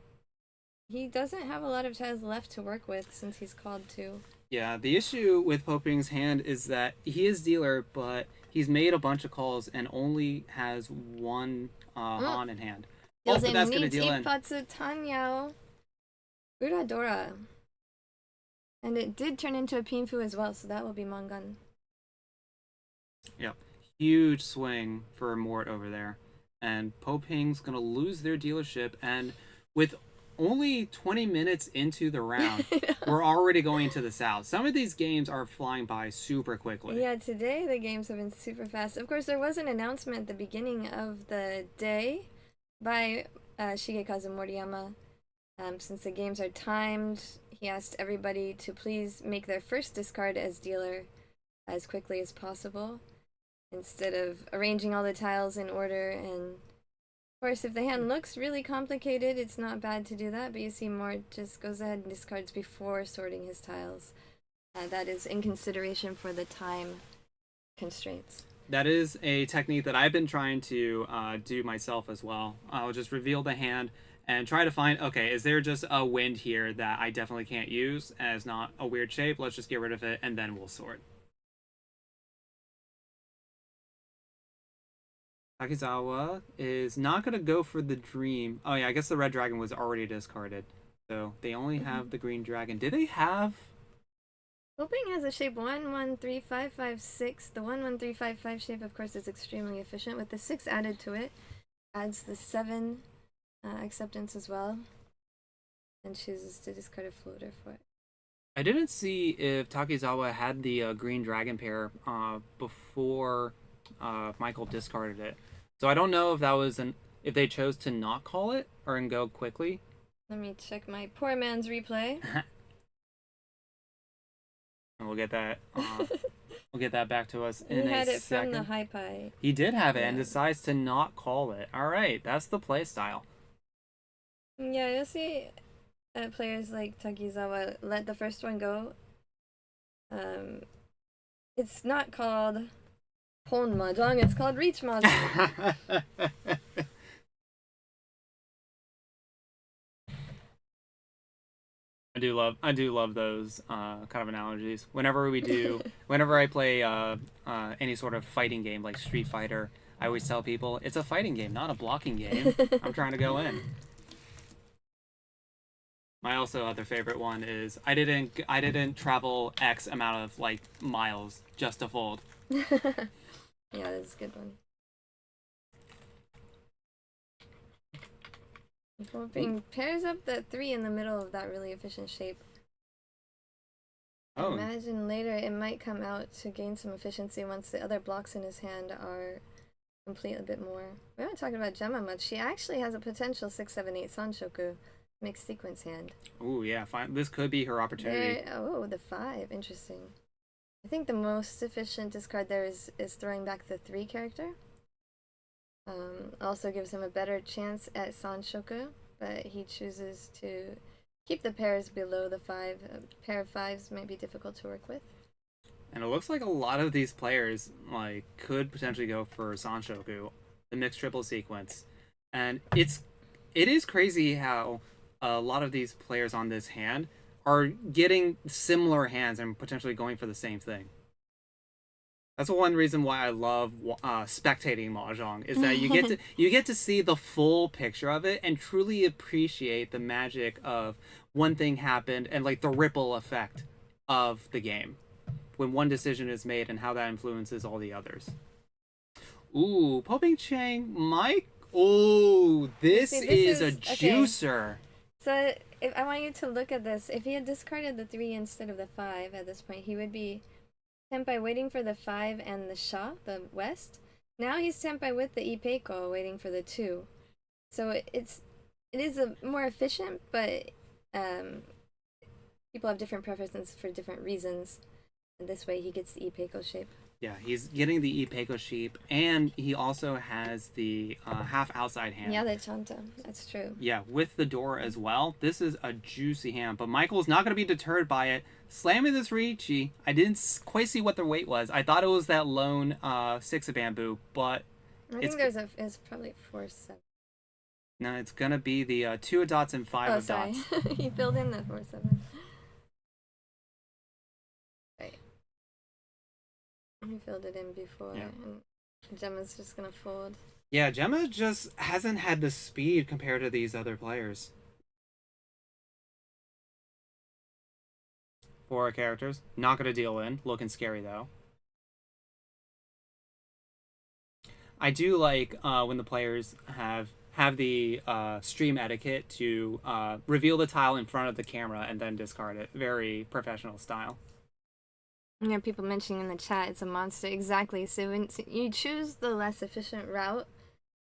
E: He doesn't have a lot of tiles left to work with since he's called 2.
B: Yeah, the issue with Poping's hand is that he is dealer, but he's made a bunch of calls and only has 1 Han in hand.
E: But
B: that's going to deal in.
E: Tanyao. Uradora. And it did turn into a Pinfu as well, so that will be Mangan.
B: Yep. Huge swing for Mort over there. And Poping's going to lose their dealership, and with only 20 minutes into the round, we're already going to the south. Some of these games are flying by super quickly.
E: Yeah, today the games have been super fast. Of course, there was an announcement at the beginning of the day by Shigezaku Moriyama. Since the games are timed, he asked everybody to please make their first discard as dealer as quickly as possible, instead of arranging all the tiles in order. And of course, if the hand looks really complicated, it's not bad to do that, but you see Mort just goes ahead and discards before sorting his tiles. That is in consideration for the time constraints.
B: That is a technique that I've been trying to do myself as well. I'll just reveal the hand and try to find, okay, is there just a wind here that I definitely can't use as not a weird shape? Let's just get rid of it, and then we'll sort. Takizawa is not going to go for the dream. Oh yeah, I guess the red dragon was already discarded. So they only have the green dragon. Did they have...
E: Hoping has a shape 1, 1, 3, 5, 5, 6. The 1, 1, 3, 5, 5 shape, of course, is extremely efficient. With the 6 added to it, adds the 7 acceptance as well. And chooses to discard a floater for it.
B: I didn't see if Takizawa had the green dragon pair before Michael discarded it. So I don't know if that was if they chose to not call it or and go quickly.
E: Let me check my poor man's replay.
B: And we'll get that. We'll get that back to us
E: He
B: in
E: had
B: a
E: it
B: second.
E: from the high pie.
B: He did have it and
E: Yeah.
B: decides to not call it. All right, that's the play style.
E: Yeah, you'll see players like Takizawa let the first one go. It's not called Pon Mahjong, it's called Reach Mahjong.
B: I do love those kind of analogies. Whenever I play any sort of fighting game like Street Fighter, I always tell people it's a fighting game, not a blocking game. I'm trying to go in. My also other favorite one is I didn't travel X amount of like miles just to fold.
E: Yeah, that's a good one. Hoping pairs up that 3 in the middle of that really efficient shape.
B: Oh.
E: Imagine later it might come out to gain some efficiency once the other blocks in his hand are complete a bit more. We haven't talked about Gemma much. She actually has a potential 6-7-8 Sanshoku mixed sequence hand.
B: Ooh, yeah, fine. This could be her opportunity.
E: Oh, the 5. Interesting. I think the most efficient discard there is throwing back the 3 character. Also gives him a better chance at Sanshoku, but he chooses to keep the pairs below the 5. A pair of 5s might be difficult to work with.
B: And it looks like a lot of these players like could potentially go for Sanshoku, the mixed triple sequence. And it is crazy how a lot of these players on this hand are getting similar hands and potentially going for the same thing. That's one reason why I love spectating mahjong is that you get to see the full picture of it and truly appreciate the magic of one thing happened and like the ripple effect of the game when one decision is made and how that influences all the others. Ooh, Poping Chang, Mike. Oh, this is a juicer.
E: Okay. So if I want you to look at this, if he had discarded the 3 instead of the 5 at this point, he would be Tenpai waiting for the 5 and the Sha, the West. Now he's Tenpai with the Ipeiko waiting for the 2. So it is a more efficient, but people have different preferences for different reasons. And this way he gets the Ipeiko shape.
B: Yeah, he's getting the Ipeiko shape, and he also has the half outside hand.
E: Yeah, the Chanta. That's true.
B: Yeah, with the door as well. This is a juicy hand, but Michael's not going to be deterred by it. Slamming this Riichi. I didn't quite see what the weight was. I thought it was that lone 6 of bamboo, but
E: I think it's probably 4-7.
B: No, it's going to be the 2 of dots and 5 of
E: sorry.
B: dots.
E: He filled in the 4-7. Right. He filled it in before,
B: Yeah.
E: and Gemma's just gonna fold.
B: Yeah, Gemma just hasn't had the speed compared to these other players. 4 characters. Not going to deal in. Looking scary, though. I do like when the players have the stream etiquette to reveal the tile in front of the camera and then discard it. Very professional style.
E: Yeah, people mentioning in the chat it's a monster. Exactly. So when you choose the less efficient route,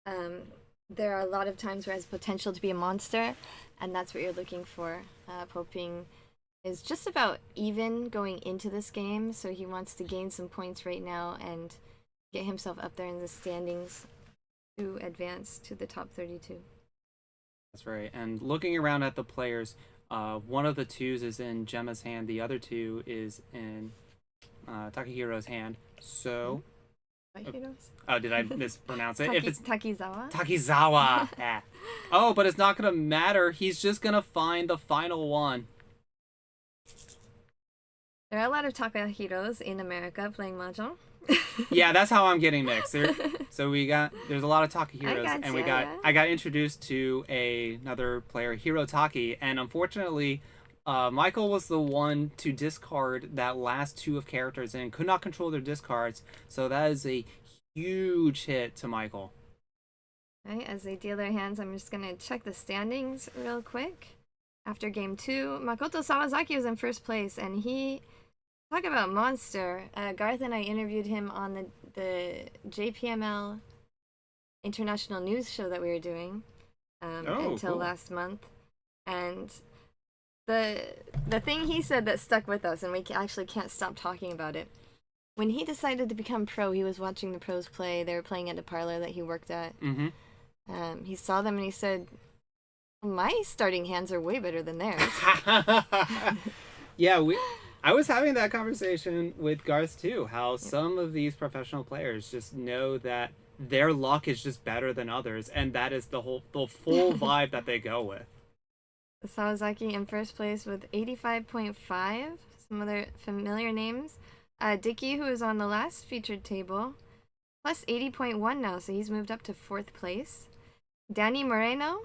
E: there are a lot of times where it has potential to be a monster, and that's what you're looking for. Poping is just about even going into this game, so he wants to gain some points right now and get himself up there in the standings to advance to the top 32.
B: That's right. And looking around at the players, one of the 2s is in Gemma's hand, the other 2 is in Takehiro's hand. So oh, did I mispronounce it? If it's Takizawa. Yeah. Oh, but it's not gonna matter. He's just gonna find the final one.
E: There are a lot of Takahiros in America playing mahjong.
B: Yeah, that's how I'm getting mixed. So there's a lot of Takihiros, and I got introduced to another player, Hirotaki, and unfortunately, Michael was the one to discard that last 2 of characters and could not control their discards. So that is a huge hit to Michael.
E: Right, as they deal their hands, I'm just gonna check the standings real quick. After game 2, Makoto Sawazaki was in first place, and he talk about monster. Garthe and I interviewed him on the JPML international news show that we were doing until
B: cool.
E: last month, and the thing he said that stuck with us, and we actually can't stop talking about it. When he decided to become pro, he was watching the pros play. They were playing at a parlor that he worked at.
B: Mm-hmm.
E: He saw them and he said, "My starting hands are way better than theirs."
B: Yeah, I was having that conversation with Garth too, how some of these professional players just know that their luck is just better than others, and that is the full vibe that they go with.
E: Sawazaki in first place with 85.5. Some other familiar names. Dicky, who is on the last featured table, plus 80.1 now, so he's moved up to 4th place. Danny Moreno,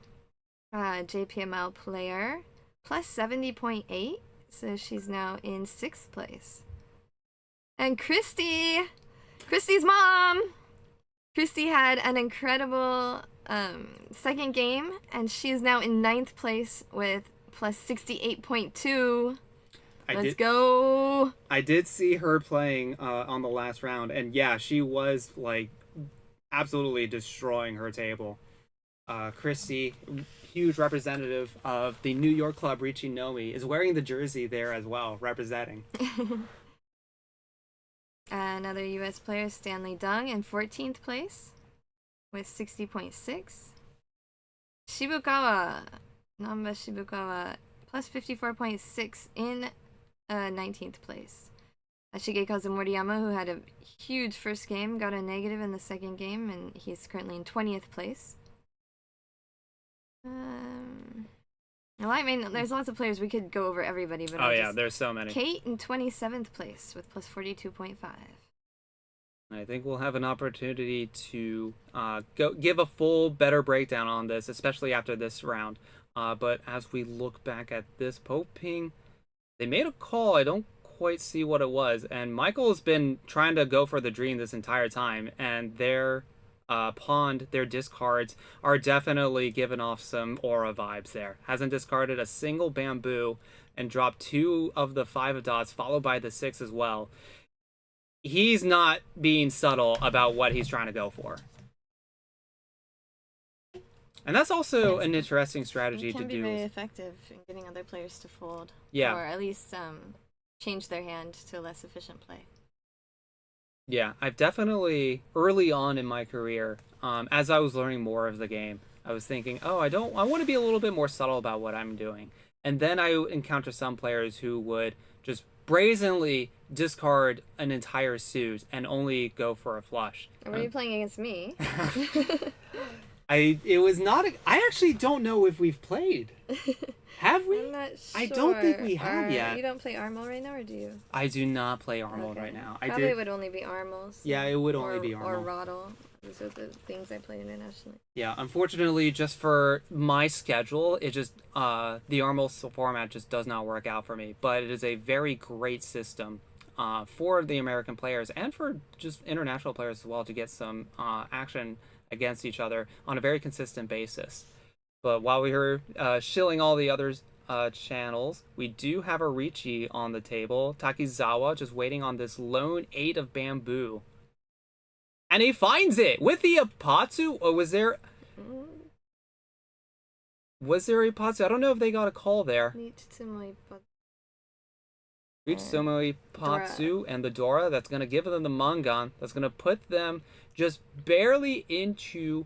E: JPML player, plus 70.8, so she's now in 6th place. And Christy's mom! Christy had an incredible second game, and she's now in 9th place with plus 68.2. Let's go!
B: I did see her playing on the last round, and yeah, she was like absolutely destroying her table. Christy, huge representative of the New York club Riichi Nomi, is wearing the jersey there as well, representing.
E: Another U.S. player, Stanley Dung, in 14th place with 60.6. Shibukawa, Namba Shibukawa, plus 54.6 in 19th place. Shigezaku Moriyama, who had a huge first game, got a negative in the second game, and he's currently in 20th place. Well, I mean, there's lots of players. We could go over everybody, but
B: There's so many.
E: Kate in 27th place with plus 42.5.
B: I think we'll have an opportunity to give a full, better breakdown on this, especially after this round. But as we look back at this Poping, they made a call. I don't quite see what it was. And Michael's been trying to go for the dream this entire time, and their pond, their discards are definitely giving off some aura vibes there. Hasn't discarded a single bamboo and dropped 2 of the 5 dots, followed by the 6 as well. He's not being subtle about what he's trying to go for. And that's also an interesting strategy to do.
E: It can be very effective in getting other players to fold.
B: Yeah.
E: Or at least change their hand to less efficient play.
B: Yeah, I've definitely, early on in my career, as I was learning more of the game, I was thinking, I want to be a little bit more subtle about what I'm doing. And then I encounter some players who would just brazenly discard an entire suit and only go for a flush.
E: Were you playing against me?
B: I actually don't know if we've played. Have we?
E: I'm not sure.
B: I don't think we have yet.
E: You don't play Armel right now, or do you?
B: I do not play Armel right now.
E: Probably it would only be Armel. So.
B: Yeah, it would only be Armel.
E: Or Roddle. Those are the things I play internationally.
B: Yeah, unfortunately, just for my schedule, it just the Armel format just does not work out for me. But it is a very great system for the American players and for just international players as well to get some action against each other on a very consistent basis. But while we were shilling all the other channels, we do have a Riichi on the table. Takizawa just waiting on this lone 8 of bamboo. And he finds it with the Apatsu. Or was there a Apatsu? I don't know if they got a call there. Riichi Patsu and the Dora. That's going to give them the Mangan. That's going to put them just barely into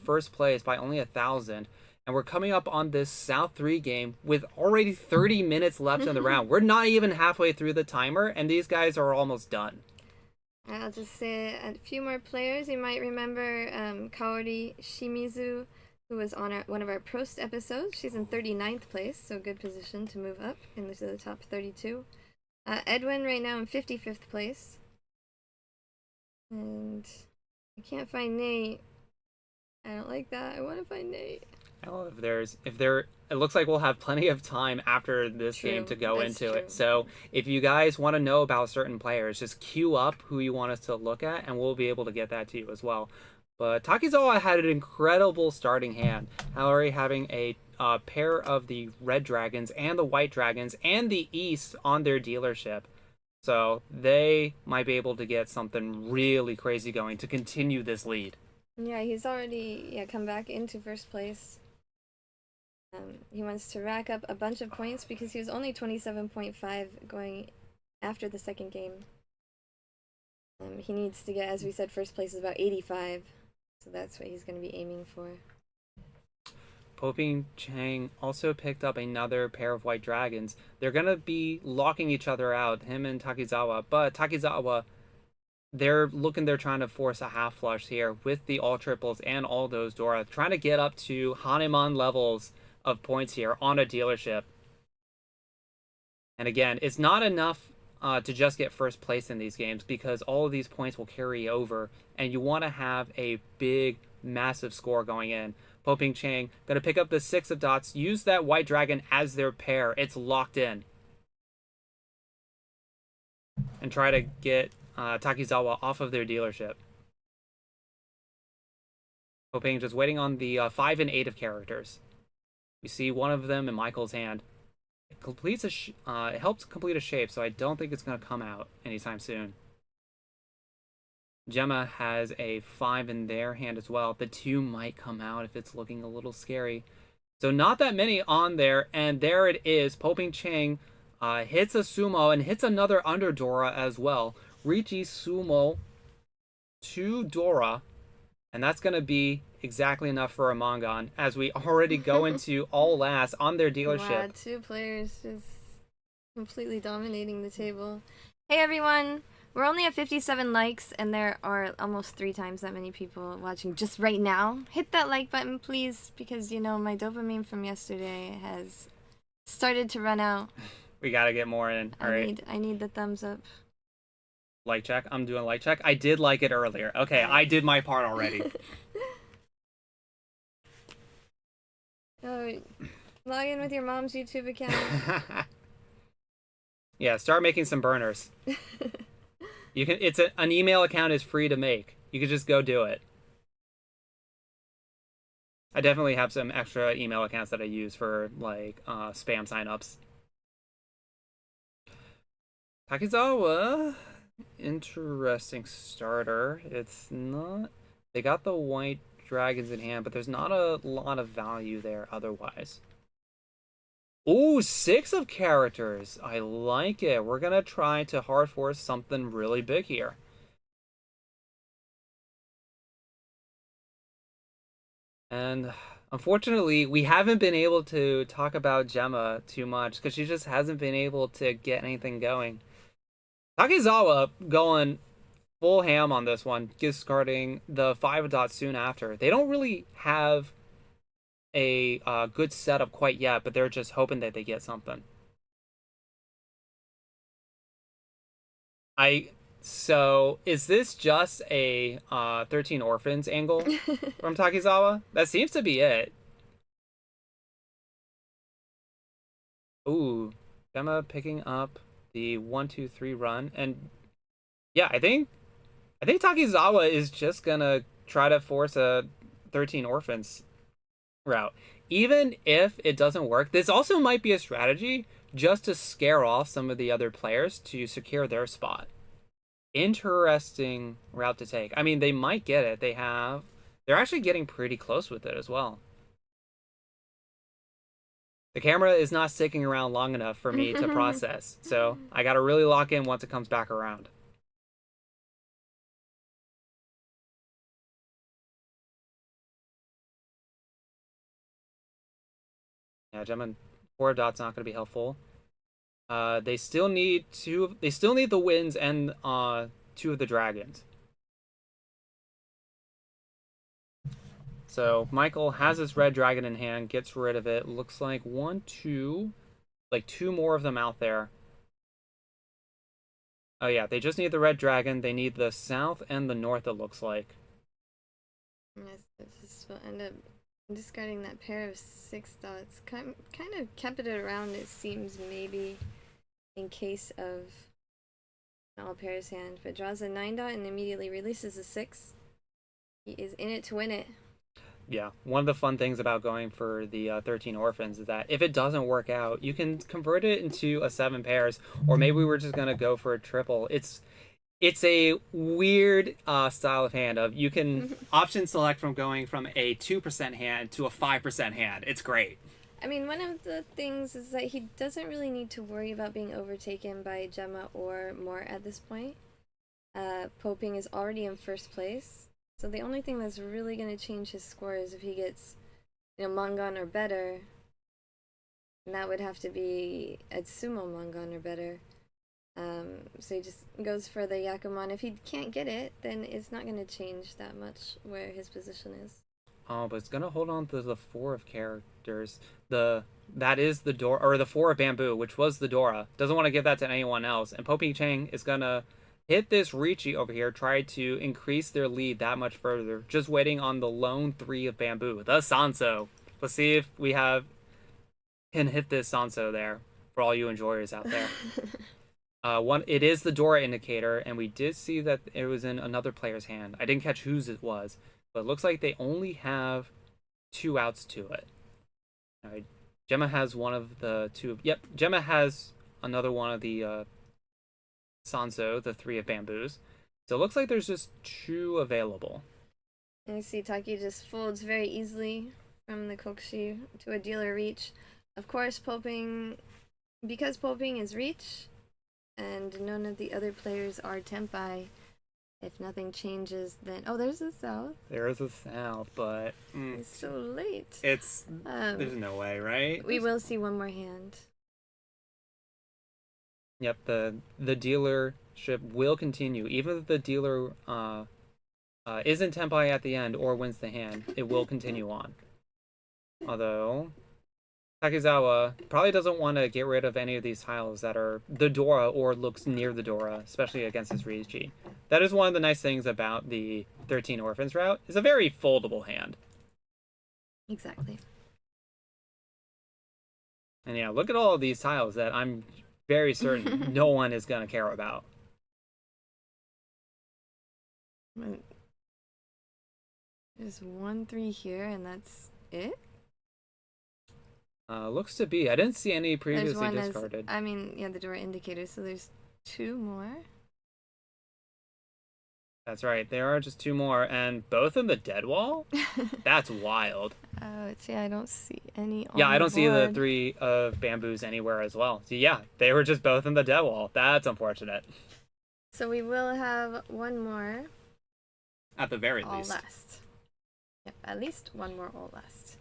B: first place by only 1,000. And we're coming up on this South 3 game with already 30 minutes left in the round. We're not even halfway through the timer, and these guys are almost done.
E: I'll just say a few more players. You might remember Kaori Shimizu, who was on one of our Prost episodes. She's in 39th place, so good position to move up into the top 32. Edwin right now in 55th place. And I can't find Nate. I don't like that. I want to find Nate.
B: Well, it looks like we'll have plenty of time after this game to go into it. So if you guys want to know about certain players, just queue up who you want us to look at, and we'll be able to get that to you as well. But Takizawa had an incredible starting hand, already having a pair of the red dragons and the white dragons and the east on their dealership. So they might be able to get something really crazy going to continue this lead.
E: Yeah, he's already come back into first place. He wants to rack up a bunch of points because he was only 27.5 going after the second game. He needs to get, as we said, first place is about 85. So that's what he's going to be aiming for.
B: Hoping Chang also picked up another pair of white dragons. They're going to be locking each other out, him and Takizawa. But Takizawa, they're trying to force a half flush here with the all triples and all those Dora. Trying to get up to Hanuman levels of points here on a dealership. And again, it's not enough to just get first place in these games because all of these points will carry over. And you want to have a big, massive score going in. Poping Chang going to pick up the 6 of dots. Use that white dragon as their pair. It's locked in. And try to get Takizawa off of their dealership. Poping just waiting on the 5 and 8 of characters. We see one of them in Michael's hand. It completes it helps complete a shape, so I don't think it's going to come out anytime soon. Gemma has a 5 in their hand as well. The 2 might come out if it's looking a little scary. So not that many on there, and there it is. Poping Chang hits a sumo and hits another under Dora as well. Riichi sumo 2 Dora, and that's going to be exactly enough for a Mongon as we already go into all last on their dealership.
E: Wow, 2 players just completely dominating the table. Hey everyone! We're only at 57 likes, and there are almost 3 times that many people watching just right now. Hit that like button, please, because, you know, my dopamine from yesterday has started to run out.
B: We gotta get more in. All right.
E: I need the thumbs up.
B: Like check. I'm doing like check. I did like it earlier. Okay, I did my part already.
E: Oh, log in with your mom's YouTube account.
B: Yeah, start making some burners. You can. An email account is free to make. You could just go do it. I definitely have some extra email accounts that I use for like spam signups. Takizawa, interesting starter. It's not. They got the white dragons in hand, but there's not a lot of value there otherwise. Ooh, 6 of characters. I like it. We're gonna try to hard force something really big here. And unfortunately, we haven't been able to talk about Gemma too much because she just hasn't been able to get anything going. Takizawa going full ham on this one, discarding the 5 dots soon after. They don't really have a good setup quite yet, but they're just hoping that they get something. So is this just a 13 orphans angle from Takizawa? That seems to be it. Ooh, Gemma picking up the 1, 2, 3 run, and yeah, I think Takizawa is just gonna try to force a 13 orphans route. Even if it doesn't work, this also might be a strategy just to scare off some of the other players to secure their spot. Interesting route to take. I mean, they might get it. They're actually getting pretty close with it as well. The camera is not sticking around long enough for me to process, so I gotta really lock in once it comes back around. Yeah, Gemma 4 dots not going to be helpful. They still need the wins and 2 of the dragons. So Michael has his red dragon in hand, gets rid of it. Looks like 1, 2, like 2 more of them out there. Oh yeah, they just need the red dragon. They need the south and the north, it looks like.
E: Yes, this will end up discarding that pair of 6 dots. Kind of kept it around, it seems, maybe in case of an all pairs hand, but draws a 9 dot and immediately releases a 6. He is in it to win it.
B: Yeah, one of the fun things about going for the 13 orphans is that if it doesn't work out, you can convert it into a 7 pairs, or maybe we're just gonna go for a triple. It's It's a weird style of hand. Of you can option select from going from a 2% hand to a 5% hand. It's great.
E: I mean, one of the things is that he doesn't really need to worry about being overtaken by Gemma or Moore at this point. Poping is already in first place, so the only thing that's really going to change his score is if he gets, Mangan or better, and that would have to be a sumo Mangan or better. So he just goes for the Yakuman. If he can't get it, then it's not going to change that much where his position is.
B: Oh, but it's gonna hold on to the 4 of characters. That is the Dora, or the 4 of bamboo, which was the Dora. Doesn't want to give that to anyone else. And Poping Chang is gonna hit this Riichi over here, try to increase their lead that much further. Just waiting on the lone 3 of bamboo, the Sanso. Let's see if we can hit this Sanso there for all you enjoyers out there. It is the Dora indicator, and we did see that it was in another player's hand. I didn't catch whose it was, but it looks like they only have 2 outs to it. All right, Gemma has one of the 2. Yep, Gemma has another one of the Sanso, the 3 of bamboos. So it looks like there's just 2 available.
E: And you see Taki just folds very easily from the Kokushi to a dealer reach. Of course, because Poping is reach, and none of the other players are Tenpai, if nothing changes, then... Oh, there's the south.
B: There is a south, but...
E: It's so late.
B: There's no way, right?
E: We will see one more hand.
B: Yep, the dealership will continue. Even if the dealer isn't Tenpai at the end or wins the hand, it will continue on. Although... Takizawa probably doesn't want to get rid of any of these tiles that are the Dora or looks near the Dora, especially against his Riichi. That is one of the nice things about the 13 Orphans route. It's a very foldable hand.
E: Exactly.
B: And yeah, look at all of these tiles that I'm very certain no one is going to care about.
E: There's 1-3 here, and that's it?
B: Looks to be. I didn't see any previously discarded.
E: The Dora indicator, so there's 2 more.
B: That's right. There are just 2 more, and both in the dead wall? That's wild.
E: I don't see any on
B: Yeah, I don't
E: the
B: see the
E: board.
B: 3 of bamboos anywhere as well. So yeah, they were just both in the dead wall. That's unfortunate.
E: So we will have one more.
B: At the very
E: all
B: least.
E: last. Yep, at least one more all last.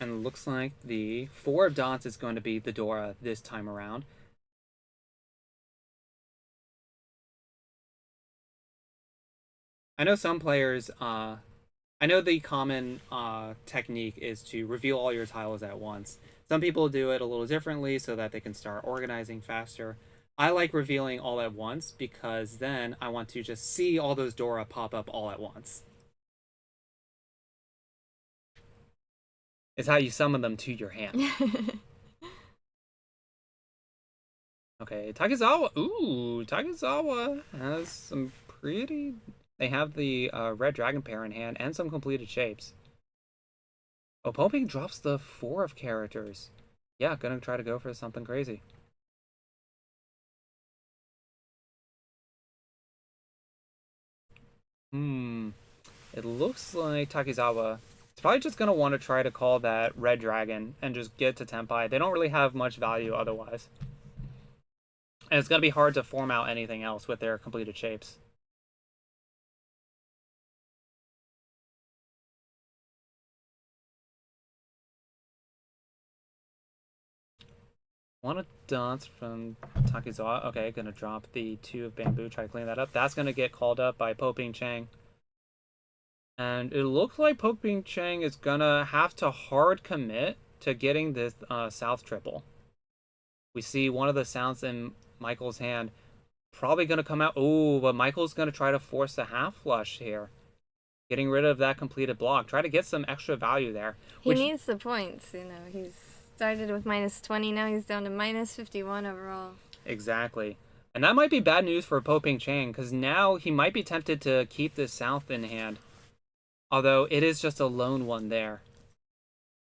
B: And it looks like the 4 of dots is going to be the Dora this time around. I know some players, I know the common technique is to reveal all your tiles at once. Some people do it a little differently so that they can start organizing faster. I like revealing all at once because then I want to just see all those Dora pop up all at once. It's how you summon them to your hand. Okay, Takizawa. Ooh, Takizawa has some pretty... They have the red dragon pair in hand and some completed shapes. Oh, Poping drops the 4 of characters. Yeah, gonna try to go for something crazy. It looks like Takizawa... It's probably just going to want to try to call that red dragon and just get to Tenpai. They don't really have much value otherwise. And it's going to be hard to form out anything else with their completed shapes. One of dots from Takizawa. Okay, going to drop the 2 of bamboo, try to clean that up. That's going to get called up by Poping Chang. And it looks like Poping Chang is gonna have to hard commit to getting this south triple. We see one of the sounds in Michael's hand probably gonna come out. Oh, but Michael's gonna try to force the half flush here. Getting rid of that completed block. Try to get some extra value there.
E: He needs the points, He's started with -20, now he's down to -51 overall.
B: Exactly. And that might be bad news for Poping Chang, because now he might be tempted to keep this south in hand. Although it is just a lone one there.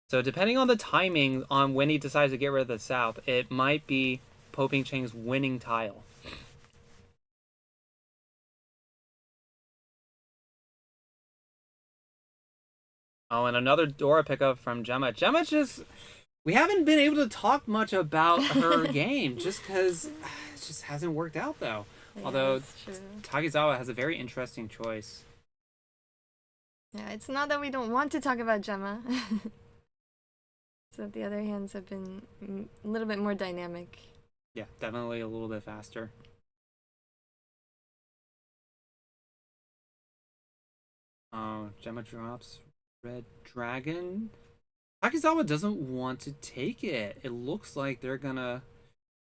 B: So depending on the timing on when he decides to get rid of the south, it might be Poping Chang's winning tile. Oh, and another Dora pickup from Gemma. Gemma just... We haven't been able to talk much about her game, just because it just hasn't worked out, though.
E: Yeah,
B: Although
E: that's true.
B: Takizawa has a very interesting choice.
E: Yeah, it's not that we don't want to talk about Gemma. So the other hands have been a little bit more dynamic.
B: Yeah, definitely a little bit faster. Oh, Gemma drops Red Dragon. Takizawa doesn't want to take it. It looks like they're gonna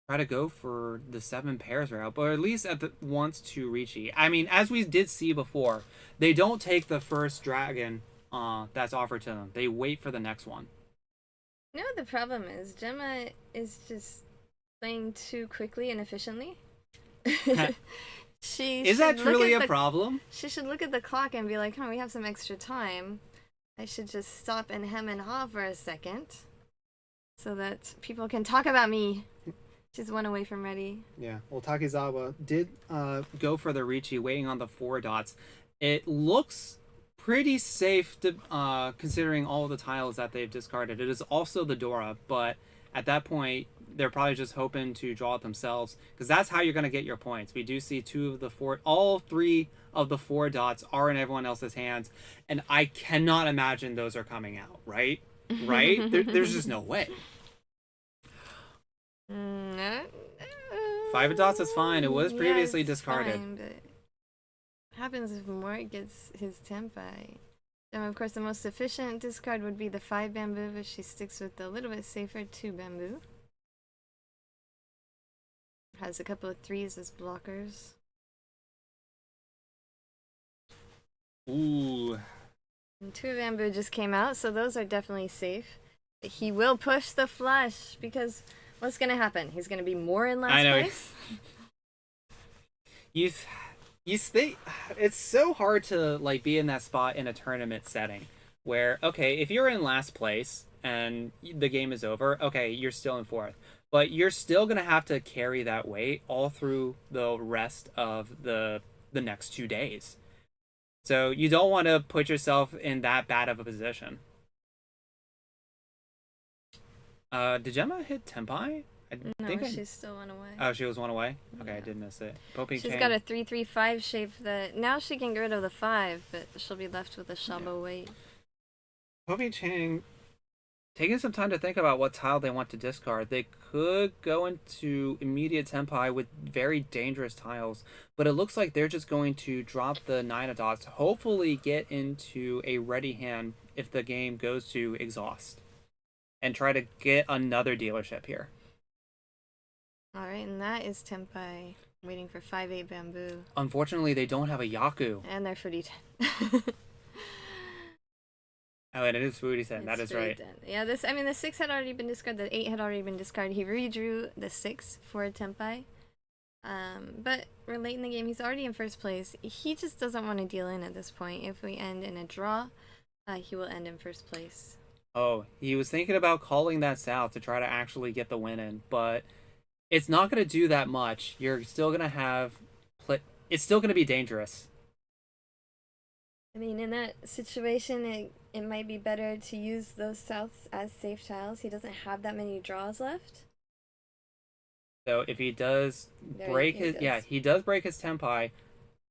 B: try to go for the 7 pairs route, but at least wants to Riichi. I mean, as we did see before, they don't take the first dragon that's offered to them. They wait for the next one.
E: You know what the problem is? Gemma is just playing too quickly and efficiently.
B: Is that truly a problem?
E: She should look at the clock and be like, we have some extra time. I should just stop and hem and haw for a second so that people can talk about me. She's one away from ready.
B: Yeah, well, Takizawa did go for the Riichi, waiting on the 4 dots. It looks pretty safe to, considering all the tiles that they've discarded. It is also the Dora, but at that point, they're probably just hoping to draw it themselves, because that's how you're going to get your points. We do see all 3 of the 4 dots are in everyone else's hands, and I cannot imagine those are coming out, right? Right? There's just no way. 5 of dots is fine. It was previously discarded.
E: Fine, but what happens if Mort gets his Tempai? And of course, the most efficient discard would be the 5 bamboo, but she sticks with the little bit safer 2 bamboo. Has a couple of 3s as blockers.
B: Ooh.
E: And 2 bamboo just came out, so those are definitely safe. But he will push the flush, because what's going to happen? He's going to be more in last place?
B: You think it's so hard to like be in that spot in a tournament setting where, okay, if you're in last place and the game is over, okay, you're still in 4th, but you're still gonna have to carry that weight all through the rest of the next 2 days. So you don't want to put yourself in that bad of a position. Did Gemma hit Tempai?
E: She's still 1 away.
B: Oh, she was 1 away? Okay,
E: Yeah.
B: I did miss it. Poping
E: She's
B: Chang.
E: got a 3-3-5 shape that now she can get rid of the 5, but she'll be left with a Shabo weight.
B: Poping Chang taking some time to think about what tile they want to discard. They could go into immediate Tempai with very dangerous tiles, but it looks like they're just going to drop the 9 of dots, hopefully get into a ready hand if the game goes to exhaust, and try to get another dealership here.
E: Alright, and that is Tempai waiting for 5-8 bamboo.
B: Unfortunately, they don't have a Yaku.
E: And they're Footy 10.
B: Oh, and it is Footy 10. That is right.
E: 10. Yeah, the 6 had already been discarded. The 8 had already been discarded. He redrew the 6 for Tempai. But we're late in the game. He's already in first place. He just doesn't want to deal in at this point. If we end in a draw, he will end in first place.
B: Oh, he was thinking about calling that south to try to actually get the win in, but it's not going to do that much. You're still going to have... It's still going to be dangerous.
E: I mean, in that situation, it might be better to use those souths as safe tiles. He doesn't have that many draws left.
B: So if he does break he does break his Tempai,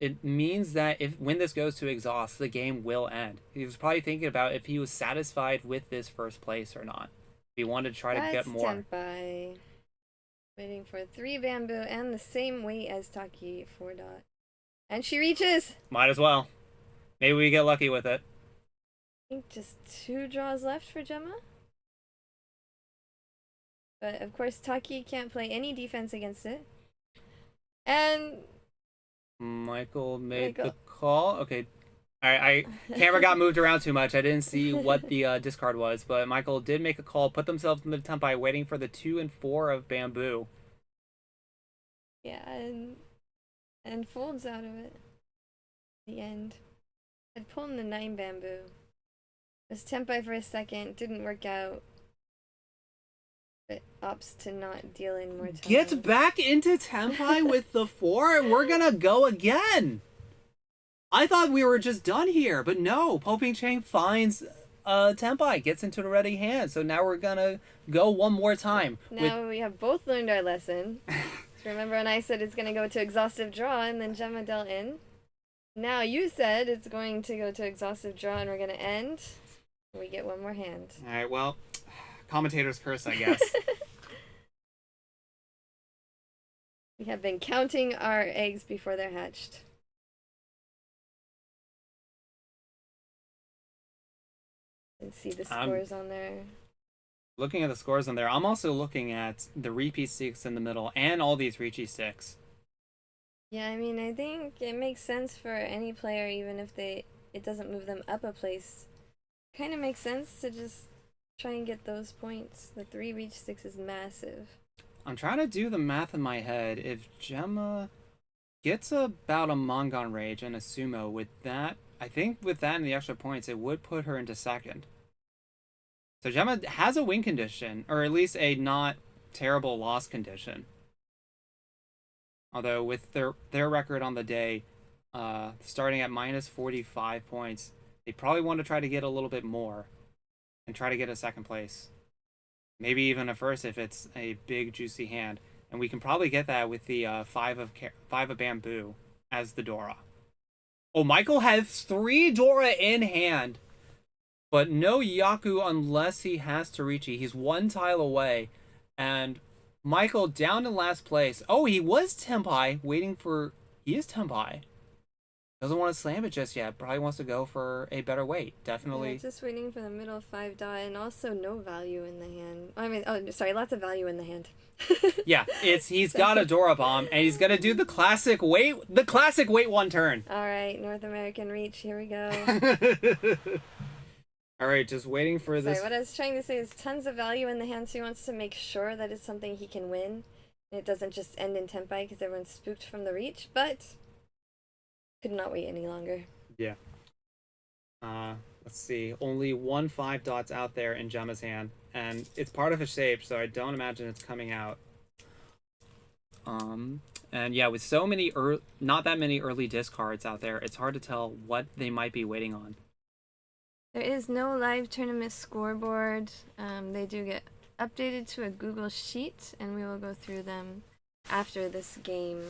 B: it means that when this goes to exhaust, the game will end. He was probably thinking about if he was satisfied with this first place or not. If he wanted to try to get more.
E: Tempai. Waiting for 3 bamboo and the same weight as Taki 4 dot. And she reaches!
B: Might as well. Maybe we get lucky with it.
E: I think just 2 draws left for Gemma. But of course Taki can't play any defense against it. And
B: Michael made the call. Okay. I camera got moved around too much. I didn't see what the discard was, but Michael did make a call, put themselves in the Tempai, waiting for the 2 and 4 of bamboo.
E: Yeah, and folds out of it. The end. I'd pulled in the 9 bamboo. It was Tempai for a second, didn't work out. But opts to not deal in more time.
B: Get back into Tempai with the 4, and we're gonna go again! I thought we were just done here, but no. Poping Chang finds Tempai, gets into the ready hand, so now we're gonna go one more time.
E: Now we have both learned our lesson. So remember when I said it's gonna go to exhaustive draw, and then Gemma dealt in? Now you said it's going to go to exhaustive draw, and we're gonna end. We get one more hand.
B: Alright, well, commentator's curse, I guess.
E: We have been counting our eggs before they're hatched. And see the scores on there.
B: Looking at the scores on there, I'm also looking at the repeat sticks in the middle and all these Riichi sticks.
E: Yeah, I mean, I think it makes sense for any player, even if it doesn't move them up a place. Kind of makes sense to just try and get those points. The 3 reach sticks is massive.
B: I'm trying to do the math in my head. If Gemma gets about a Mangon Rage and a Sumo with that, I think with that and the extra points, it would put her into second. So Gemma has a win condition, or at least a not terrible loss condition. Although with their record on the day, starting at minus 45 points, they probably want to try to get a little bit more and try to get a second place. Maybe even a first if it's a big juicy hand. And we can probably get that with the 5 of bamboo as the Dora. Oh, Michael has 3 Dora in hand, but no Yaku unless he has Riichi. He's 1 tile away, and Michael down in last place. Oh, he was Tempai, waiting for... He is Tempai. Doesn't want to slam it just yet. Probably wants to go for a better weight. Definitely.
E: Yeah, just waiting for the middle 5 dot, and also no value in the hand. I mean, oh, sorry, lots of value in the hand.
B: Yeah, he's got a Dora Bomb, and he's gonna do the classic wait 1 turn.
E: All right, North American Reach, here we go.
B: All right, just waiting for this.
E: Sorry, what I was trying to say is tons of value in the hand, so he wants to make sure that it's something he can win. And it doesn't just end in Tempai because everyone's spooked from the Reach, but could not wait any longer.
B: Yeah. Let's see. Only 1 5 dots out there in Gemma's hand, and it's part of a shape, so I don't imagine it's coming out. And yeah, with so many not that many early discards out there, it's hard to tell what they might be waiting on.
E: There is no live tournament scoreboard. They do get updated to a Google Sheet, and we will go through them after this game.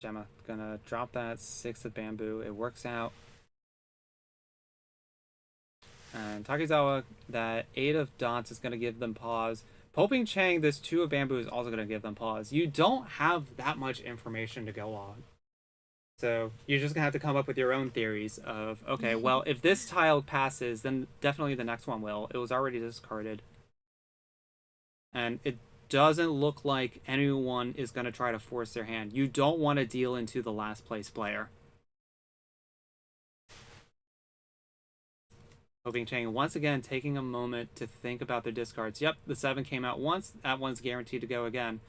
B: Gemma gonna drop that 6 of bamboo. It works out. And Takizawa, that 8 of dots is gonna give them pause. Poping Chang, this 2 of bamboo is also gonna give them pause. You don't have that much information to go on. So you're just gonna have to come up with your own theories of, okay, well, if this tile passes, then definitely the next one will. It was already discarded. And it doesn't look like anyone is going to try to force their hand. You don't want to deal into the last place player. Hoping Chang once again taking a moment to think about their discards. Yep, the 7 came out once. That one's guaranteed to go again.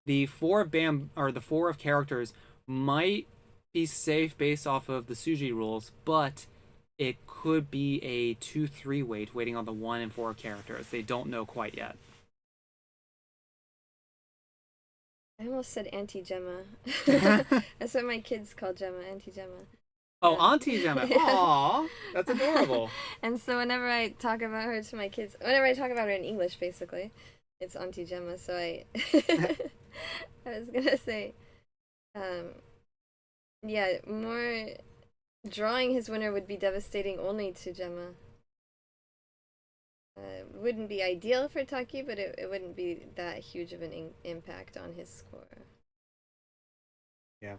B: The 4 of characters might be safe based off of the Suji rules, but it could be a 2-3 weight waiting on the 1 and 4 characters. They don't know quite yet.
E: I almost said Auntie Gemma. That's what my kids call Gemma, Auntie Gemma.
B: Oh, Auntie Gemma. Aww, that's adorable.
E: And so whenever I talk about her to my kids, whenever I talk about her in English, basically, it's Auntie Gemma. So I was going to say, yeah, more drawing his winner would be devastating only to Gemma. Wouldn't be ideal for Taki, but it wouldn't be that huge of an impact on his score.
B: Yeah,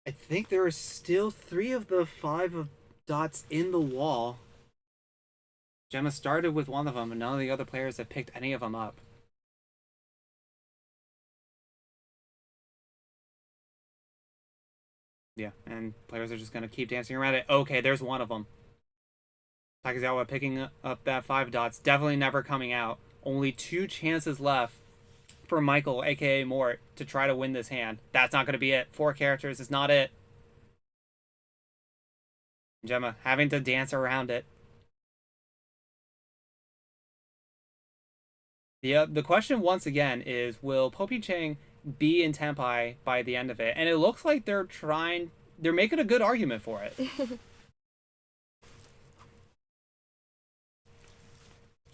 B: I think there are still 3 of the 5 of dots in the wall. Gemma started with 1 of them, and none of the other players have picked any of them up. Yeah, and players are just going to keep dancing around it. Okay, there's 1 of them. Takizawa picking up that 5 dots, definitely never coming out. Only 2 chances left for Michael, aka Mort, to try to win this hand. That's not going to be it. 4 characters is not it. Gemma having to dance around it. The question once again is, will Poppy Chang be in Tenpai by the end of it? And it looks like they're making a good argument for it.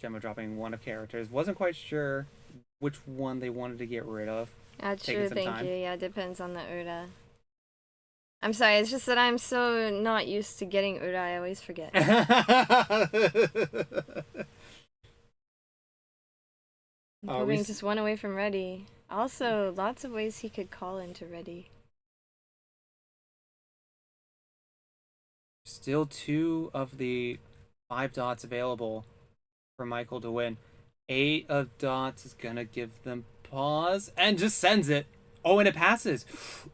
B: Gemma dropping 1 of characters. Wasn't quite sure which one they wanted to get rid of.
E: True, thank you. Yeah, depends on the Ura. I'm sorry, it's just that I'm so not used to getting Ura, I always forget. Moving just 1 away from ready. Also, lots of ways he could call into ready.
B: Still 2 of the 5 dots available for Michael to win. 8 of dots is gonna give them pause and just sends it. Oh, and it passes.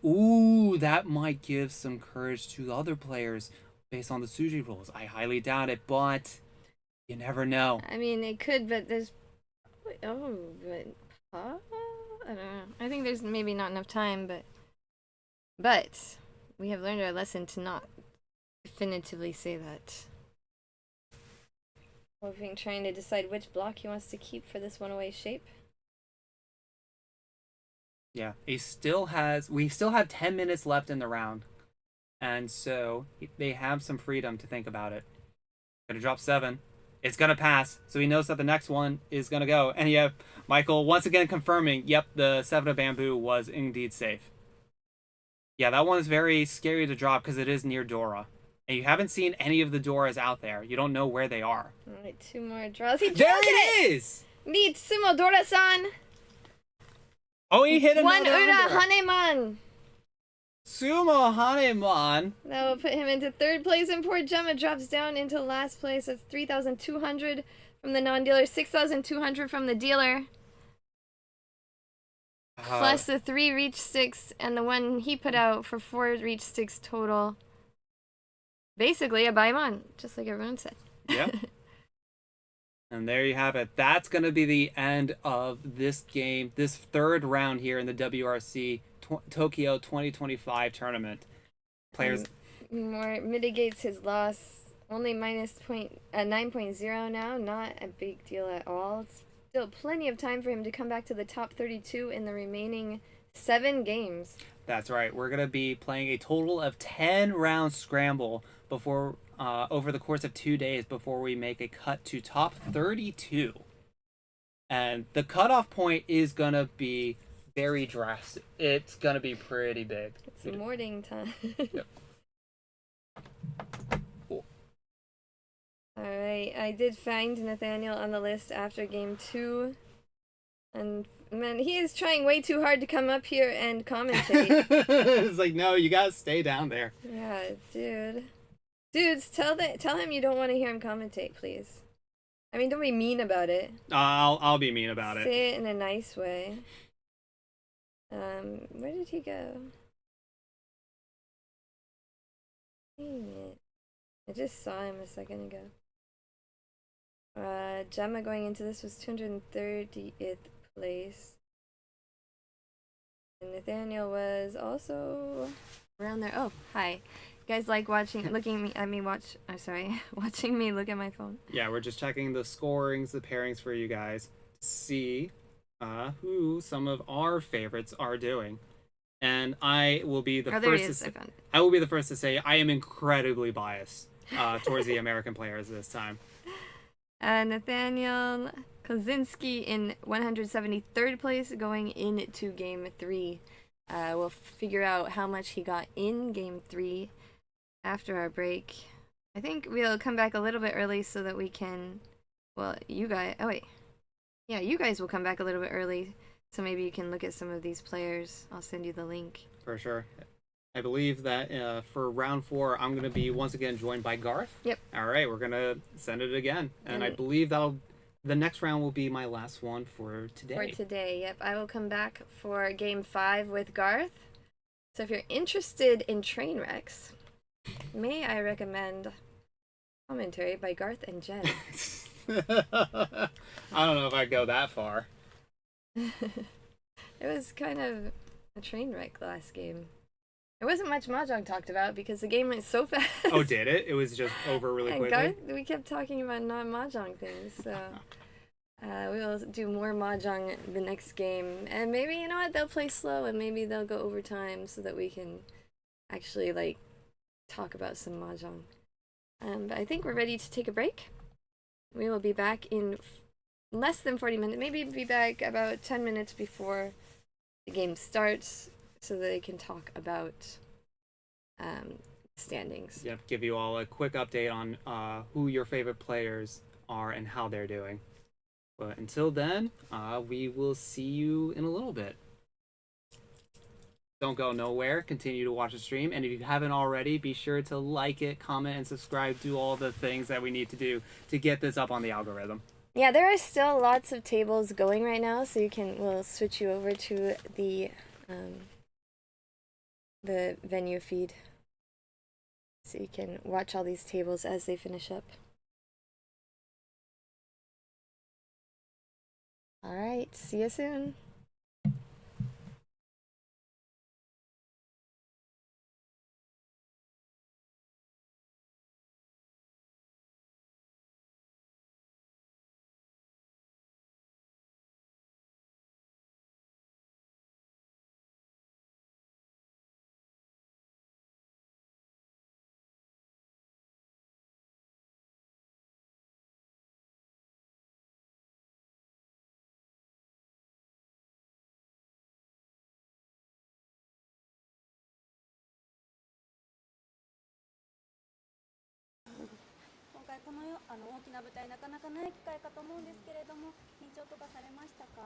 B: Ooh, that might give some courage to the other players based on the Suji rules. I highly doubt it, but you never know.
E: I mean, it could, but there's... Oh, but... I don't know. I think there's maybe not enough time, but we have learned our lesson to not definitively say that. Wolfing trying to decide which block he wants to keep for this 1-away shape.
B: Yeah, we still have 10 minutes left in the round. And so they have some freedom to think about it. Gonna drop 7. It's gonna pass, so he knows that the next one is gonna go. And you have Michael once again confirming, yep, the 7 of bamboo was indeed safe. Yeah, that one's very scary to drop because it is near Dora. And you haven't seen any of the Doras out there. You don't know where they are.
E: Alright, 2 more draws. He draws
B: there it is!
E: Meet Sumo Dora-san!
B: Oh, he hit another
E: 1 Ura
B: under.
E: Haneman!
B: Sumo Hanemon.
E: That will put him into 3rd place, and poor Gemma drops down into last place. That's 3,200 from the non-dealer, 6,200 from the dealer. Plus the 3 reach sticks and the 1 he put out for 4 reach sticks total. Basically a Baimon, just like everyone said.
B: Yep. And there you have it. That's going to be the end of this game, this 3rd round here in the WRC Tokyo 2025 tournament. Players
E: more mitigates his loss. Only minus 9.0 now. Not a big deal at all. It's still plenty of time for him to come back to the top 32 in the remaining 7 games.
B: That's right. We're going to be playing a total of 10 round scramble before over the course of 2 days before we make a cut to top 32. And the cutoff point is going to be very drastic. It's going to be pretty big.
E: It's morning time.
B: Yep. Cool.
E: Alright, I did find Nathaniel on the list after game 2. And man, he is trying way too hard to come up here and commentate.
B: It's like, no, you gotta stay down there.
E: Yeah, dude. Dudes, tell him you don't want to hear him commentate, please. I mean, don't be mean about it.
B: I'll be mean about it.
E: Say it in a nice way. Where did he go? Dang it. I just saw him a second ago. Gemma going into this was 230th place. And Nathaniel was also around there. Oh, hi. You guys like watching me look at my phone?
B: Yeah, we're just checking the scorings, the pairings for you guys to see who some of our favorites are doing. And I will be the first to say, I will be the first to say I am incredibly biased towards the American players this time.
E: Nathaniel Kozinski in 173rd place going into game 3. We'll figure out how much he got in game 3 after our break. I think we'll come back a little bit early so that we can, well, you guys, you guys will come back a little bit early so maybe you can look at some of these players. I'll send you the link.
B: For sure. I believe that for round 4, I'm going to be once again joined by Garthe.
E: Yep.
B: All right, we're going to send it again. And I believe the next round will be my last one for today.
E: Yep. I will come back for game 5 with Garthe. So if you're interested in train wrecks, may I recommend commentary by Garthe and Jenn.
B: I don't know if I'd go that far.
E: It was kind of a train wreck last game. There wasn't much mahjong talked about because the game went so fast.
B: Oh, did it? It was just over really
E: And
B: quickly.
E: Garth, we kept talking about non-mahjong things, so we'll do more mahjong the next game. And maybe, you know what, they'll play slow and maybe they'll go overtime so that we can actually, like, talk about some mahjong. But I think we're ready to take a break. We will be back in less than 40 minutes. Maybe be back about 10 minutes before the game starts so that they can talk about standings.
B: Yep, give you all a quick update on who your favorite players are and how they're doing. But until then, we will see you in a little bit. Don't go nowhere. Continue to watch the stream. And if you haven't already, be sure to like it, comment, and subscribe. Do all the things that we need to do to get this up on the algorithm.
E: Yeah, there are still lots of tables going right now, so we'll switch you over to the venue feed so you can watch all these tables as they finish up. All right, see you soon.
F: この大きな舞台なかなかない機会かと思うんですけれども、緊張とかされましたか？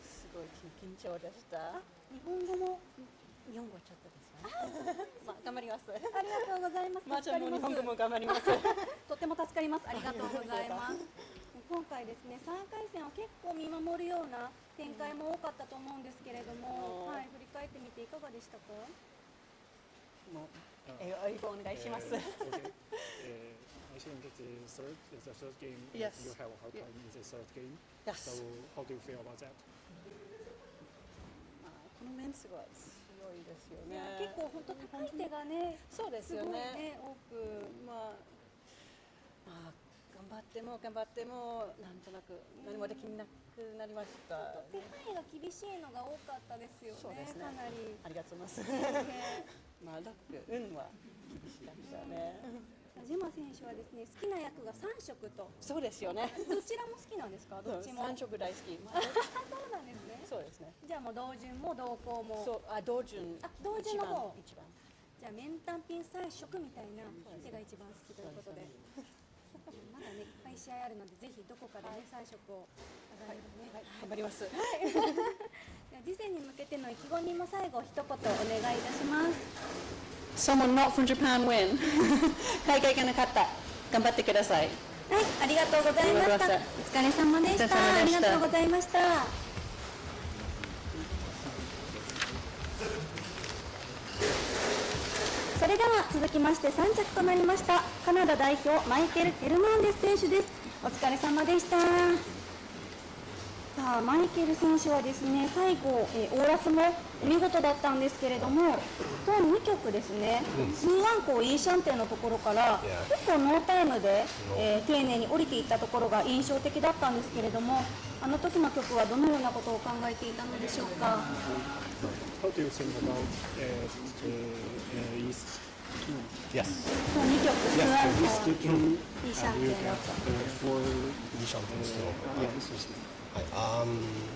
G: すごい緊張でした。
F: 日本語も
G: 日本語はちょっとですね。まあ頑張ります。
F: ありがとうございます。
G: まあちょっと日本語も頑張ります。
F: とても助かります。ありがとうございます。今回ですね、3回戦を結構見守るような展開も多かったと思うんですけれども、はい、振り返ってみていかがでしたか？
G: もう英語お願いします。
H: I think it's the third game.
G: Yes.
H: You have a hard time in the third game.
G: Yes.
H: So how do you feel about that?
G: このメンツが強いですよね。
F: 結構本当高い手がね、
G: そうですよね。
F: 多く
G: まあ頑張ってもなんとなく何もできなくなりました。
F: 手配が厳しいのが多かったですよね。
G: そうですね。
F: かなり。
G: ありがとうございます。まあロック運は厳しかったね。
F: ジェマ選手はですね、好きな役が3色と。
G: そうですよね。
F: どちらも好きなんですか？どっちも。
G: 3色大好き。
F: そうなんですね。
G: そうですね。
F: じゃあもう同順も同行も。
G: そう、同順。
F: 同順の方。
G: 一番。
F: じゃあ面単品3色みたいな手が一番好きということで。まだね、いっぱい試合あるので、ぜひどこかでね、3色を上がれるね。
G: 頑張ります。
F: 次戦に向けての意気込みも最後一言お願いいたします。
G: Someone not from Japan win. 海外から勝った。頑張ってください。
F: はい、ありがとうございました。お疲れ様でした。ありがとうございました。それでは続きまして3着となりましたカナダ代表マイケル・ヘルナンデス選手です。お疲れ様でした。さあマイケル選手はですね、最後、オーラスも見事だったんですけれども、今2曲ですね、ツーワンコーイーシャンテンのところから結構ノータイムで、丁寧に降りていったところが印象的だったんですけれども、あの時の曲はどのようなことを考えていたのでしょうか。
H: How do you think about East King?
I: Yes.
F: 2曲ツーワンコ
H: East
F: ー
H: King.
F: イーシャンテン
H: For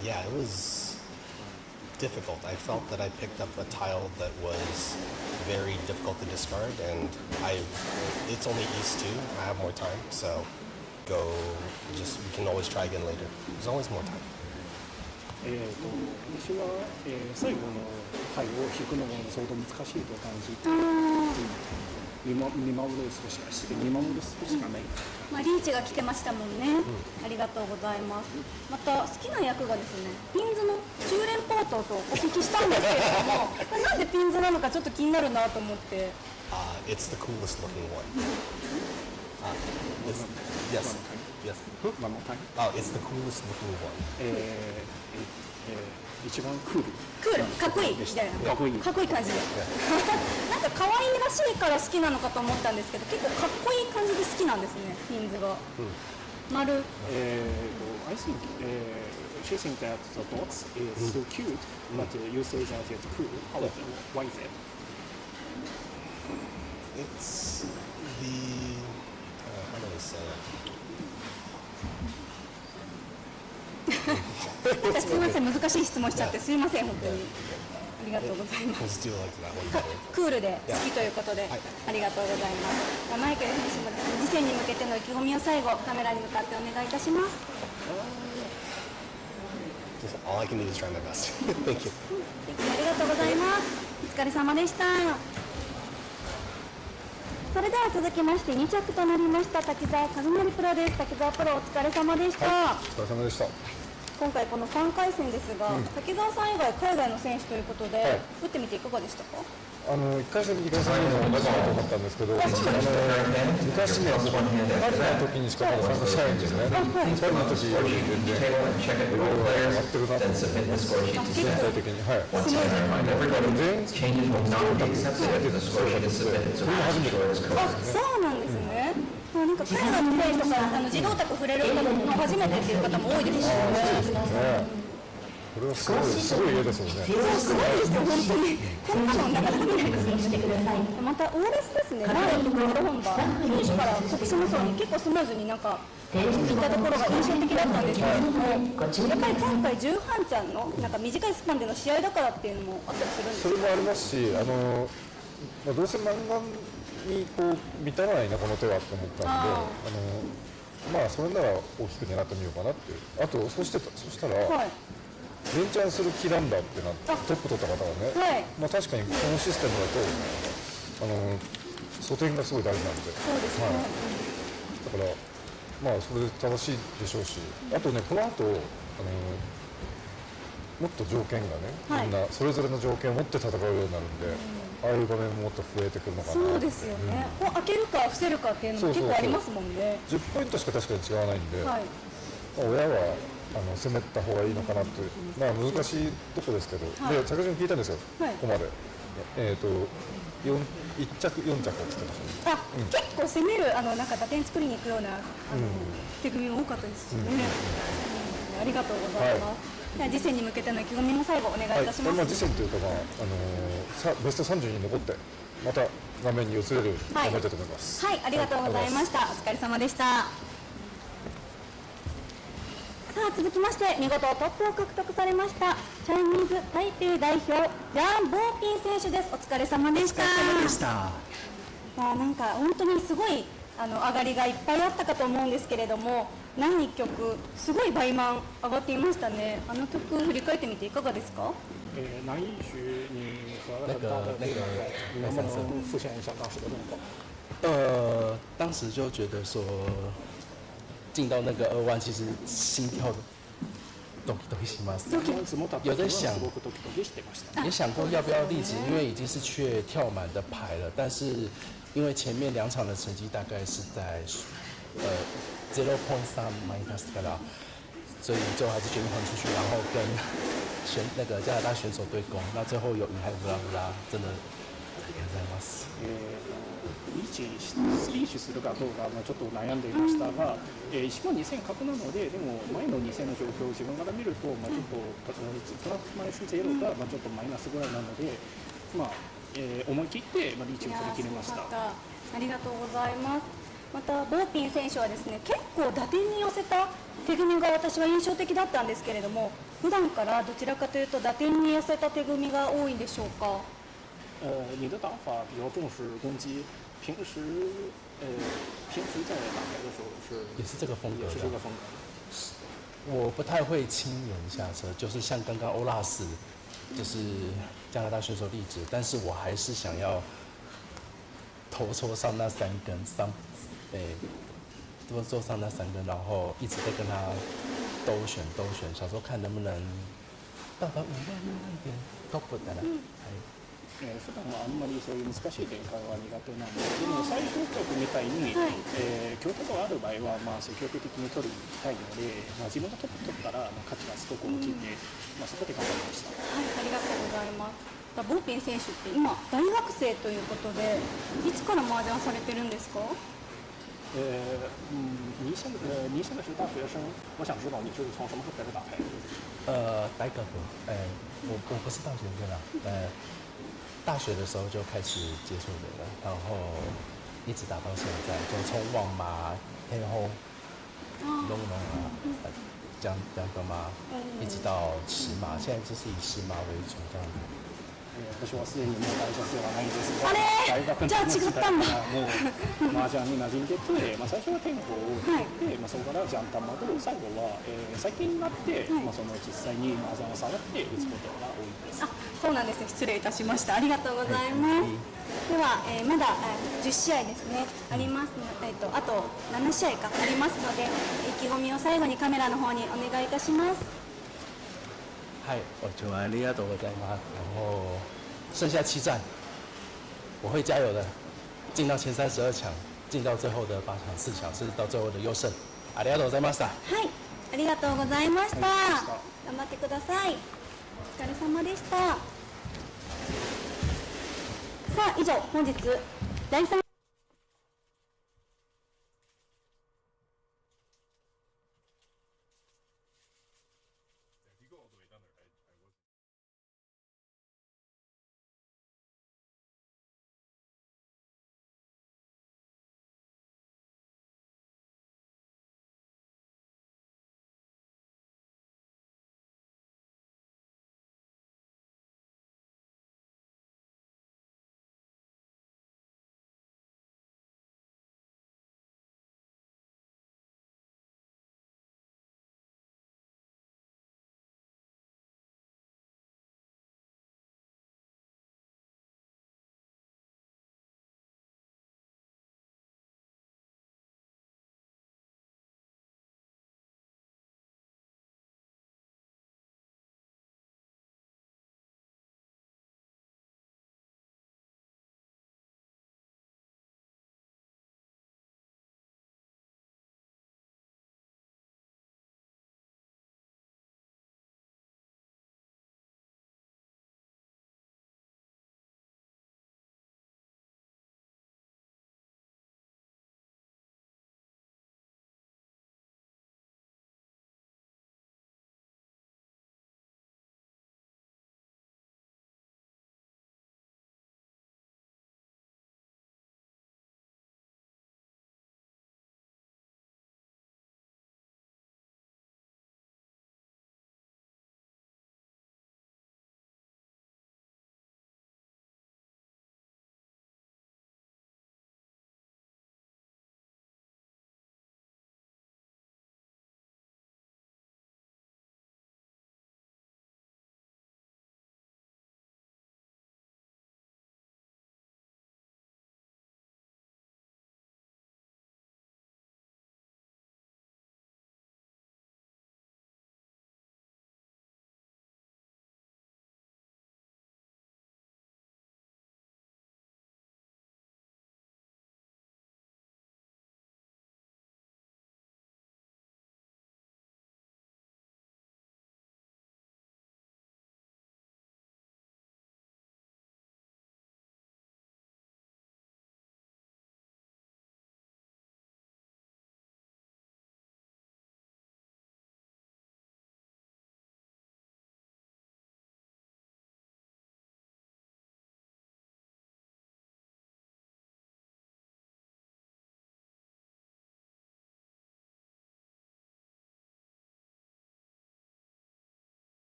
I: Yeah, it was difficult. I felt that I picked up a tile that was very difficult to discard, and it's only East 2. I have more time, so we can always try again later. There's always more time.
H: 私は、最後の牌を引くのが相当難しいと感じて、見守る少しかない。
F: まあ、リーチが来てましたもんね、ありがとうございます。また好きな役がですね、ピンズの中連ポートとお聞きしたんですけれども、これなんでピンズなのかちょっと気になるなと思って。
I: It's the coolest looking one. Yes.
H: One more time.
I: It's the coolest looking one.
H: 一番クール
F: クール、かっこいいみたいな。
H: かっこいい
F: かっこいい感じで。なんか可愛いらしいから好きなのかと思ったんですけど、結構かっこいい感じで好きなんですね、ピンズが。丸。
H: I think she thinks that the dots is so cute, but you say that it's cool. Why is it?
I: It's the how do I say it?
F: すみません、難しい質問しちゃってすみません、本当に。ありがとうございます。
I: Let's do like that one better.
F: クールで好きということで、ありがとうございます。マイケル選手もですね、次戦に向けての意気込みを最後カメラに向かってお願いいたします。
I: Just all I can do is try my best. Thank you.
F: ありがとうございます。お疲れ様でした。それでは続きまして2着となりました滝沢和則プロです。滝沢プロお疲れ様でした。
J: お疲れ様でした。
F: 今回この3回戦ですが、滝沢さん以外海外の選手ということで、打ってみていかがでしたか
J: 1回戦、2回戦の同じだと思ったんですけど、昔ね、パリの時にしか参加しないんですね。パリの時より全然、いろいろやってるなと思ってます。全体的に。はい。全員、それも初めてなんですけど。
F: そうなんですね。なんか海外の選手とか自動卓触れる方も初めてっていう方も多いですよね。
J: これはすごい家ですよね。
F: すごいですよ、本当に。こんなのなかなか見ないですね。またオーレスですね。前のところ本場、フィニッシュから徳島層に結構スムーズになんかいったところが印象的だったんですけれども、やっぱり今回10半ちゃんのなんか短いスパンでの試合だからっていうのもあったりするんですか。
J: それもありますし、どうせ漫画にこう満たないなこの手はと思ったんで、それなら大きく狙ってみようかなっていう。あとそしたら。連チャンする気なんだってなってトップ取った方がね、確かにこのシステムだと素点がすごい大事なんで、だからそれで正しいでしょうし、あとねこの後もっと条件がね、みんなそれぞれの条件を持って戦うようになるんで、ああいう場面ももっと増えてくるのかな。
F: そうですよね。開けるか伏せるかっていうのも結構ありますもんね。
J: 10ポイントしか確かに違わないんで、親は攻めた方がいいのかなという、難しいとこですけど、で着順聞いたんですよ、ここまで。1着、4着をつけました。
F: 結構攻めるなんか打点作りに行くような手組みも多かったですしね。ありがとうございます。次戦に向けての意気込みも最後お願いいたします。
J: 次戦というかベスト30に残ってまた画面に移れる頑張りたいと思います。
F: はい、ありがとうございました。お疲れ様でした。さあ続きまして見事トップを獲得されましたチャイニーズ台北代表ジャン・ボーピン選手です。お疲れ様でした。
K: お疲れ様でした。
F: なんか本当にすごい上がりがいっぱいあったかと思うんですけれども、何一曲すごい倍満上がっていましたね。あの曲振り返ってみていかがですか。
H: 哪一局你和很大的你能不能复现一下当时的动作？
K: 当时就觉得说。进到那个2弯，其实心跳的ドキドキします。有在想，也想过要不要立直，因为已经是确跳满的牌了。但是因为前面2场的成绩大概是在0.3 minus から所以最后还是决定还出去，然后跟那个加拿大选手对攻。那最后有赢还不拉不拉，真的ありがとうございます。
H: リーチするかどうかちょっと悩んでいましたが、1万2000角なので、でも前の2000の状況を自分から見ると、ちょっとプラマイナス0がちょっとマイナスぐらいなので、思い切ってリーチを振り切りました。
F: ありがとうございます。またボーピン選手はですね、結構打点に寄せた手組みが私は印象的だったんですけれども、普段からどちらかというと打点に寄せた手組みが多いんでしょうか。
H: 你的打法比较重视攻击，平时在打牌的时候
K: 也是这个风格，
H: 也是这个风格。
K: 我不太会轻人下车，就是像刚刚欧拉斯，就是加拿大选手立直，但是我还是想要头戳上那3根，多做上那3根，然后一直在跟他兜选，想说看能不能到达5万一点 top 的了。
H: 普段はあんまりそういう難しい展開は苦手なんで、でも最終局みたいに、強敵がある場合は、積極的に取りに行きたいので、自分がトップ取ったら、価値がすごく大きいんで、そこで頑張りました。
F: はい、ありがとうございます。ボーピン選手って今大学生ということで、いつから麻雀されてるんですか？
H: 你现在是大学生，我想知道你是从什么时候开始打牌？
K: 大哥哥，我不是大学生啊，大学的时候就开始接触的了，然后一直打到现在，就从网麻、黑后、龙啊，这样的嘛，一直到石麻，现在就是以石麻为主这样子。
H: 私はすでにもう大学生はないんですが、
F: あれ
H: 大学の
F: じゃあ違ったんだ
H: もう麻雀に馴染んでて、最初は天候を打って、そこからジャンタマと最後は、最近になって、その実際に麻雀を触って打つことが多いです。
F: そうなんですね。失礼いたしました。ありがとうございます。では、まだ10試合ですねありますの、あと7試合かありますので、意気込みを最後にカメラの方にお願いいたします。
K: 嗨，我就ありがとうございます。然后剩下7站，我会加油的，进到前32强，进到最后的8强、4强，甚至到最后的优胜。ありがとうございました。
F: はい、ありがとうございました。頑張ってください。お疲れ様でした。さあ、以上本日第3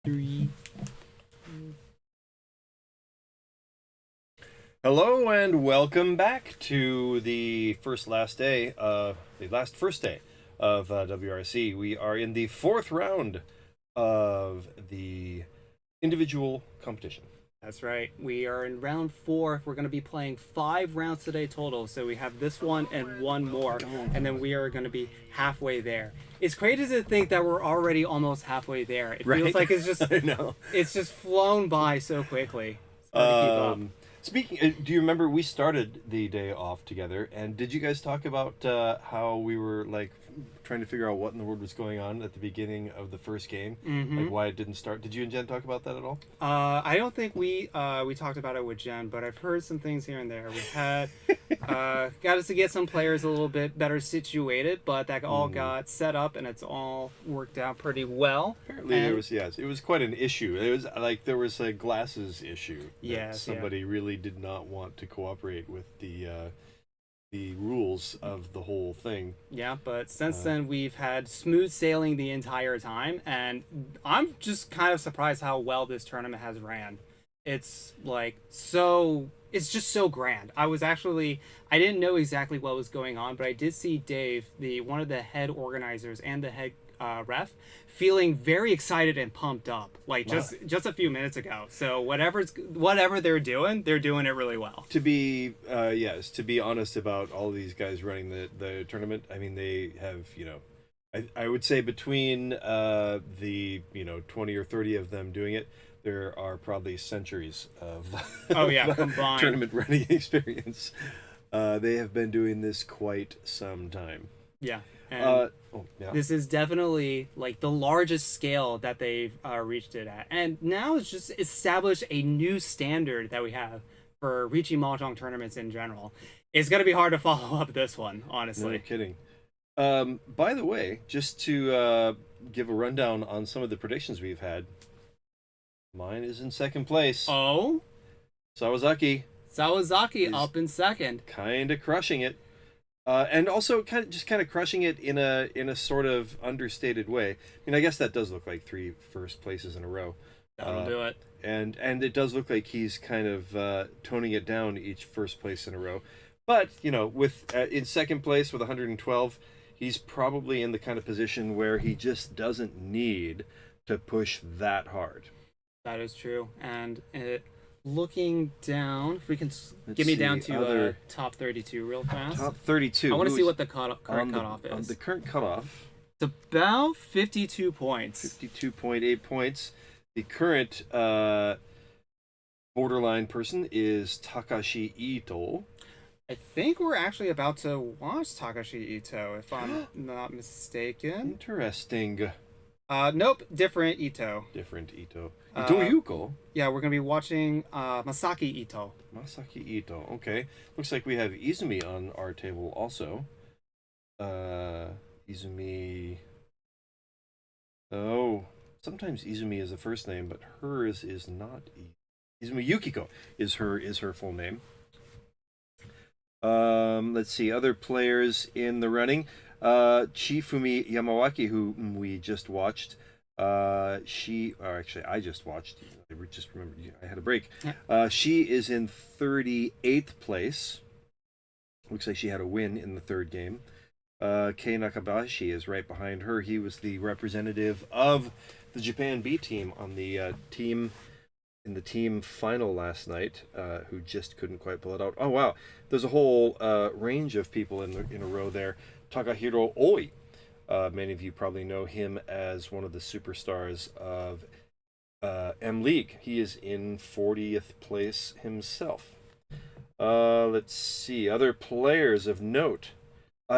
B: 3.
A: Hello and welcome back to the first day of WRC. We are in the 4th round of the individual competition.
B: That's right. We are in round 4. We're going to be playing 5 rounds today total. So we have this one and one more, and then we are going to be halfway there. It's crazy to think that we're already almost halfway there. It feels like it's just
A: I know.
B: It's just flown by so quickly. It's hard to keep up.
A: Speaking, do you remember we started the day off together, and did you guys talk about how we were like trying to figure out what in the world was going on at the beginning of the first game, like why it didn't start? Did you and Jen talk about that at all?
B: I don't think we talked about it with Jen, but I've heard some things here and there. We had got us to get some players a little bit better situated, but that all got set up and it's all worked out pretty well.
A: Apparently, it was quite an issue. It was like there was a glasses issue. Somebody really did not want to cooperate with the rules of the whole thing.
B: Yeah, but since then we've had smooth sailing the entire time, and I'm just kind of surprised how well this tournament has ran. It's it's just so grand. I didn't know exactly what was going on, but I did see Dave, one of the head organizers and the head ref, feeling very excited and pumped up, just a few minutes ago. So whatever they're doing it really well.
A: To be honest about all these guys running the tournament, I mean they have I would say between the 20 or 30 of them doing it, there are probably centuries of
B: combined
A: tournament running experience. They have been doing this quite some time.
B: Yeah. And this is definitely like the largest scale that they've reached it at. And now it's just established a new standard that we have for Riichi Mahjong tournaments in general. It's going to be hard to follow up this one, honestly.
A: No kidding. By the way, just to give a rundown on some of the predictions we've had, mine is in 2nd place.
B: Oh?
A: Sawazaki
B: up in 2nd.
A: Kind of crushing it. And also kind of crushing it in a sort of understated way. I mean, I guess that does look like 3 first places in a row.
B: That'll do it.
A: And it does look like he's kind of toning it down each first place in a row. But, with in 2nd place with 112, he's probably in the kind of position where he just doesn't need to push that hard.
B: That is true. And looking down, if we can get me down to top 32 real fast.
A: Top 32.
B: I want to see what the current cutoff is.
A: The current cutoff.
B: It's about 52 points.
A: 52.8 points. The current borderline person is Takashi Ito.
B: I think we're actually about to watch Takashi Ito, if I'm not mistaken.
A: Interesting.
B: Nope, different Ito.
A: Ito Yuko?
B: Yeah, we're going to be watching Masaki Ito.
A: Masaki Ito, okay. Looks like we have Izumi on our table also. Izumi... Oh, sometimes Izumi is the first name, but hers is not. Izumi Yukiko is her full name. Let's see, other players in the running. Chifumi Yamawaki, who we just watched. I just watched. I just remembered I had a break. She is in 38th place. Looks like she had a win in the 3rd game. Kei Nakabashi is right behind her. He was the representative of the Japan B team on the team final last night, who just couldn't quite pull it out. Oh wow, there's a whole range of people in a row there. Takahiro Oi, many of you probably know him as one of the superstars of M League. He is in 40th place himself. Let's see, other players of note.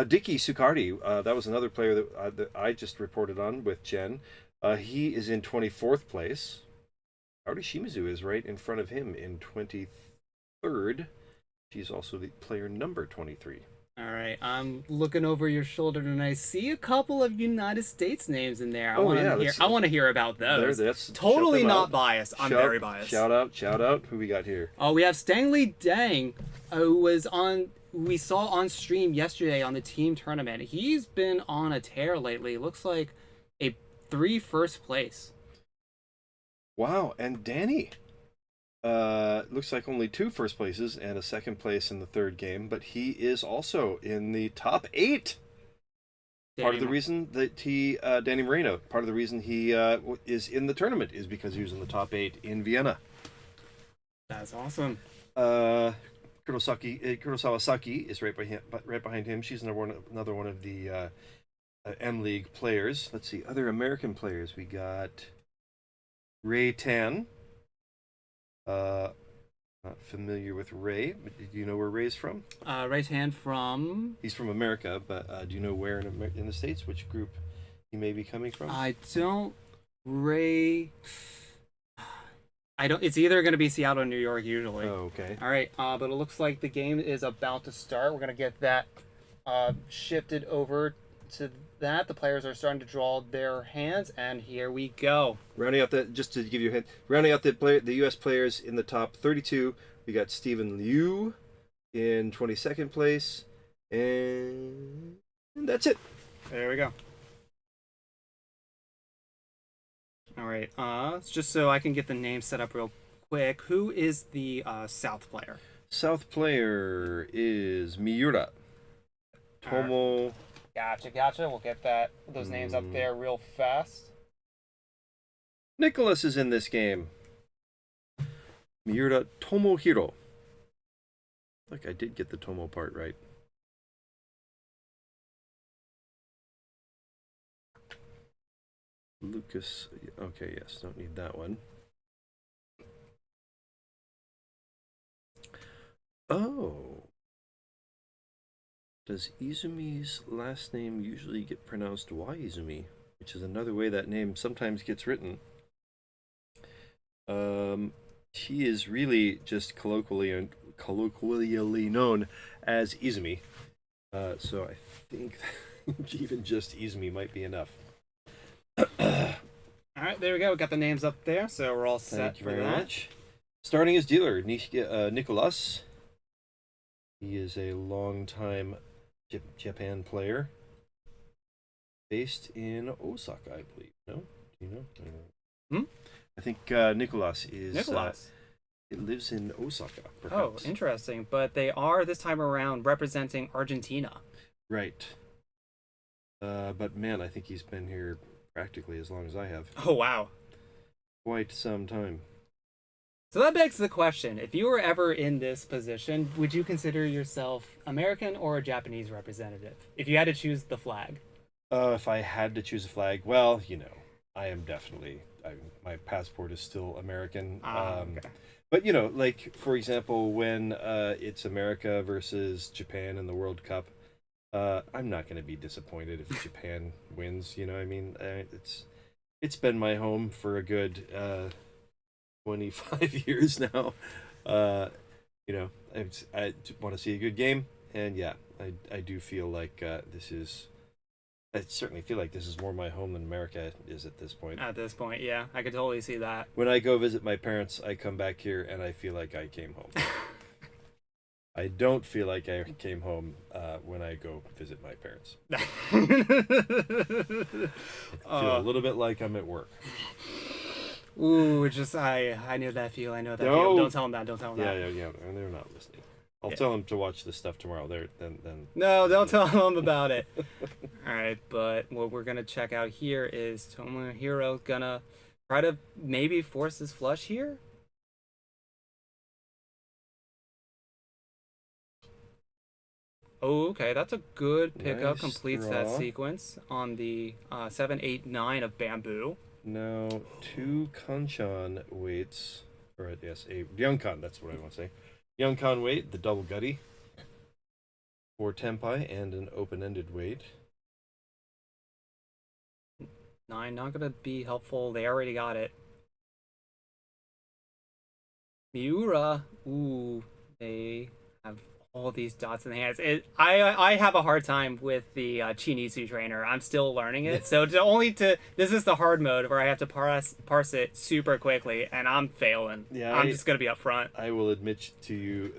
A: Dicky Suharli, that was another player that I just reported on with Jen. He is in 24th place. Aori Shimizu is right in front of him in 23rd. She's also the player number 23.
B: All right, I'm looking over your shoulder and I see a couple of United States names in there. I want to hear about those.
A: That's
B: totally not biased. I'm very biased.
A: Shout out. Who we got here?
B: Oh, we have Stanley Dang, who was we saw on stream yesterday on the team tournament. He's been on a tear lately. Looks like a 3 first place.
A: Wow, and Danny. Looks like only 2 first places and a second place in the 3rd game, but he is also in the top 8. Part of the reason that Danny Moreno, part of the reason he is in the tournament is because he was in the top 8 in Vienna.
B: That's awesome.
A: Kurosawa Saki is right behind him. She's another one of the M League players. Let's see, other American players. We got Ray Tan. Not familiar with Ray, but do you know where Ray's from?
B: Ray's hand from...
A: He's from America, but do you know where in the States? Which group he may be coming from?
B: I don't... Ray... I don't... It's either going to be Seattle or New York, usually.
A: Oh, okay.
B: All right, but it looks like the game is about to start. We're going to get that shifted over to that. The players are starting to draw their hands, and here we go.
A: Rounding out just to give you a hint, rounding out the U.S. players in the top 32, we got Stephen Liu in 22nd place, and that's it.
B: There we go. All right, just so I can get the name set up real quick, who is the South player?
A: South player is Miura. Tomo...
B: Gotcha. We'll get those names up there real fast.
A: Nicholas is in this game. Miura Tomohiro. Look, I did get the Tomo part right. Lucas. Okay, yes, don't need that one. Oh. Does Izumi's last name usually get pronounced Waizumi, which is another way that name sometimes gets written? She is really just colloquially known as Izumi. So I think even just Izumi might be enough.
B: All right, there we go. We got the names up there, so we're all set.
A: Thank you
B: for
A: very
B: that.
A: much. Starting as dealer, Nicolas. He is a long-time Japan player, based in Osaka, I believe. No, do you know? I think Nicolas is.
B: Nicolas.
A: It lives in Osaka. Perhaps.
B: Oh, interesting. But they are this time around representing Argentina.
A: Right. But man, I think he's been here practically as long as I have.
B: Oh wow.
A: Quite some time.
B: So that begs the question, if you were ever in this position, would you consider yourself American or a Japanese representative? If you had to choose the flag?
A: If I had to choose a flag, well, I am definitely... my passport is still American.
B: Okay.
A: But, like, for example, when it's America versus Japan in the World Cup, I'm not going to be disappointed if Japan wins, I mean? It's been my home for a good... 25 years now. I want to see a good game, and yeah, I do feel like I certainly feel like this is more my home than America is at this point.
B: At this point, yeah, I could totally see that.
A: When I go visit my parents, I come back here and I feel like I came home. I don't feel like I came home when I go visit my parents. I feel a little bit like I'm at work.
B: Ooh, I know that feel. I know that feel. Don't tell them that. Don't tell them that.
A: Yeah. And they're not listening. I'll tell them to watch this stuff tomorrow. Then.
B: No, don't tell them about it. All right, but what we're gonna check out here is Tomohiro gonna try to maybe force his flush here. Oh, okay, that's a good pickup.
A: Nice
B: completes
A: draw.
B: that sequence on the 7, 8, 9 of bamboo.
A: Now, 2 Kanchan weights, or yes, a Ryunkan, that's what I want to say. Ryunkan weight, the double gutty, 4 Tenpai, and an open-ended weight.
B: 9, not going to be helpful. They already got it. Miura, ooh, they have all these dots in the hands. I have a hard time with the Chinitsu trainer. I'm still learning it. So this is the hard mode where I have to parse it super quickly, and I'm failing. Yeah, I'm just going to be up front.
A: I will admit to you,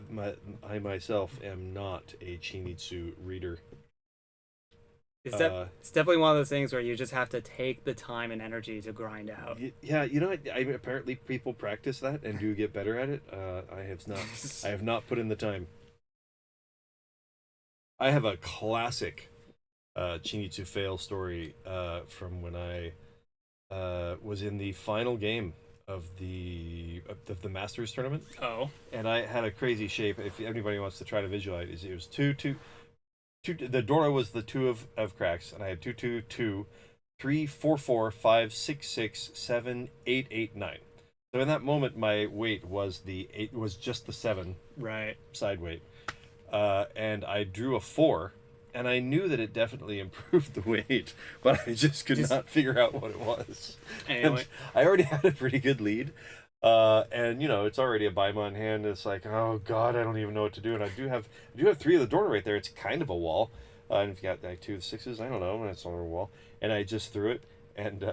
A: I myself am not a Chinitsu reader.
B: It's definitely one of those things where you just have to take the time and energy to grind out.
A: Yeah, you know, apparently people practice that and do get better at it. I have not. I have not put in the time. I have a classic Chinitsu fail story from when I was in the final game of the Masters tournament.
B: Oh.
A: And I had a crazy shape. If anybody wants to try to visualize it, was two. The Dora was the 2 of cracks, and I had 2 2 2 3 4 4 5 6 6 7 8 8 9. So in that moment, my weight was just the 7
B: right
A: side weight, and I drew a 4, and I knew that it definitely improved the weight, but I just could not figure out what it was.
B: Anyway,
A: and I already had a pretty good lead. And you know, it's already a Baima in hand. It's like, oh god, I don't even know what to do. And I do have 3 of the Dorna right there. It's kind of a wall. And if you got like 2 of the 6s, I don't know, it's on a wall. And I just threw it, and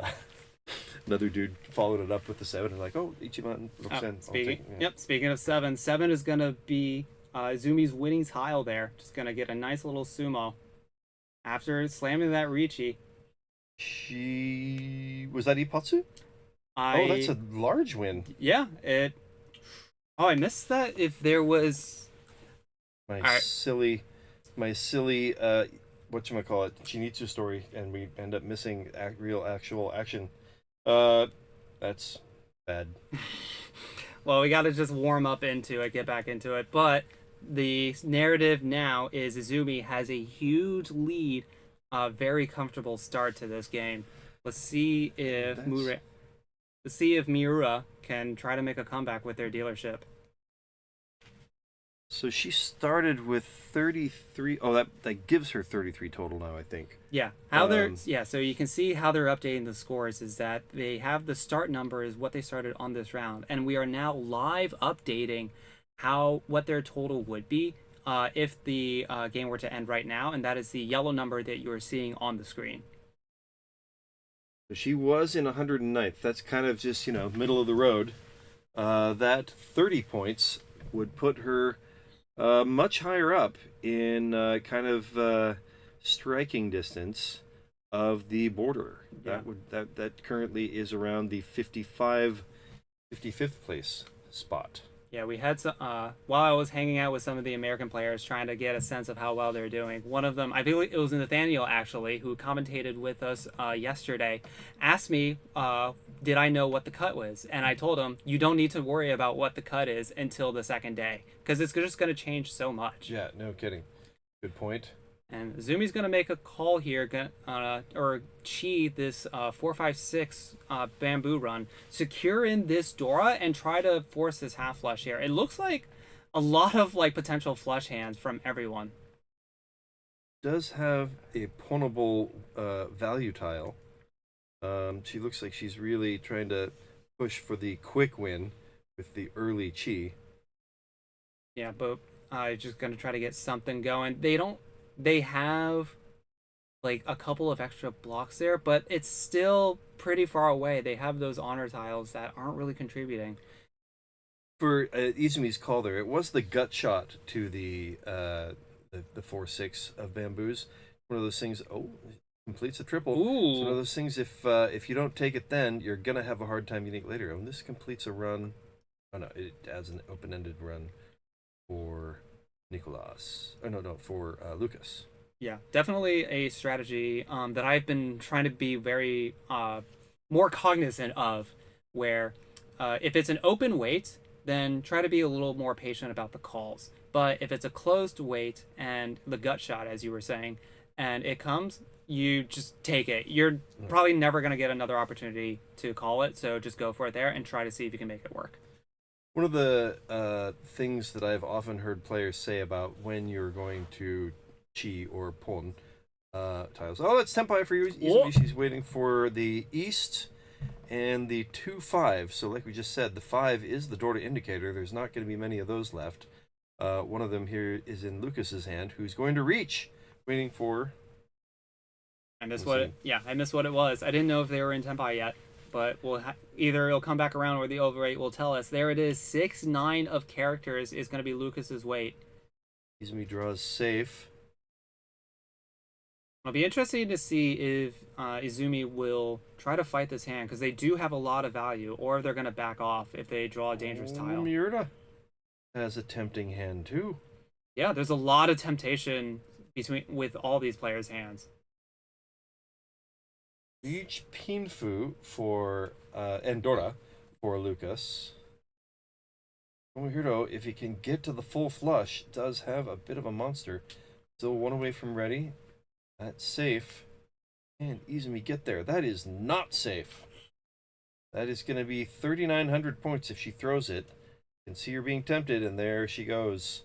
A: another dude followed it up with the 7, and like, oh, Ichiban looks in.
B: Speaking of 7 is gonna be Izumi's winning tile there. Just gonna get a nice little sumo after slamming that Riichi.
A: Was that Ippatsu? Oh, that's a large win.
B: Yeah, I missed that. If there was
A: my silly whatchamacallit, Chinitsu story, and we end up missing actual action. That's bad.
B: Well, we got to just warm up into it, get back into it. But the narrative now is Izumi has a huge lead, very comfortable start to this game. Let's see if Miura can try to make a comeback with their dealership.
A: So she started with 33. Oh, that gives her 33 total now, I think.
B: Yeah. So you can see how they're updating the scores is that they have the start number is what they started on this round, and we are now live updating what their total would be if the game were to end right now, and that is the yellow number that you are seeing on the screen.
A: She was in 109th. That's kind of just, middle of the road. That 30 points would put her much higher up in kind of striking distance of the border.
B: Yeah.
A: That currently is around the 55th place spot.
B: Yeah, we had some, while I was hanging out with some of the American players trying to get a sense of how well they're doing, one of them, I believe it was Nathaniel actually, who commentated with us yesterday, asked me, did I know what the cut was? And I told him, you don't need to worry about what the cut is until the second day, because it's just going to change so much.
A: Yeah, no kidding. Good point.
B: And Zumi's going to make a call here, or chi this 4-5-6 bamboo run, secure in this Dora, and try to force this half flush here. It looks like a lot of potential flush hands from everyone.
A: Does have a pwnable value tile. She looks like she's really trying to push for the quick win with the early chi.
B: Yeah, but just going to try to get something going. They have a couple of extra blocks there, but it's still pretty far away. They have those honor tiles that aren't really contributing.
A: For Izumi's call there, it was the gut shot to the 4-6 of bamboos. One of those things. Oh, completes a triple.
B: Ooh.
A: It's one of those things. If you don't take it, then you're gonna have a hard time getting it later. And this completes a run. Oh no, it adds an open-ended run for Nicolas. Oh no, for Lucas.
B: Yeah, definitely a strategy that I've been trying to be very more cognizant of, where if it's an open weight, then try to be a little more patient about the calls. But if it's a closed weight and the gut shot, as you were saying, and it comes, you just take it. You're probably never going to get another opportunity to call it, so just go for it there and try to see if you can make it work.
A: One of the things that I've often heard players say about when you're going to chi or pon tiles. Oh, it's Tenpai for Izumi. She's waiting for the east and the 2-5. So like we just said, the 5 is the Dora indicator. There's not going to be many of those left. One of them here is in Lucas's hand, who's going to reach, waiting for...
B: I missed what it was. I didn't know if they were in Tenpai yet. But either it'll come back around or the overrate will tell us. There it is. 6-9 of characters is going to be Lucas's weight.
A: Izumi draws safe.
B: It'll be interesting to see if Izumi will try to fight this hand, because they do have a lot of value, or if they're going to back off if they draw a dangerous tile.
A: Miura has a tempting hand too.
B: Yeah, there's a lot of temptation with all these players' hands.
A: Each Pinfu for Andorra for Lucas. Tomohiro, if he can get to the full flush, does have a bit of a monster. Still one away from ready. That's safe. And Izumi get there. That is not safe. That is going to be 3,900 points if she throws it. You can see her being tempted, and there she goes.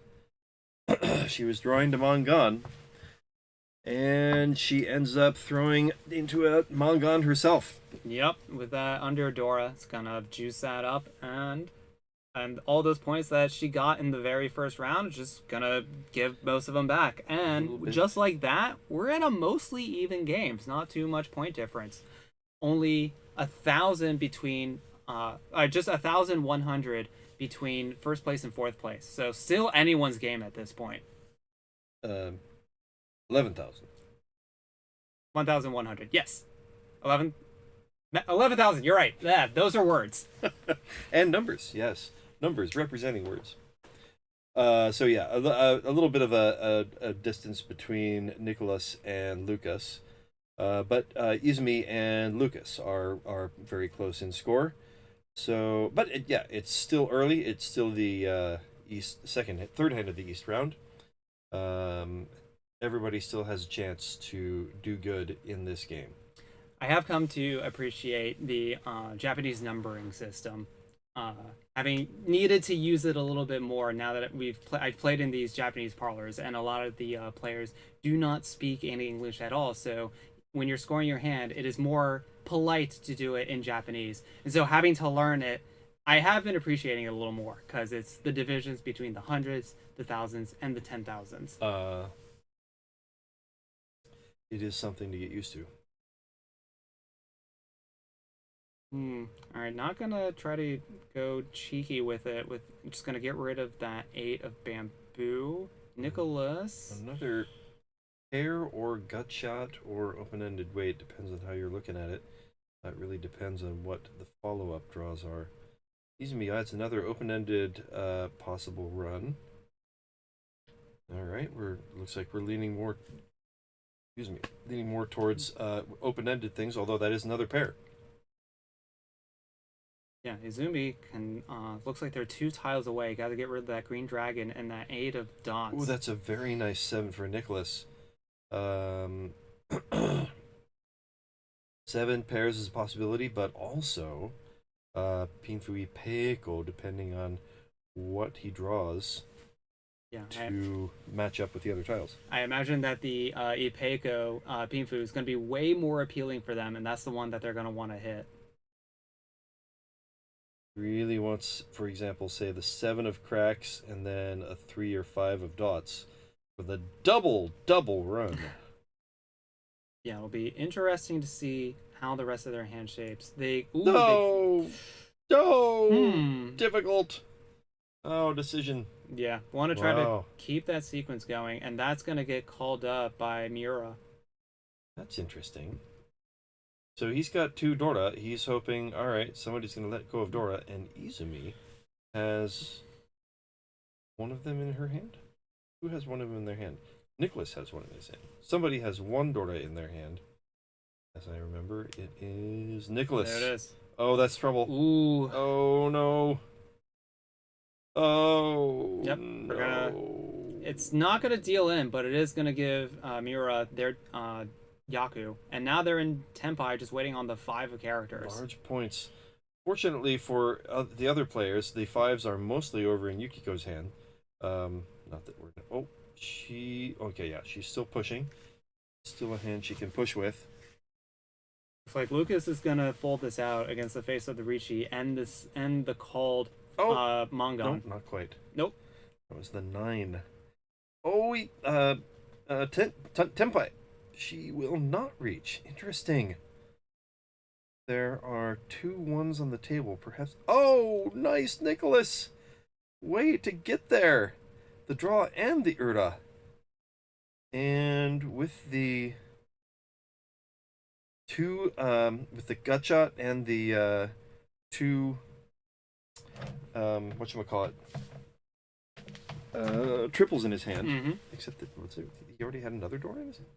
A: She was drawing to Mangan, and she ends up throwing into a Mangan herself.
B: Yep, with that under Dora, it's going to juice that up, and all those points that she got in the very first round, just gonna give most of them back. And just like that, we're in a mostly even game. It's not too much point difference. Only 1,000 between, just 1,100 between first place and fourth place. So still anyone's game at this point.
A: 11,000.
B: 1,100. Yes. 11,000. You're right. Yeah, those are words.
A: And numbers. Yes. Numbers representing words. So yeah, a little bit of a distance between Nicholas and Lucas, but Izumi and Lucas are very close in score. So, but it's still early. It's still the third hand of the East round. Everybody still has a chance to do good in this game.
B: I have come to appreciate the Japanese numbering system. Having needed to use it a little bit more now that I've played in these Japanese parlors, and a lot of the players do not speak any English at all. So when you're scoring your hand, it is more polite to do it in Japanese. And so having to learn it, I have been appreciating it a little more, because it's the divisions between the hundreds, the thousands, and the 10,000s.
A: It is something to get used to.
B: Alright, not gonna try to go cheeky with it. I'm just gonna get rid of that 8 of bamboo. Nicholas.
A: Another pair or gut shot or open-ended weight. Depends on how you're looking at it. That really depends on what the follow-up draws are. Izumi adds another open-ended possible run. Alright, looks like we're leaning more towards open-ended things, although that is another pair.
B: Yeah, Izumi can, looks like they're 2 tiles away. Got to get rid of that green dragon and that 8 of dots.
A: Ooh, that's a very nice 7 for Nicholas. 7 pairs is a possibility, but also Pinfui Peiko, depending on what he draws to match up with the other tiles.
B: I imagine that the Ipeiko Pinfu is going to be way more appealing for them, and that's the one that they're going to want to hit.
A: Really wants, for example, say the 7 of cracks and then a 3 or 5 of dots for the double run.
B: Yeah, it'll be interesting to see how the rest of their hand shapes.
A: No, difficult. Oh, decision.
B: Yeah, want to try to keep that sequence going, and that's going to get called up by Miura.
A: That's interesting. So he's got 2 Dora. He's hoping, all right, somebody's going to let go of Dora, and Izumi has one of them in her hand. Who has one of them in their hand? Nicholas has one in his hand. Somebody has 1 Dora in their hand. As I remember, it is Nicholas.
B: There it is.
A: Oh, that's trouble.
B: Ooh.
A: Oh, no. Oh,
B: yep.
A: No.
B: It's not going to deal in, but it is going to give Miura their Yaku. And now they're in Tenpai, just waiting on the 5 of characters.
A: Large points. Fortunately for the other players, the 5s are mostly over in Yukiko's hand. Not that we're... Oh, okay, yeah, she's still pushing. Still a hand she can push with.
B: It's like Lucas is going to fold this out against the face of the Riichi and the called Mangan.
A: No, not quite.
B: Nope.
A: That was the 9. Oh, Tenpai. She will not reach. Interesting. There are 2 1s on the table, perhaps. Oh, nice, Nicholas. Way to get there. The draw and the Urda. And with the two with the gut shot and the two whatchamacallit, triples in his hand.
B: Mm-hmm.
A: Except that he already had another door in his hand.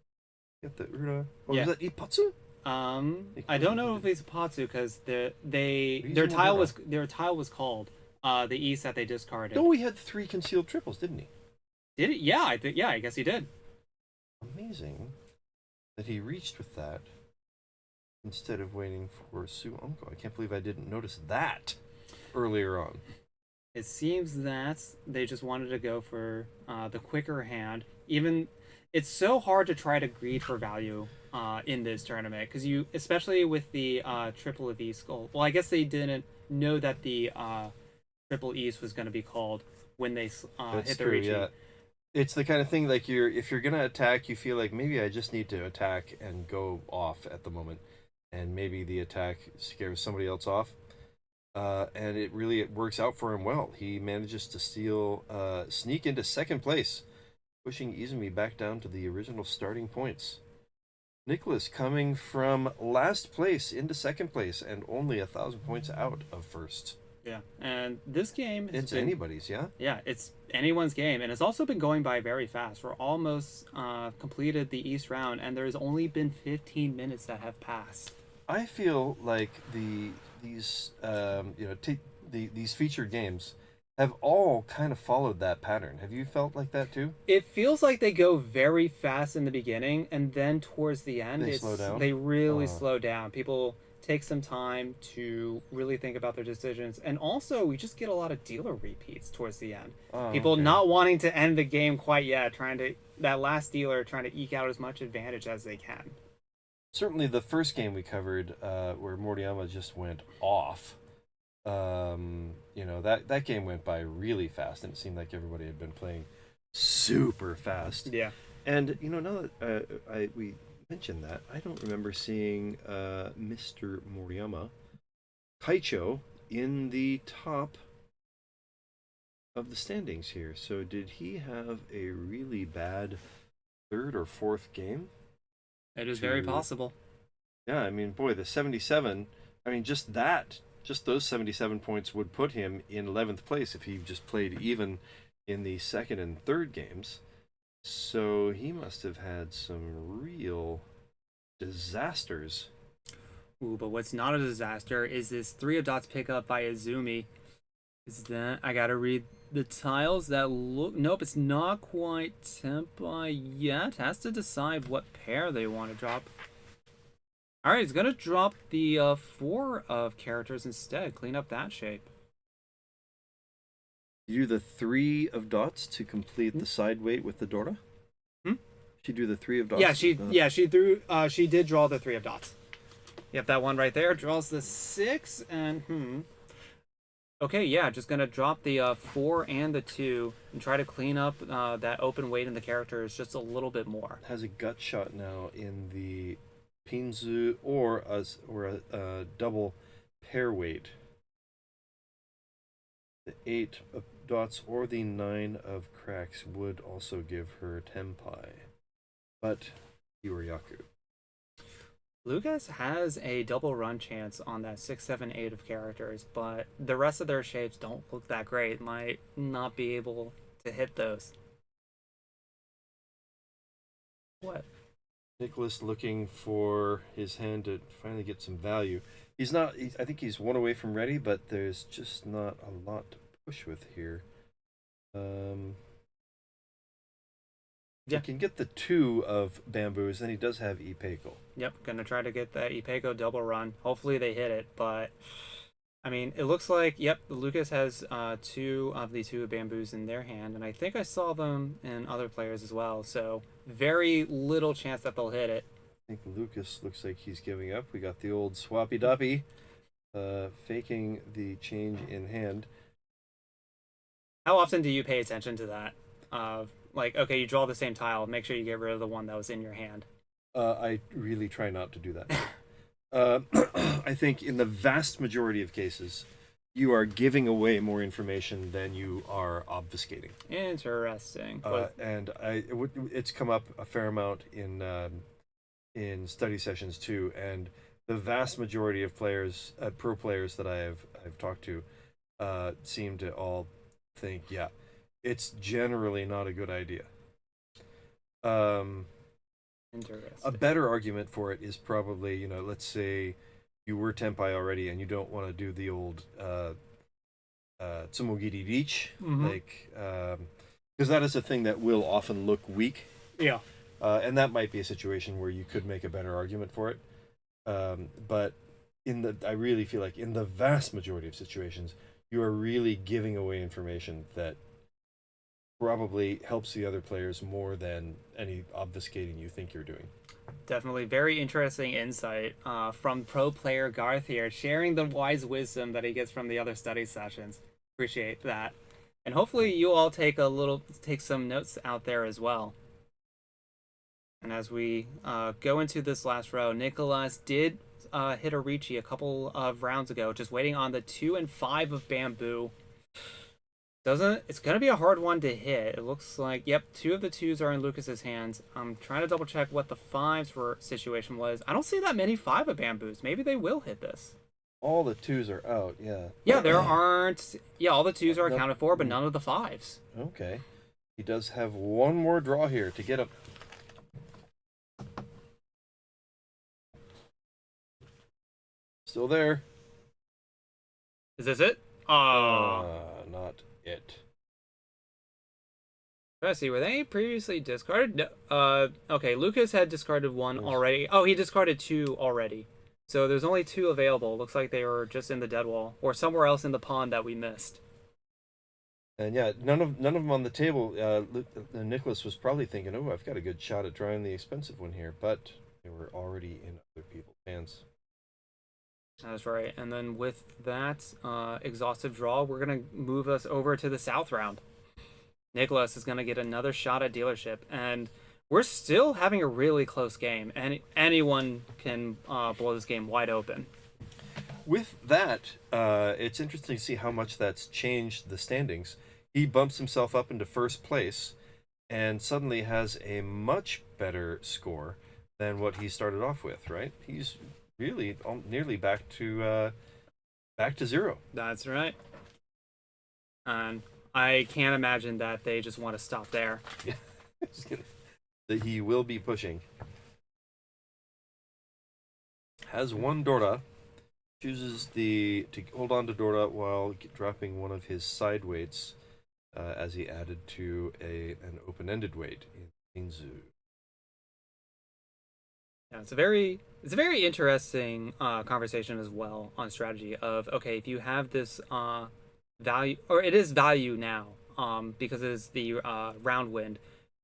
A: He got the Ura. Oh,
B: Yeah.
A: was that Ipatsu?
B: I don't know if it's Patsu because their tile was called the East that they discarded.
A: No, he had 3 concealed triples, didn't he?
B: Did it? Yeah, I guess he did.
A: Amazing that he reached with that instead of waiting for Suonko. I can't believe I didn't notice that earlier on.
B: It seems that they just wanted to go for the quicker hand. Even it's so hard to try to greed for value in this tournament because especially with the triple of East Skull. Well, I guess they didn't know that the triple East was going to be called when they hit the
A: true,
B: Riichi.
A: yeah. It's the kind of thing like if you're gonna attack, you feel like maybe I just need to attack and go off at the moment, and maybe the attack scares somebody else off. And it works out for him well. He manages to sneak into second place, pushing Izumi back down to the original starting points. Nicholas coming from last place into second place and only 1,000 points out of first.
B: Yeah, and this game
A: It's anybody's, yeah?
B: Yeah, it's anyone's game, and it's also been going by very fast. We're almost completed the East round, and there's only been 15 minutes that have passed.
A: I feel like these featured games have all kind of followed that pattern. Have you felt like that too?
B: It feels like they go very fast in the beginning, and then towards the end,
A: They slow down?
B: They really slow down. People take some time to really think about their decisions, and also we just get a lot of dealer repeats towards the end. People not wanting to end the game quite yet, that last dealer trying to eke out as much advantage as they can.
A: Certainly the first game we covered where Moriyama just went off, that game went by really fast, and it seemed like everybody had been playing super fast.
B: Yeah.
A: And now that we mentioned that, I don't remember seeing Mr. Moriyama Kaicho in the top of the standings here. So did he have a really bad third or fourth game?
B: It is very possible.
A: Yeah, I mean, boy, the 77, just those 77 points would put him in 11th place if he just played even in the second and third games. So he must have had some real disasters.
B: Ooh, but what's not a disaster is this 3 of dots pickup by Izumi. I gotta read the tiles that look... Nope, it's not quite Tempai yet. Has to decide what pair they want to drop. Alright, he's gonna drop the 4 of characters instead. Clean up that shape.
A: You do the 3 of dots to complete the side weight with the Dora? She do the 3 of dots?
B: She did draw the 3 of dots. Yep, that one right there draws the 6 and okay, yeah, just gonna drop the 4 and the 2 and try to clean up that open weight in the characters just a little bit more.
A: Has a gut shot now in the Pinzu or a double pair weight. The 8 of dots or the 9 of cracks would also give her Tempai. But Hiroaki.
B: Lucas has a double run chance on that 6, 7, 8 of characters, but the rest of their shapes don't look that great. Might not be able to hit those. What?
A: Nicholas looking for his hand to finally get some value. I think he's one away from ready, but there's just not a lot to push with here. He can get the 2 of bamboos, then he does have Ipeiko.
B: Yep, gonna try to get that Ipeiko double run. Hopefully they hit it, but it looks like, Lucas has 2 of the 2 bamboos in their hand, and I think I saw them in other players as well, so very little chance that they'll hit it.
A: I think Lucas looks like he's giving up. We got the old swappy doppy, faking the change in hand.
B: How often do you pay attention to that? Okay, you draw the same tile, make sure you get rid of the one that was in your hand.
A: I really try not to do that. I think in the vast majority of cases, you are giving away more information than you are obfuscating.
B: Interesting.
A: And it's come up a fair amount in in study sessions too, and the vast majority of players, pro players that I've talked to, seem to all think, yeah, it's generally not a good idea. A better argument for it is probably, you know, let's say you were Tenpai already and you don't want to do the old Tsumogiri Riichi, like, because that is a thing that will often look weak.
B: Yeah.
A: And that might be a situation where you could make a better argument for it. But I really feel like in the vast majority of situations, you are really giving away information that probably helps the other players more than any obfuscating you think you're doing.
B: Definitely very interesting insight from pro player Garthe here, sharing the wise wisdom that he gets from the other study sessions. Appreciate that. And hopefully you all take some notes out there as well. And as we go into this last row, Nicholas did hit a Riichi a couple of rounds ago, just waiting on the 2 and 5 of bamboo. It's going to be a hard one to hit. It looks like, yep, 2 of the 2s are in Lucas's hands. I'm trying to double check what the 5s situation was. I don't see that many 5 of bamboos. Maybe they will hit this.
A: All the 2s are out, yeah.
B: Yeah, there aren't... Yeah, all the 2s are accounted for, but none of the 5s.
A: Okay. He does have one more draw here to get him. Still there.
B: Is this it?
A: Not it.
B: Let's see, were they previously discarded? No. Okay, Lucas had discarded 1 already. Oh, he discarded 2 already. So there's only 2 available. Looks like they were just in the dead wall or somewhere else in the pond that we missed.
A: And yeah, none of them on the table. Nicholas was probably thinking, "Oh, I've got a good shot at drawing the expensive one here," but they were already in other people's hands.
B: That's right. And then with that exhaustive draw, we're going to move us over to the south round. Nicholas is going to get another shot at dealership, and we're still having a really close game, and anyone can blow this game wide open.
A: With that, it's interesting to see how much that's changed the standings. He bumps himself up into first place and suddenly has a much better score than what he started off with, right? He's really nearly back to 0.
B: That's right. And I can't imagine that they just want to stop there.
A: That he will be pushing. Has one Dora. Chooses to hold on to Dora while dropping one of his side weights as he added to an open-ended weight in Inzu.
B: Yeah, it's a very interesting conversation as well on strategy of, okay, if you have this value, or it is value now, because it is the round wind,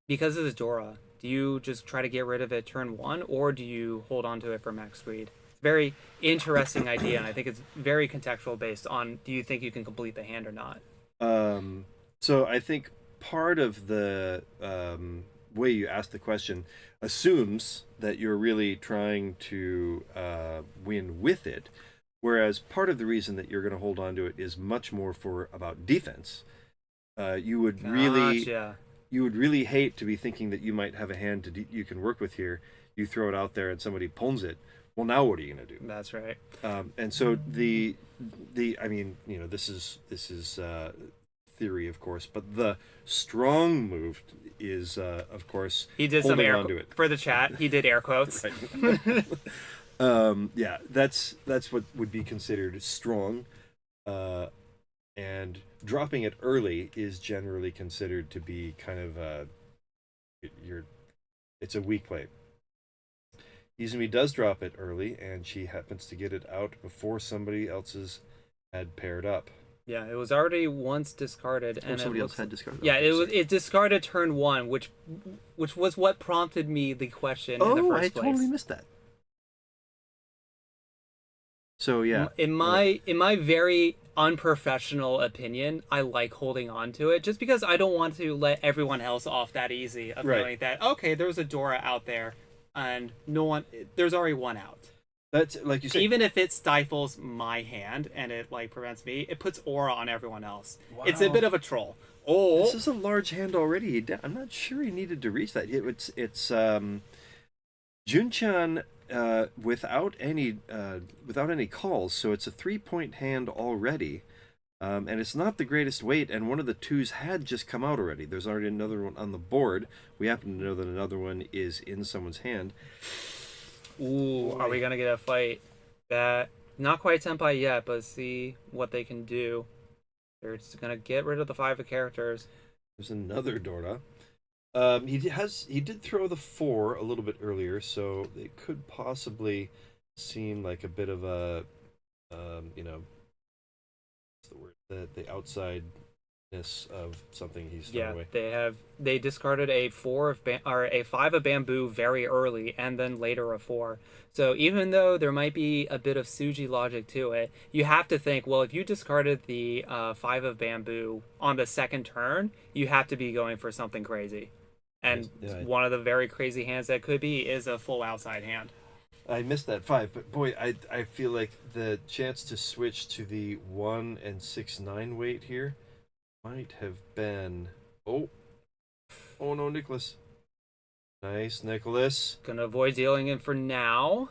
B: because it is Dora, do you just try to get rid of it turn 1, or do you hold on to it for max speed? It's a very interesting idea, and I think it's very contextual based on, do you think you can complete the hand or not?
A: So I think part of the way you ask the question assumes that you're really trying to win with it, whereas part of the reason that you're going to hold on to it is much more about defense. You would really hate to be thinking that you might have a hand you can work with here. You throw it out there and somebody pawns it. Well, now what are you going to do?
B: That's right.
A: And so the I mean, you know, this is theory, of course, but the strong move is, of course,
B: he did some air onto it. For the chat, he did air quotes.
A: Yeah, that's what would be considered strong, and dropping it early is generally considered to be kind of it's a weak play. Izumi does drop it early, and she happens to get it out before somebody else's had paired up.
B: Yeah, it was already once discarded, and
A: somebody else had discarded.
B: Yeah, it discarded turn 1, which was what prompted me the question in the first place.
A: I totally missed that. So yeah,
B: in my very unprofessional opinion, I like holding on to it just because I don't want to let everyone else off that easy of knowing that, okay, there's a Dora out there, and there's already one out.
A: That's like you said.
B: Even if it stifles my hand and it like prevents me, it puts aura on everyone else. Wow. It's a bit of a troll. Oh,
A: this is a large hand already. I'm not sure he needed to reach that. Junchan without any calls, so it's a 3-point hand already, and it's not the greatest weight. And one of the twos had just come out already. There's already another one on the board. We happen to know that another one is in someone's hand.
B: Ooh, are we gonna get a fight? That not quite Tenpai yet, but see what they can do. They're just gonna get rid of the 5 of characters.
A: There's another Dora. He did throw the 4 a little bit earlier, so it could possibly seem like a bit of a, what's the word? The outsideness of something he's thrown away.
B: They discarded a 5 of bamboo very early, and then later a 4. So even though there might be a bit of Tsuji logic to it, you have to think, well, if you discarded the 5 of bamboo on the second turn, you have to be going for something crazy. And one of the very crazy hands that could be is a full outside hand.
A: I missed that 5, but boy, I feel like the chance to switch to the 1 and 6/9 weight here might have been... Oh no, Nicholas. Nice, Nicholas.
B: Gonna avoid dealing it for now.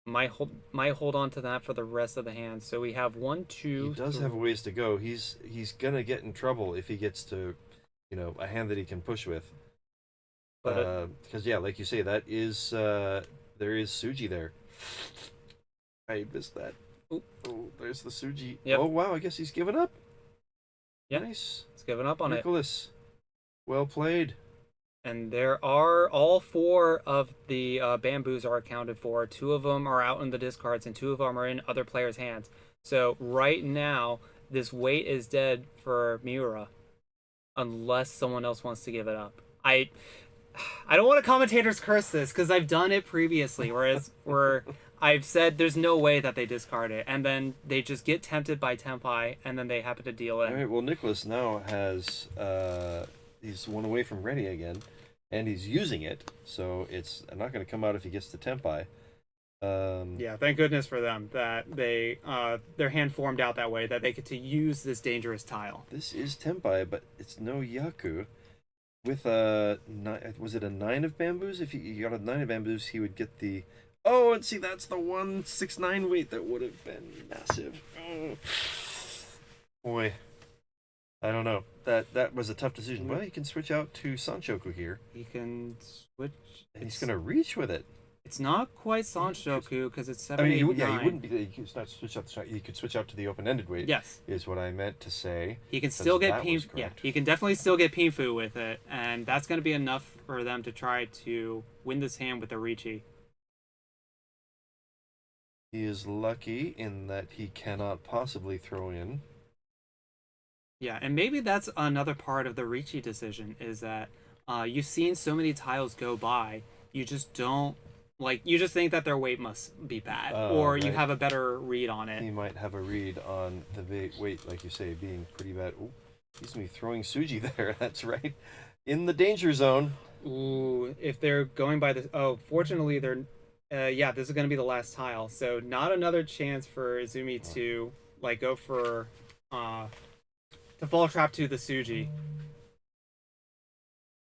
B: Might hold on to that for the rest of the hand. So we have 1, 2.
A: He does have a ways to go. He's gonna get in trouble if he gets to, a hand that he can push with. Because like you say, that is there is Tsuji there. I missed that. Oh, there's the Tsuji.
B: Yep.
A: Oh wow, I guess he's given up.
B: Yeah,
A: nice.
B: He's given up on
A: Nicholas. Well played.
B: And there are all 4 of the bamboos are accounted for. 2 of them are out in the discards, and 2 of them are in other players' hands. So right now, this weight is dead for Miura, unless someone else wants to give it up. I don't want to commentator's curse this because I've done it previously, where I've said there's no way that they discard it, and then they just get tempted by Tenpai, and then they happen to deal it.
A: All right. Well, Nicholas now has he's one away from ready again, and he's using it, so it's not going to come out if he gets to Tenpai.
B: Yeah, thank goodness for them that they their hand formed out that way, that they get to use this dangerous tile.
A: This is Tenpai, but it's no Yaku. With a 9, was it a 9 of bamboos? If he got a 9 of bamboos, he would get the... Oh, and see, that's the 1 6/9 weight that would have been massive. Oh. Boy, I don't know. That was a tough decision. Well, he can switch out to Sanshoku here.
B: He can switch.
A: And he's gonna reach with it.
B: It's not quite Sanshoku because it's 7,
A: I mean,
B: 8,
A: he
B: 9.
A: wouldn't be. He could not switch out. He could switch out to the open-ended weight.
B: Yes,
A: is what I meant to say.
B: He can still get Pinfu. Yeah, he can definitely still get Pinfu with it, and that's going to be enough for them to try to win this hand with the Riichi.
A: He is lucky in that he cannot possibly throw in.
B: Yeah, and maybe that's another part of the Riichi decision is that you've seen so many tiles go by, you just don't. You just think that their weight must be bad, or you have a better read on it.
A: He might have a read on the weight, like you say, being pretty bad. Ooh, he's going to be throwing Tsuji there. That's right. In the danger zone.
B: Ooh, if they're going by this... Oh, fortunately, they're... yeah, this is going to be the last tile. So not another chance for Izumi to, go for... to fall trap to the Tsuji.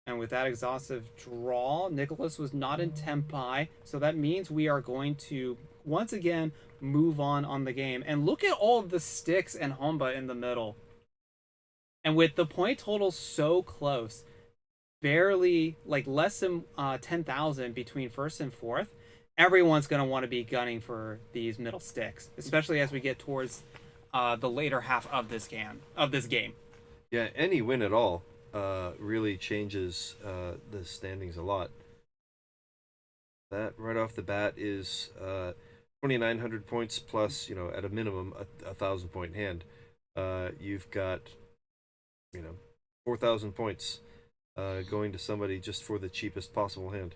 B: And with that exhaustive draw, Nicholas was not in Tenpai, so that means we are going to, once again, move on the game. And look at all of the sticks and Honba in the middle. And with the point total so close, barely, less than 10,000 between first and fourth, everyone's going to want to be gunning for these middle sticks, especially as we get towards the later half of this game.
A: Yeah, any win at all really changes the standings a lot. That right off the bat is 2,900 points plus, at a minimum, a 1,000-point hand. You've got, 4,000 points going to somebody just for the cheapest possible hand.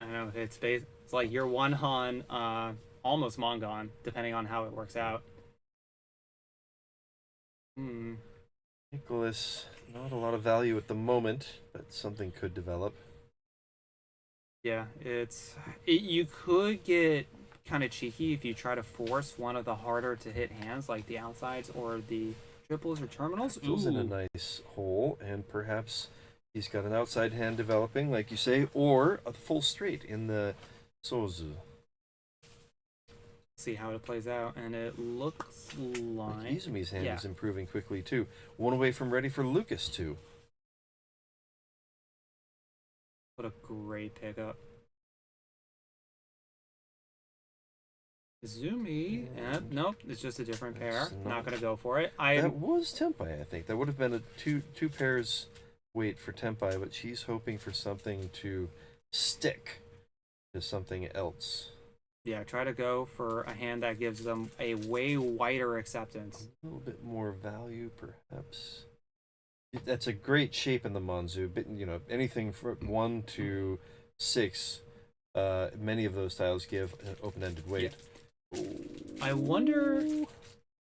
B: I know, it's like your one Han, almost Mongon, depending on how it works out.
A: Nicholas, not a lot of value at the moment, but something could develop.
B: Yeah, you could get kind of cheeky if you try to force one of the harder to hit hands, like the outsides or the triples or terminals.
A: Fills in a nice hole, and perhaps He's got an outside hand developing, like you say, or a full straight in the Sozu.
B: See how it plays out, and it looks like
A: Izumi's hand is improving quickly too. One away from ready for Lucas too.
B: What a great pickup. Izumi, nope, it's just a different pair. Not gonna go for it.
A: That was Tenpai, I think. That would have been a two pairs wait for Tenpai, but she's hoping for something to stick to something else.
B: Yeah, try to go for a hand that gives them a way wider acceptance.
A: A little bit more value, perhaps. That's a great shape in the Manzu. But, you know, anything from 1 to 6, many of those tiles give an open-ended weight.
B: Yeah. I wonder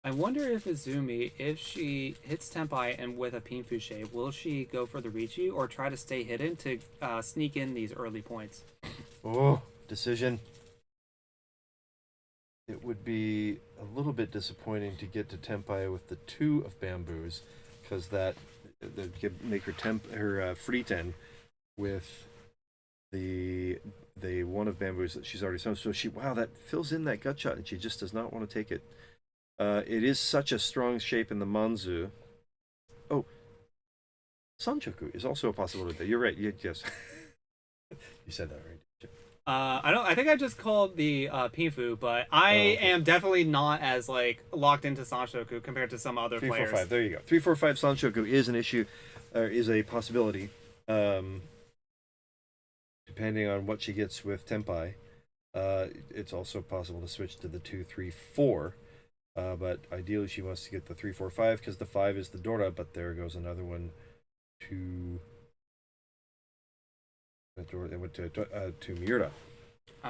B: if Izumi, if she hits Tenpai and with a Pinfu shape, will she go for the Riichi or try to stay hidden to sneak in these early points?
A: Oh, decision. It would be a little bit disappointing to get to Tenpai with the 2 of bamboos, because that make her Friten with the 1 of bamboos that she's already shown. So that fills in that gut shot, and she just does not want to take it. It is such a strong shape in the Manzu. Oh, Sanchoku is also a possibility there. You're right. Yes, you said that right.
B: I think I just called the Pinfu, but I am definitely not as locked into Sanshoku compared to some other
A: 3,
B: players.
A: 4, 5. There you go. 3, 4, 5 Sanshoku is an issue, is a possibility. Depending on what she gets with Tenpai, it's also possible to switch to the 2, 3, 4. But ideally, she wants to get the 3, 4, 5 because the 5 is the Dora. But there goes another one to. It went to Miura.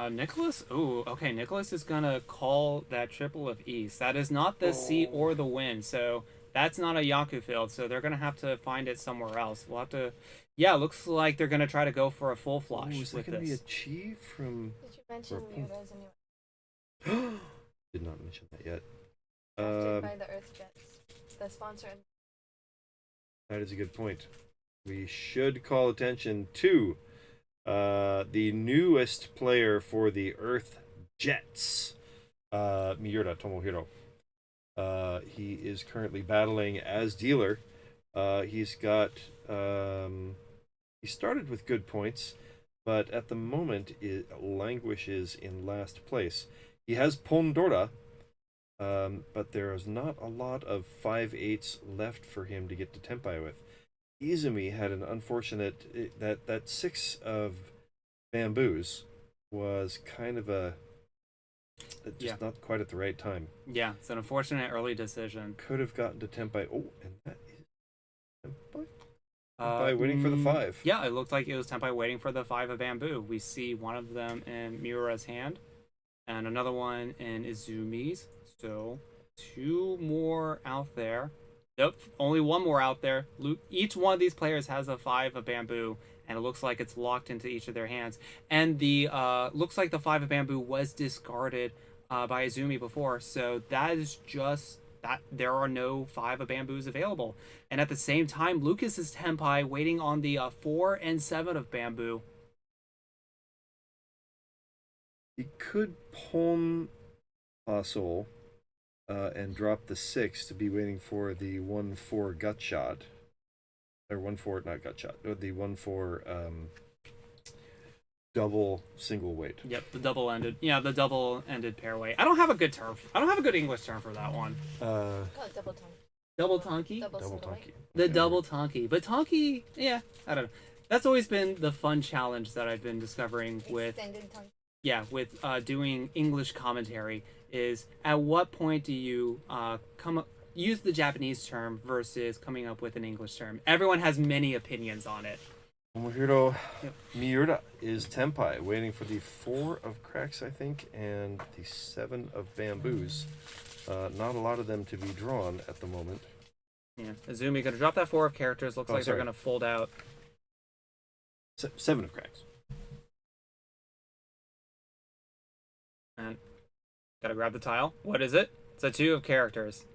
B: Nicholas? Ooh, okay. Nicholas is going to call that triple of East. That is not the sea or the wind, so that's not a Yaku field, so they're going to have to find it somewhere else. We'll have to... Yeah, looks like they're going to try to go for a full flush
A: is that going to be a Chi from...
E: Did you mention Miura's anyway?
A: Did not mention that yet.
E: Drafted by the Earth Jets, the sponsor.
A: That is a good point. We should call attention to the newest player for the Earth Jets, Miura Tomohiro. He is currently battling as dealer. He's got he started with good points, but at the moment it languishes in last place. He has Pondora, but there is not a lot of 5/8s left for him to get to Tenpai with. Izumi had an unfortunate that 6 of bamboos was kind of not quite at the right time.
B: Yeah, it's an unfortunate early decision.
A: Could have gotten to Tenpai. Oh, and that is Tenpai. Tenpai waiting for the 5.
B: Yeah, it looked like it was Tenpai waiting for the 5 of bamboo. We see one of them in Miura's hand, and another one in Izumi's. So 2 more out there. Nope, only 1 more out there. Each one of these players has a 5 of bamboo, and it looks like it's locked into each of their hands. And the looks like the 5 of bamboo was discarded by Izumi before, so that is just that there are no 5 of bamboos available. And at the same time, Lucas is Tenpai waiting on the 4 and 7 of bamboo.
A: He could Pon Hustle and drop the 6 to be waiting for the 1/4 gut shot. Or 1/4, not gut shot. Or the 1/4 double single weight.
B: Yep, the double-ended pair weight. I don't have a good term. I don't have a good English term for that one.
E: Call it double tongue.
B: Double tonky?
E: Double
A: tonky.
B: The double tonky. But tonky, yeah, I don't know. That's always been the fun challenge that I've been discovering with...
E: Extended tongue.
B: Yeah, with doing English commentary, is at what point do you use the Japanese term versus coming up with an English term? Everyone has many opinions on it.
A: Tomohiro Miura is Tenpai, waiting for the 4 of cracks, I think, and the 7 of bamboos. Not a lot of them to be drawn at the moment.
B: Yeah, Izumi gonna drop that 4 of characters. Looks like they're gonna fold out.
A: 7 of cracks.
B: And gotta grab the tile. What is it? It's a 2 of characters.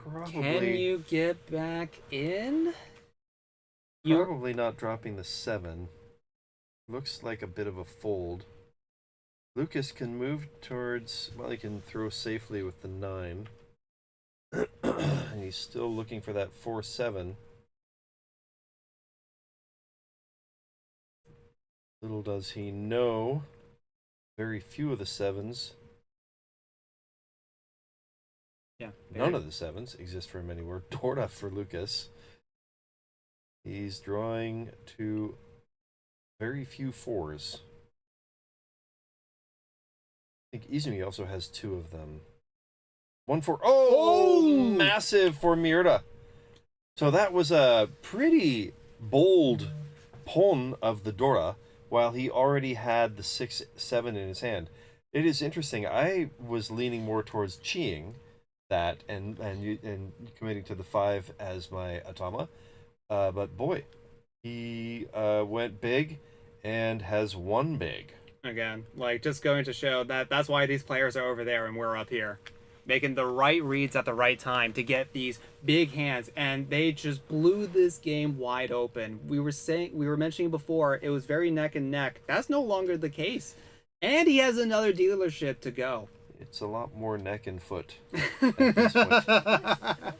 A: probably...
B: Can you get back in?
A: Probably not dropping the 7. Looks like a bit of a fold. Lucas can move towards... Well, he can throw safely with the 9. And he's still looking for that 4-7. Little does he know, very few of the 7s.
B: Yeah.
A: None of the 7s exist for him anywhere. Dora for Lucas. He's drawing to very few 4s. I think Izumi also has 2 of them. 1-4. Oh, massive for Miura. So that was a pretty bold pon of the Dora, while he already had the 6-7 in his hand. It is interesting. I was leaning more towards cheeing that and committing to the 5 as my Atama. But boy, he went big and has won big.
B: Again, like, just going to show that that's why these players are over there and we're up here. Making the right reads at the right time to get these big hands, and they just blew this game wide open. We were mentioning before, it was very neck and neck. That's no longer the case. And he has another dealership to go.
A: It's a lot more neck and foot at this point.
B: A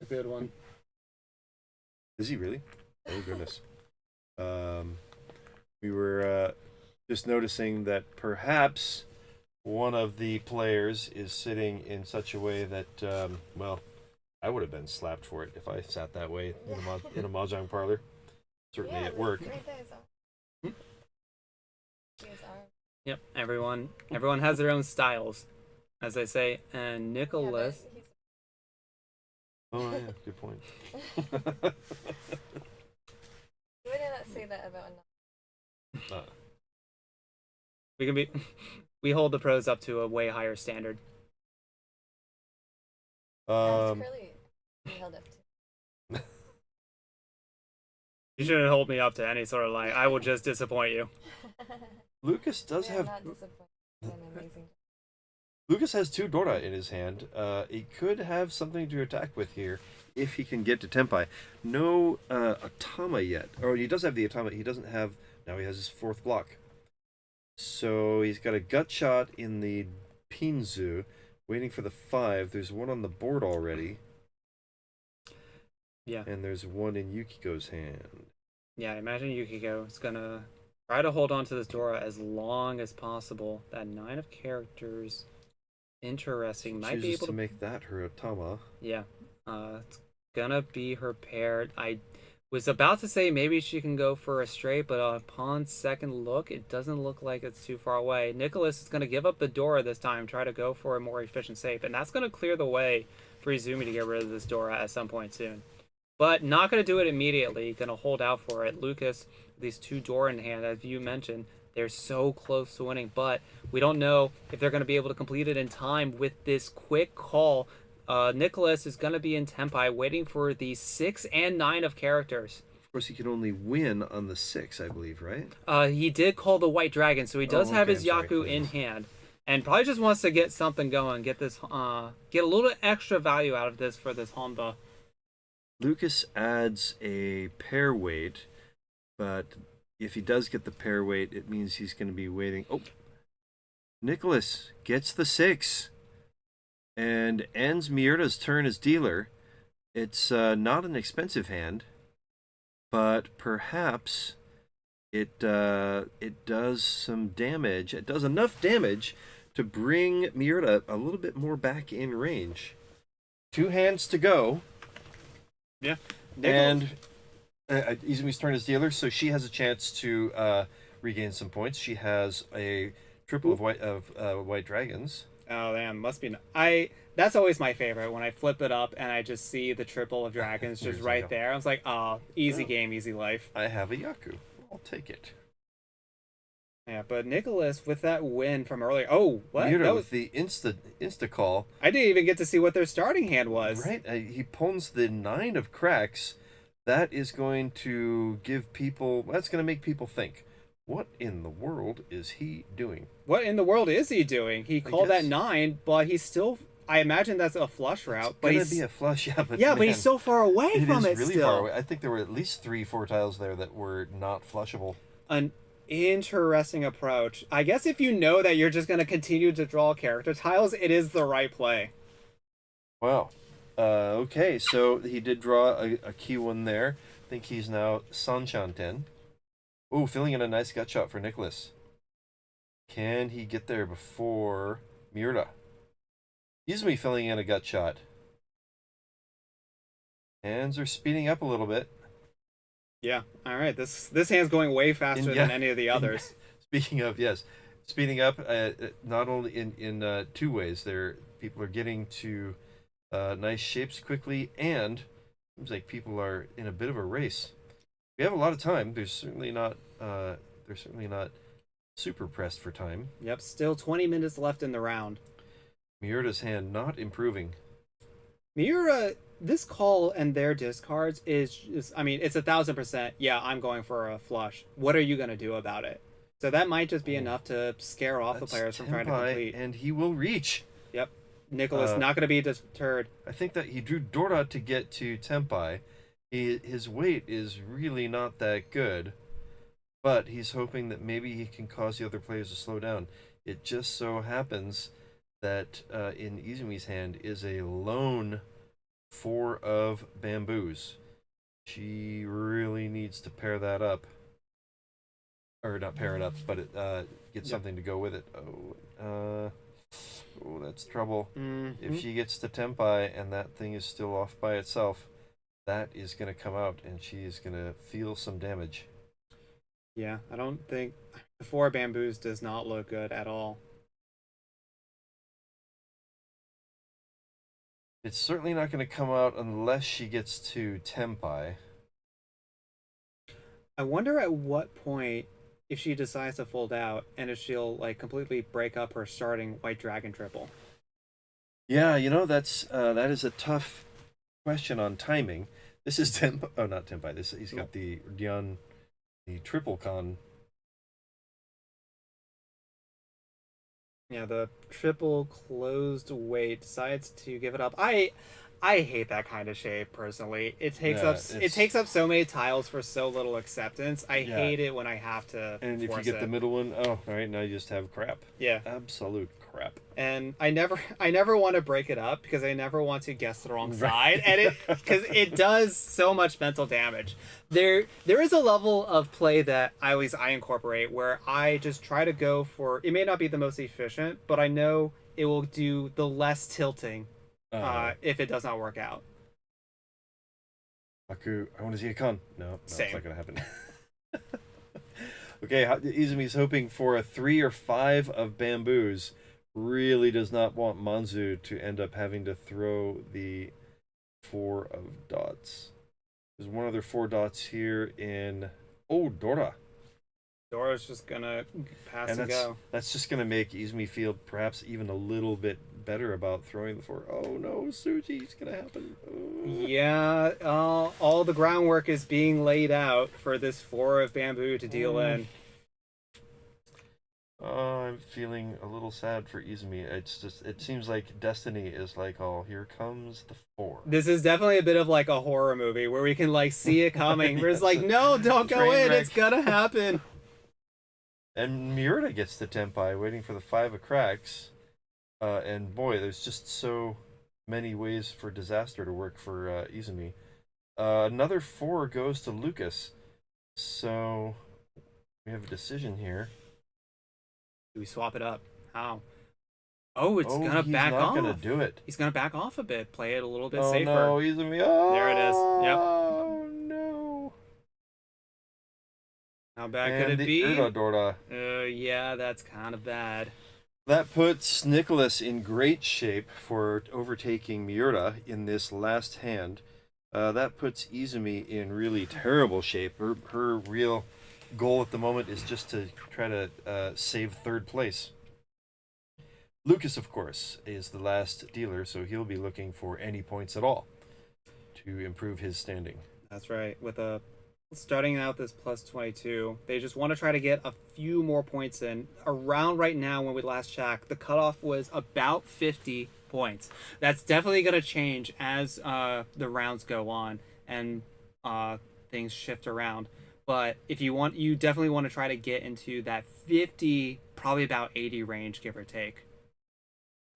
B: good one.
A: Is he really? Oh goodness. We were just noticing that perhaps one of the players is sitting in such a way that, well, I would have been slapped for it if I sat that way in a mahjong parlor. Certainly at work.
E: Right there is arm. His arm.
B: Yep, everyone has their own styles, as I say. And Nicholas...
E: Yeah,
A: Oh yeah, good point.
E: you would not say that about another.
B: We hold the pros up to a way higher standard.
E: Kurly held up to.
B: You shouldn't hold me up to any sort of line. I will just disappoint you.
A: Lucas does
E: I'm
A: have...
E: not disappointed. An amazing.
A: Lucas has 2 Dora in his hand. He could have something to attack with here if he can get to Tenpai. No Atama yet. Or he does have the Atama. He doesn't have... Now he has his 4th block. So he's got a gut shot in the Pinzu, waiting for the 5. There's one on the board already.
B: Yeah.
A: And there's one in Yukiko's hand.
B: Yeah, I imagine Yukiko is gonna try to hold on to this Dora as long as possible. That 9 of characters, interesting. Might be able
A: to make that her Atama.
B: Yeah, it's gonna be her paired. I was about to say maybe she can go for a straight, but upon second look, it doesn't look like it's too far away. Nicholas is gonna give up the Dora this time, try to go for a more efficient save, and that's gonna clear the way for Izumi to get rid of this Dora at some point soon. But not going to do it immediately. Going to hold out for it. Lucas, these 2 Dora in hand, as you mentioned, they're so close to winning. But we don't know if they're going to be able to complete it in time with this quick call. Nicholas is going to be in Tenpai waiting for the 6 and 9 of characters.
A: Of course, he can only win on the 6, I believe, right?
B: He did call the White Dragon, so he does have his Yaku in hand. And probably just wants to get something going. Get this, get a little extra value out of this for this Honba.
A: Lucas adds a pair weight, but if he does get the pair weight, it means he's going to be waiting. Oh, Nicholas gets the 6 and ends Miura's turn as dealer. It's not an expensive hand, but perhaps it does some damage. It does enough damage to bring Miura a little bit more back in range. 2 hands to go.
B: Yeah.
A: And Izumi's turn as dealer, so she has a chance to regain some points. She has a triple of white dragons.
B: Oh damn, must be. That's always my favorite when I flip it up and I just see the triple of dragons just right there. I was like, oh, easy game, easy life.
A: I have a Yaku. I'll take it.
B: Yeah, but Nicholas with that win from earlier. Oh, what?
A: Miura with the insta call.
B: I didn't even get to see what their starting hand was.
A: Right, he pawns the 9 of cracks. That is going to give people. That's going to make people think. What in the world is he doing?
B: What in the world is he doing? He called that 9, but he's still I imagine that's a flush route.
A: But gonna be a flush, yeah. But
B: but he's so far away from it.
A: It is really
B: still.
A: far away. I think there were at least 3-4 tiles there that were not flushable.
B: An interesting approach. I guess if you know that you're just going to continue to draw character tiles, it is the right play.
A: Wow. Okay, so he did draw a key one there. I think he's now Sanchanten. Ooh, filling in a nice gut shot for Nicholas. Can he get there before Miura? Izumi filling in a gut shot. Hands are speeding up a little bit.
B: Yeah, all right. This hand's going way faster than any of the others.
A: Speaking of, yes, speeding up, not only in 2 ways. People are getting to nice shapes quickly, and seems like people are in a bit of a race. We have a lot of time. They're certainly not super pressed for time.
B: Yep, still 20 minutes left in the round.
A: Miura's hand not improving.
B: Miura, this call and their discards is I mean, it's 1,000%. Yeah, I'm going for a flush. What are you going to do about it? So that might just be enough to scare off the players from trying to complete.
A: And he will reach.
B: Yep. Nicholas not going to be deterred.
A: I think that he drew Dora to get to Tempai. His weight is really not that good, but he's hoping that maybe he can cause the other players to slow down. It just so happens that in Izumi's hand is a lone 4 of bamboos. She really needs to pair that up. Or not pair it up, but get something to go with it. Oh, that's trouble.
B: Mm-hmm.
A: If she gets to Tempai and that thing is still off by itself, that is going to come out and she is going to feel some damage.
B: Yeah, I don't think the 4 bamboos does not look good at all.
A: It's certainly not going to come out unless she gets to Tempai.
B: I wonder at what point, if she decides to fold out, and if she'll like completely break up her starting White Dragon triple.
A: Yeah, you know, that is a tough question on timing. This is Tempai. Oh, not Tempai. He's got the Ryan, the triple con.
B: Yeah, the triple closed weight decides to give it up. I hate that kind of shape personally. It takes up so many tiles for so little acceptance. I hate it when I have to.
A: And if you get the middle one, oh, all right, now you just have crap.
B: Yeah,
A: absolute crap.
B: And I never want to break it up because I never want to guess the wrong side, and because it does so much mental damage. There is a level of play that at least I incorporate where I just try to go for. It may not be the most efficient, but I know it will do the less tilting. If it does not work out.
A: Aku, I want to see a con. No,
B: Same.
A: It's not going to happen. Okay, Izumi's hoping for a 3 or 5 of bamboos. Really does not want Manzu to end up having to throw the 4 of dots. There's one other 4 dots here in... Oh, Dora.
B: Dora's just going to pass and go.
A: That's just going to make Izumi feel perhaps even a little bit better about throwing the 4. Oh no, Suji's going to happen. Oh.
B: Yeah, all the groundwork is being laid out for this 4 of bamboo to deal in.
A: Oh, I'm feeling a little sad for Izumi. It seems like destiny is like, oh, here comes the 4.
B: This is definitely a bit of like a horror movie where we can like see it coming. Where it's like, no, don't go in. It's gonna happen.
A: And Miura gets to Tempai, waiting for the 5 of cracks. And boy, there's just so many ways for disaster to work for Izumi. Another 4 goes to Lucas. So we have a decision here.
B: Do we swap it up? How? Oh, it's gonna back off.
A: He's not gonna do it.
B: He's gonna back off a bit. Play it a little bit
A: safer.
B: safer.
A: No, Izumi. Oh,
B: there it is. Yep.
A: Oh no.
B: How bad could it be?
A: Dora.
B: Yeah, that's kind of bad.
A: That puts Nicholas in great shape for overtaking Miura in this last hand. That puts Izumi in really terrible shape. Her real goal at the moment is just to try to save 3rd place. Lucas, of course, is the last dealer, so he'll be looking for any points at all to improve his standing.
B: That's right. With starting out this plus 22, they just want to try to get a few more points in. Around right now, when we last checked, the cutoff was about 50 points. That's definitely going to change as the rounds go on and things shift around. But if you want, you definitely want to try to get into that 50, probably about 80 range, give or take.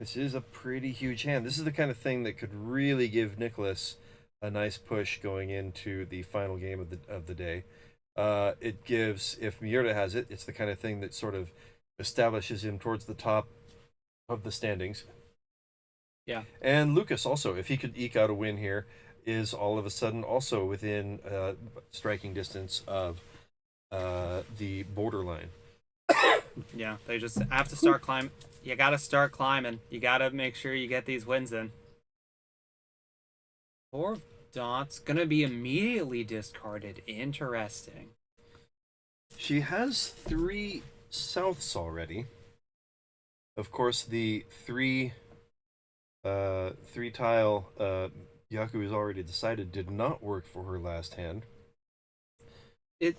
A: This is a pretty huge hand. This is the kind of thing that could really give Nicholas a nice push going into the final game of the day. It gives, if Miura has it, it's the kind of thing that sort of establishes him towards the top of the standings.
B: Yeah.
A: And Lucas also, if he could eke out a win here, is all of a sudden also within striking distance of the borderline.
B: Yeah, they just have to start climbing. You got to start climbing. You got to make sure you get these wins in. 4 dots gonna be immediately discarded. Interesting.
A: She has 3 souths already. Of course, the 3 tile Yaku has already decided did not work for her last hand. It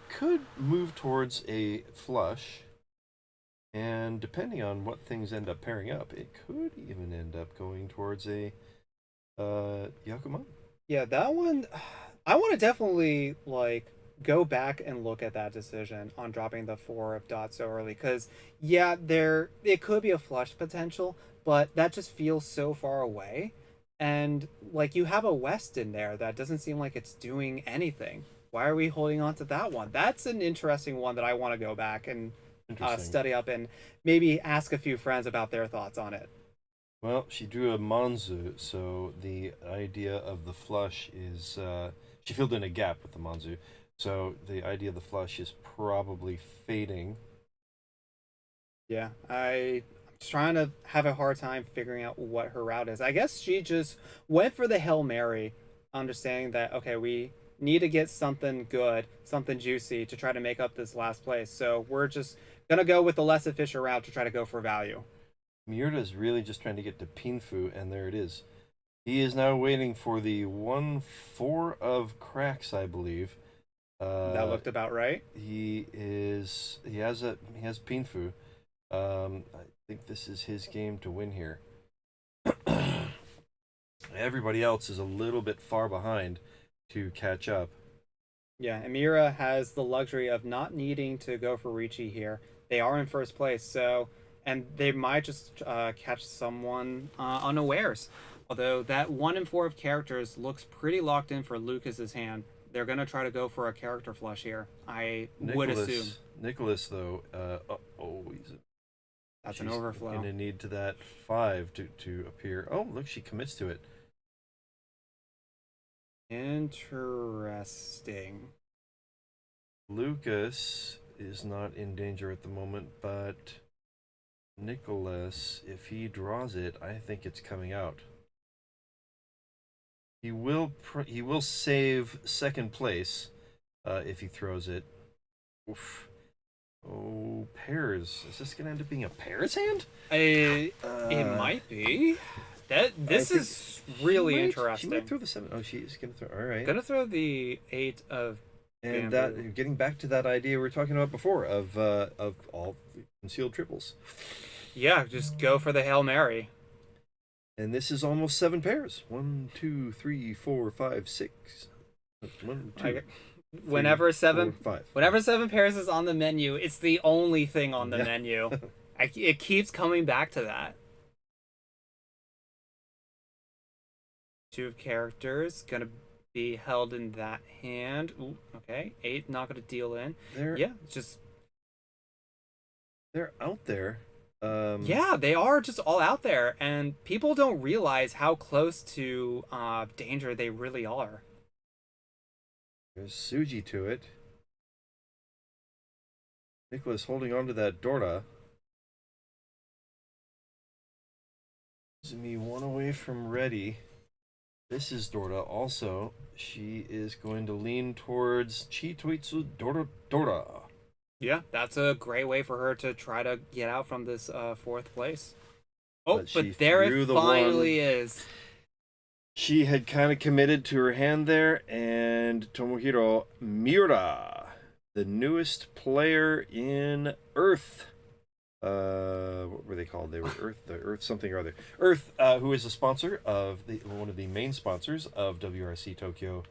A: could move towards a flush, and depending on what things end up pairing up, it could even end up going towards a Yakuma.
B: Yeah, that one, I want to definitely go back and look at that decision on dropping the 4 of dots so early, because yeah, it could be a flush potential, but that just feels so far away, and you have a west in there that doesn't seem like it's doing anything. Why are we holding on to that one? That's an interesting one that I want to go back and study up and maybe ask a few friends about their thoughts on it.
A: Well, she drew a Manzu, so the idea of the flush is she filled in a gap with the Manzu, so the idea of the flush is probably fading.
B: Yeah, I'm trying to have a hard time figuring out what her route is. I guess she just went for the Hail Mary, understanding that, okay, we need to get something good, something juicy to try to make up this last place. So we're just going to go with the less efficient route to try to go for value.
A: Miura is really just trying to get to Pinfu, and there it is. He is now waiting for the 1-4 of cracks, I believe.
B: That looked about right.
A: He has Pinfu. I think this is his game to win here. Everybody else is a little bit far behind to catch up.
B: Yeah, and Miura has the luxury of not needing to go for Riichi here. They are in first place, so, and they might just catch someone unawares. Although that 1 and 4 of characters looks pretty locked in for Lucas's hand. They're gonna try to go for a character flush here, would assume.
A: Nicholas, though,
B: that's an overflow.
A: Gonna need to that 5 to appear. Oh, look, she commits to it.
B: Interesting.
A: Lucas is not in danger at the moment, but Nicholas, if he draws it, I think it's coming out. He will save second place if he throws it. Oof. Oh, pairs. Is this gonna end up being a pairs hand?
B: It might be. This is really interesting.
A: She might throw the 7. Oh, she is gonna throw. All right.
B: Gonna throw the 8 of.
A: And
B: bamboo.
A: that, getting back to that idea we were talking about before of all concealed triples.
B: Yeah, just go for the Hail Mary.
A: And this is almost 7 pairs. 1, 2, 3, 4, 5, 6. 1, 2.
B: Whenever 7
A: 4, 5.
B: Whenever 7 pairs is on the menu, it's the only thing on the menu. It keeps coming back to that. 2 of characters gonna be held in that hand. Ooh, okay, 8 not gonna deal in. They're
A: out there.
B: Yeah, they are just all out there, and people don't realize how close to danger they really are.
A: There's Suji to it. Nicholas holding on to that Dorda. Me 1 away from ready. This is Dorda also. She is going to lean towards Chitoitsu Dorda.
B: Yeah, that's a great way for her to try to get out from this 4th place. Oh, but there it finally is.
A: She had kind of committed to her hand there, and Tomohiro Miura, the newest player in Earth, what were they called? They were the Earth something or other. Earth, who is a sponsor of one of the main sponsors of WRC Tokyo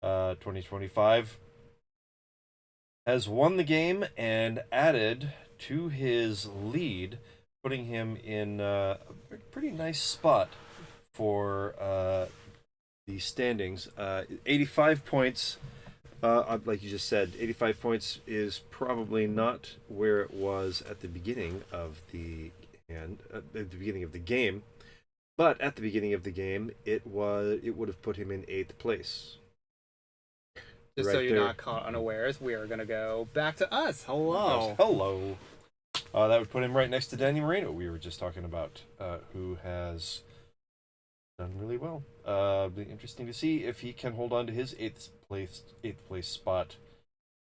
A: 2025, has won the game and added to his lead, putting him in a pretty nice spot for the standings. 85 points. Like you just said, 85 points is probably not where it was at the beginning of the game, but at the beginning of the game, it would have put him in 8th place.
B: Just
A: Right
B: so you're
A: there.
B: not caught unawares, we are going to go back to us. Hello.
A: Hello. That would put him right next to Danny Moreno, we were just talking about, who has done really well. Be interesting to see if he can hold on to his 8th place spot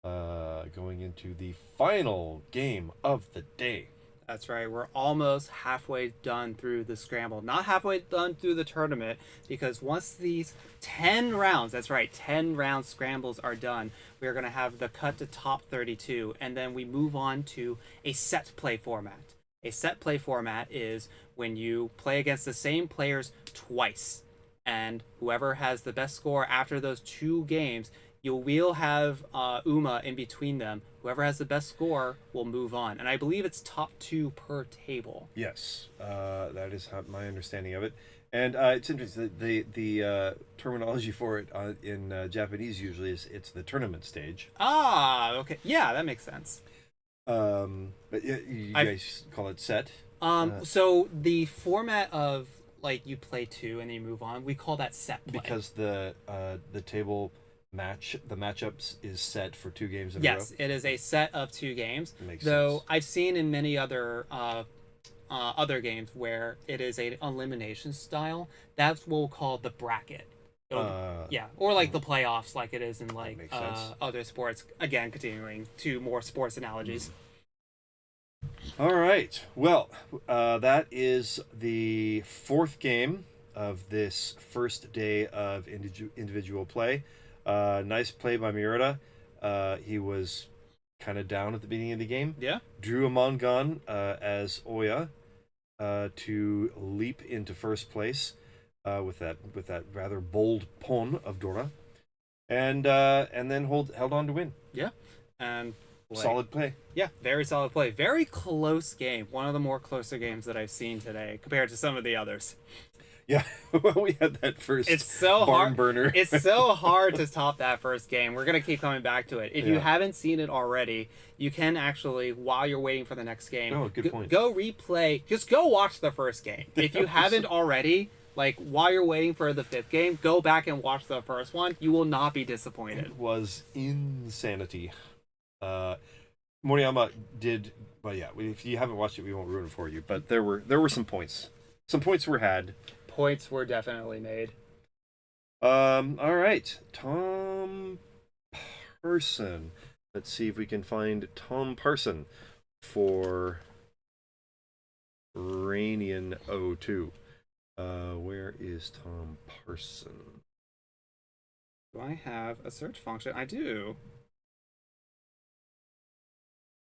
A: going into the final game of the day.
B: That's right. We're almost halfway done through the scramble. Not halfway done through the tournament, because once these 10 rounds, that's right, 10 round scrambles are done, we're going to have the cut to top 32, and then we move on to a set play format. A set play format is when you play against the same players twice, and whoever has the best score after those 2 games, you will have Uma in between them. Whoever has the best score will move on. And I believe it's top 2 per table.
A: Yes, that is my understanding of it. And it's interesting, the terminology for it in Japanese usually is it's the tournament stage.
B: Ah, okay. Yeah, that makes sense.
A: But you guys call it set?
B: So the format of, like, you play 2 and then you move on, we call that set play.
A: Because the table matchups is set for 2 games in a row?
B: Yes, it is a set of 2 games.
A: Makes
B: Though
A: sense.
B: I've seen in many other games where it is an elimination style. That's what we'll call the bracket. Yeah, or like the playoffs, like it is in like
A: makes sense.
B: other sports. Again, continuing to more sports analogies.
A: All right. Well, that is the 4th game of this first day of individual play. Nice play by Murata. He was kind of down at the beginning of the game.
B: Yeah.
A: Drew a Mongon as Oya to leap into first place with that rather bold pon of Dora, and then held on to win.
B: Yeah, and
A: solid play.
B: Yeah, very solid play. Very close game. One of the more closer games that I've seen today compared to some of the others.
A: Yeah, well, we had that first
B: barn
A: hard burner.
B: It's so hard to top that first game. We're going to keep coming back to it. If you haven't seen it already, you can actually, while you're waiting for the next game,
A: good point.
B: Go replay. Just go watch the first game. If you haven't already, like, while you're waiting for the 5th game, go back and watch the first one. You will not be disappointed.
A: It was insanity. Moriyama did, but yeah, if you haven't watched it, we won't ruin it for you. But there were some points. Some points were had.
B: Points were definitely made.
A: All right, Tom Parson. Let's see if we can find Tom Parson for Rainian 02. Where is Tom Parson?
B: Do I have a search function? I do.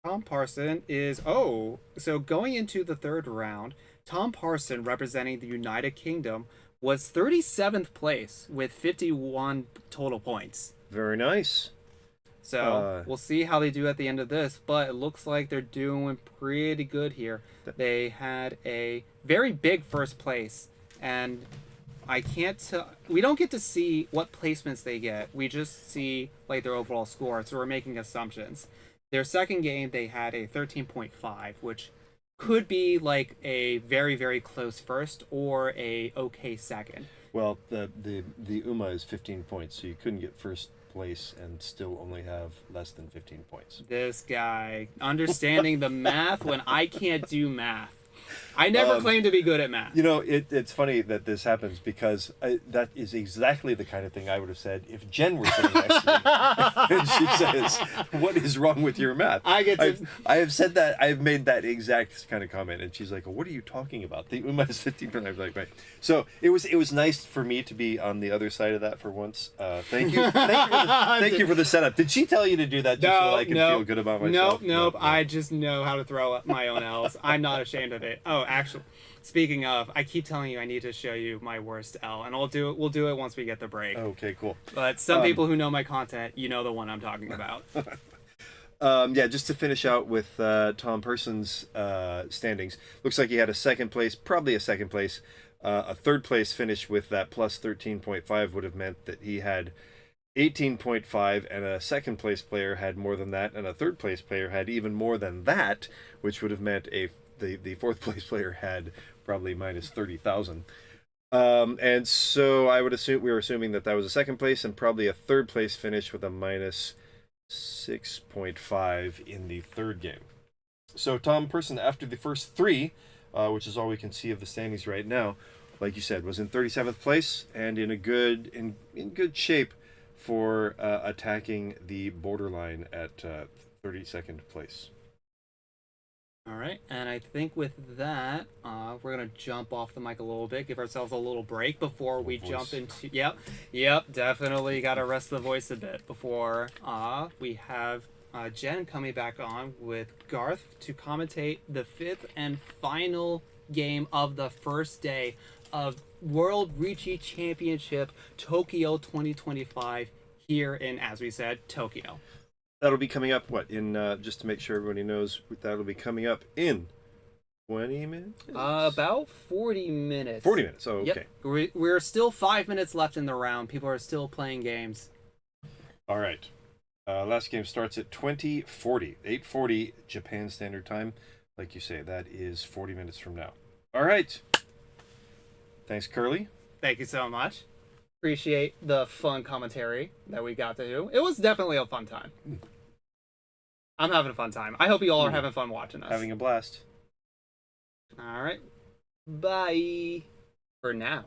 B: Tom Parson is... so going into the 3rd round, Tom Parson, representing the United Kingdom, was 37th place with 51 total points.
A: Very nice.
B: So we'll see how they do at the end of this, but it looks like they're doing pretty good here. They had a very big first place, and I can't tell... We don't get to see what placements they get. We just see like their overall score, so we're making assumptions. Their second game, they had a 13.5, which could be like a very, very close first or a okay second.
A: Well, the UMA is 15 points, so you couldn't get first place and still only have less than 15 points.
B: This guy understanding the math when I can't do math. I never claimed to be good at math.
A: You know, it's funny that this happens because that is exactly the kind of thing I would have said if Jenn were sitting next to me. And she says, "What is wrong with your math?" I have said that. I've made that exact kind of comment, and she's like, "What are you talking about? The UMA is 15%." I was like, "Right." So it was nice for me to be on the other side of that for once. Thank you, thank you for the setup. Did she tell you to do that just so I could feel good about myself?
B: Nope. I just know how to throw up my own L's. I'm not ashamed of it. Oh, actually, speaking of, I keep telling you I need to show you my worst L, and we'll do it once we get the break.
A: Okay, cool.
B: But some people who know my content, you know the one I'm talking about.
A: Yeah, just to finish out with Tom Person's standings, looks like he had a second place, probably a second place. A third place finish with that plus 13.5 would have meant that he had 18.5, and a second place player had more than that, and a third place player had even more than that, which would have meant the fourth place player had probably minus 30,000. And so I would assume we were assuming that was a second place and probably a third place finish with a minus 6.5 in the third game. So Tom Person, after the first three, which is all we can see of the standings right now, like you said, was in 37th place and in good shape for attacking the borderline at 32nd place.
B: All right, and I think with that, we're gonna jump off the mic a little bit, give ourselves a little break before we jump into. Yep, definitely got to rest the voice a bit before we have Jenn coming back on with Garthe to commentate the fifth and final game of the first day of World Riichi Championship Tokyo 2025 here in, as we said, Tokyo.
A: That'll be coming up, just to make sure everybody knows, that'll be coming up in 20 minutes?
B: About 40 minutes.
A: 40 minutes, oh, okay.
B: Yep. We're still 5 minutes left in the round. People are still playing games.
A: All right. Last game starts at 20:40, 8:40 Japan Standard Time. Like you say, that is 40 minutes from now. All right. Thanks, Kurly.
B: Thank you so much. Appreciate the fun commentary that we got to do. It was definitely a fun time. I'm having a fun time. I hope you all are having fun watching us.
A: Having a blast.
B: All right. Bye. For now.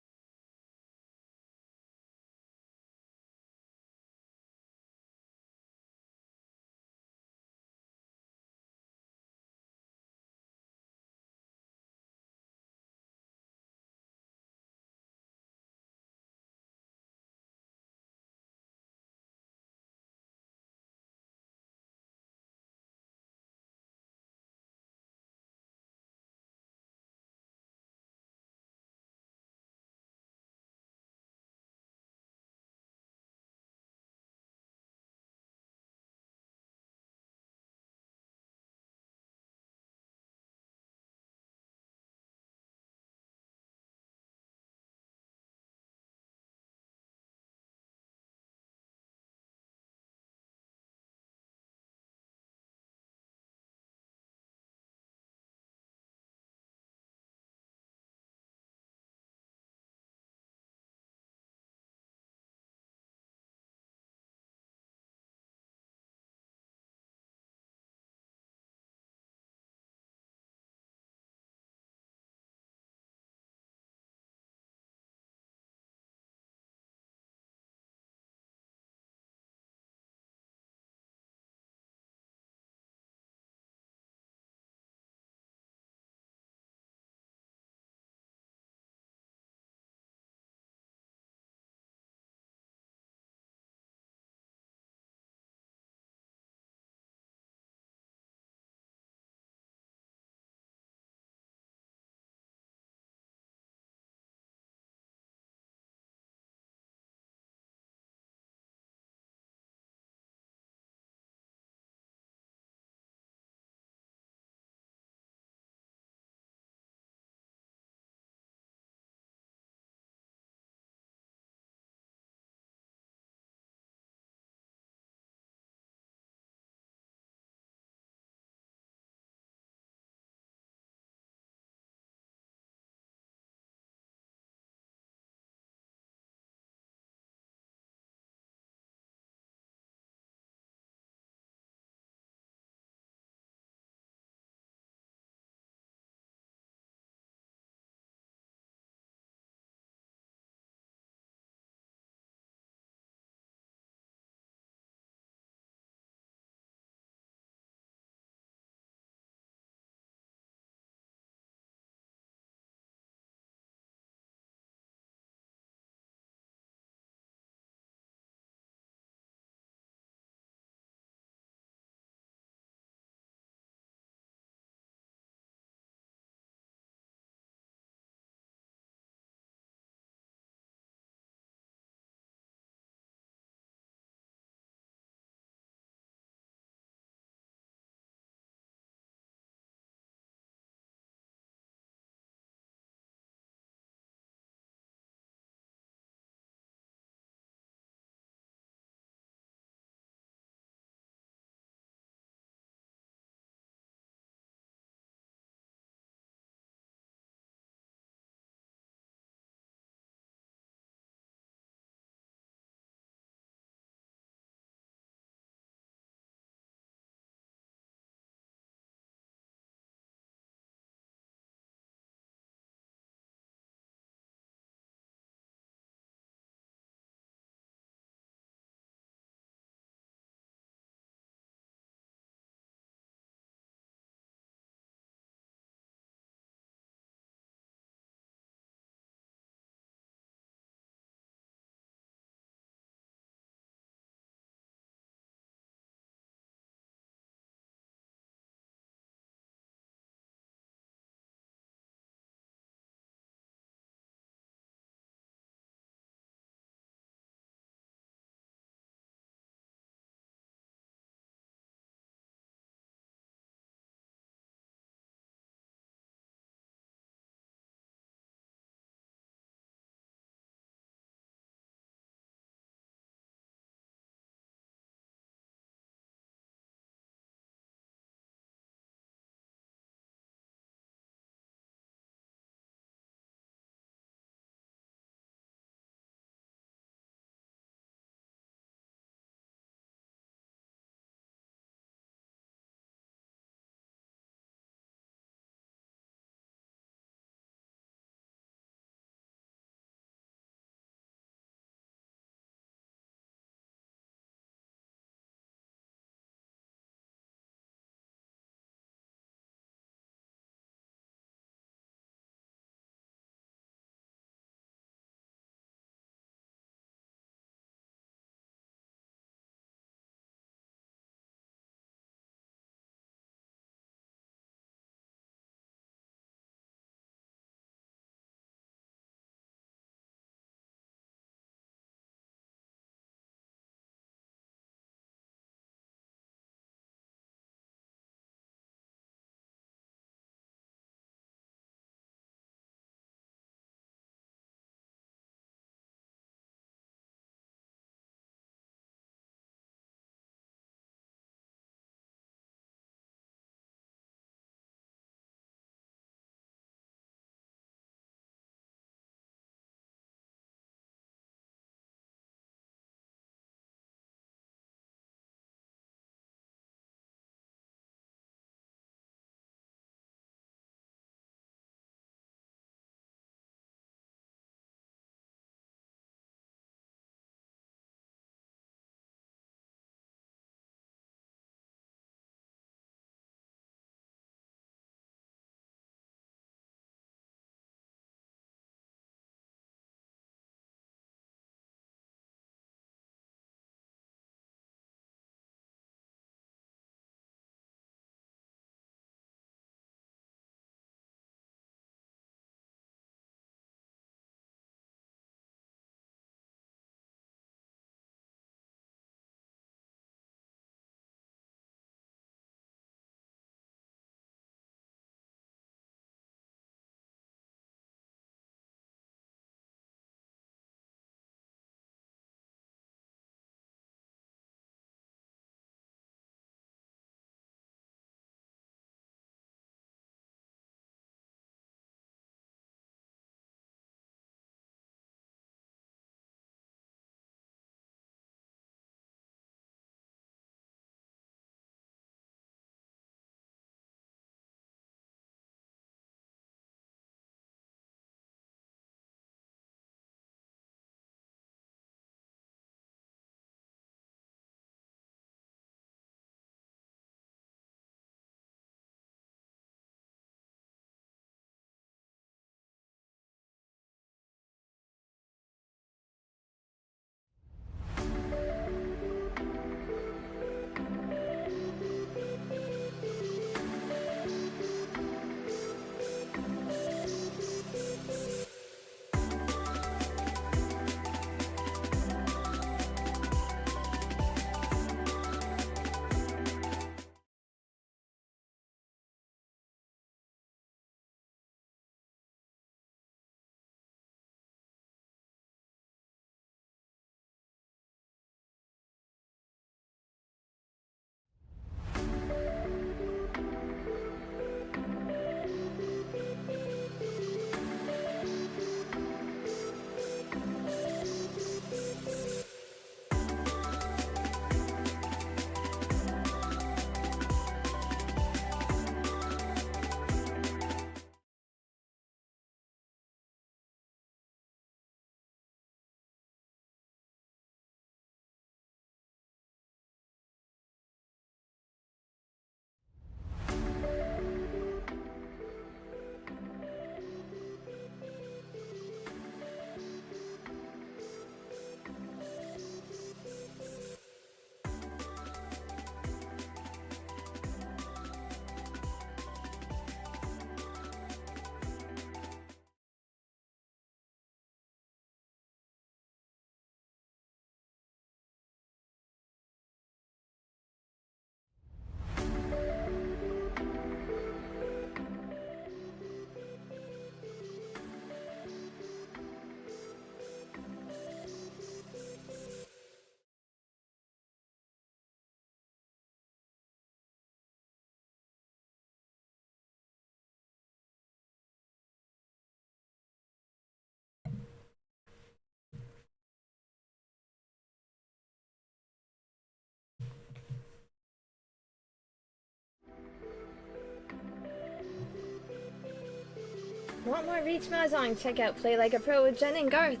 E: Want more Reach Mahjong? Check out Play Like a Pro with Jenn and Garthe.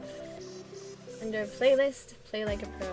E: Under playlist, Play Like a Pro.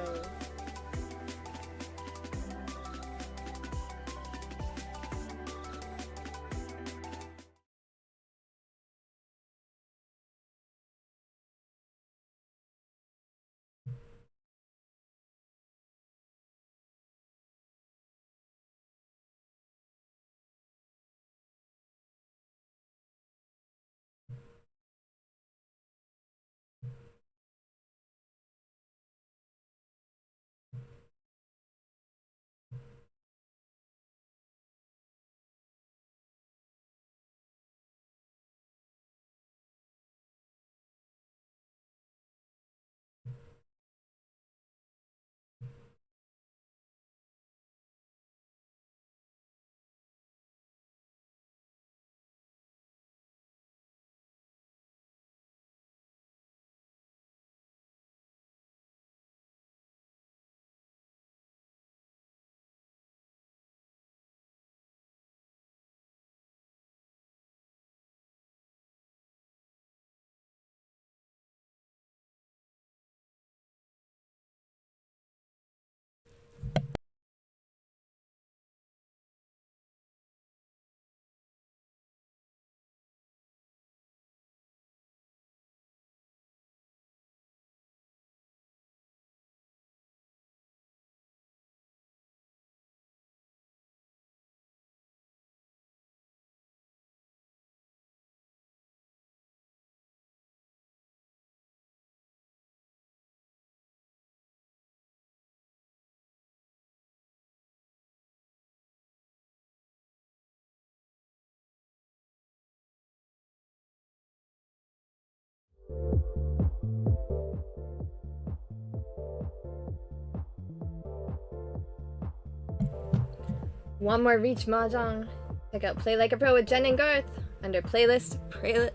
E: Want more Reach Mahjong? Check out Play Like a Pro with Jenn and Garthe. Under playlist, pray.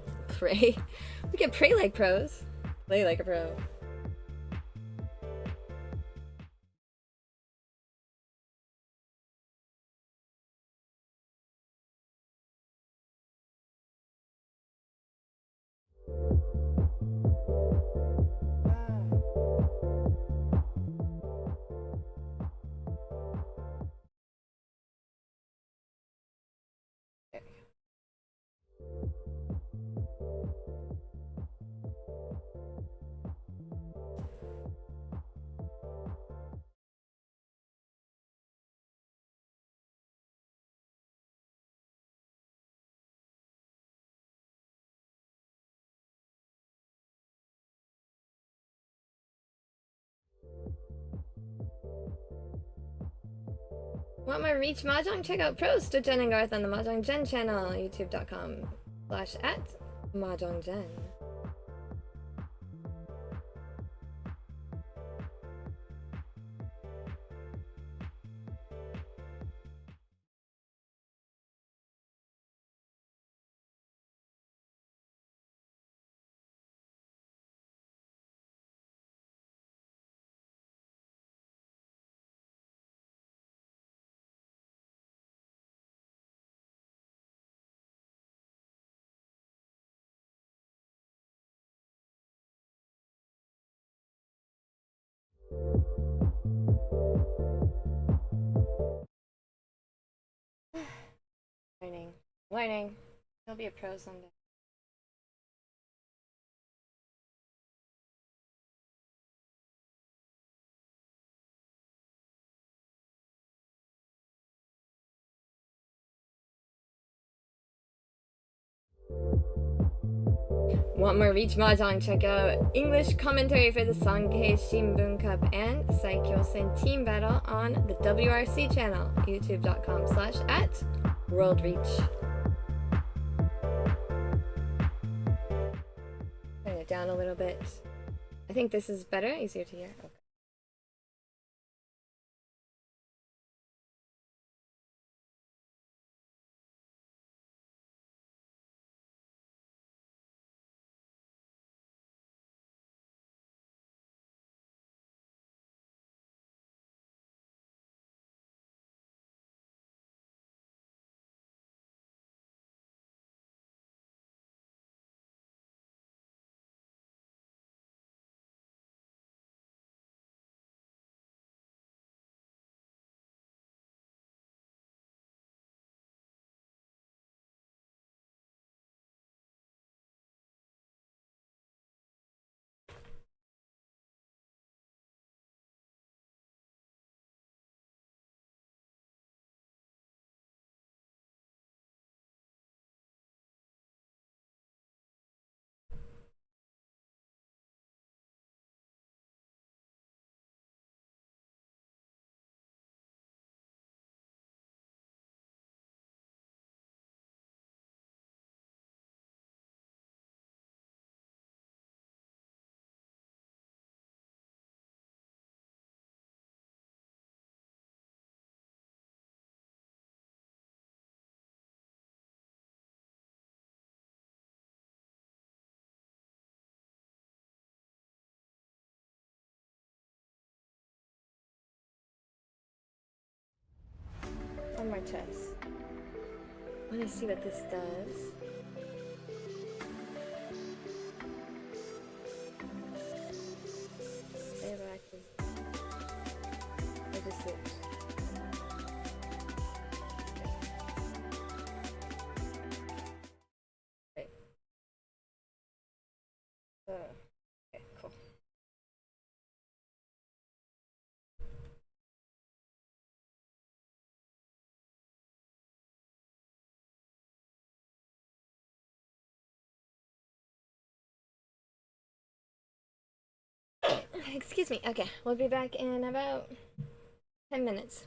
E: We can pray like pros. Play like a pro. Want more Reach Mahjong? Check out pros to Jenn and Garthe on the Mahjong Jenn channel, youtube.com/@MahjongJenn. Learning. He'll be a pro someday. Want more Reach Mahjong? Check out English commentary for the Sankei Shimbun Cup and Saikyosen Team Battle on the WRC channel, youtube.com/@WorldReach. Turn it down a little bit. I think this is better, easier to hear. Okay. one more chess. I want to see what this does. Stay back. I just switched. Okay. Okay, cool. Excuse me. Okay, we'll be back in about 10 minutes.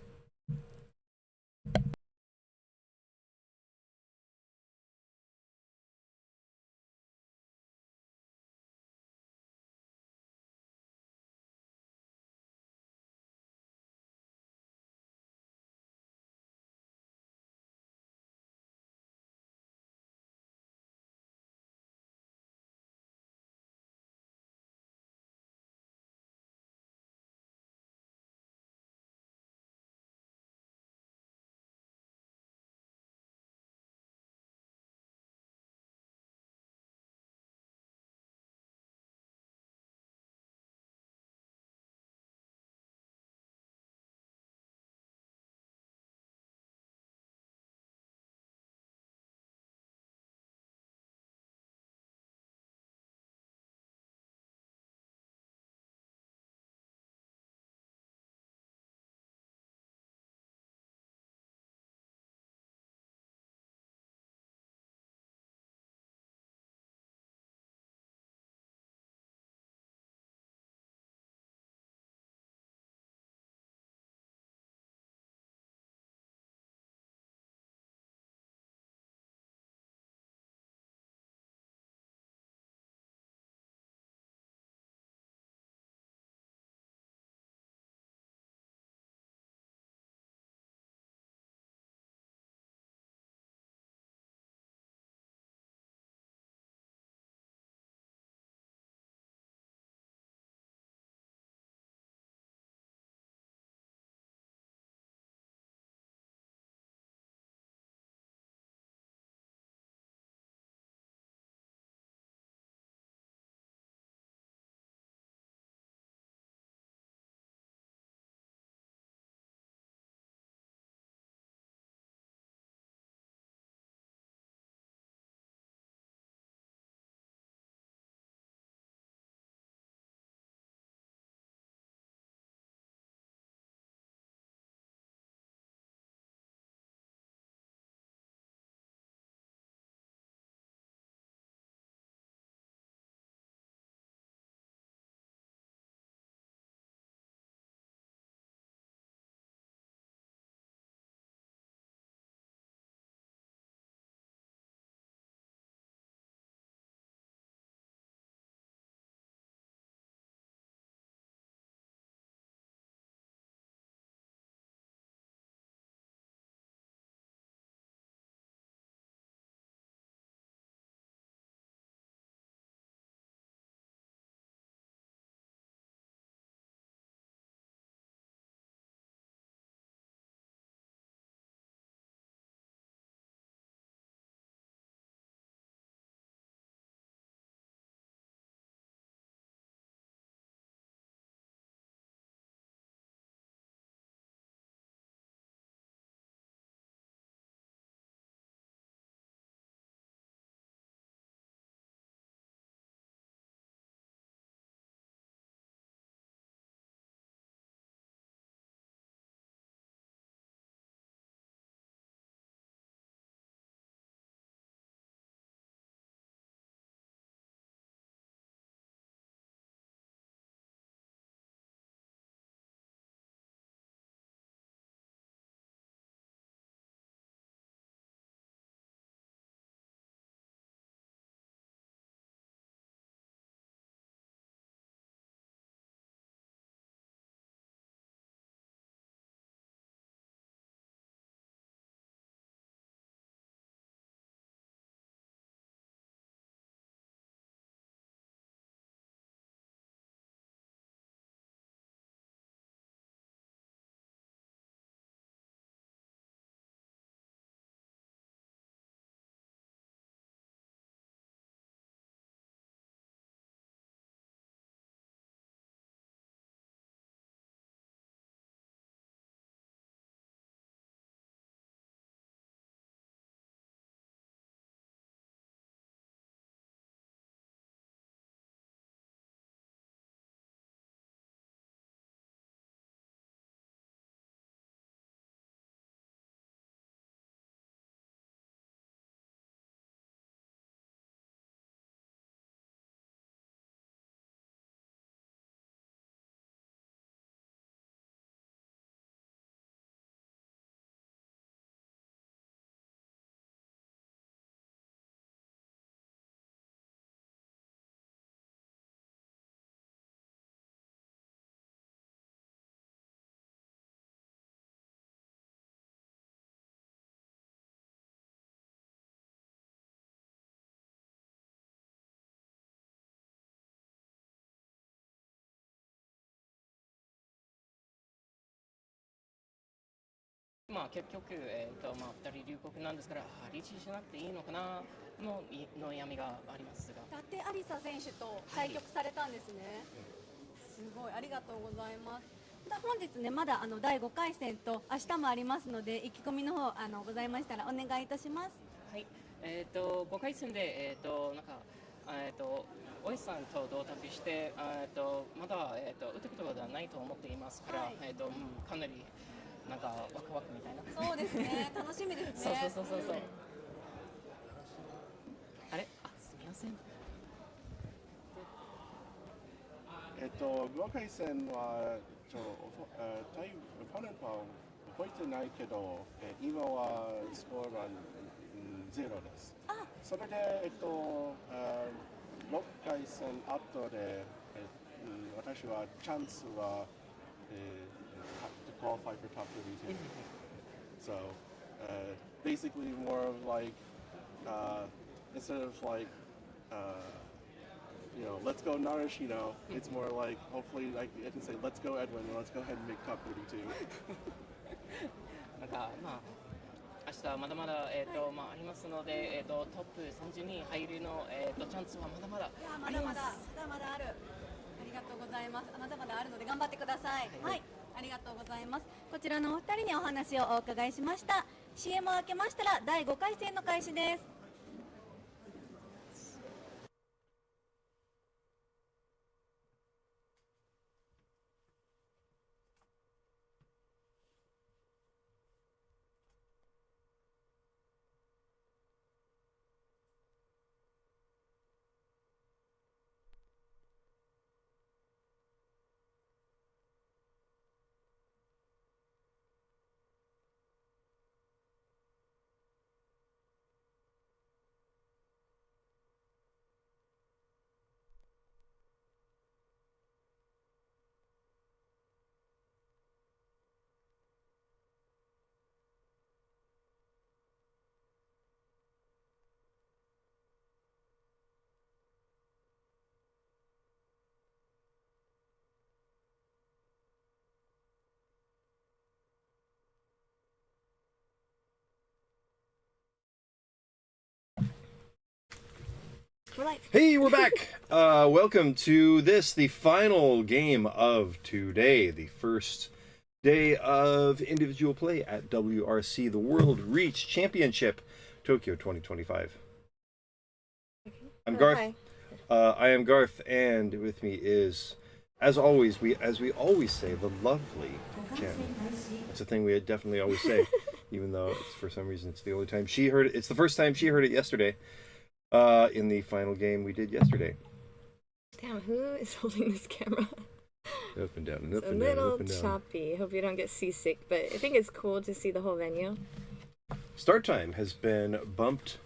L: まあ結局、まあ、2人龍谷なんですから、リーチしなくていいのかなの闇がありますが。
F: 伊達有沙選手と対局されたんですね。すごい、ありがとうございます。本日ね、まだ第5回戦と明日もありますので、意気込みの方ございましたらお願いいたします。
L: はい、5回戦で、なんか、おいさんと同卓して、まだ、打つことがないと思っていますから、
F: はい、
L: かなりなんかワクワクみたいな。
F: そうですね、楽しみですね。
L: そう。あれ、すみません。
M: 5回戦は対オポネントは覚えてないけど、今はスコアは0です。それで、6回戦後で、私はチャンスは、to qualify for top 32. So basically more of like instead of like let's go Narashino, it's more like hopefully I can say let's go Edwin, let's go ahead and make top 32.
L: なんかまあ明日まだまだまあありますのでトップ30に入るのチャンスはまだまだあります。
F: まだまだある。ありがとうございます。まだまだあるので頑張ってください。はい、ありがとうございます。こちらのお二人にお話をお伺いしました。CM を開けましたら第5回戦の開始です。
A: Hey, we're back. Welcome to this, the final game of today, the first day of individual play at WRC, the World Reach Championship, Tokyo 2025. I'm Garth. I am Garth, and with me is, as always, we always say, the lovely Jenn. That's a thing we definitely always say, even though for some reason it's the only time she heard it. It's the first time she heard it yesterday. In the final game we did yesterday.
E: Damn, who is holding this camera?
A: Up and down and up
E: It's
A: and down.
E: a little choppy. Hope you don't get seasick, but I think it's cool to see the whole venue.
A: Start time has been bumped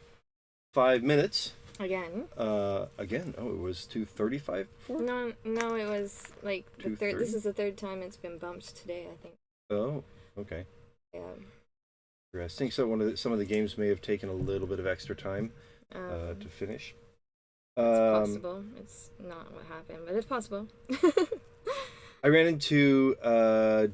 A: 5 minutes.
E: Again?
A: Again. Oh, it was 2:35 before?
E: No, it was like the third. This is the third time it's been bumped today, I think.
A: Oh, okay.
E: Yeah.
A: Interesting. So some of the games may have taken a little bit of extra time to finish.
E: It's possible. It's not what happened, but it's possible.
A: I ran into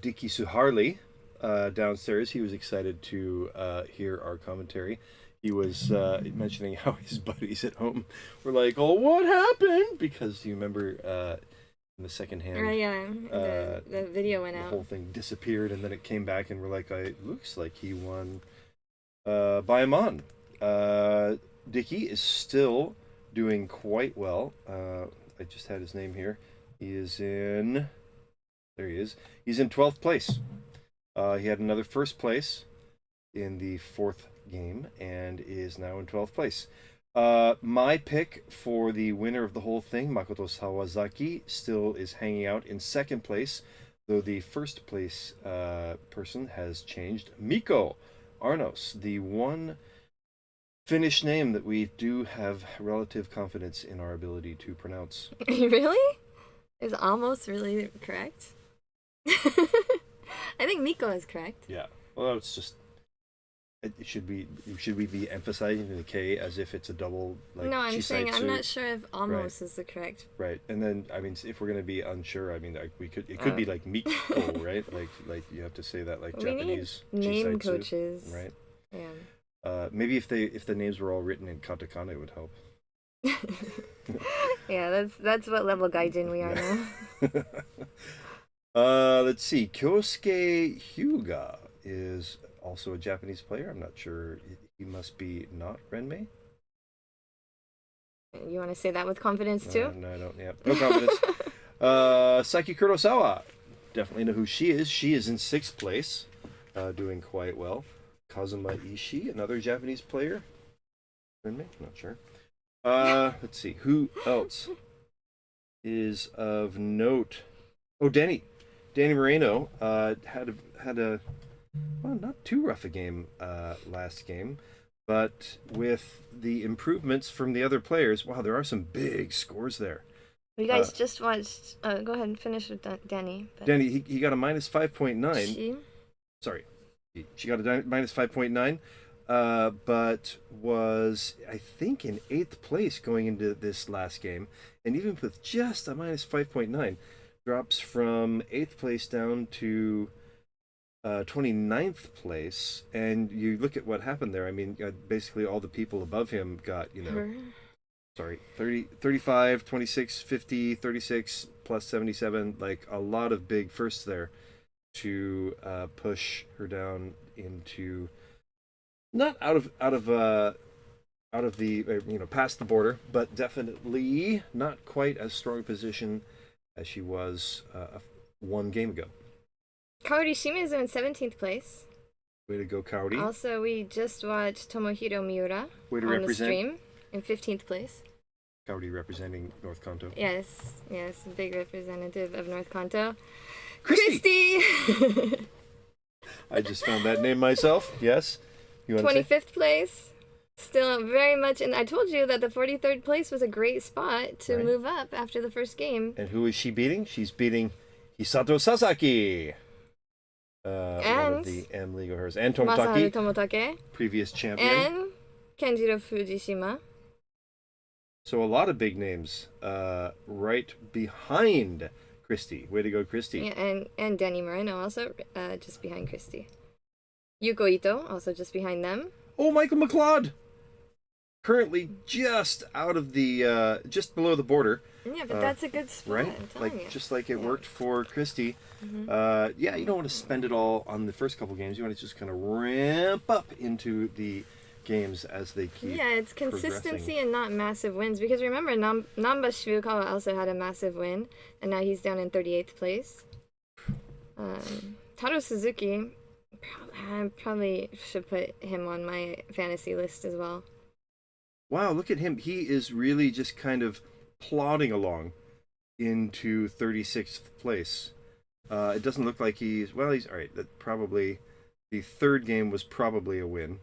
A: Dicky Suharli downstairs. He was excited to hear our commentary. He was mentioning how his buddies at home were like, "Oh, what happened?" Because you remember in the second hand,
E: the video went out.
A: The whole thing disappeared, and then it came back, and we're like, "It looks like he won by a mon." Dicky is still doing quite well. I just had his name here. He is in... There he is. He's in 12th place. He had another first place in the 4th game and is now in 12th place. My pick for the winner of the whole thing, Makoto Sawazaki, still is hanging out in 2nd place, though the first place person has changed. Miko Arnos, the one Finnish name that we do have relative confidence in our ability to pronounce.
E: Really? Is almost really correct? I think Miko is correct.
A: Yeah. Well, it's just Should we be emphasizing the K as if it's a double like?
E: No, I'm saying
A: Chisai
E: I'm
A: tsu?
E: not sure if almost is the correct.
A: Right, and then I mean, if we're gonna be unsure, I mean, like, it could be like Miko, right? Like you have to say that like
E: We
A: Japanese
E: need name
A: Chisai tsu,
E: coaches.
A: right?
E: Yeah.
A: Maybe if the names were all written in katakana, it would help.
E: Yeah, that's what level gaijin we are now.
A: Let's see. Kyosuke Hyuga is also a Japanese player. I'm not sure. He must be not Renmei.
E: You want to say that with confidence too?
A: No, I don't. Yeah, no confidence. Saiki Kurosawa. Definitely know who she is. She is in 6th place, doing quite well. Kazuma Ishii, another Japanese player. Renmei? Not sure. Let's see. Who else is of note? Oh, Danny Moreno had a well, not too rough a game last game, but with the improvements from the other players, wow, there are some big scores there.
E: You guys just watched. Go ahead and finish with Danny.
A: Danny, he got a minus 5.9.
E: She?
A: Sorry, she got a minus 5.9, but was, I think, in 8th place going into this last game, and even with just a minus 5.9, drops from 8th place down to 29th place. And you look at what happened there. I mean, basically all the people above him got, 30, 35, 26, 50, 36, plus 77, like a lot of big firsts there to push her down into not out of the past the border, but definitely not quite as strong a position as she was one game ago.
E: Kaori Shimizu in 17th place.
A: Way to go, Kaori.
E: Also, we just watched Tomohiro Miura
A: on
E: the stream in 15th place.
A: Kaori representing North Kanto.
E: Yes, big representative of North Kanto.
A: Christy!
E: Christy!
A: I just found that name myself. Yes. You want
E: 25th place. Still very much, and I told you that the 43rd place was a great spot to move up after the first game.
A: And who is she beating? She's beating Hisato Sasaki. One of the M League of hers. And
E: Masaharu
A: Tomotaki,
E: Tomotake.
A: previous champion.
E: And Kenjiro Fujishima.
A: So a lot of big names right behind Christy. Way to go, Christy.
E: Yeah, and Danny Moreno also just behind Christy. Yuko Ito also just behind them.
A: Oh, Michael McLeod! Currently just out of the, just below the border.
E: Yeah, but that's a good spot,
A: right?
E: I'm telling you.
A: Just like it worked for Christy.
E: Mhm.
A: Yeah, you don't want to spend it all on the first couple games. You want to just kind of ramp up into the games as they keep
E: Yeah, it's consistency
A: progressing.
E: and not massive wins. Because remember, Namba Shibukawa also had a massive win, and now he's down in 38th place. Taro Suzuki, I probably should put him on my fantasy list as well.
A: Wow, look at him. He is really just kind of plodding along into 36th place. It doesn't look like he's all right. That probably, the third game was probably a win.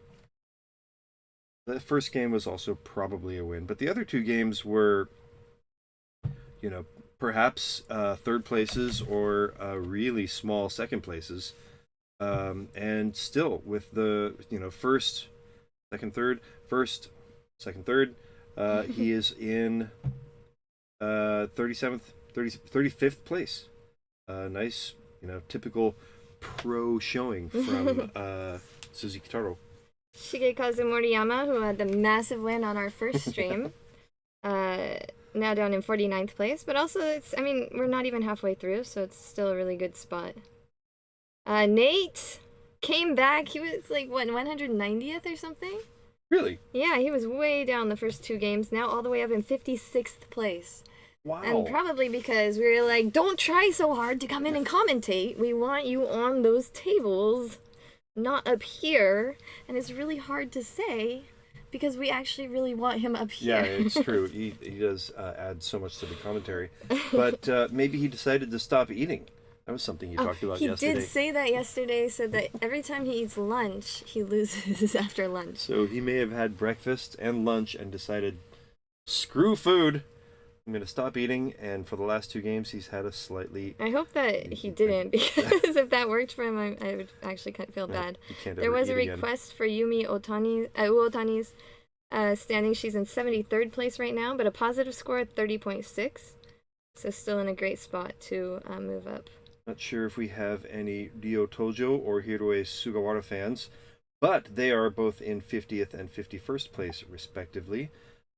A: The first game was also probably a win, but the other two games were, perhaps third places or really small second places. And still with the, first, second, third, first, second, third, he is in 35th place. Nice, typical pro showing from Suzuki Taro.
E: Shigekazu Moriyama, who had the massive win on our first stream, now down in 49th place. But also, we're not even halfway through, so it's still a really good spot. Nate came back. He was like, 190th or something?
A: Really?
E: Yeah, he was way down the first two games, now all the way up in 56th place.
A: Wow.
E: And probably because we were like, don't try so hard to come in and commentate. We want you on those tables, not up here. And it's really hard to say because we actually really want him up here.
A: Yeah, it's true. He does add so much to the commentary. But maybe he decided to stop eating. That was something you talked about yesterday.
E: He did say that yesterday, said that every time he eats lunch, he loses after lunch.
A: So he may have had breakfast and lunch and decided, screw food. I'm going to stop eating, and for the last 2 games, he's had a slightly...
E: I hope that he didn't, because if that worked for him, I would actually kind of feel bad. There was a request for Yumi Uotani's standing. She's in 73rd place right now, but a positive score at 30.6. So still in a great spot to move up.
A: Not sure if we have any Ryo Tojo or Hiroe Sugawara fans, but they are both in 50th and 51st place, respectively.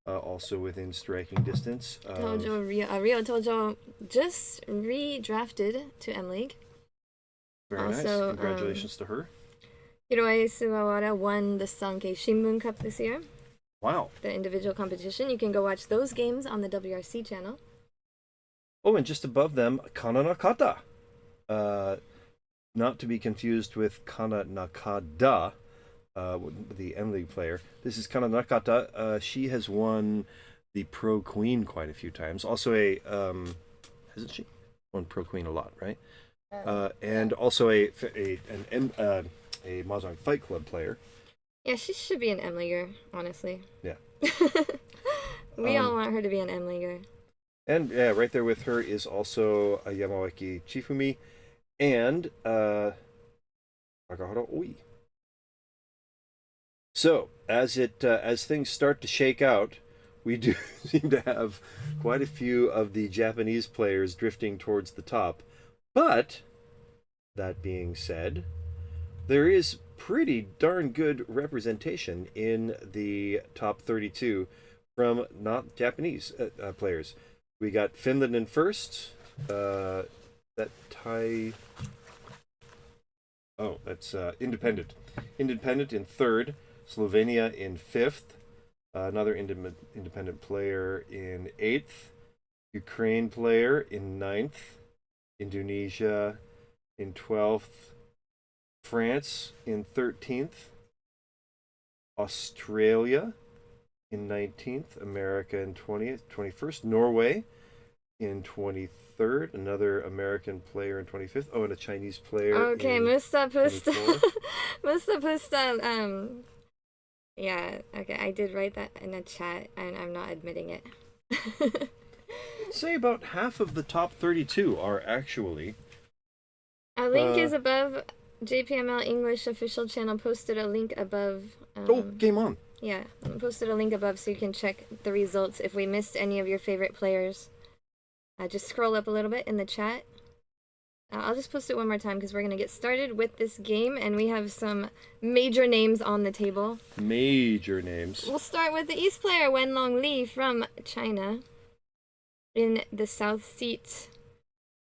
A: Also within striking distance.
E: Ryo Tojo just redrafted to M League.
A: Very nice. Congratulations to her.
E: Hiroe Sugawara won the Sankei Shimbun Cup this year.
A: Wow.
E: The individual competition. You can go watch those games on the WRC channel.
A: Oh, and just above them, Kana Nakata. Not to be confused with Kana Nakada, the M League player. This is Kana Nakata. She has won the Pro Queen quite a few times. Also hasn't she won Pro Queen a lot, right? And also a Mahjong Fight Club player.
E: Yeah, she should be an M Leaguer, honestly.
A: Yeah.
E: We all want her to be an M Leaguer.
A: And yeah, right there with her is also a Yamawaki Chifumi and Takahara Oi. So as things start to shake out, we do seem to have quite a few of the Japanese players drifting towards the top. But that being said, there is pretty darn good representation in the top 32 from not Japanese players. We got Finland in first. That's Independent. Independent in third. Slovenia in fifth. Another independent player in eighth. Ukraine player in ninth. Indonesia in 12th. France in 13th. Australia in 19th, America in 21st, Norway in 23rd, another American player in 25th. Oh, and a Chinese player.
E: Okay, Musta Pusta. Musta Pusta. Yeah, okay, I did write that in a chat, and I'm not admitting it.
A: I'd say about half of the top 32 are actually.
E: A link is above. JPML English official channel posted a link above.
A: Game On.
E: Yeah, posted a link above so you can check the results. If we missed any of your favorite players, just scroll up a little bit in the chat. I'll just post it one more time because we're going to get started with this game, and we have some major names on the table.
A: Major names.
E: We'll start with the East player, Wenlong LI from China in the South seat.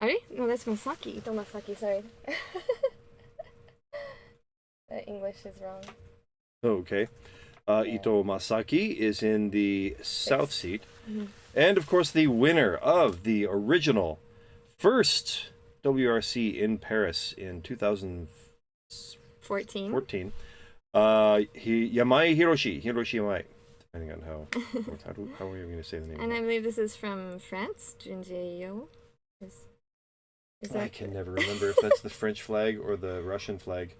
E: No, that's Masaki Ito. Masaki, sorry. The English is wrong.
A: Okay. Ito Masaki is in the South seat.
E: Mm-hmm.
A: And, of course, the winner of the original first WRC in Paris in 2014. Yamai Hiroshi Yamai. Depending on how are you going to say the name?
E: And I believe this is from France, Junjie You. Is that
A: I can never remember if that's the French flag or the Russian flag.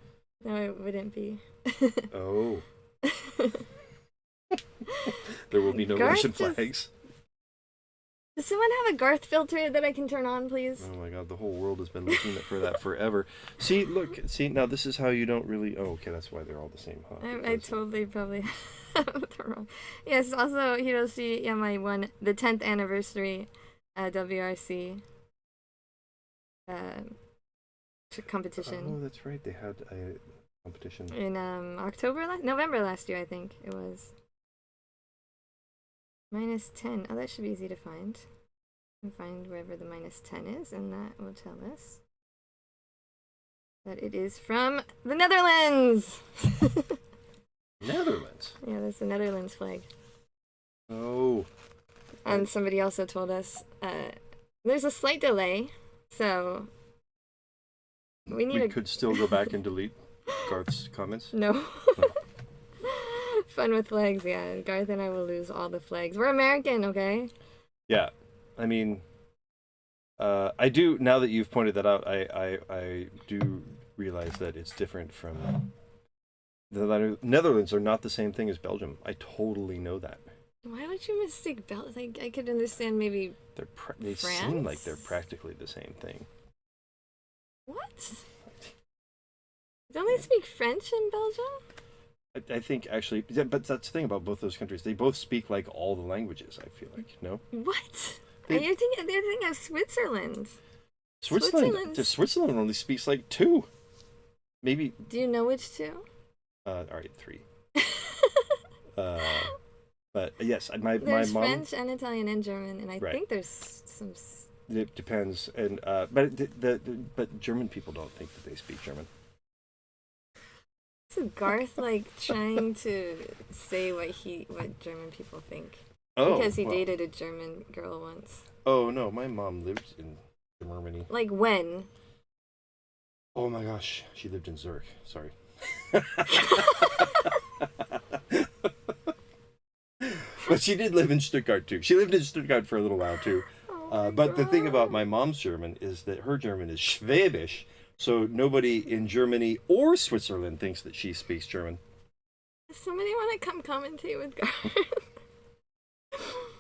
E: No, it wouldn't be.
A: Oh. There will be no
E: Garthe
A: Russian flags.
E: Does someone have a Garthe filter that I can turn on, please?
A: Oh my god, the whole world has been looking for that forever. See, now this is how you don't really... Oh, okay, that's why they're all the same, huh?
E: I totally probably have it wrong. Yes, also Hiroshi Yamai won the 10th anniversary WRC competition.
A: Oh, that's right, they had a competition.
E: In November last year, I think it was. -10. Oh, that should be easy to find. You can find wherever the -10 is, and that will tell us that it is from the Netherlands!
A: Netherlands?
E: Yeah, that's the Netherlands flag.
A: Oh.
E: And somebody also told us there's a slight delay, so we
A: could still go back and delete Garth's comments?
E: No. Fun with flags, yeah. Garthe and I will lose all the flags. We're American, okay?
A: Yeah. I mean, I do, now that you've pointed that out, I do realize that it's different from... The Netherlands are not the same thing as Belgium. I totally know that.
E: Why would you mistake Like, I could understand maybe
A: They
E: France?
A: seem like they're practically the same thing.
E: What? Don't they speak French in Belgium?
A: I think actually, yeah, but that's the thing about both those countries. They both speak like all the languages. I feel like no.
E: What?
A: They-
E: They're thinking of Switzerland.
A: Switzerland only speaks like 2, maybe.
E: Do you know which two?
A: All right, 3. But yes, my
E: There's
A: mom.
E: French and Italian and German, and I
A: Right.
E: think there's some.
A: It depends, and but German people don't think that they speak German.
E: So Garth trying to say what German people think because he dated a German girl once.
A: Oh no, my mom lived in Germany.
E: Like when?
A: Oh my gosh, she lived in Zurich. Sorry. But she did live in Stuttgart too. She lived in Stuttgart for a little while too. But the thing about my mom's German is that her German is Schwäbisch, so nobody in Germany or Switzerland thinks that she speaks German.
E: Does somebody want to come commentate with Garth?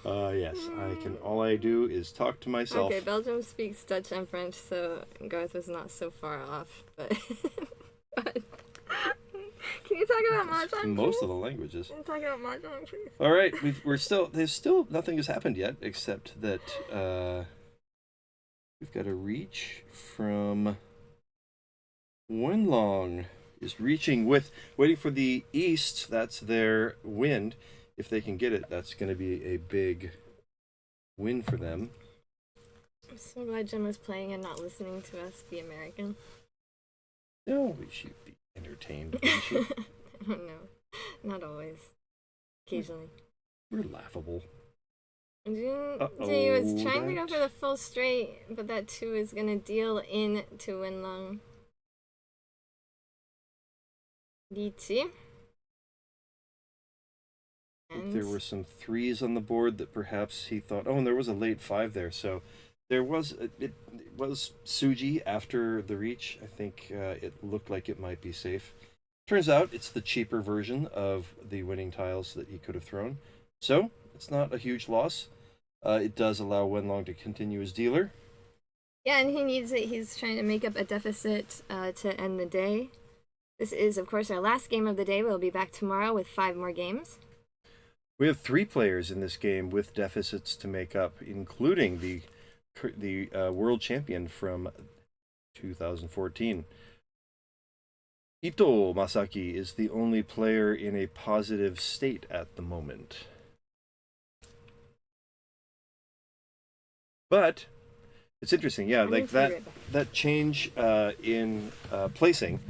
A: Yes, I can. All I do is talk to myself.
E: Okay, Belgium speaks Dutch and French, so Garth was not so far off. But can you talk about Mahjong?
A: Most of the languages.
E: Can you talk about Mahjong, please?
A: All right, there's still nothing has happened yet, except that we've got a reach from Wenlong is waiting for the east. That's their wind. If they can get it, that's going to be a big win for them.
E: I'm so glad Jen was playing and not listening to us be American.
A: No, she'd be entertained, wouldn't she?
E: I don't know. Not always. Occasionally.
A: We're laughable.
E: Junjie was trying to go for the full straight, but that 2 is going to deal in to Wenlong. Riichi.
A: There were some 3s on the board that perhaps he thought, and there was a late 5 there, so there was it was Suji after the reach. I think it looked like it might be safe. Turns out it's the cheaper version of the winning tiles that he could have thrown, so it's not a huge loss. It does allow Wenlong to continue his dealer.
E: Yeah, and he needs it. He's trying to make up a deficit to end the day. This is, of course, our last game of the day. We'll be back tomorrow with 5 more games.
A: We have 3 players in this game with deficits to make up, including the world champion from 2014. Ito Masaki is the only player in a positive state at the moment. But it's interesting, yeah, like that change in placing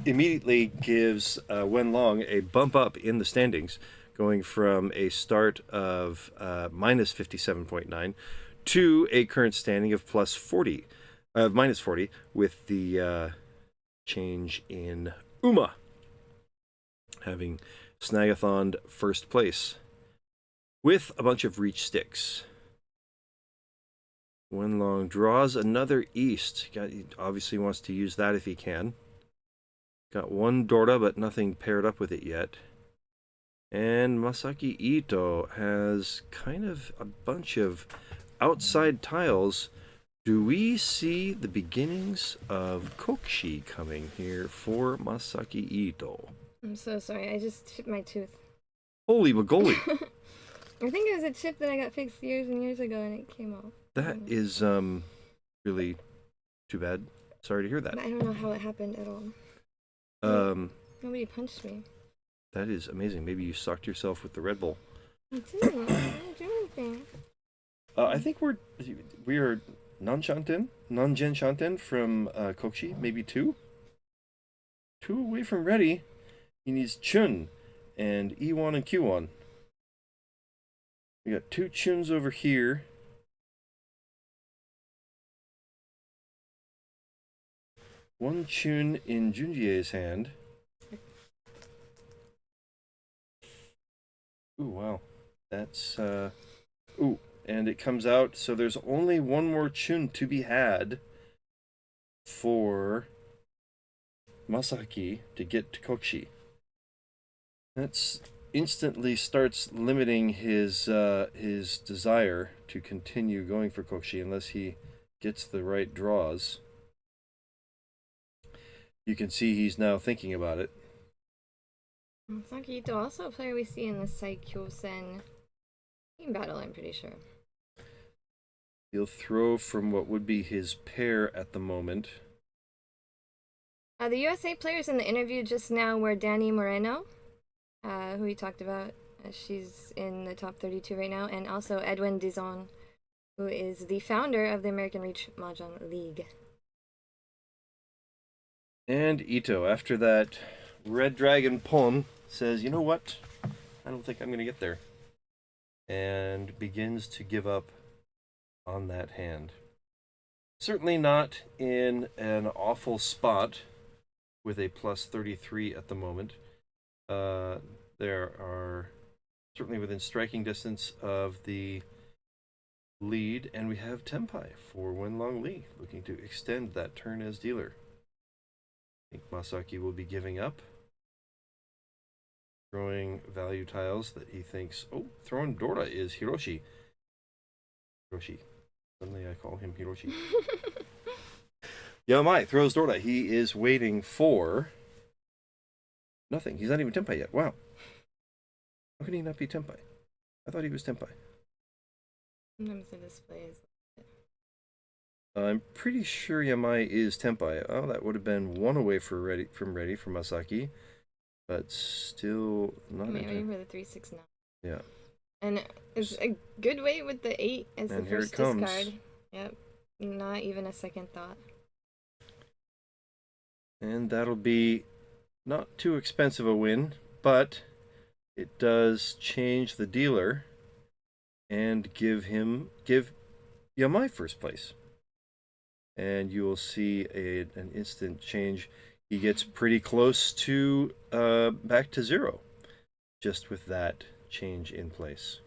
A: immediately gives Wenlong a bump up in the standings, going from a start of minus 57.9 to a current standing of minus 40, with the change in Uma having Snagathon first place with a bunch of reach sticks. Wenlong draws another east. He obviously wants to use that if he can. Got 1 Dora, but nothing paired up with it yet. And Masaki Ito has kind of a bunch of outside tiles. Do we see the beginnings of Kokshi coming here for Masaki Ito?
E: I'm so sorry. I just chipped my tooth.
A: Holy bagoli!
E: I think it was a chip that I got fixed years and years ago, and it came off.
A: That is really too bad. Sorry to hear that.
E: I don't know how it happened at all. Nobody punched me.
A: That is amazing. Maybe you socked yourself with the Red Bull.
E: I didn't do anything.
A: I think we are Nanjen Shanten from Kokshi, maybe 2. 2 away from ready. He needs Chun and E1 and Q1. We got 2 Chuns over here. One Chun in Junjie's hand. Ooh, wow. That's, ooh, and it comes out, so there's only 1 more Chun to be had for Masaki to get to Kokshi. That's instantly starts limiting his desire to continue going for Kokushi unless he gets the right draws. You can see he's now thinking about it.
E: Masaki Ito, also a player we see in the Saikyosen team battle, I'm pretty sure.
A: He'll throw from what would be his pair at the moment.
E: The USA players in the interview just now were Dani Moreno, who we talked about. She's in the top 32 right now, and also Edwin Dizon, who is the founder of the American Reach Mahjong League.
A: And Ito, after that Red Dragon Pon, says, you know what? I don't think I'm going to get there. And begins to give up on that hand. Certainly not in an awful spot with a plus 33 at the moment. There are certainly within striking distance of the lead, and we have Tenpai for Wenlong LI, looking to extend that turn as dealer. I think Masaki will be giving up, throwing value tiles that he thinks, oh, throwing Dora is Hiroshi. Suddenly I call him Hiroshi. Yamai throws Dora. He is waiting for nothing. He's not even Tenpai yet. Wow. How can he not be Tenpai? I thought he was Tenpai.
E: Sometimes the display is...
A: I'm pretty sure Yamai is Tenpai. Oh, that would have been one away from ready from Masaki. But still not.
E: Ready for the 3-6 now.
A: Yeah.
E: And it's a good way with the 8 as
A: and
E: the
A: here
E: first
A: it comes.
E: discard. Yep. Not even a second thought.
A: And that'll be not too expensive a win, but it does change the dealer and give Yamai first place. And you will see an instant change. He gets pretty close to back to 0 just with that change in place.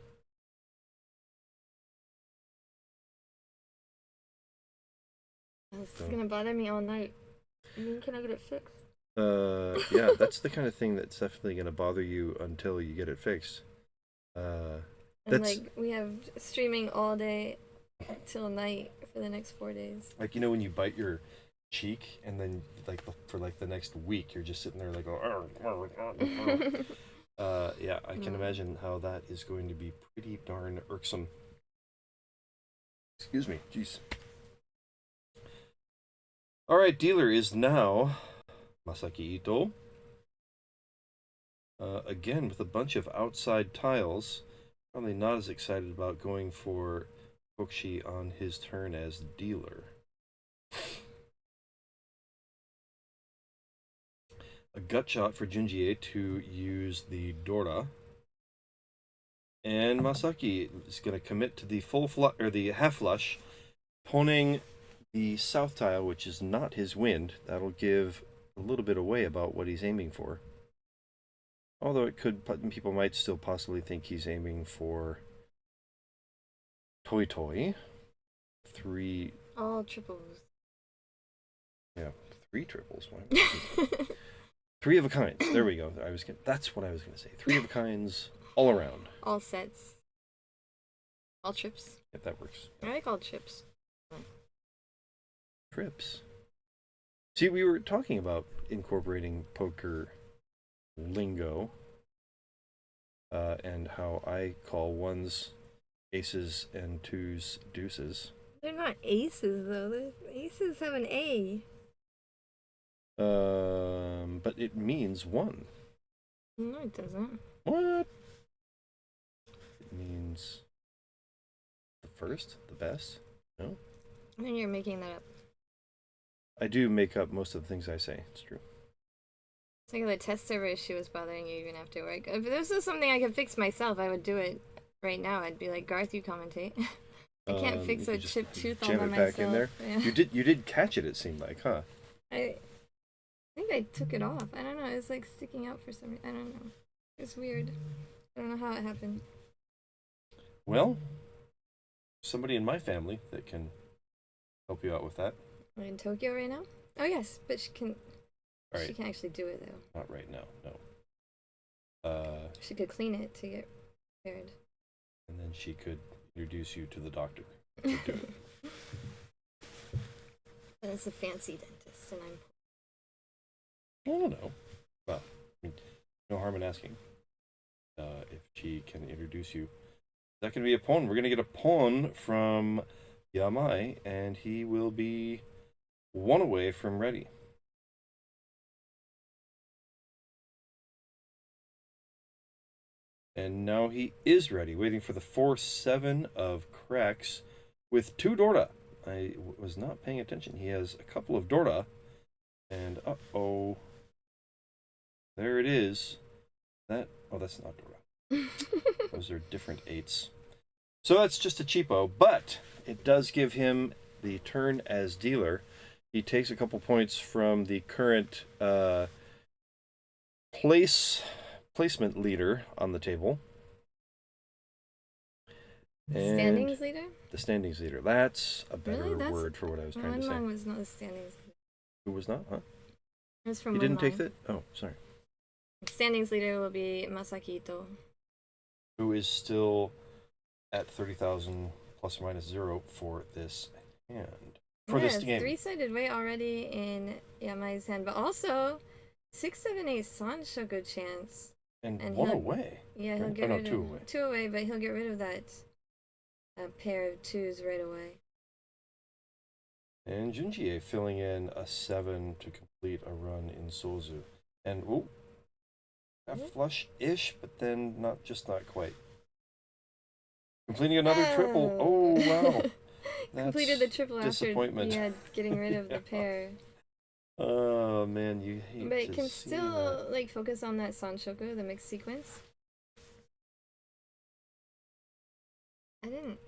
E: This is gonna bother me all night. I mean, can I get it fixed?
A: Yeah, that's the kind of thing that's definitely going to bother you until you get it fixed.
E: And like, we have streaming all day till night for the next 4 days.
A: Like, you know when you bite your cheek and then like for like the next week you're just sitting there like yeah, I can imagine how that is going to be pretty darn irksome. Excuse me, jeez. All right, dealer is now Masaki Ito. Again with a bunch of outside tiles. Probably not as excited about going for Kokushi on his turn as dealer. A gut shot for Junjie You to use the Dora. And Masaki is going to commit to the full flush or the half flush, poning the south tile, which is not his wind. That'll give a little bit away about what he's aiming for. Although it could, people might still possibly think he's aiming for Toi Toi. 3.
E: All triples.
A: Yeah, 3 triples. 3 of a kind. There we go. That's what I was going to say. 3 of a kinds all around.
E: All sets. All trips.
A: If that works.
E: I like all trips.
A: Trips. See, we were talking about incorporating poker lingo and how I call 1s aces and 2s deuces.
E: They're not aces though. Aces have an A.
A: But it means 1.
E: No, it doesn't.
A: What? It means the first, the best? No?
E: I think you're making that up.
A: I do make up most of the things I say. It's true.
E: It's like the test server issue was bothering you even after work. If this was something I could fix myself, I would do it right now. I'd be like, Garth, you commentate. I can't fix a chipped tooth all by myself.
A: Back in there.
E: Yeah.
A: You did catch it. It seemed like, huh?
E: I think I took it off. I don't know. It's like sticking out for some reason. I don't know. It's weird. I don't know how it happened.
A: Well, somebody in my family that can help you out with that.
E: We're in Tokyo right now? Oh yes, but she can.
A: Right.
E: She can actually do it though.
A: Not right now. No.
E: She could clean it to get prepared.
A: And then she could introduce you to the doctor. Do it.
E: But it's a fancy dentist, and I'm.
A: I don't know. Well, I mean, no harm in asking. If she can introduce you. That can be a pawn. We're going to get a pawn from Yamai, and he will be one away from ready. And now he is ready, waiting for the 4-7 of cracks with 2 Dorda. I was not paying attention. He has a couple of Dorda. And uh-oh. There it is. Oh, that's not Dorda. Those are different 8s. So that's just a cheapo, but it does give him the turn as dealer. He takes a couple points from the current placement leader on the table. And
E: standings leader?
A: The standings leader. That's a better
E: Really?
A: word for what I was trying to say.
E: Wenlong was not the standings leader.
A: Who was not? Huh?
E: It was from
A: You didn't take
E: Wenlong.
A: that? Oh, sorry.
E: Standings leader will be Masaki Ito.
A: Who is still at 30,000 plus or minus 0 for this hand. For this game.
E: 3-sided way already in Yamai's hand, but also 6-7-8 Sanshoku chance.
A: And 1 away.
E: Yeah, he'll
A: right?
E: get rid of
A: 2 away.
E: 2 away, but he'll get rid of that pair of 2s right away.
A: And Junjie filling in a 7 to complete a run in Sozu. And a flush-ish, but then not quite. Completing another triple. Oh, wow. That's
E: completed the triple after
A: disappointment.
E: getting rid of the pair.
A: Oh, man, you hate
E: But it
A: to
E: can
A: see
E: still
A: that.
E: focus on that Sanshoku, the mixed sequence. I didn't.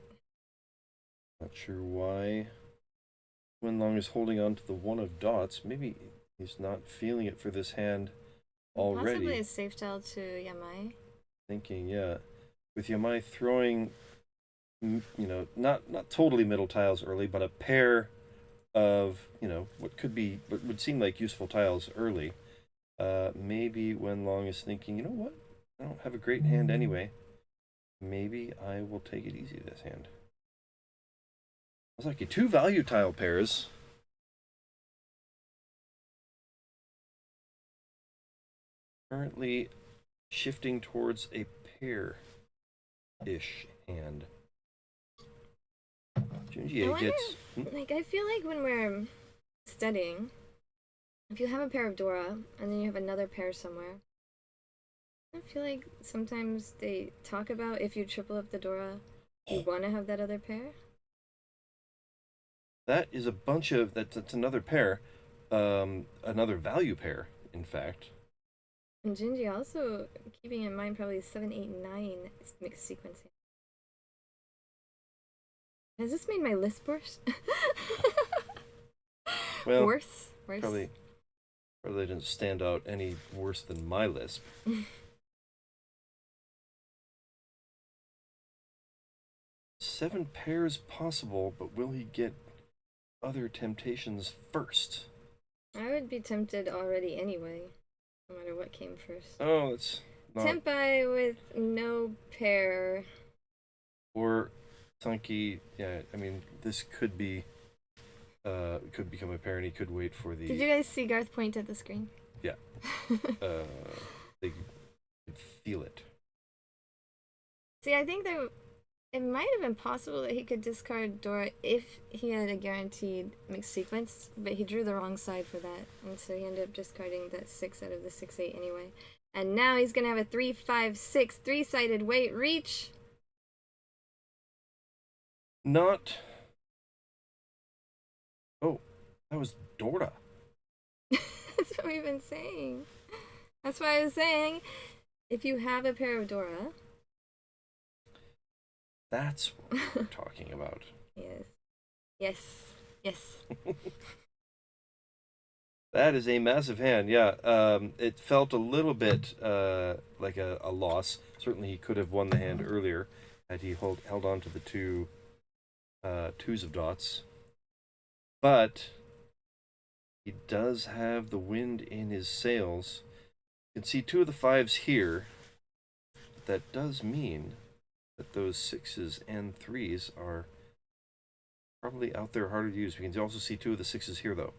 A: Not sure why Wenlong is holding on to the 1 of dots. Maybe he's not feeling it for this hand already.
E: Possibly a safe tile to Yamai.
A: Thinking, yeah. With Yamai throwing, not totally middle tiles early, but a pair of, what would seem like useful tiles early. Maybe Wenlong is thinking, you know what? I don't have a great hand anyway. Maybe I will take it easy this hand. Masaki, 2 value tile pairs. Currently shifting towards a pair-ish hand. Junjie gets...
E: I feel like when we're studying, if you have a pair of Dora, and then you have another pair somewhere, I feel like sometimes they talk about if you triple up the Dora, you want to have that other pair.
A: That is a bunch of... That's another pair. Another value pair, in fact.
E: And Junjie also keeping in mind probably 7, 8, 9 mixed sequencing. Has this made my list worse?
A: Well,
E: worse?
A: Probably didn't stand out any worse than my list. 7 pairs possible, but will he get other temptations first?
E: I would be tempted already anyway, no matter what came first.
A: Oh, it's not...
E: Tempai with no pair.
A: Or Sanki, yeah, I mean, this could be, could become a pair, and he could wait for the...
E: Did you guys see Garthe point at the screen?
A: Yeah. They could feel it.
E: See, I think it might have been possible that he could discard Dora if he had a guaranteed mixed sequence, but he drew the wrong side for that, and so he ended up discarding that 6 out of the 6-8 anyway. And now he's gonna have a 3-5-6 3-sided weight reach.
A: Not... Oh, that was Dora.
E: That's what we've been saying. That's why I was saying, if you have a pair of Dora...
A: That's what we're talking about.
E: Yes. Yes.
A: That is a massive hand, yeah. It felt a little bit like a loss. Certainly he could have won the hand earlier had he held on to the 2 twos of dots. But he does have the wind in his sails. You can see 2 of the 5s here. But that does mean that those 6s and 3s are probably out there harder to use. We can also see 2 of the 6s here, though.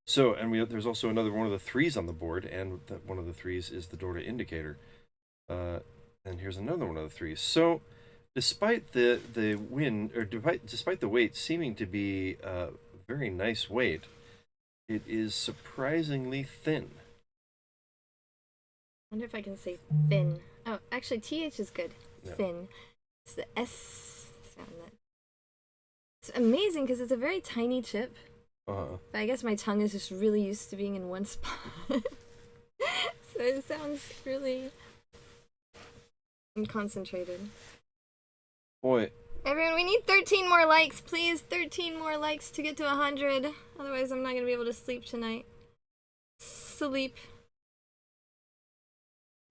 A: So, and there's also another one of the 3s on the board, and one of the 3s is the Dorda indicator. And here's another one of the 3s. So, despite the despite the weight seeming to be a very nice weight, it is surprisingly thin.
E: I wonder if I can say thin. Oh, actually, TH is good.
A: Yeah.
E: Thin. It's the S sound. It's amazing because it's a very tiny chip.
A: Uh-huh.
E: But I guess my tongue is just really used to being in one spot. So it sounds really concentrated.
A: Boy.
E: Everyone, we need 13 more likes, please. 13 more likes to get to 100. Otherwise, I'm not going to be able to sleep tonight. Sleep.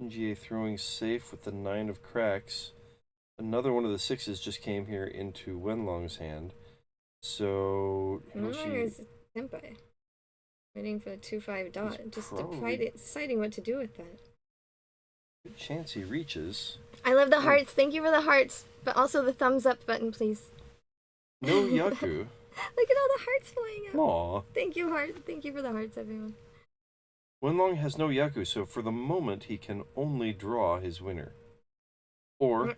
A: Junjie throwing safe with the 9 of cracks. Another one of the 6s just came here into Wenlong's hand. So
E: Wenlong is senpai. Waiting for the 2-5 dot. Just deciding what to do with that.
A: Good chance he reaches.
E: I love the hearts. Thank you for the hearts. But also the thumbs up button, please.
A: No Yaku.
E: Look at all the hearts flying up.
A: Aw.
E: Thank you, heart. Thank you for the hearts, everyone.
A: Wenlong has no Yaku, so for the moment he can only draw his winner. Or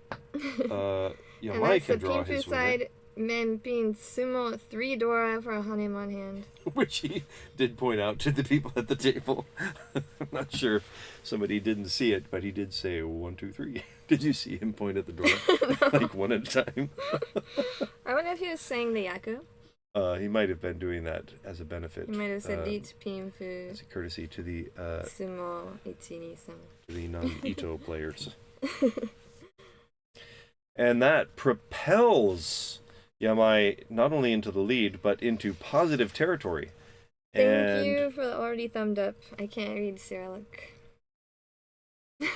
A: Yamai can draw his winner.
E: Men being sumo 3 Dora for a Hanemon hand.
A: Which he did point out to the people at the table. I'm not sure if somebody didn't see it, but he did say 1, 2, 3. Did you see him point at the door?
E: No.
A: Like one at a time.
E: I wonder if he was saying the Yaku.
A: He might have been doing that as a benefit.
E: He might have said Rit Pinfu.
A: As a courtesy to the
E: Sumo Ichini-san.
A: To the non-Ito players. And that propels Yamai not only into the lead, but into positive territory.
E: Thank you for the already thumbed up. I can't read Cyrillic. So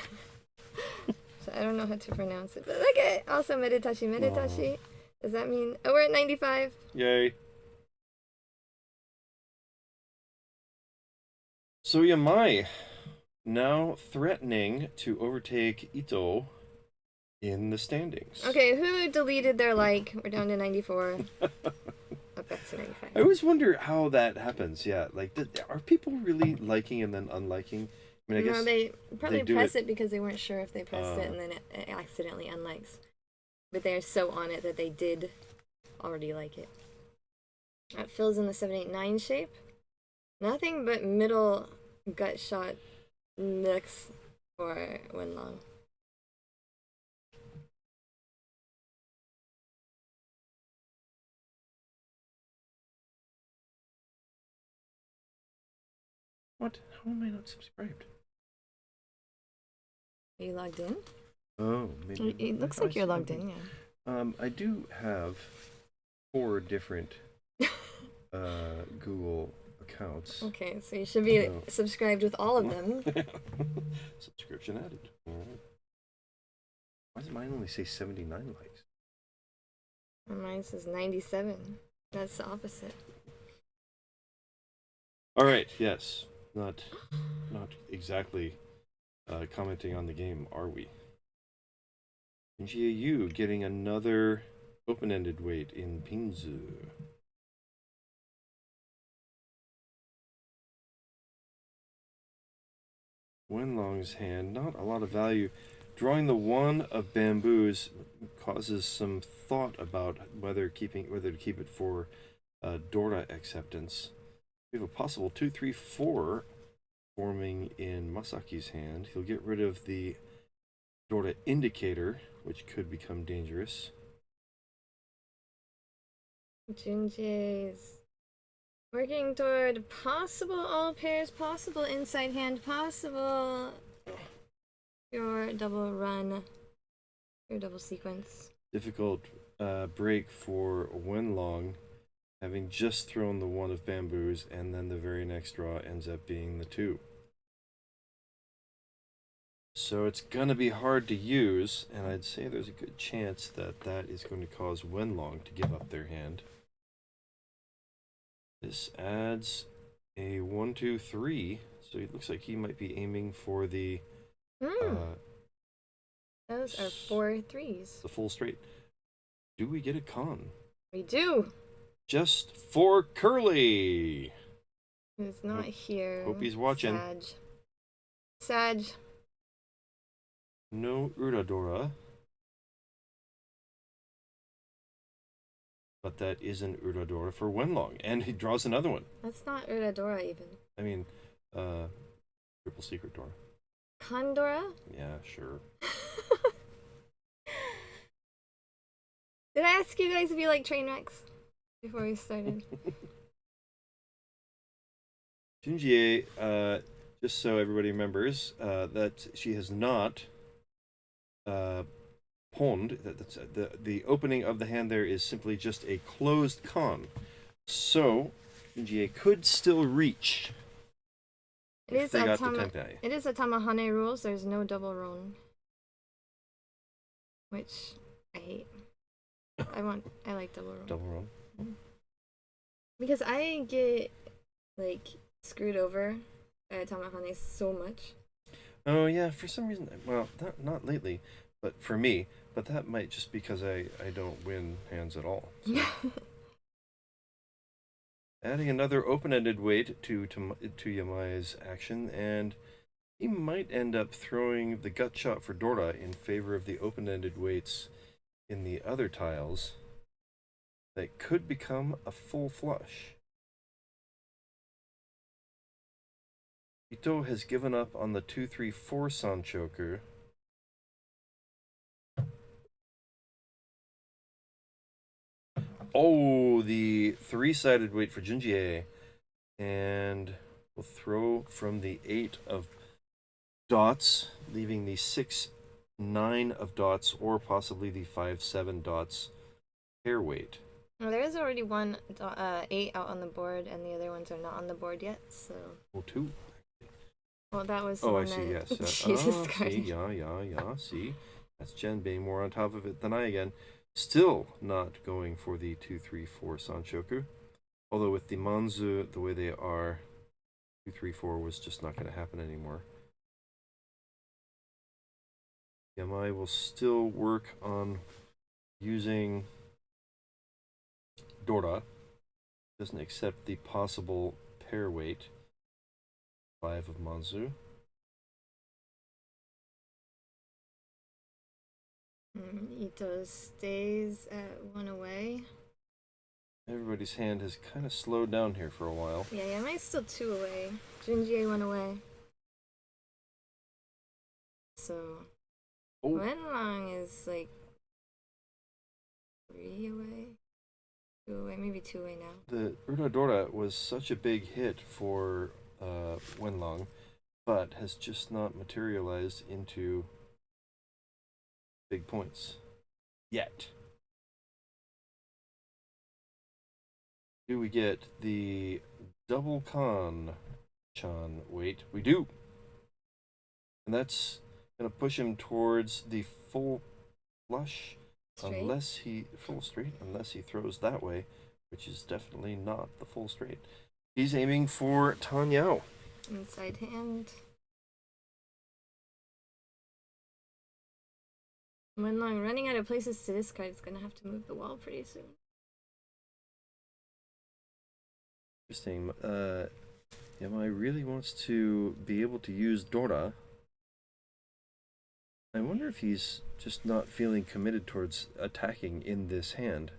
E: I don't know how to pronounce it. But look at it. Also, Meditashi. Meditashi. Does that mean... Oh, we're at 95.
A: Yay. So Yamai now threatening to overtake Ito in the standings.
E: Okay, who deleted their like? We're down to 94. Up back to 95.
A: I always wonder how that happens. Yeah, like, are people really liking and then unliking? I mean, I guess
E: no, they probably press
A: it
E: because they weren't sure if they pressed it and then it accidentally unlikes. But they're so on it that they did already like it. That fills in the 789 shape. Nothing but middle gut shot mix for Wenlong.
A: What? How am I not subscribed?
E: Are you logged in?
A: Oh, maybe.
E: It looks like you're logged in, yeah.
A: I do have 4 different Google accounts.
E: Okay, so you should be subscribed with all of them.
A: Subscription added. All right. Why does mine only say 79 likes?
E: Mine says 97. That's the opposite.
A: All right. Yes. Not exactly commenting on the game, are we? Junjie You getting another open-ended weight in Pinzu. Wenlong's hand, not a lot of value. Drawing the 1 of bamboos causes some thought about whether to keep it for Dora acceptance. We have a possible 2, 3, 4 forming in Masaki's hand. He'll get rid of the Dora indicator, which could become dangerous.
E: Junjie's working toward possible all pairs, possible inside hand, possible your double run, your double sequence.
A: Difficult break for Wenlong, having just thrown the 1 of bamboos, and then the very next draw ends up being the 2. So it's going to be hard to use, and I'd say there's a good chance that that is going to cause Wenlong to give up their hand. This adds a 1, 2, 3, so it looks like he might be aiming for the
E: Those are 4 threes.
A: The full straight. Do we get a con?
E: We do.
A: Just for Kurly.
E: Who's not here.
A: Hope he's watching.
E: Sag.
A: No Uradora. But that is an Uradora for Wenlong. And he draws another one.
E: That's not Uradora even.
A: I mean, Triple Secret Dora.
E: Condora?
A: Yeah, sure.
E: Did I ask you guys if you like train wrecks before we started?
A: Junjie, just so everybody remembers, that she has not pwned. The opening of the hand there is simply just a closed con. So, Junjie could still reach.
E: It is
A: a
E: Tamahane rules. There's no double roan, which I hate. I like double roan.
A: Double roan.
E: Because I get like screwed over by Tamahane so much.
A: Oh yeah, for some reason. Well, not lately, but for me. But that might just because I don't win hands at all. So. Adding another open-ended weight to Yamai's action, and he might end up throwing the gut shot for Dora in favor of the open-ended weights in the other tiles. That could become a full flush. Ito has given up on the 2-3-4 Sanchoker. Oh, the 3-sided weight for Junjie. And we'll throw from the 8 of dots, leaving the 6-9 of dots, or possibly the 5-7 dots pair weight.
E: Well, there is already one 8 out on the board, and the other ones are not on the board yet, so...
A: Oh, 2.
E: Well, that was
A: I see, yes.
E: See,
A: yeah, see. That's Jenn being more on top of it than I again. Still not going for the 2-3-4 Sanchoku. Although with the Manzu, the way they are, 2-3-4 was just not going to happen anymore. Yamai will still work on using Dora. Doesn't accept the possible pair weight. 5 of Manzu.
E: Ito stays at 1 away.
A: Everybody's hand has kind of slowed down here for a while.
E: Yeah, Yamai's still 2 away. Junjie 1 away. So, Wenlong is like 3 away. 2 away, maybe 2 away now.
A: The Uradora was such a big hit for Wenlong, but has just not materialized into big points yet. Do we get the double con Chan weight? We do. And that's going to push him towards the full flush,
E: straight?
A: unless he throws that way, which is definitely not the full straight. He's aiming for Tanyao.
E: Inside hand. Wenlong running out of places to discard is going to have to move the wall pretty soon.
A: Interesting. Yamai really wants to be able to use Dora. I wonder if he's just not feeling committed towards attacking in this hand.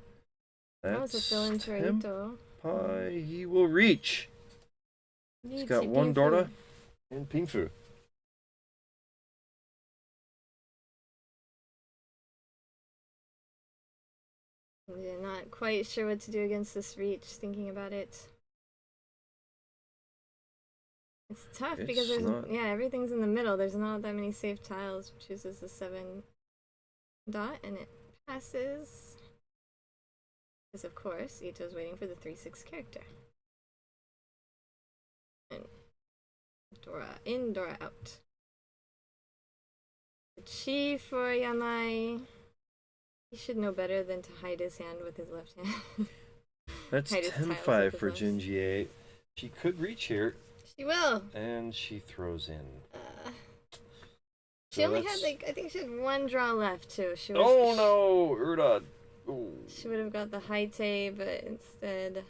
E: That was a fill-in for Ito.
A: He will reach. He's got 1 Dora and Pingfu.
E: Yeah, not quite sure what to do against this reach, thinking about it. It's tough because there's everything's in the middle. There's not that many safe tiles. Chooses the 7 dot and it passes. Because of course, Ito's waiting for the 3-6 character. And Dora in, Dora out. Chi for Yamai. He should know better than to hide his hand with his left hand.
A: That's 10-5 for Junjie. She could reach here.
E: She will.
A: And she throws in.
E: She
A: So
E: only
A: that's-
E: had I think she had one draw left too. She was,
A: Oh no, Urda. Oh.
E: She would have got the high tay, but instead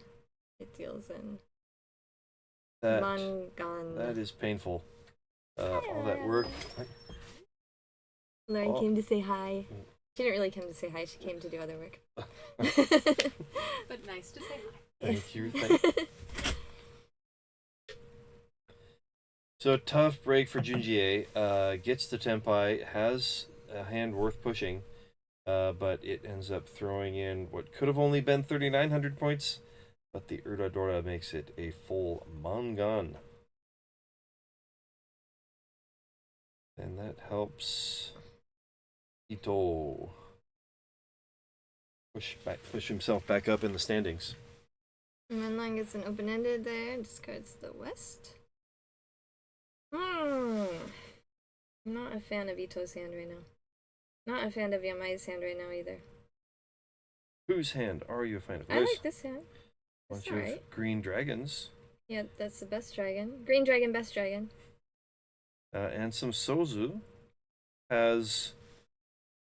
E: it deals in
A: That
E: Mangan.
A: is painful. All that work.
E: Lauren
A: Oh.
E: came to say hi. She didn't really come to say hi. She came to do other work.
N: But nice to say hi.
A: Thank you. So tough break for Junjie. Gets the Tenpai, has a hand worth pushing, but it ends up throwing in what could have only been 3,900 points, but the Urda makes it a full Mangan. And that helps Ito push himself back up in the standings.
E: Wenlong gets an open-ended there, discards the West. I'm not a fan of Ito's hand right now. Not a fan of Yamai's hand right now either.
A: Whose hand are you a fan of?
E: I like this hand.
A: Bunch
E: It's
A: of
E: alright.
A: green dragons.
E: Yeah, that's the best dragon. Green dragon, best dragon.
A: And some Sozu has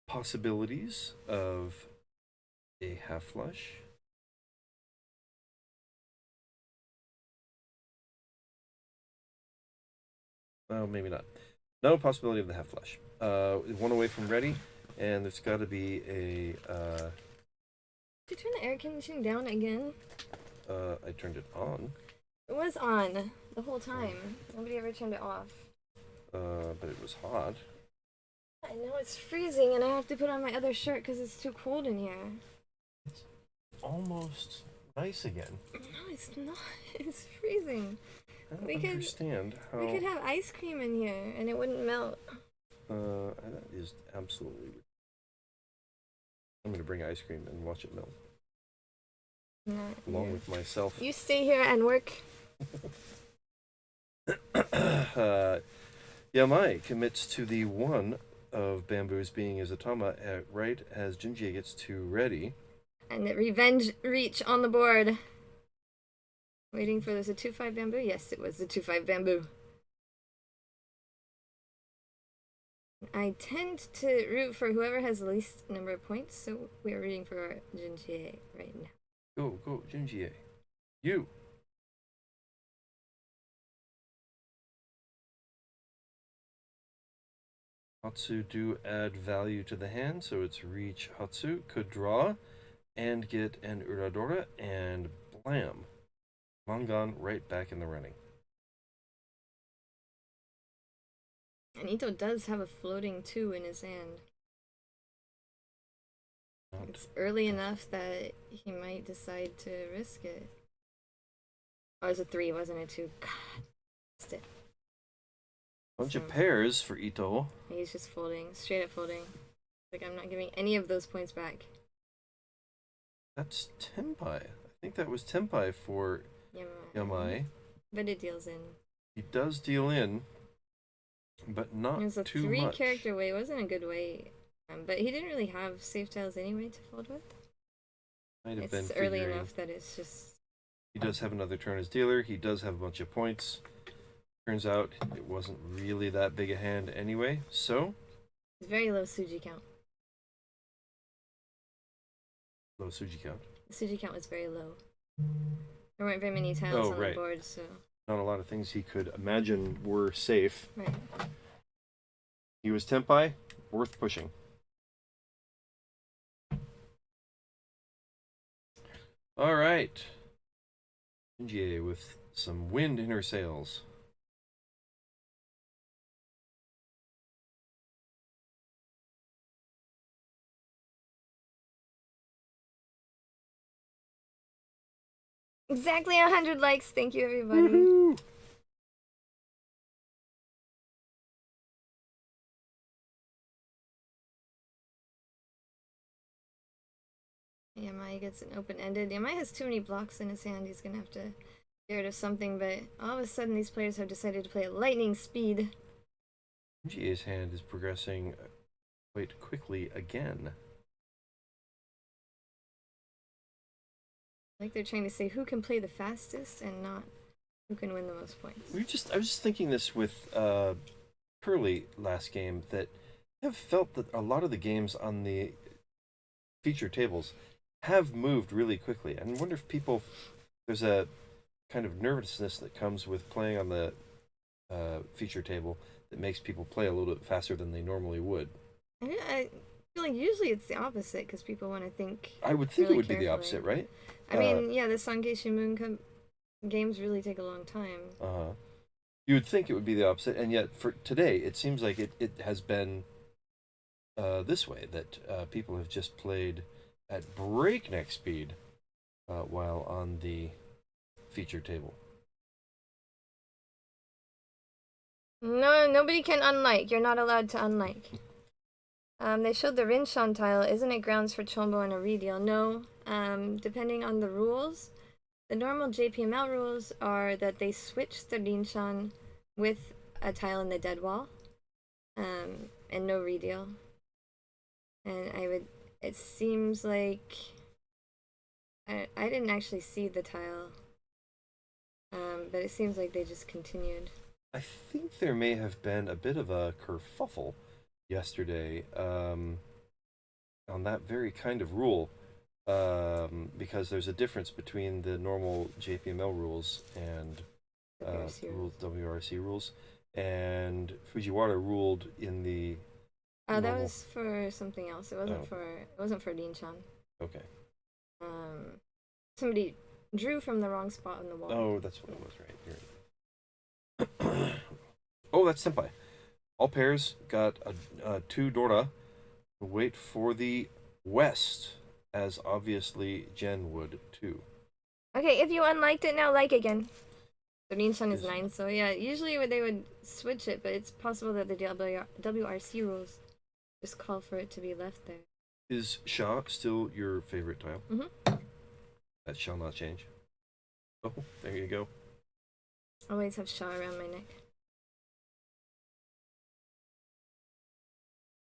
A: possibilities of a half flush. Well, maybe not. No possibility of the half flush. One away from ready, and there's got to be a.
E: Did you turn the air conditioning down again?
A: I turned it on,
E: It was on the whole time. Nobody ever turned it off.
A: but it was hot.
E: I know it's freezing, and I have to put on my other shirt because it's too cold in here.
A: Almost nice again.
E: No, it's not. It's freezing.
A: I don't
E: We could-
A: understand how.
E: We could have ice cream in here, and it wouldn't melt.
A: That is absolutely. I'm gonna bring ice cream and watch it melt,
E: Not
A: along
E: here.
A: with myself.
E: You stay here and work.
A: Yamai commits to the one of bamboos being Izatama right as Junjie gets to ready.
E: And the revenge reach on the board. Waiting for, there's a 2-5 bamboo? Yes, it was the 2-5 bamboo. I tend to root for whoever has the least number of points, so we are rooting for Junjie right now.
A: Go, Junjie. You. Hatsu do add value to the hand, so it's reach Hatsu, could draw, and get an Uradora, and blam. Mangan right back in the running.
E: And Ito does have a floating 2 in his hand. It's early enough that he might decide to risk it. Oh, it was a 3, wasn't it? 2. God. Stiff.
A: Bunch of pairs for Ito.
E: He's just folding. Straight up folding. Like, I'm not giving any of those points back.
A: That's Tenpai. I think that was Tenpai for Yamai.
E: But it deals in.
A: He does deal in, but not
E: It was a
A: too
E: 3
A: much.
E: character way. It wasn't a good way. But he didn't really have safe tiles anyway to fold with.
A: Might have been
E: It's early
A: figuring.
E: enough that it's just.
A: He does have another turn as dealer. He does have a bunch of points. Turns out it wasn't really that big a hand anyway, so
E: It's very low Suji count.
A: low Suji count.
E: The Suji count was very low. There weren't very many tiles
A: Oh,
E: on
A: right.
E: the board, so.
A: Not a lot of things he could imagine were safe.
E: Right.
A: He was Tenpai, worth pushing. All right. Junjie with some wind in her sails.
E: Exactly 100 likes. Thank you, everybody.
A: Woohoo!
E: Yamai gets an open-ended. Yamai has too many blocks in his hand. He's going to have to get rid of something, but all of a sudden these players have decided to play at lightning speed.
A: Junjie's hand is progressing quite quickly again.
E: Like they're trying to say who can play the fastest and not who can win the most points.
A: I was just thinking this with Kurly last game that have felt that a lot of the games on the feature tables have moved really quickly. And I wonder if there's a kind of nervousness that comes with playing on the feature table that makes people play a little bit faster than they normally would.
E: I feel like usually it's the opposite because people want to think.
A: I would think
E: really
A: it would be the
E: carefully.
A: opposite, right?
E: I mean, yeah, the Sanke Shimun games really take a long time.
A: You would think it would be the opposite, and yet for today, it seems like it has been this way, that people have just played at breakneck speed while on the feature table.
E: No, nobody can unlike. You're not allowed to unlike. They showed the Rinshan tile. Isn't it grounds for Chombo and a redeal? No. Depending on the rules, the normal JPML rules are that they switch the Rinshan with a tile in the dead wall, and no redeal. And it seems like I didn't actually see the tile, but it seems like they just continued.
A: I think there may have been a bit of a kerfuffle yesterday on that very kind of rule, because there's a difference between the normal JPML rules and WRC rules, and Fujiwara ruled in the.
E: That was for something else. It wasn't for Rinshan.
A: Okay.
E: Somebody drew from the wrong spot on the wall.
A: Oh, that's what it was, right? You're right. Oh, that's Senpai. All pairs got a 2 Dora. Wait for the West, as obviously Jenn would too.
E: Okay, if you unliked it now, like again. The Rinshan is 9, so yeah, usually they would switch it, but it's possible that the WRC rules just call for it to be left there.
A: Is Sha still your favorite tile?
E: Mm-hmm.
A: That shall not change. Oh, there you go.
E: Always have Sha around my neck.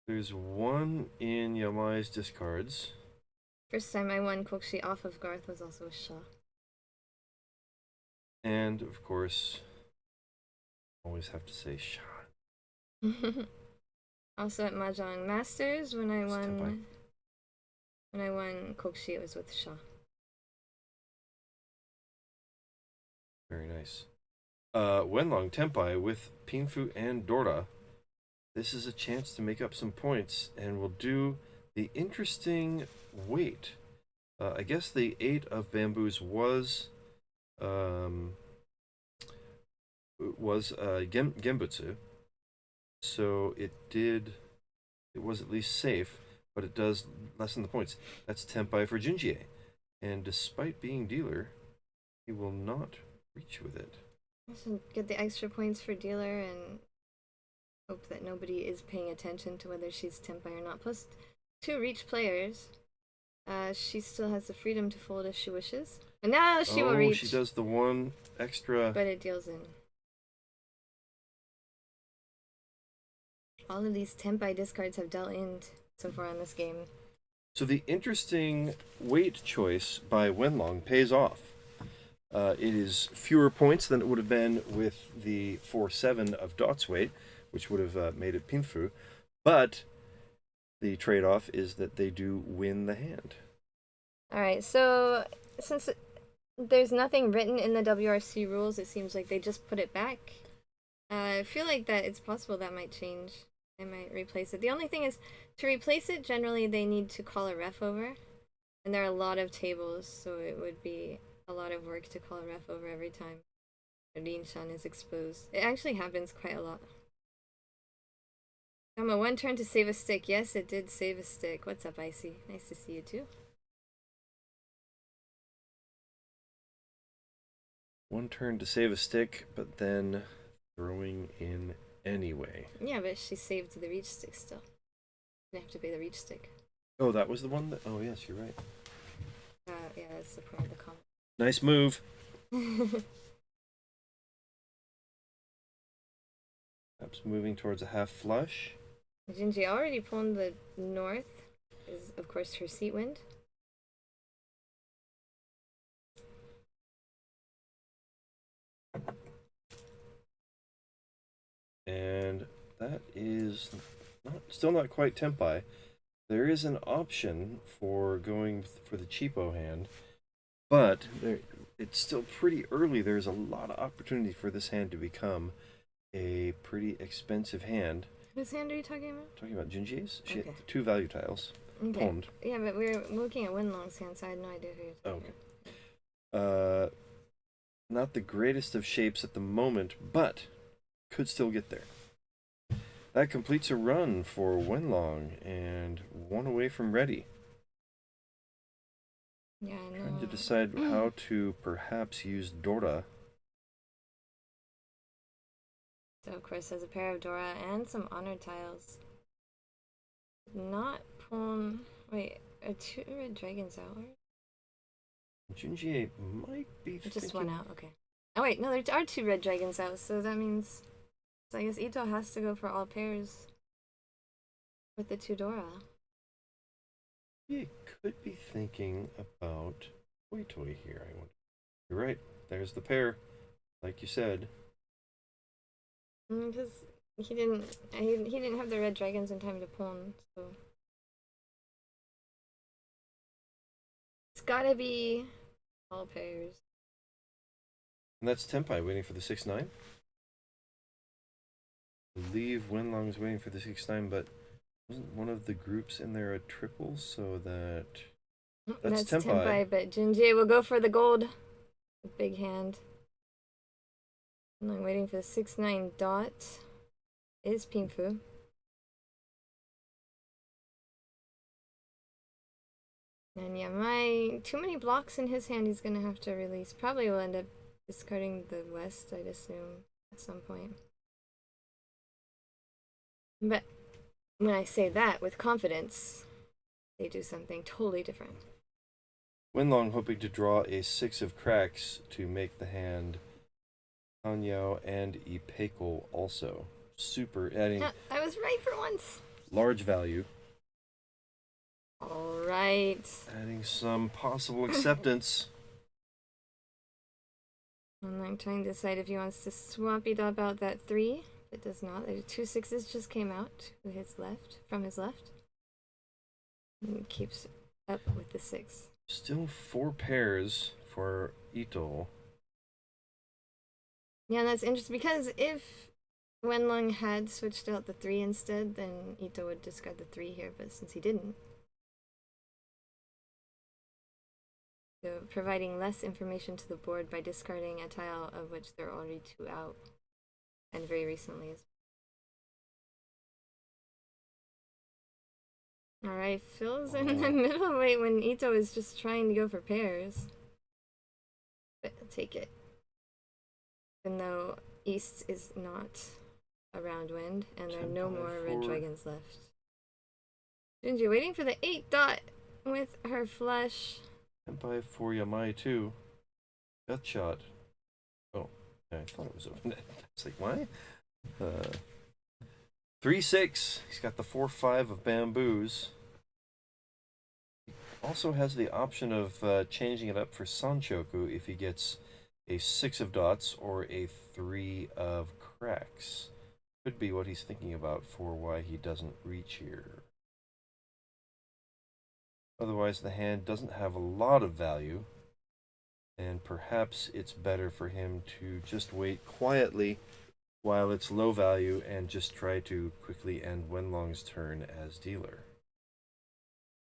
A: There's one in Yamai's discards.
E: First time I won Kokshi off of Garthe was also a Sha.
A: And, of course, always have to say Sha.
E: Also at Mahjong Masters, when I won Kokshi, it was with Sha.
A: Very nice. Wenlong Tenpai with Pinfu and Dora. This is a chance to make up some points, and we'll do the interesting weight. I guess the 8 of bamboos was Genbutsu, so it was at least safe, but it does lessen the points. That's Tenpai for Junjie, and despite being dealer, he will not reach with it.
E: I should get the extra points for dealer and hope that nobody is paying attention to whether she's Tenpai or not. Plus 2 reach players. She still has the freedom to fold if she wishes. And now she will reach.
A: She does the 1 extra.
E: But it deals in. All of these Tenpai discards have dealt in so far in this game.
A: So the interesting weight choice by Wenlong pays off. It is fewer points than it would have been with the 4-7 of Dot's weight, which would have made it Pinfu, but the trade-off is that they do win the hand.
E: Alright, so since there's nothing written in the WRC rules, it seems like they just put it back. I feel like that it's possible that might change. They might replace it. The only thing is, to replace it, generally they need to call a ref over, and there are a lot of tables, so it would be a lot of work to call a ref over every time Rinshan is exposed. It actually happens quite a lot. Gamma, 1 turn to save a stick. Yes, it did save a stick. What's up, Icy? Nice to see you too.
A: 1 turn to save a stick, but then throwing in anyway.
E: Yeah, but she saved the reach stick still. You have to pay the reach stick.
A: Oh, that was the one that... Oh, yes, you're right.
E: Yeah, that's the point of the comment.
A: Nice move. Perhaps moving towards a half flush.
E: Junjie already pawned the north, is of course her seat wind.
A: And that is still not quite Tempai. There is an option for going for the cheapo hand, but it's still pretty early. There's a lot of opportunity for this hand to become a pretty expensive hand.
E: Whose hand are you talking about?
A: Talking about Junjie's. She
E: Okay.
A: had 2 value tiles.
E: Okay.
A: Pawned.
E: Yeah, but we're looking at Wenlong's hand, so I had no idea who you're talking
A: Okay. Not the greatest of shapes at the moment, but could still get there. That completes a run for Wenlong and 1 away from ready.
E: Yeah, I know.
A: Trying to decide how to perhaps use Dora.
E: So, of course, has a pair of Dora and some honor tiles. Not pawn. Wait, are 2 red dragons out?
A: Junjie might be
E: Just
A: thinking...
E: 1 out, okay. Oh, wait, no, there are 2 red dragons out, so that means. So I guess Ito has to go for all pairs with the 2 Dora.
A: You could be thinking about Toy here, I wonder. You're right, there's the pair, like you said.
E: Because he didn't have the red dragons in time to pawn, so it's gotta be all pairs.
A: And that's Tempai waiting for the 6-9. I believe Wenlong is waiting for the 6-9, but wasn't one of the groups in there a triple, so that's Tempai.
E: But Junjie will go for the gold. The big hand. And I'm waiting for the 6-9 dot. Is Pinfu. And yeah, too many blocks in his hand he's gonna have to release. Probably will end up discarding the west, I'd assume, at some point. But when I say that with confidence, they do something totally different.
A: Wenlong hoping to draw a 6 of cracks to make the hand Hanyao and Ipeko also. Super, adding
E: I was right for once.
A: large value.
E: Alright.
A: Adding some possible acceptance.
E: I'm trying to decide if he wants to swap it up out that 3. It does not. The 2 6s just came out to his left, from his left. And keeps up with the 6.
A: Still 4 pairs for Ito.
E: Yeah, and that's interesting because if Wenlong had switched out the 3 instead, then Ito would discard the 3 here, but since he didn't. So providing less information to the board by discarding a tile of which there are already 2 out. And very recently as well. Alright, Phil's in the middle weight when Ito is just trying to go for pairs. But I'll take it. Even though East is not a round wind, and there are no more red dragons left. Junjie waiting for the 8 dot with her flush.
A: Tempai for Yamai too. Gut shot. Oh, yeah, I thought it was open. It's like, why? 3-6. He's got the 4-5 of bamboos. He also has the option of changing it up for Sanchoku if he gets a 6 of dots or a 3 of cracks. Could be what he's thinking about for why he doesn't reach here. Otherwise, the hand doesn't have a lot of value, and perhaps it's better for him to just wait quietly while it's low value and just try to quickly end Wenlong's turn as dealer.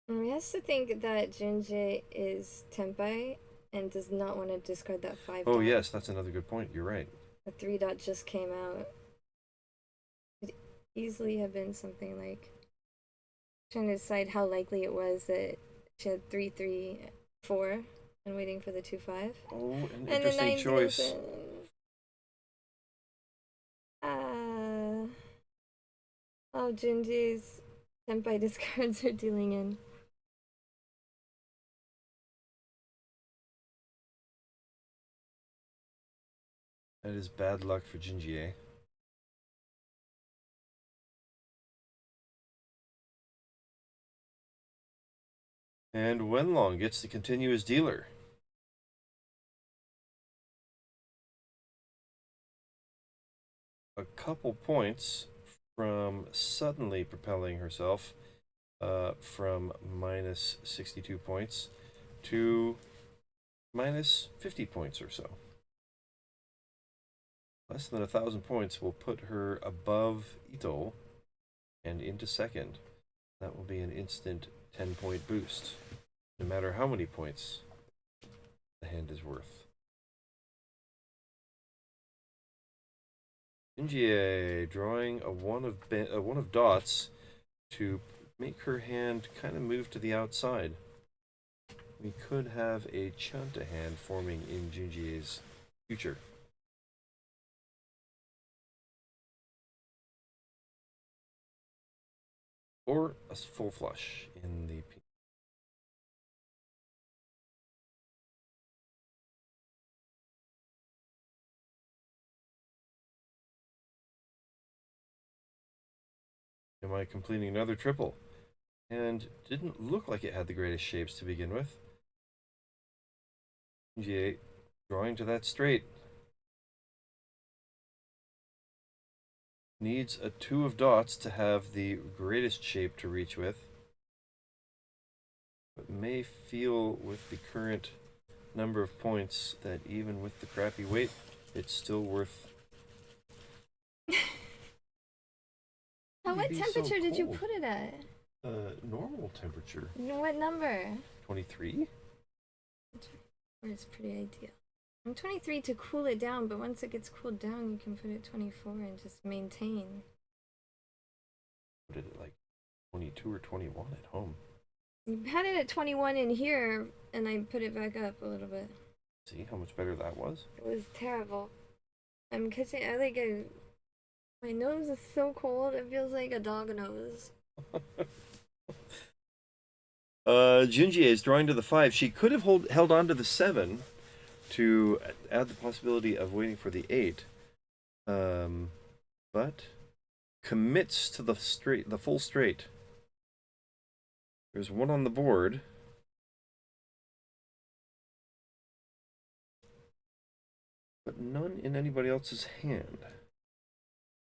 E: He has to think that Junjie is Tempai and does not want to discard that 5
A: Oh
E: dot.
A: yes, that's another good point. You're right.
E: The 3 dot just came out. Could easily have been something like trying to decide how likely it was that she had 3-3-4 and waiting for the 2-5.
A: Oh, an
E: and
A: interesting choice.
E: Oh, Junjie's Senpai discards are dealing in.
A: That is bad luck for Junjie. And Wenlong gets to continue as dealer. A couple points from suddenly propelling herself from minus 62 points to minus 50 points or so. Less than 1,000 points will put her above Ito and into second. That will be an instant 10-point boost, no matter how many points the hand is worth. Junjie drawing a one of dots to make her hand kind of move to the outside. We could have a Chanta hand forming in Junjie's future. Or a full flush in the pink. Am I completing another triple? And didn't look like it had the greatest shapes to begin with. Junjie drawing to that straight. Needs a 2 of dots to have the greatest shape to reach with. But may feel with the current number of points that even with the crappy weight, it's still worth.
E: What temperature did you put it at?
A: Normal temperature.
E: What number?
A: 23?
E: It's pretty ideal. I'm 23 to cool it down, but once it gets cooled down, you can put it 24 and just maintain.
A: Put it at like 22 or 21 at home.
E: You had it at 21 in here, and I put it back up a little bit.
A: See how much better that was?
E: It was terrible. I'm catching. My nose is so cold. It feels like a dog nose.
A: Junjie is drawing to the 5. She could have held on to the 7 to add the possibility of waiting for the 8, but commits to the full straight. There's 1 on the board. But none in anybody else's hand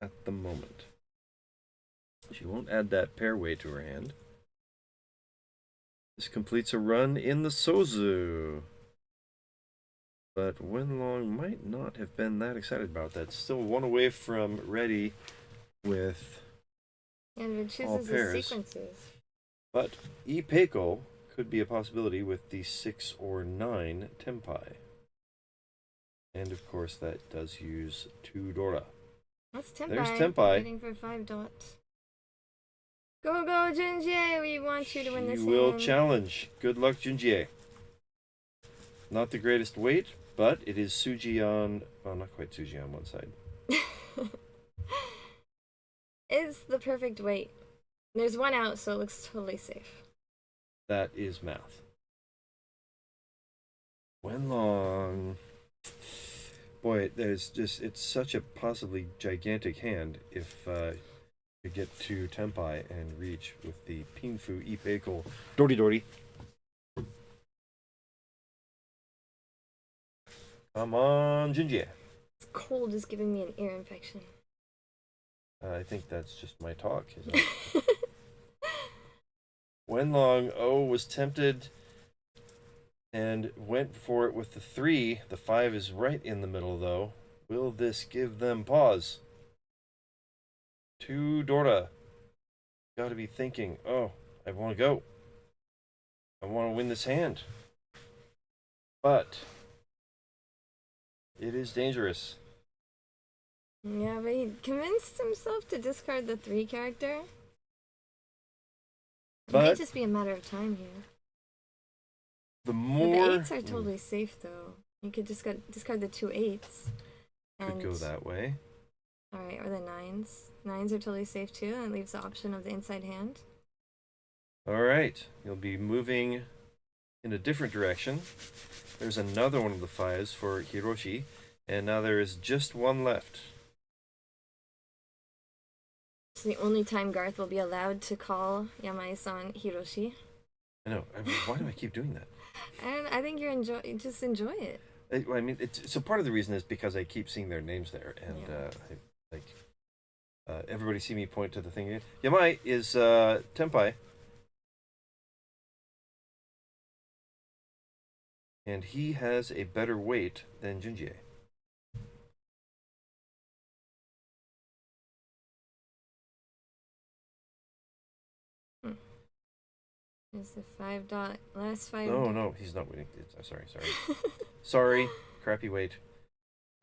A: at the moment. She won't add that pair weight to her hand. This completes a run in the Sozu. But Wenlong might not have been that excited about that. Still 1 away from ready with
E: And it
A: all
E: chooses
A: pairs.
E: the sequences.
A: But Ipeiko could be a possibility with the 6 or 9 Tempai. And of course that does use 2 Dora.
E: That's Tempai.
A: There's Tempai.
E: Waiting for 5 dots. Go, go, Junjie! We want you to win this
A: You will
E: hand.
A: challenge. Good luck, Junjie. Not the greatest weight, but it is Suji on... Well, not quite Suji on one side.
E: It's the perfect weight. There's 1 out, so it looks totally safe.
A: That is math. Wenlong. Boy, it's such a possibly gigantic hand if you get to Tempai and reach with the Pinfu Ipeiko Dori Dori. Come on, Junjie.
E: It's cold is giving me an ear infection.
A: I think that's just my talk, isn't it? Wenlong, was tempted and went for it with the 3. The 5 is right in the middle, though. Will this give them pause? 2 Dora. Gotta be thinking, I want to go. I want to win this hand. But it is dangerous.
E: Yeah, but he convinced himself to discard the 3 character. It may just be a matter of time here.
A: The
E: more... The 8s are totally safe, though. You could discard the 2 8s.
A: Could go that way.
E: Alright, or the 9s. 9s are totally safe, too, and it leaves the option of the inside hand.
A: Alright, you'll be moving in a different direction. There's another one of the 5s for Hiroshi, and now there is just 1 left.
E: It's the only time Garthe will be allowed to call Yamai-san Hiroshi.
A: I know. Why do I keep doing that?
E: And I think you just enjoy it.
A: I mean, so part of the reason is because I keep seeing their names there, and Everybody see me point to the thing. Yamai is Tenpai. And he has a better weight than Junjie.
E: Is the last 5
A: No, he's not waiting. Sorry. Sorry, crappy weight.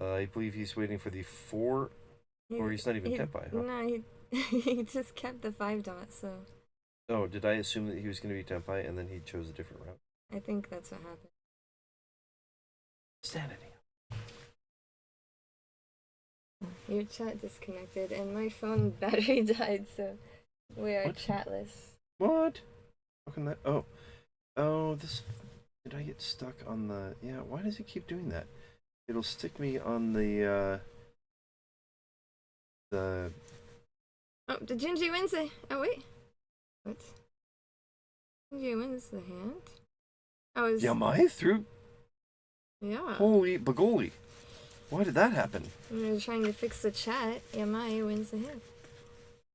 A: I believe he's waiting for the 4, or he's not even Tenpai, huh?
E: No, he just kept the 5 dots, so...
A: Oh, did I assume that he was going to be Tenpai and then he chose a different route?
E: I think that's what happened.
A: Sanity.
E: Your chat disconnected, and my phone battery died, so we are chatless.
A: What? How can that? Oh, this. Did I get stuck on the? Yeah. Why does it keep doing that? It'll stick me on the.
E: Oh, the Junjie wins the. Oh wait, what? Junjie wins the hand. Oh, is
A: Yamai through.
E: Yeah.
A: Holy bagoli! Why did that happen?
E: We were trying to fix the chat. Yamai wins the hand.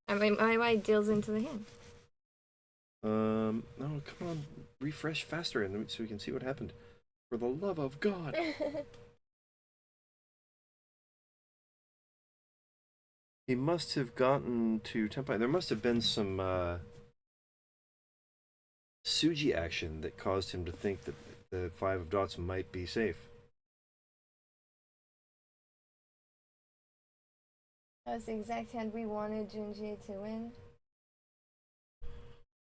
E: I mean, Yamai deals into the hand.
A: No, come on, refresh faster, and so we can see what happened. For the love of God! He must have gotten to Tenpai. There must have been some Suji action that caused him to think that the 5 of dots might be safe.
E: That was the exact hand we wanted Junjie to win.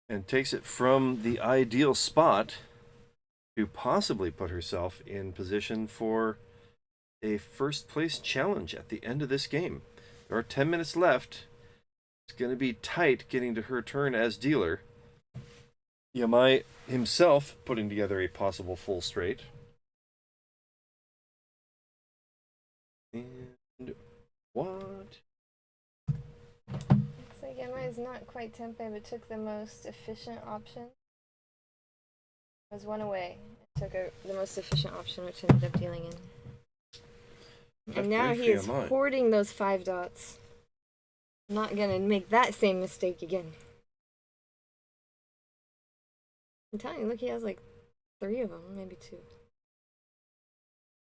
A: And takes it from the ideal spot to possibly put herself in position for a first place challenge at the end of this game. There are 10 minutes left. It's going to be tight getting to her turn as dealer. Yamai himself putting together a possible full straight. And what?
E: Looks like Gemma is not quite Taipei, but took the most efficient option. Was one away. Took the most efficient option, which ended up dealing in. And now he is hoarding those 5 dots. Not gonna make that same mistake again. I'm telling you, look, he has like 3 of them, maybe 2.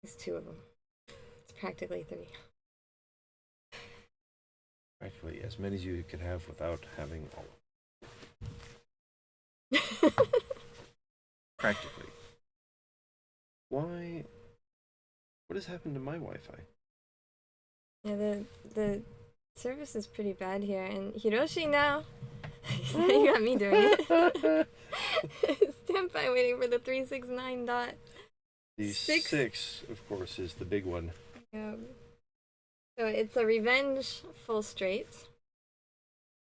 E: There's 2 of them. It's practically 3.
A: Practically as many as you can have without having all of them. Practically. Why? What has happened to my Wi-Fi?
E: Yeah, the service is pretty bad here, and Hiroshi now. You got me doing it. Stand by waiting for the 369 dot.
A: The 6, of course, is the big one.
E: Yeah. So it's a revenge full straight.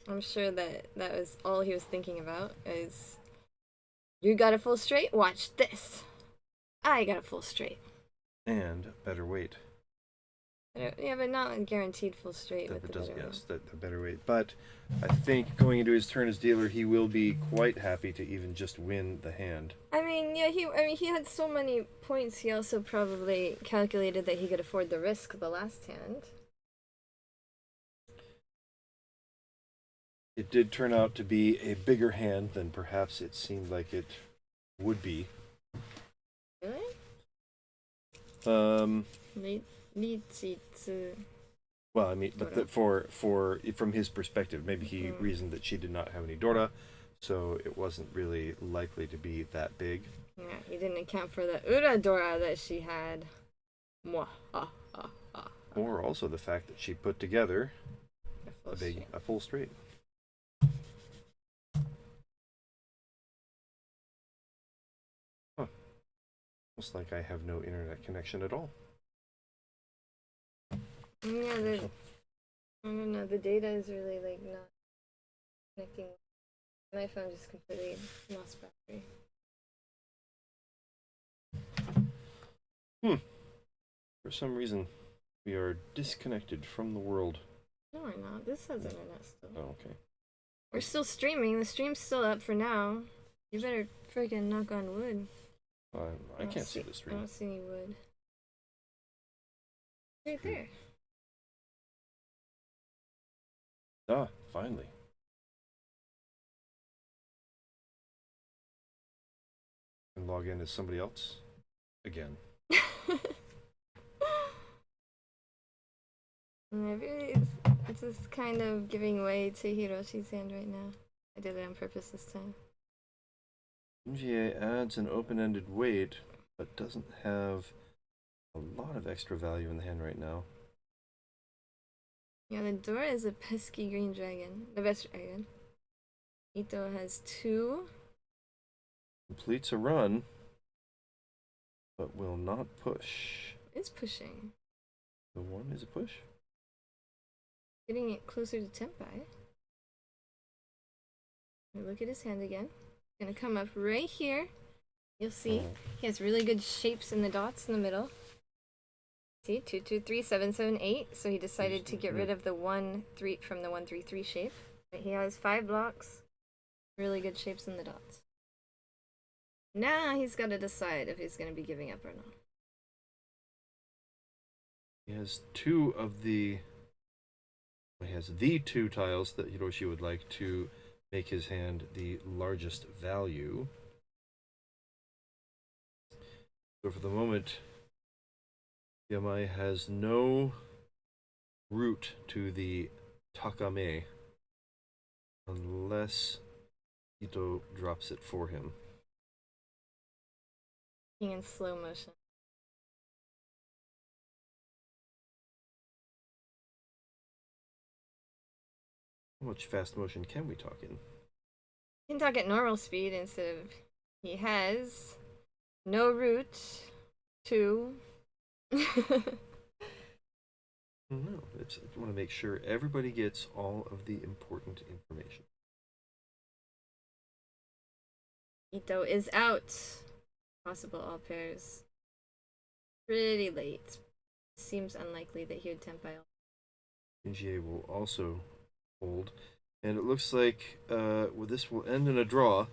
E: I'm sure that was all he was thinking about. Is you got a full straight? Watch this. I got a full straight.
A: And better weight.
E: Yeah, but not guaranteed full straight. With the better
A: yes, the better weight. But I think going into his turn as dealer, he will be quite happy to even just win the hand.
E: I mean, yeah, he had so many points. He also probably calculated that he could afford the risk the last hand.
A: It did turn out to be a bigger hand than perhaps it seemed like it would be.
E: Really?
A: Well, I mean, but for from his perspective, maybe he reasoned that she did not have any Dora, so it wasn't really likely to be that big.
E: Yeah, he didn't account for the Ura Dora that she had.
A: Or also the fact that she put together a full straight. Huh. Looks like I have no internet connection at all.
E: Yeah, I don't know, the data is really like not connecting. My phone just completely lost battery.
A: For some reason, we are disconnected from the world.
E: No, we're not. This has internet still.
A: Oh, okay.
E: We're still streaming. The stream's still up for now. You better freaking knock on wood.
A: I can't see the stream.
E: I don't see any wood. Right there.
A: Ah, finally. And log in as somebody else again.
E: Maybe it's just kind of giving way to Hiroshi's hand right now. I did it on purpose this time.
A: Junjie adds an open-ended weight, but doesn't have a lot of extra value in the hand right now.
E: Yeah, the door is a pesky green dragon. The best dragon. Ito has 2.
A: Completes a run, but will not push.
E: It's pushing.
A: The 1 is a push?
E: Getting it closer to Tempai. Look at his hand again. Gonna come up right here. You'll see he has really good shapes in the dots in the middle. See, 2, 2, 3, 7, 7, 8. So he decided to get rid of the 1, 3 from the 1, 3, 3 shape. But he has 5 blocks. Really good shapes in the dots. Now he's got to decide if he's gonna be giving up or not.
A: He has 2 of the... He has the 2 tiles that Hiroshi would like to make his hand the largest value. So for the moment, Yamai has no route to the Takame unless Ito drops it for him.
E: In slow motion.
A: How much fast motion can we talk in?
E: You can talk at normal speed instead of... He has no route to...
A: No, I want to make sure everybody gets all of the important information.
E: Ito is out. Possible all pairs. Pretty late. Seems unlikely that he would Tempai.
A: Junjie will also hold. And it looks like this will end in a draw.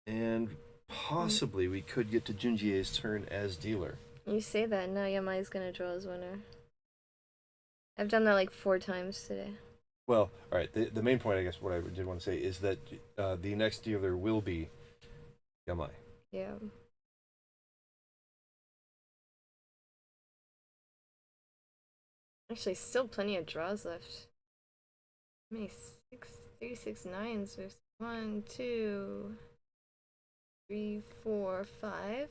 A: And possibly we could get to Junjie's turn as dealer.
E: You say that, now Yamai's gonna draw as winner. I've done that like 4 times today.
A: Well, alright, the main point, I guess, what I did want to say is that the next dealer will be Yamai.
E: Yeah. Actually, still plenty of draws left. How many? 3, 6, 9s. There's 1, 2, 3, 4, 5.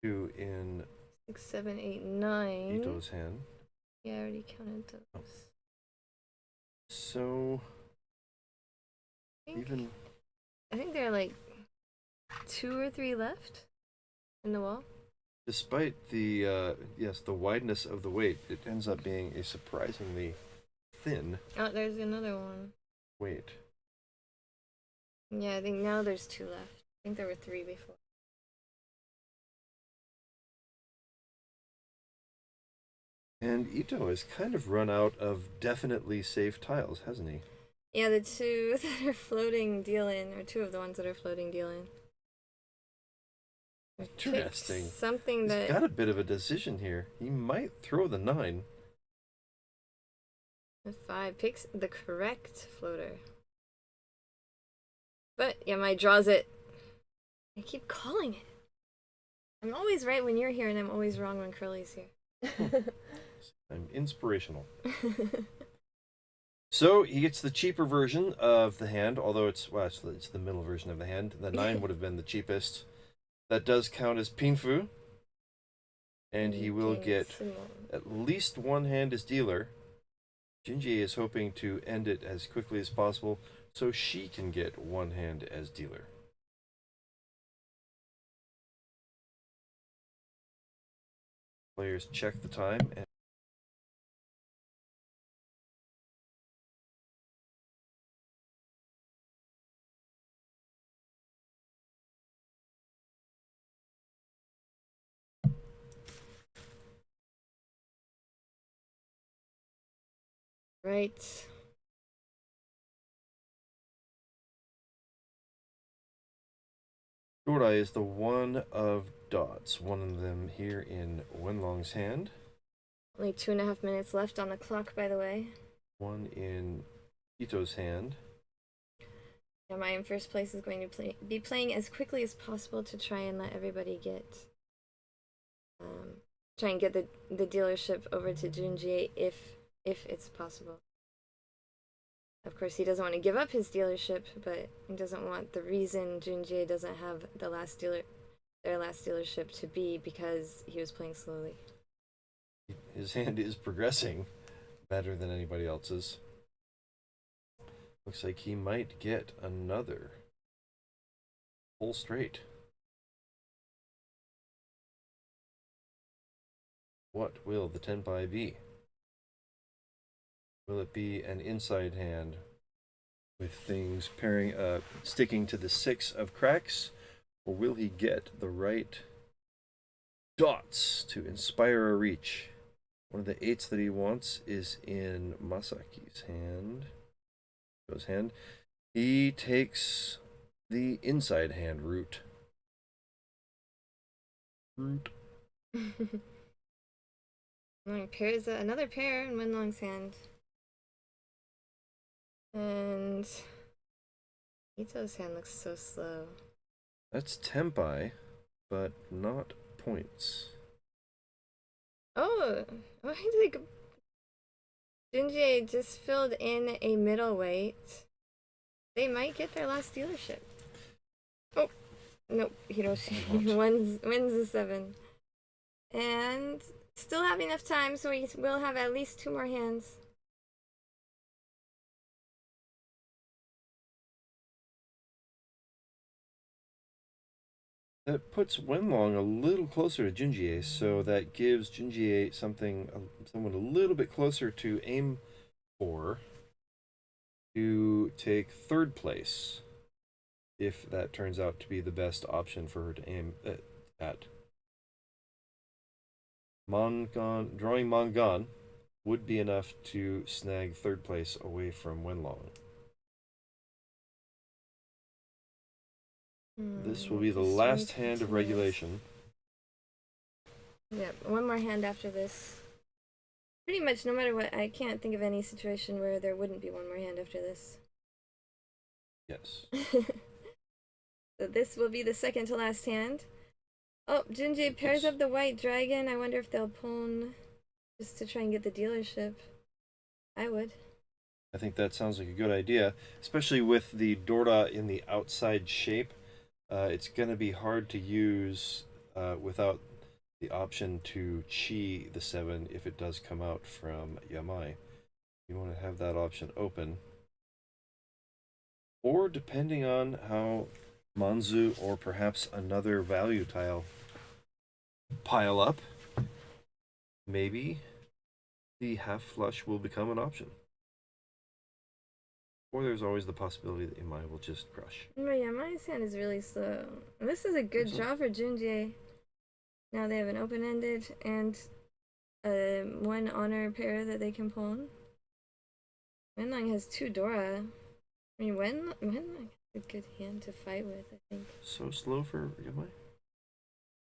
A: 2 in
E: 6, 7, 8, 9.
A: Ito's hand.
E: Yeah, I already counted those.
A: Oh. So
E: I think there are like 2 or 3 left in the wall.
A: Despite the the wideness of the weight, it ends up being a surprisingly thin.
E: Oh, there's another one.
A: Weight.
E: Yeah, I think now there's 2 left. I think there were 3 before.
A: And Ito has kind of run out of definitely safe tiles, hasn't he?
E: Yeah, the 2 that are floating deal in, or 2 of the ones that are floating deal in.
A: Interesting.
E: Something
A: He's
E: that
A: got a bit of a decision here. He might throw the 9.
E: the 5 picks the correct floater. But Yamai draws it. I keep calling it. I'm always right when you're here, and I'm always wrong when Kurly's here.
A: I'm inspirational. So he gets the cheaper version of the hand, although it's the middle version of the hand. The 9 would have been the cheapest. That does count as Pinfu. And he will get at least 1 hand as dealer. Junjie is hoping to end it as quickly as possible so she can get 1 hand as dealer. Players check the time and
E: Right.
A: Shorai is the 1 of dots. 1 of them here in Wenlong's hand.
E: Only 2.5 minutes left on the clock, by the way.
A: one in Ito's hand.
E: Yamai in first place is going to be playing as quickly as possible to try and let everybody get try and get the dealership over to Junjie if it's possible. Of course, he doesn't want to give up his dealership, but he doesn't want the reason Junjie doesn't have their last dealership to be because he was playing slowly.
A: His hand is progressing better than anybody else's. Looks like he might get another full straight. What will the tenpai be? Will it be an inside hand with things pairing, sticking to the 6 of cracks, or will he get the right dots to inspire a reach? One of the 8s that he wants is in Masaki's hand. His hand. He takes the inside hand route.
E: Another pair in Wenlong's hand. And Ito's hand looks so slow.
A: That's tenpai, but not points.
E: Oh, I think Junjie just filled in a middleweight. They might get their last dealership. Oh, nope, Hiroshi wins the 7. And still have enough time, so we will have at least 2 more hands.
A: That puts Wenlong a little closer to Junjie, so that gives Junjie someone a little bit closer to aim for to take 3rd place, if that turns out to be the best option for her to aim at. Drawing Mangan would be enough to snag 3rd place away from Wenlong. This will be the last hand of regulation.
E: Yep, 1 more hand after this. Pretty much no matter what, I can't think of any situation where there wouldn't be 1 more hand after this.
A: Yes.
E: So this will be the 2nd to last hand. Oh, Junjie pairs up the white dragon. I wonder if they'll pawn just to try and get the dealership. I would.
A: I think that sounds like a good idea, especially with the Dora in the outside shape. It's going to be hard to use without the option to chi the 7 if it does come out from Yamai. You want to have that option open. Or depending on how Manzu or perhaps another value tile pile up, maybe the half flush will become an option. Or there's always the possibility that Yamai will just crush.
E: Yamai's hand is really slow. This is a good draw for Junjie. Now they have an open-ended and 1 honor pair that they can pawn. Wenlong has 2 Dora. I mean, Wenlong has a good hand to fight with, I think.
A: So slow for Yamai?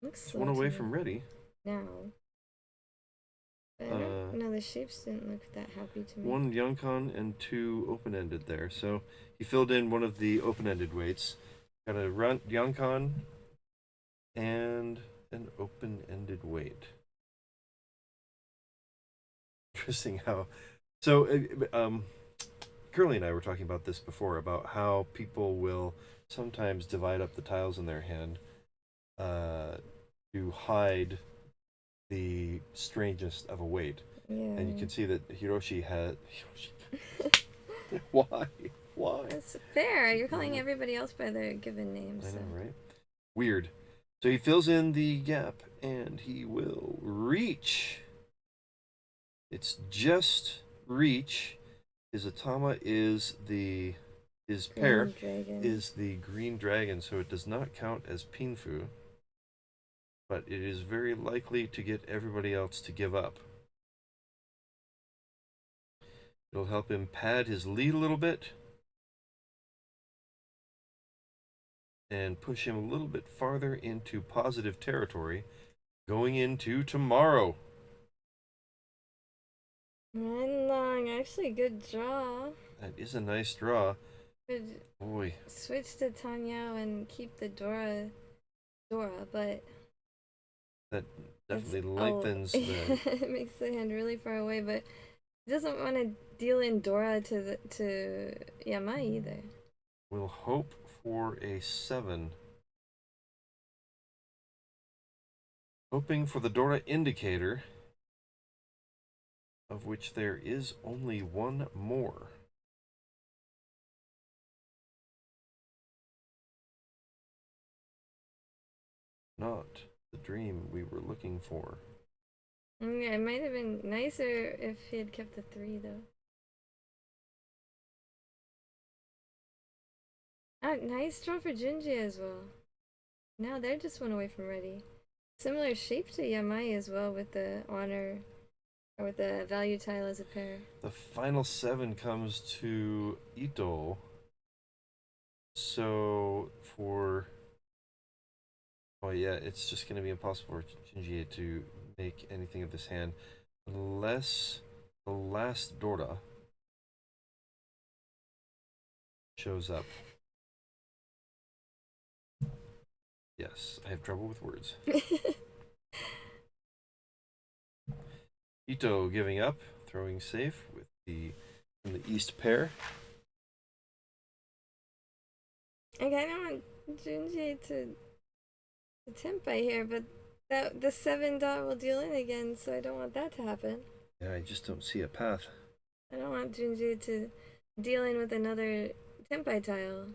E: Looks
A: it's
E: slow
A: 1 away
E: to me
A: from ready.
E: now. But no, the shapes didn't look that happy to me.
A: 1 Yonkon and 2 open-ended there. So he filled in one of the open-ended weights. Got a Yonkon and an open-ended weight. Interesting how... So, Kurly and I were talking about this before, about how people will sometimes divide up the tiles in their hand to hide the strangeness of a weight.
E: Yeah.
A: And you can see that Hiroshi had... Why?
E: It's fair. You're calling everybody else by their given names.
A: I know, right? Weird. So he fills in the gap, and he will reach. It's just reach. His Atama is his pair is the green dragon, so it does not count as Pinfu. But it is very likely to get everybody else to give up. It'll help him pad his lead a little bit and push him a little bit farther into positive territory going into tomorrow.
E: Wenlong, actually good draw.
A: That is a nice draw.
E: Could
A: Boy.
E: switch to Tanyao and keep the Dora, but
A: That definitely
E: it's-
A: lengthens the.
E: it makes the hand really far away, but he doesn't want to deal in Dora to Yamai either.
A: We'll hope for a 7. Hoping for the Dora indicator, of which there is only one more. Not the dream we were looking for.
E: Yeah, it might have been nicer if he had kept the 3 though. Ah, nice draw for Junjie as well. Now they're just one away from ready. Similar shape to Yamai as well with the honor, or with the value tile as a pair.
A: The final 7 comes to Ito. So for... Oh yeah, it's just going to be impossible for Junjie to make anything of this hand unless the last Dora shows up. Yes, I have trouble with words. Ito giving up, throwing safe with the from the East pair.
E: I kind of want Junjie to Tempei here, but the 7 dot will deal in again, so I don't want that to happen.
A: Yeah, I just don't see a path.
E: I don't want Junjie to deal in with another Tempei tile.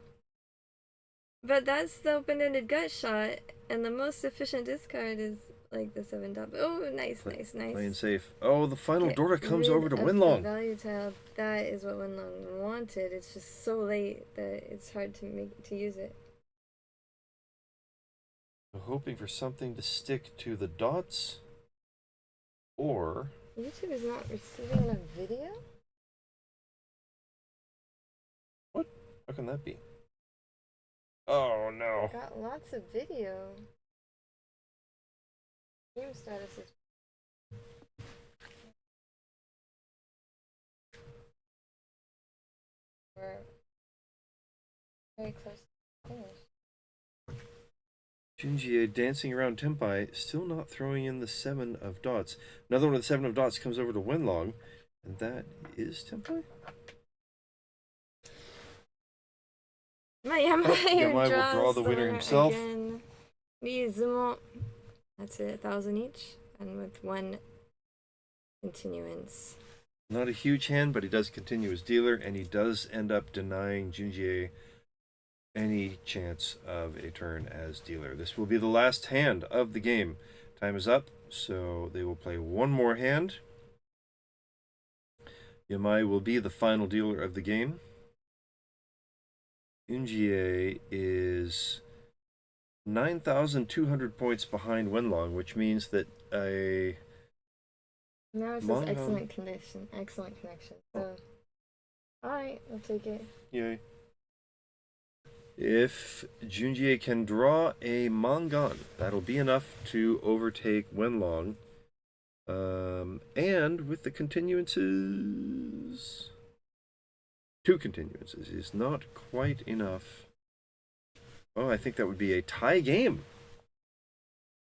E: But that's the open-ended gut shot, and the most efficient discard is like the 7 dot. Oh, nice.
A: Playing safe. Oh, the final
E: Get
A: Dora comes
E: rid
A: over to
E: of the
A: Wenlong.
E: value tile. That is what Wenlong wanted. It's just so late that it's hard to use it.
A: Hoping for something to stick to the dots, or
E: YouTube is not receiving enough video?
A: what? How can that be? Oh no.
E: Got lots of video. Stream status is we're very close to finish.
A: Junjie dancing around Tempei, still not throwing in the 7 of dots. Another one of the 7 of dots comes over to Wenlong, and that is Tempei?
E: Yamai
A: will draw the winner himself.
E: Again. Mizumo. That's it, 1,000 each, and with 1 continuance.
A: Not a huge hand, but he does continue as dealer, and he does end up denying Junjie any chance of a turn as dealer. This will be the last hand of the game. Time is up, so they will play one more hand. Yamai will be the final dealer of the game. Junjie is 9,200 points behind Wenlong, which means that a...
E: Now it says excellent connection. Excellent connection. So, alright, I'll take it.
A: Yay. If Junjie can draw a Mangan, that'll be enough to overtake Wenlong. And with the continuances... 2 continuances is not quite enough. Oh, I think that would be a tie game.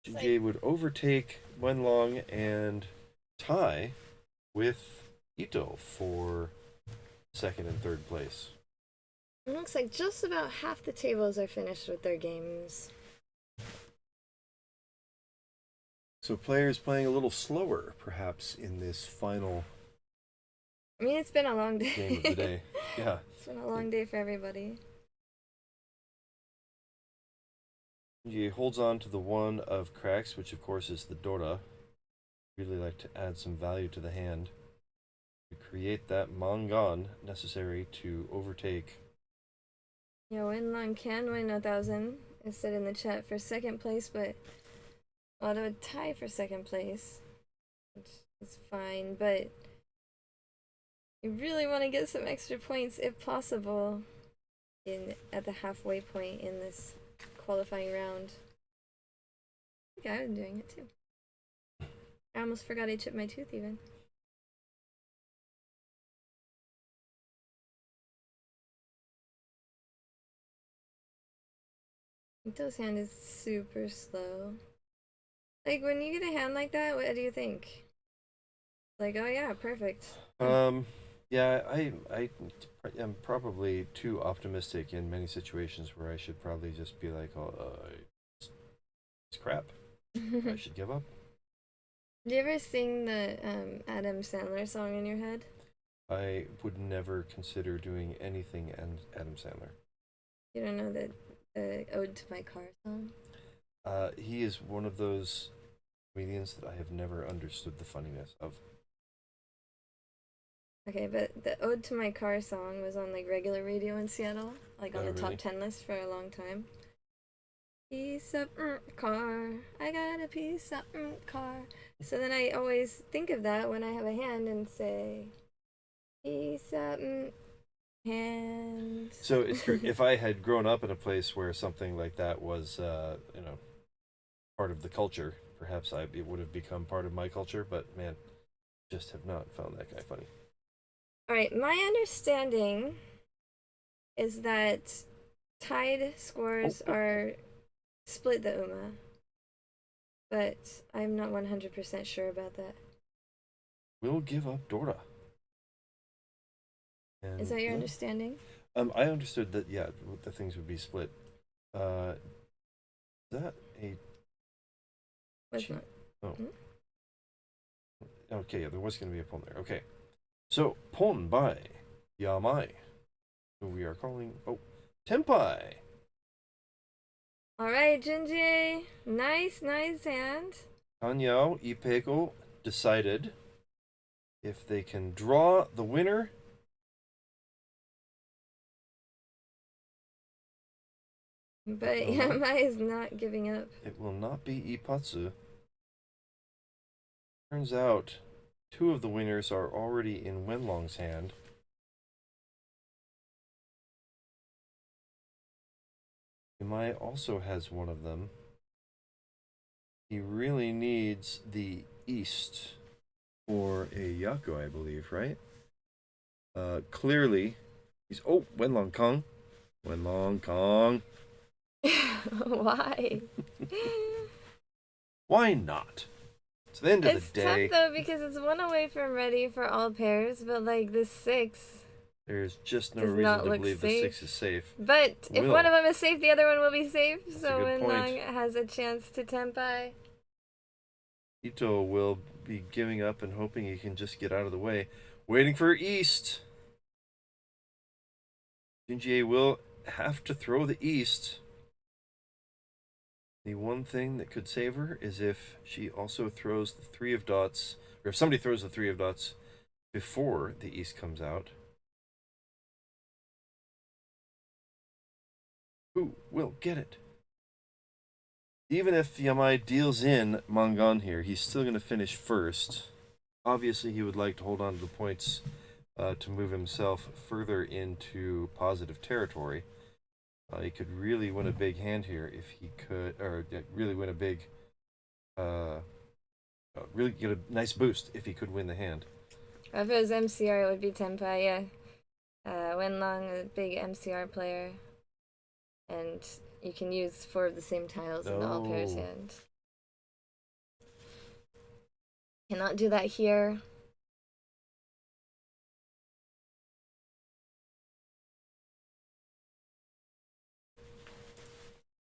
A: Junjie would overtake Wenlong and tie with Ito for 2nd and 3rd place.
E: It looks like just about half the tables are finished with their games.
A: So players playing a little slower, perhaps, in this final
E: I mean, it's been a long day.
A: game of the day. Yeah.
E: It's been a long day for everybody.
A: Junjie holds on to the 1 of cracks, which of course is the Dora. Really like to add some value to the hand to create that Mangan necessary to overtake.
E: Yeah, Wenlong can win 1,000. It said in the chat for 2nd place, but well, they would tie for 2nd place, which is fine. But you really want to get some extra points, if possible, at the halfway point in this qualifying round. I think I've been doing it too. I almost forgot I chipped my tooth even. Ito's hand is super slow. Like, when you get a hand like that, what do you think? Like, oh yeah, perfect.
A: Yeah, I am probably too optimistic in many situations where I should probably just be like, oh, it's crap. I should give up.
E: Do you ever sing the Adam Sandler song in your head?
A: I would never consider doing anything and Adam Sandler.
E: You don't know the Ode to My Car song?
A: He is one of those comedians that I have never understood the funniness of.
E: Okay, but the Ode to My Car song was on like regular radio in Seattle, like on the
A: really?
E: top 10 list for a long time. Piece of car, I got a piece of car. So then I always think of that when I have a hand and say, piece of hand.
A: So it's true. If I had grown up in a place where something like that was, part of the culture, perhaps it would have become part of my culture. But man, just have not found that guy funny.
E: All right, my understanding is that tied scores are split the Uma, but I'm not 100% sure about that.
A: We'll give up Dora. And,
E: Is that your understanding?
A: I understood that, yeah, the things would be split. Is that a...
E: What's not?
A: Oh. Hmm? Okay, yeah, there was going to be a pon there. Okay. So, pon by Yamai, who we are calling, Tenpai.
E: All right, Junjie, nice hand.
A: Kanyao Ipeko decided if they can draw the winner,
E: But Yamai is not giving up.
A: It will not be Ipatsu. Turns out, 2 of the winners are already in Wenlong's hand. Yamai also has one of them. He really needs the east for a Yaku, I believe, right? Clearly, he's... Oh, Wenlong Kong. Wenlong Kong.
E: Why?
A: Why not? It's the end of the day.
E: It's tough though because it's one away from ready for all pairs, but like the 6.
A: There's just no
E: does
A: reason
E: not
A: to
E: look
A: believe
E: safe.
A: the 6 is safe.
E: But if one of them is safe, the other one will be safe.
A: That's
E: so
A: a good
E: Wenlong
A: point.
E: has a chance to Tenpai.
A: Ito will be giving up and hoping he can just get out of the way. Waiting for east. Junjie will have to throw the east. The one thing that could save her is if she also throws the 3 of dots, or if somebody throws the 3 of dots before the east comes out. Who will get it? Even if Yamai deals in Mangan here, he's still going to finish first. Obviously, he would like to hold on to the points to move himself further into positive territory. He could really win a big hand here if he could, or really win a big, really get a nice boost if he could win the hand.
E: If it was MCR, it would be Tenpai, yeah. Wenlong, a big MCR player. And you can use 4 of the same tiles in the all pairs hand. Cannot do that here.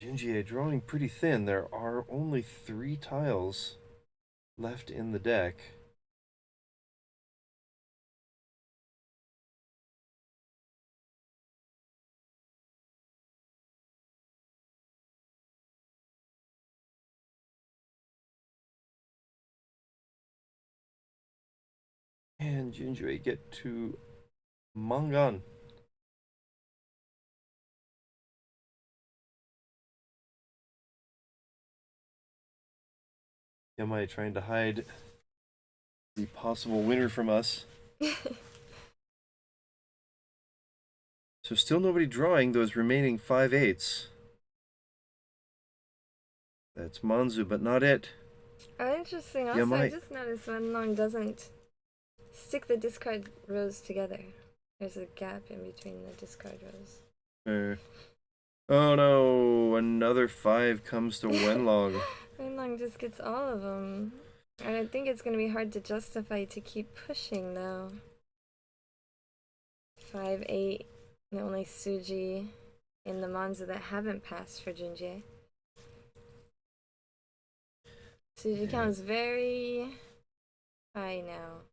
A: Junjie drawing pretty thin. There are only 3 tiles left in the deck. And Junjie get to Mangan. Am I trying to hide the possible winner from us? So still nobody drawing those remaining 5/8. That's Manzu, but not it.
E: Oh, interesting. Also, I just noticed Wenlong doesn't stick the discard rows together. There's a gap in between the discard rows.
A: Oh no, another 5 comes to Wenlong.
E: Wenlong just gets all of them. And I think it's going to be hard to justify to keep pushing, though. 5-8, the only Suji in the Monza that haven't passed for Junjie. Suji count is very high now.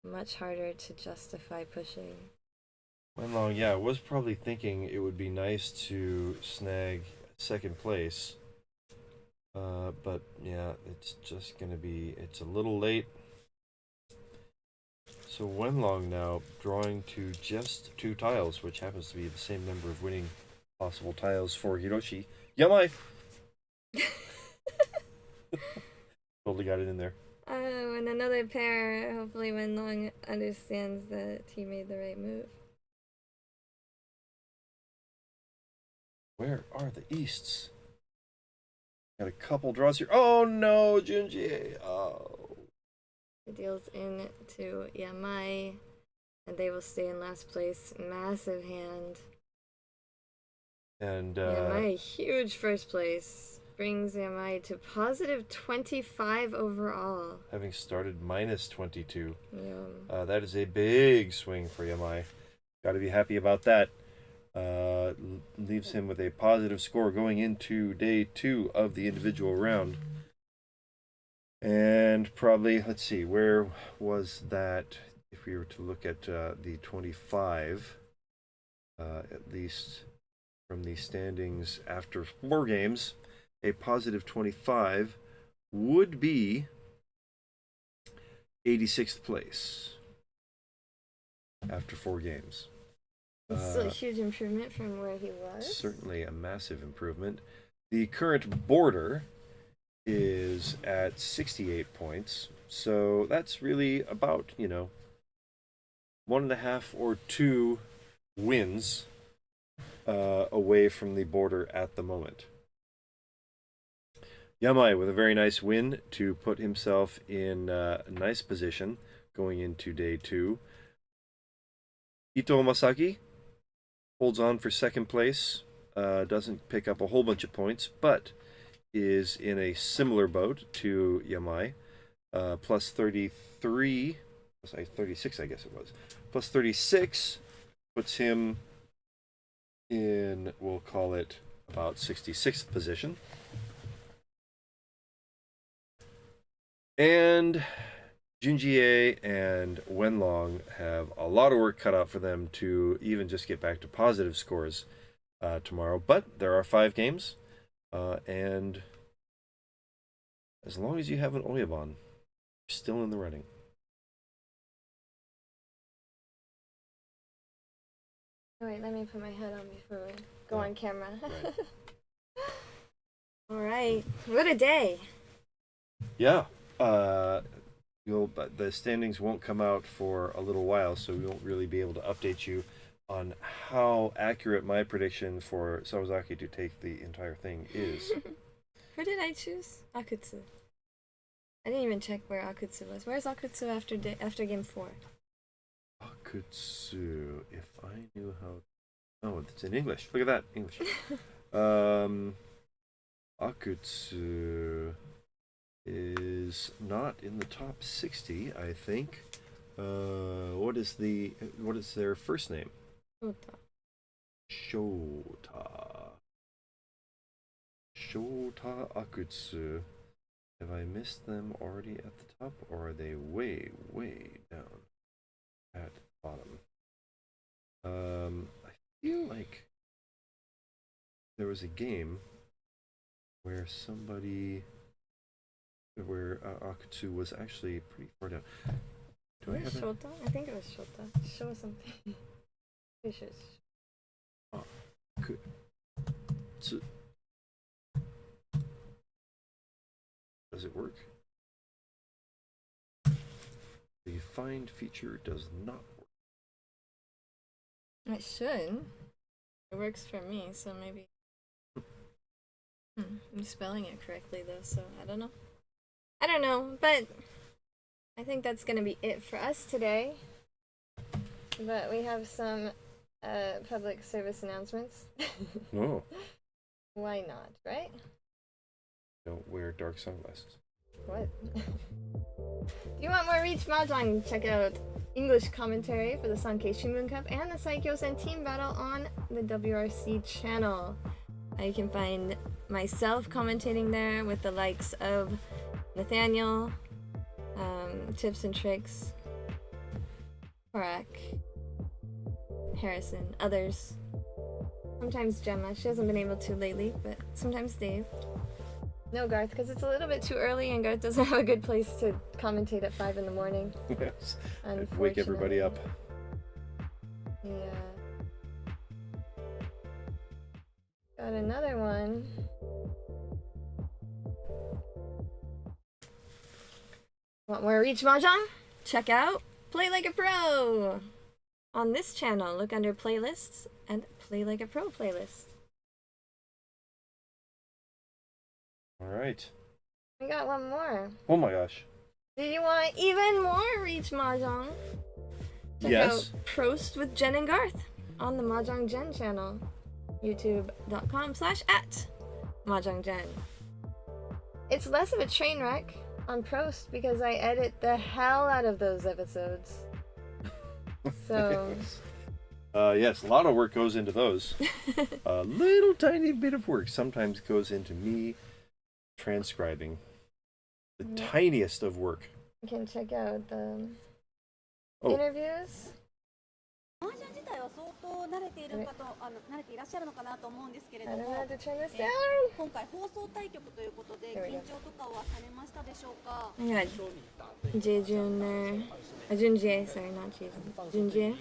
E: Much harder to justify pushing.
A: Wenlong, yeah, was probably thinking it would be nice to snag 2nd place. But yeah, it's just gonna be, it's a little late. So Wenlong now drawing to just 2 tiles, which happens to be the same number of winning possible tiles for Hiroshi. Yamai! Totally got it in there.
E: And another pair, hopefully Wenlong understands that he made the right move.
A: Where are the Easts? Got a couple draws here. Oh no, Junjie! Oh.
E: It deals in to Yamai, and they will stay in last place. Massive hand.
A: And
E: Yamai, huge first place. Brings Yamai to positive 25 overall.
A: having started minus 22.
E: Yeah.
A: That is a big swing for Yamai. Got to be happy about that. Leaves him with a positive score going into day 2 of the individual round. And probably, let's see, where was that? If we were to look at the 25, at least from the standings after 4 games, a positive 25 would be 86th place after 4 games.
E: It's still a huge improvement from where he was.
A: Certainly a massive improvement. The current border is at 68 points, so that's really about, 1.5 or 2 wins away from the border at the moment. Yamai with a very nice win to put himself in a nice position going into day 2. Ito Masaki holds on for 2nd place, doesn't pick up a whole bunch of points, but is in a similar boat to Yamai, plus 33, 36 I guess it was, plus 36 puts him in, we'll call it about 66th position. And Junjie and Wenlong have a lot of work cut out for them to even just get back to positive scores tomorrow. But there are 5 games, and as long as you have an Oyabon, you're still in the running.
E: Wait, let me put my head on before we go on camera.
A: Right.
E: All right, what a day!
A: Yeah. But the standings won't come out for a little while, so we won't really be able to update you on how accurate my prediction for Sawazaki to take the entire thing is.
E: Who did I choose? Akutsu. I didn't even check where Akutsu was. Where's Akutsu after game 4?
A: Akutsu, if I knew how... Oh, it's in English. Look at that, English. Akutsu is not in the top 60, I think. What is their first name? Shota Akutsu. Have I missed them already at the top, or are they way, way down at the bottom? I feel like there was a game where Akutsu was actually pretty far down. Do I have it?
E: Shota? I think it was Shota. Show something. Fishes.
A: Akutsu. Does it work? The find feature does not work.
E: It should. It works for me, so maybe. I'm spelling it correctly though, so I don't know. But I think that's gonna be it for us today. But we have some public service announcements.
A: No.
E: Why not, right?
A: Don't wear dark sunglasses.
E: What? If you want more Riichi Mahjong, check out English commentary for the Sankei Shimbun Cup and the Saikyo-sen team battle on the WRC channel. You can find myself commentating there with the likes of Nathaniel, Tips and Tricks, Hiroaki, Harrison, others. Sometimes Gemma. She hasn't been able to lately, but sometimes Dave. No Garthe, because it's a little bit too early and Garthe doesn't have a good place to commentate at 5 in the morning.
A: Yes. Wake everybody up.
E: Yeah. Got another one. Want more Riichi Mahjong? Check out Play Like a Pro! On this channel, look under Playlists and Play Like a Pro playlist.
A: Alright.
E: We got one more.
A: Oh my gosh.
E: Do you want even more Riichi Mahjong? Check out Prost with Jenn and Garthe on the Mahjong Jenn channel. youtube.com/@MahjongJenn. It's less of a train wreck on Prost because I edit the hell out of those episodes. So...
A: yes, a lot of work goes into those. A little tiny bit of work sometimes goes into me transcribing. The tiniest of work.
E: You can check out the interviews.
F: 麻雀自体は相当慣れているかと慣れていらっしゃるのかなと思うんですけれども、今回放送対局ということで緊張とかはされましたでしょうか？
E: I got Jaejun there. Junjie, sorry, not Jaejun. Junjie.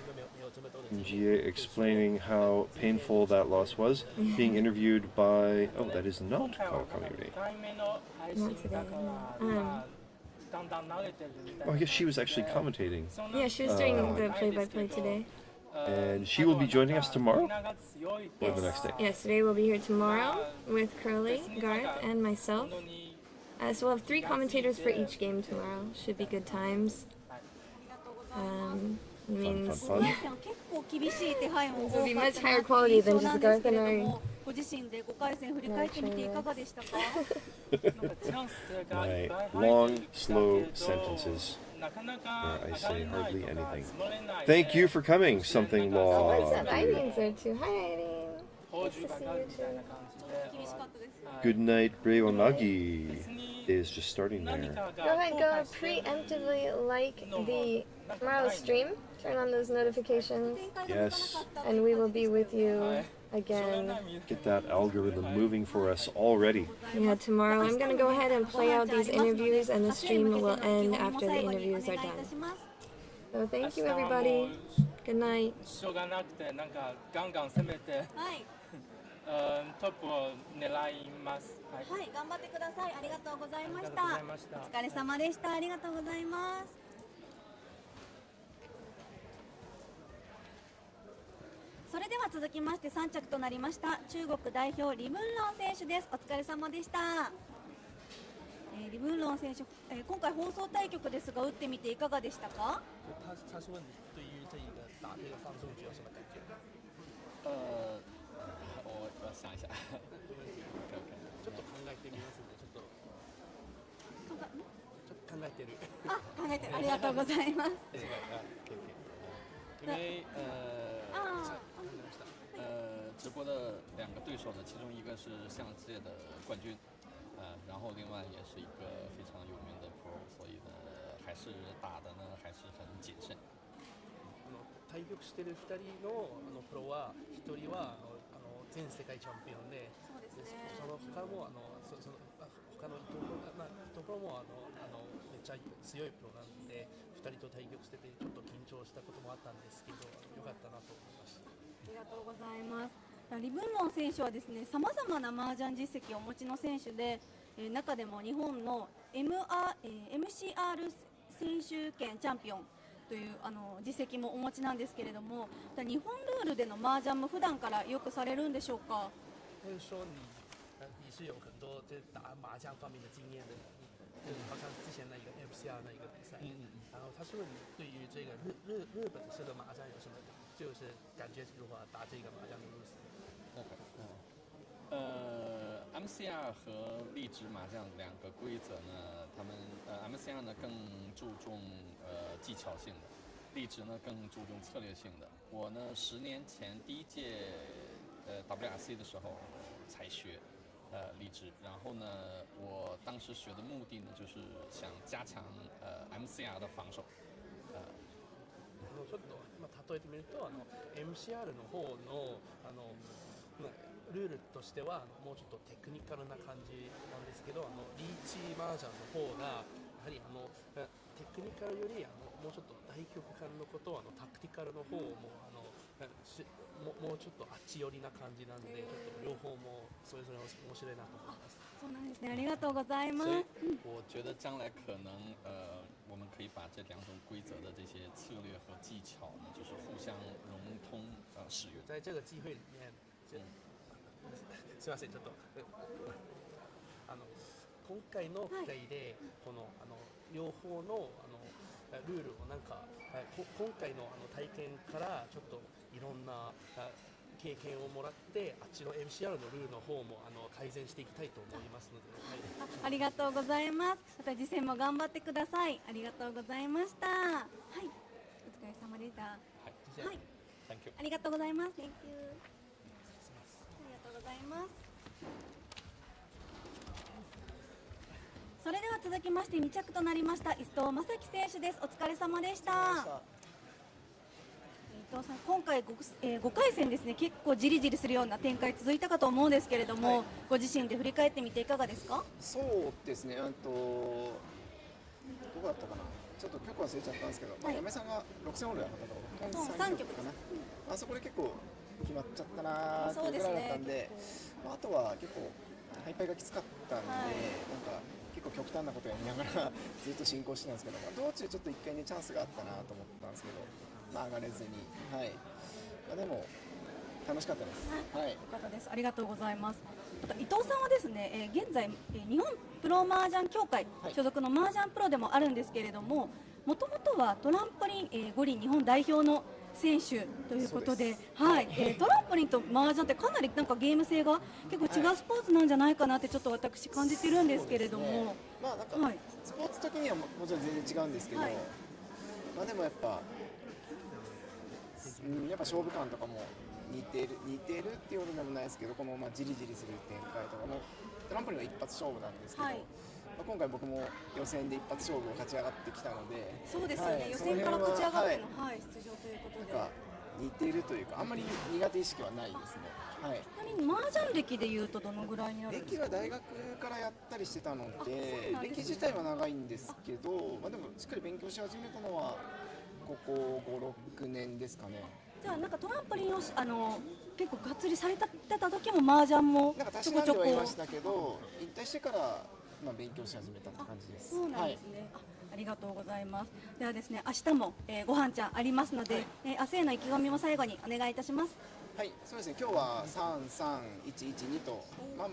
A: Junjie explaining how painful that loss was. Being interviewed by... Oh, that is not Kawakami.
E: Not today.
A: Oh, I guess she was actually commentating.
E: Yeah, she was doing the play-by-play today.
A: And she will be joining us tomorrow? Or the next day?
E: Yes, today we'll be here tomorrow with Kurly, Garthe, and myself. So we'll have 3 commentators for each game tomorrow. Should be good times. Means
A: fun.
E: this will be much higher quality than just Garthe and I.
F: ご自身で5回戦振り返ってみていかがでしたか？
A: My long, slow sentences where I say hardly anything. Thank you for coming, something law.
E: What's up? Irene's there too. Hi, Irene. Nice to see you too.
A: Good night, Reonagi. Day is just starting there.
E: Go ahead, go preemptively like the tomorrow's stream. Turn on those notifications.
A: Yes.
E: And we will be with you again.
A: Get that algorithm moving for us already.
E: Yeah, tomorrow I'm going to go ahead and play out these interviews and the stream will end after the interviews are done. So thank you everybody. Good night.
L: トップを狙います。
F: はい、頑張ってください。ありがとうございました。お疲れ様でした。ありがとうございます。それでは続きまして3着となりました中国代表リ・ブンロン選手です。お疲れ様でした。リ・ブンロン選手、今回放送対局ですが打ってみていかがでしたか？
K: 他是问你对于这个打这个放送局有什么感觉？
L: 我想一下。
K: ちょっと考えてみますね。ちょっと考えてる。
F: あ、考えてる。ありがとうございます。
L: 因为直播的2个对手呢，其中一个是象棋界的冠军，然后另外也是一个非常有名的 pro， 所以呢，还是打的呢还是很谨慎。
K: 対局してる2人のプロは1人は全世界チャンピオンで、その他も他のところもめっちゃ強いプロなんで2人と対局しててちょっと緊張したこともあったんですけど良かったなと思いました。
F: ありがとうございます。リ・ブンロン選手はですね、さまざまな麻雀実績をお持ちの選手で、中でも日本の MCR 選手権チャンピオンという実績もお持ちなんですけれども、日本ルールでの麻雀も普段からよくされるんでしょうか？
K: 说你是有很多这打麻将方面的经验的，好像之前那个 MCR 那个比赛，然后他是问你对于这个日本式的麻将有什么就是感觉如何打这个麻将的路线？
L: MCR 和立直麻将两个规则呢，他们MCR 呢更注重技巧性的，立直呢更注重策略性的。我呢10年前第一届WRC 的时候才学立直，然后呢我当时学的目的呢就是想加强MCR 的防守。
K: ちょっと例えてみるとMCR の方のルールとしてはもうちょっとテクニカルな感じなんですけどリーチ麻雀の方がやはりテクニカルよりもうちょっと大局観のことをタクティカルの方ももうちょっとあっち寄りな感じなんでちょっと両方もそれぞれ面白いなと思います。
F: そうなんですね。ありがとうございます。
L: 我觉得将来可能我们可以把这两种规则的这些策略和技巧呢，就是互相融通使用。
K: 在这个机会里面，すみませんちょっと今回の機会でこの両方のルールをなんか今回の体験からちょっといろんな経験をもらってあっちの MCR のルールの方も改善していきたいと思いますので、はい、
F: ありがとうございます。また次戦も頑張ってください。ありがとうございました。はい、お疲れ様でした。はい、ありがとうございます。Thank you。ありがとうございます。それでは続きまして2着となりました伊藤正樹選手です。お疲れ様でした。伊藤さん、今回 5回戦ですね、結構じりじりするような展開続いたかと思うんですけれども、ご自身で振り返ってみていかがですか？
O: そうですね、どこだったかな、ちょっと結構忘れちゃったんですけど、嫁さんが6戦オールだったと、3局かな、あそこで結構決まっちゃったなーっていうぐらいだったんで、あとは結構ハイパイがきつかったんで、なんか結構極端なことやりながらずっと進行してたんですけど、道中ちょっと1回ねチャンスがあったなと思ったんですけど、上がれずに、はい、でも楽しかったです。はい。よ
F: かったです。ありがとうございます。伊藤さんはですね、現在日本プロ麻雀協会所属の麻雀プロでもあるんですけれども、もともとはトランポリン五輪日本代表の選手ということで、はい、トランポリンと麻雀ってかなりなんかゲーム性が結構違うスポーツなんじゃないかなってちょっと私感じてるんですけれども、
O: まあなんかスポーツ的にはもちろん全然違うんですけど、まあでもやっぱ勝負感とかも似てるっていうのでもないですけど、このじりじりする展開とかもトランポリンは一発勝負なんですけど、今回僕も予選で一発勝負を勝ち上がってきたので、
F: そうですよね、予選から勝ち上がっての、出場ということで、
O: なんか似てるというか、あんまり苦手意識はないですね。はい。
F: ちなみに麻雀歴でいうとどのぐらいになるんですか？
O: 歴は大学からやったりしてたので、歴自体は長いんですけど、でもしっかり勉強し始めたのはここ5、6年ですかね。
F: じゃあなんかトランポリンを結構がっつりされてた時も麻雀も
O: なんかたしなんではいましたけど、引退してから勉強し始めたって感じです。
F: そうなんですね。ありがとうございます。ではですね、明日もご飯ちゃんありますので、明日への意気込みも最後にお願いいたします。
O: はい、そうですね。今日は3-3-1-1-2とラ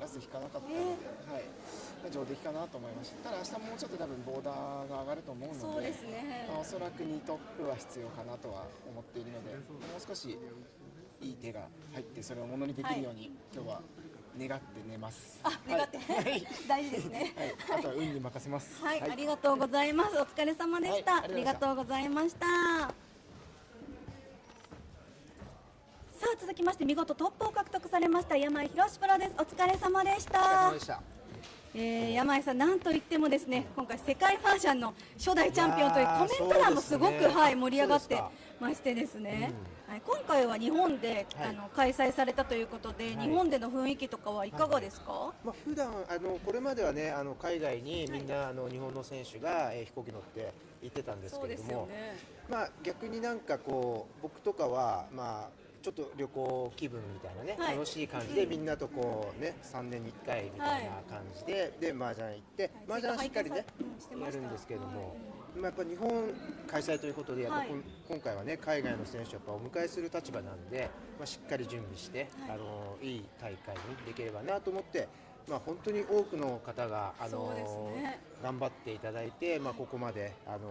O: スト引かなかったので、上出来かなと思いました。ただ明日もうちょっと多分ボーダーが上がると思うので、
F: そうですね。
O: おそらく2トップは必要かなとは思っているので、もう少しいい手が入ってそれをものにできるように、今日は願って寝ます。
F: 願って、大事ですね。
O: あとは運に任せます。
F: はい、ありがとうございます。お疲れ様でした。ありがとうございました。さあ続きまして見事トップを獲得されました山井宏プロです。お疲れ様でした。山井さん、なんといってもですね、今回世界麻雀の初代チャンピオンというコメント欄もすごく盛り上がってましてですね、今回は日本で開催されたということで、日本での雰囲気とかはいかがですか？
P: 普段これまではね海外にみんな日本の選手が飛行機乗って行ってたんですけれども、逆になんかこう僕とかはちょっと旅行気分みたいなね、楽しい感じでみんなとこうね3年に1回みたいな感じで麻雀行って麻雀しっかりねやるんですけれども、やっぱ日本開催ということでやっぱ今回はね海外の選手をやっぱお迎えする立場なんで、しっかり準備していい大会にできればなと思って本当に多くの方が、
F: そうですね
P: 頑張っていただいて、ここまで、なんか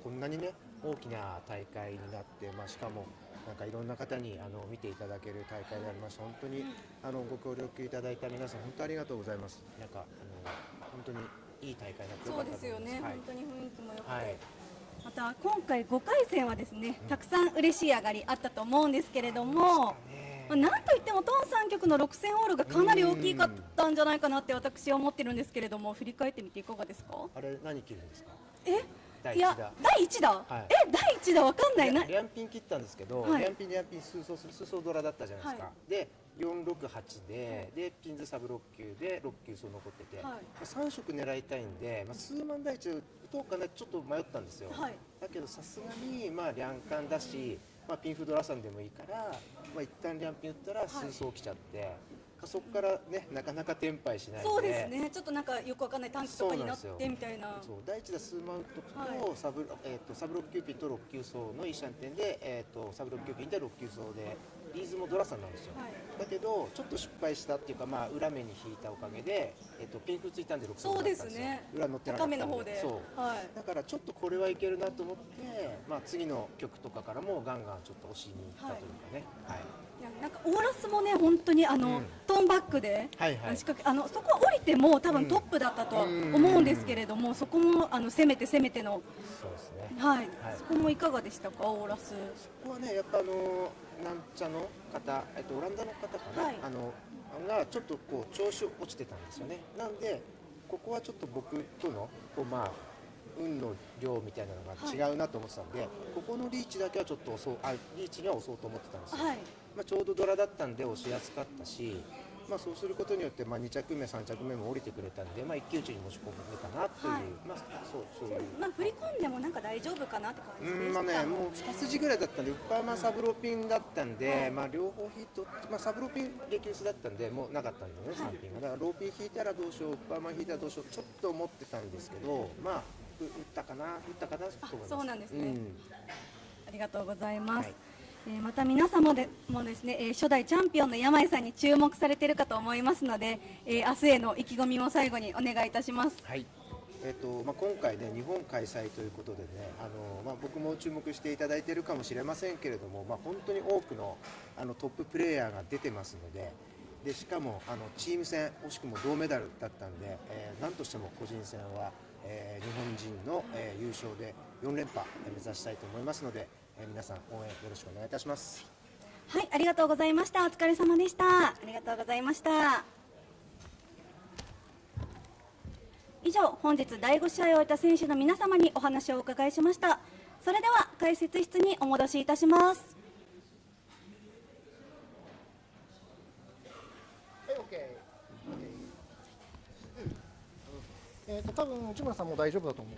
P: こんなにね大きな大会になって、しかもなんかいろんな方に見ていただける大会でありました。本当にご協力いただいた皆さん本当ありがとうございます。なんか本当にいい大会になってよか
F: そうです
P: ったと思います。
F: よね、
P: はい
F: 本当に雰囲気も良くて、
P: はい
F: また今回5回戦はですね、たくさん嬉しい上がりあったと思うんですけれども、なんといってもトン3局の6戦オールがかなり大きかったんじゃないかなって私は思ってるんですけれども、振り返ってみていかがですか？
P: あれ何切るんですか？
F: いや第1打、第1打わかんないな。
P: リャンピン切ったんですけど、
F: はい
P: リャンピン数層ドラだったじゃないですか。
F: は
P: で468でピンズサブ6球で6球層残ってて、3色狙いたいんで、数万第一打とうかなちょっと迷ったんですよ。
F: はい
P: だけどさすがにリャンカンだし、ピンフドラさんでもいいから、一旦リャンピン打ったら数層来ちゃって、そこからねなかなかテンパイしないんで。
F: そうですね、ちょっとなんかよくわかんない短期とかになって
P: そうなんですよ
F: みたいな。
P: そう第1打数マウントと、
F: はい
P: サブ6級ピンと6級層のいいシャンテンで、サブ6級ピンで6級層でリーズもドラさんなんですよ、だけどちょっと失敗したっていうか、裏目に引いたおかげで、ピンクついたんで6層だったんですよ。
F: そうですね
P: 裏乗ってなかったんで
F: 高めの方で
P: そう、
F: はい
P: だからちょっとこれはいけるなと思って、次の曲とかからもガンガンちょっと押しに行ったというかね、はい
F: いやなんかオーラスもね本当にトーンバックで、
P: はいはい
F: 仕掛けそこ降りても多分トップだったとは思うんですけれども、そこも攻めての
P: そうですね、
F: はい、
P: はい
F: そこもいかがでしたかオーラス？
P: ここはねやっぱなんちゃの方、オランダの方かな、
F: はい
P: がちょっとこう調子落ちてたんですよね。なんでここはちょっと僕とのこう運の量みたいなのが違うなと思ってたんで、ここのリーチだけはちょっとリーチには押そうと思ってたんですよ。
F: はい
P: ちょうどドラだったんで押しやすかったし、そうすることによって2着目3着目も降りてくれたんで、一騎打ちに持ち込むかなという、
F: はい
P: そういう。
F: 振り込んでもなんか大丈夫かなって感じでした。
P: もう2筋ぐらいだったんで、ウッパーマンサブロピンだったんで、両方ヒット、サブロピン激薄だったんで、もうなかったんでね、3ピンが。だからローピン引いたらどうしよう、ウッパーマン引いたらどうしよう、ちょっと思ってたんですけど、打ったかなと思います。
F: そうなんですね、ありがとうございます。また皆様もですね、初代チャンピオンの山井さんに注目されているかと思いますので、明日への意気込みも最後にお願いいたします。
P: はい。今回ね日本開催ということでね、僕も注目していただいているかもしれませんけれども、本当に多くのトッププレーヤーが出てますので、しかもチーム戦惜しくも銅メダルだったんで、何としても個人戦は、日本人の、優勝で4連覇目指したいと思いますので、皆さん応援よろしくお願いいたします。
F: はい、ありがとうございました。お疲れ様でした。ありがとうございました。以上、本日第5試合を終えた選手の皆様にお話をお伺いしました。それでは解説室にお戻しいたします。
O: はい、OK。多分内村さんも大丈夫だと思う。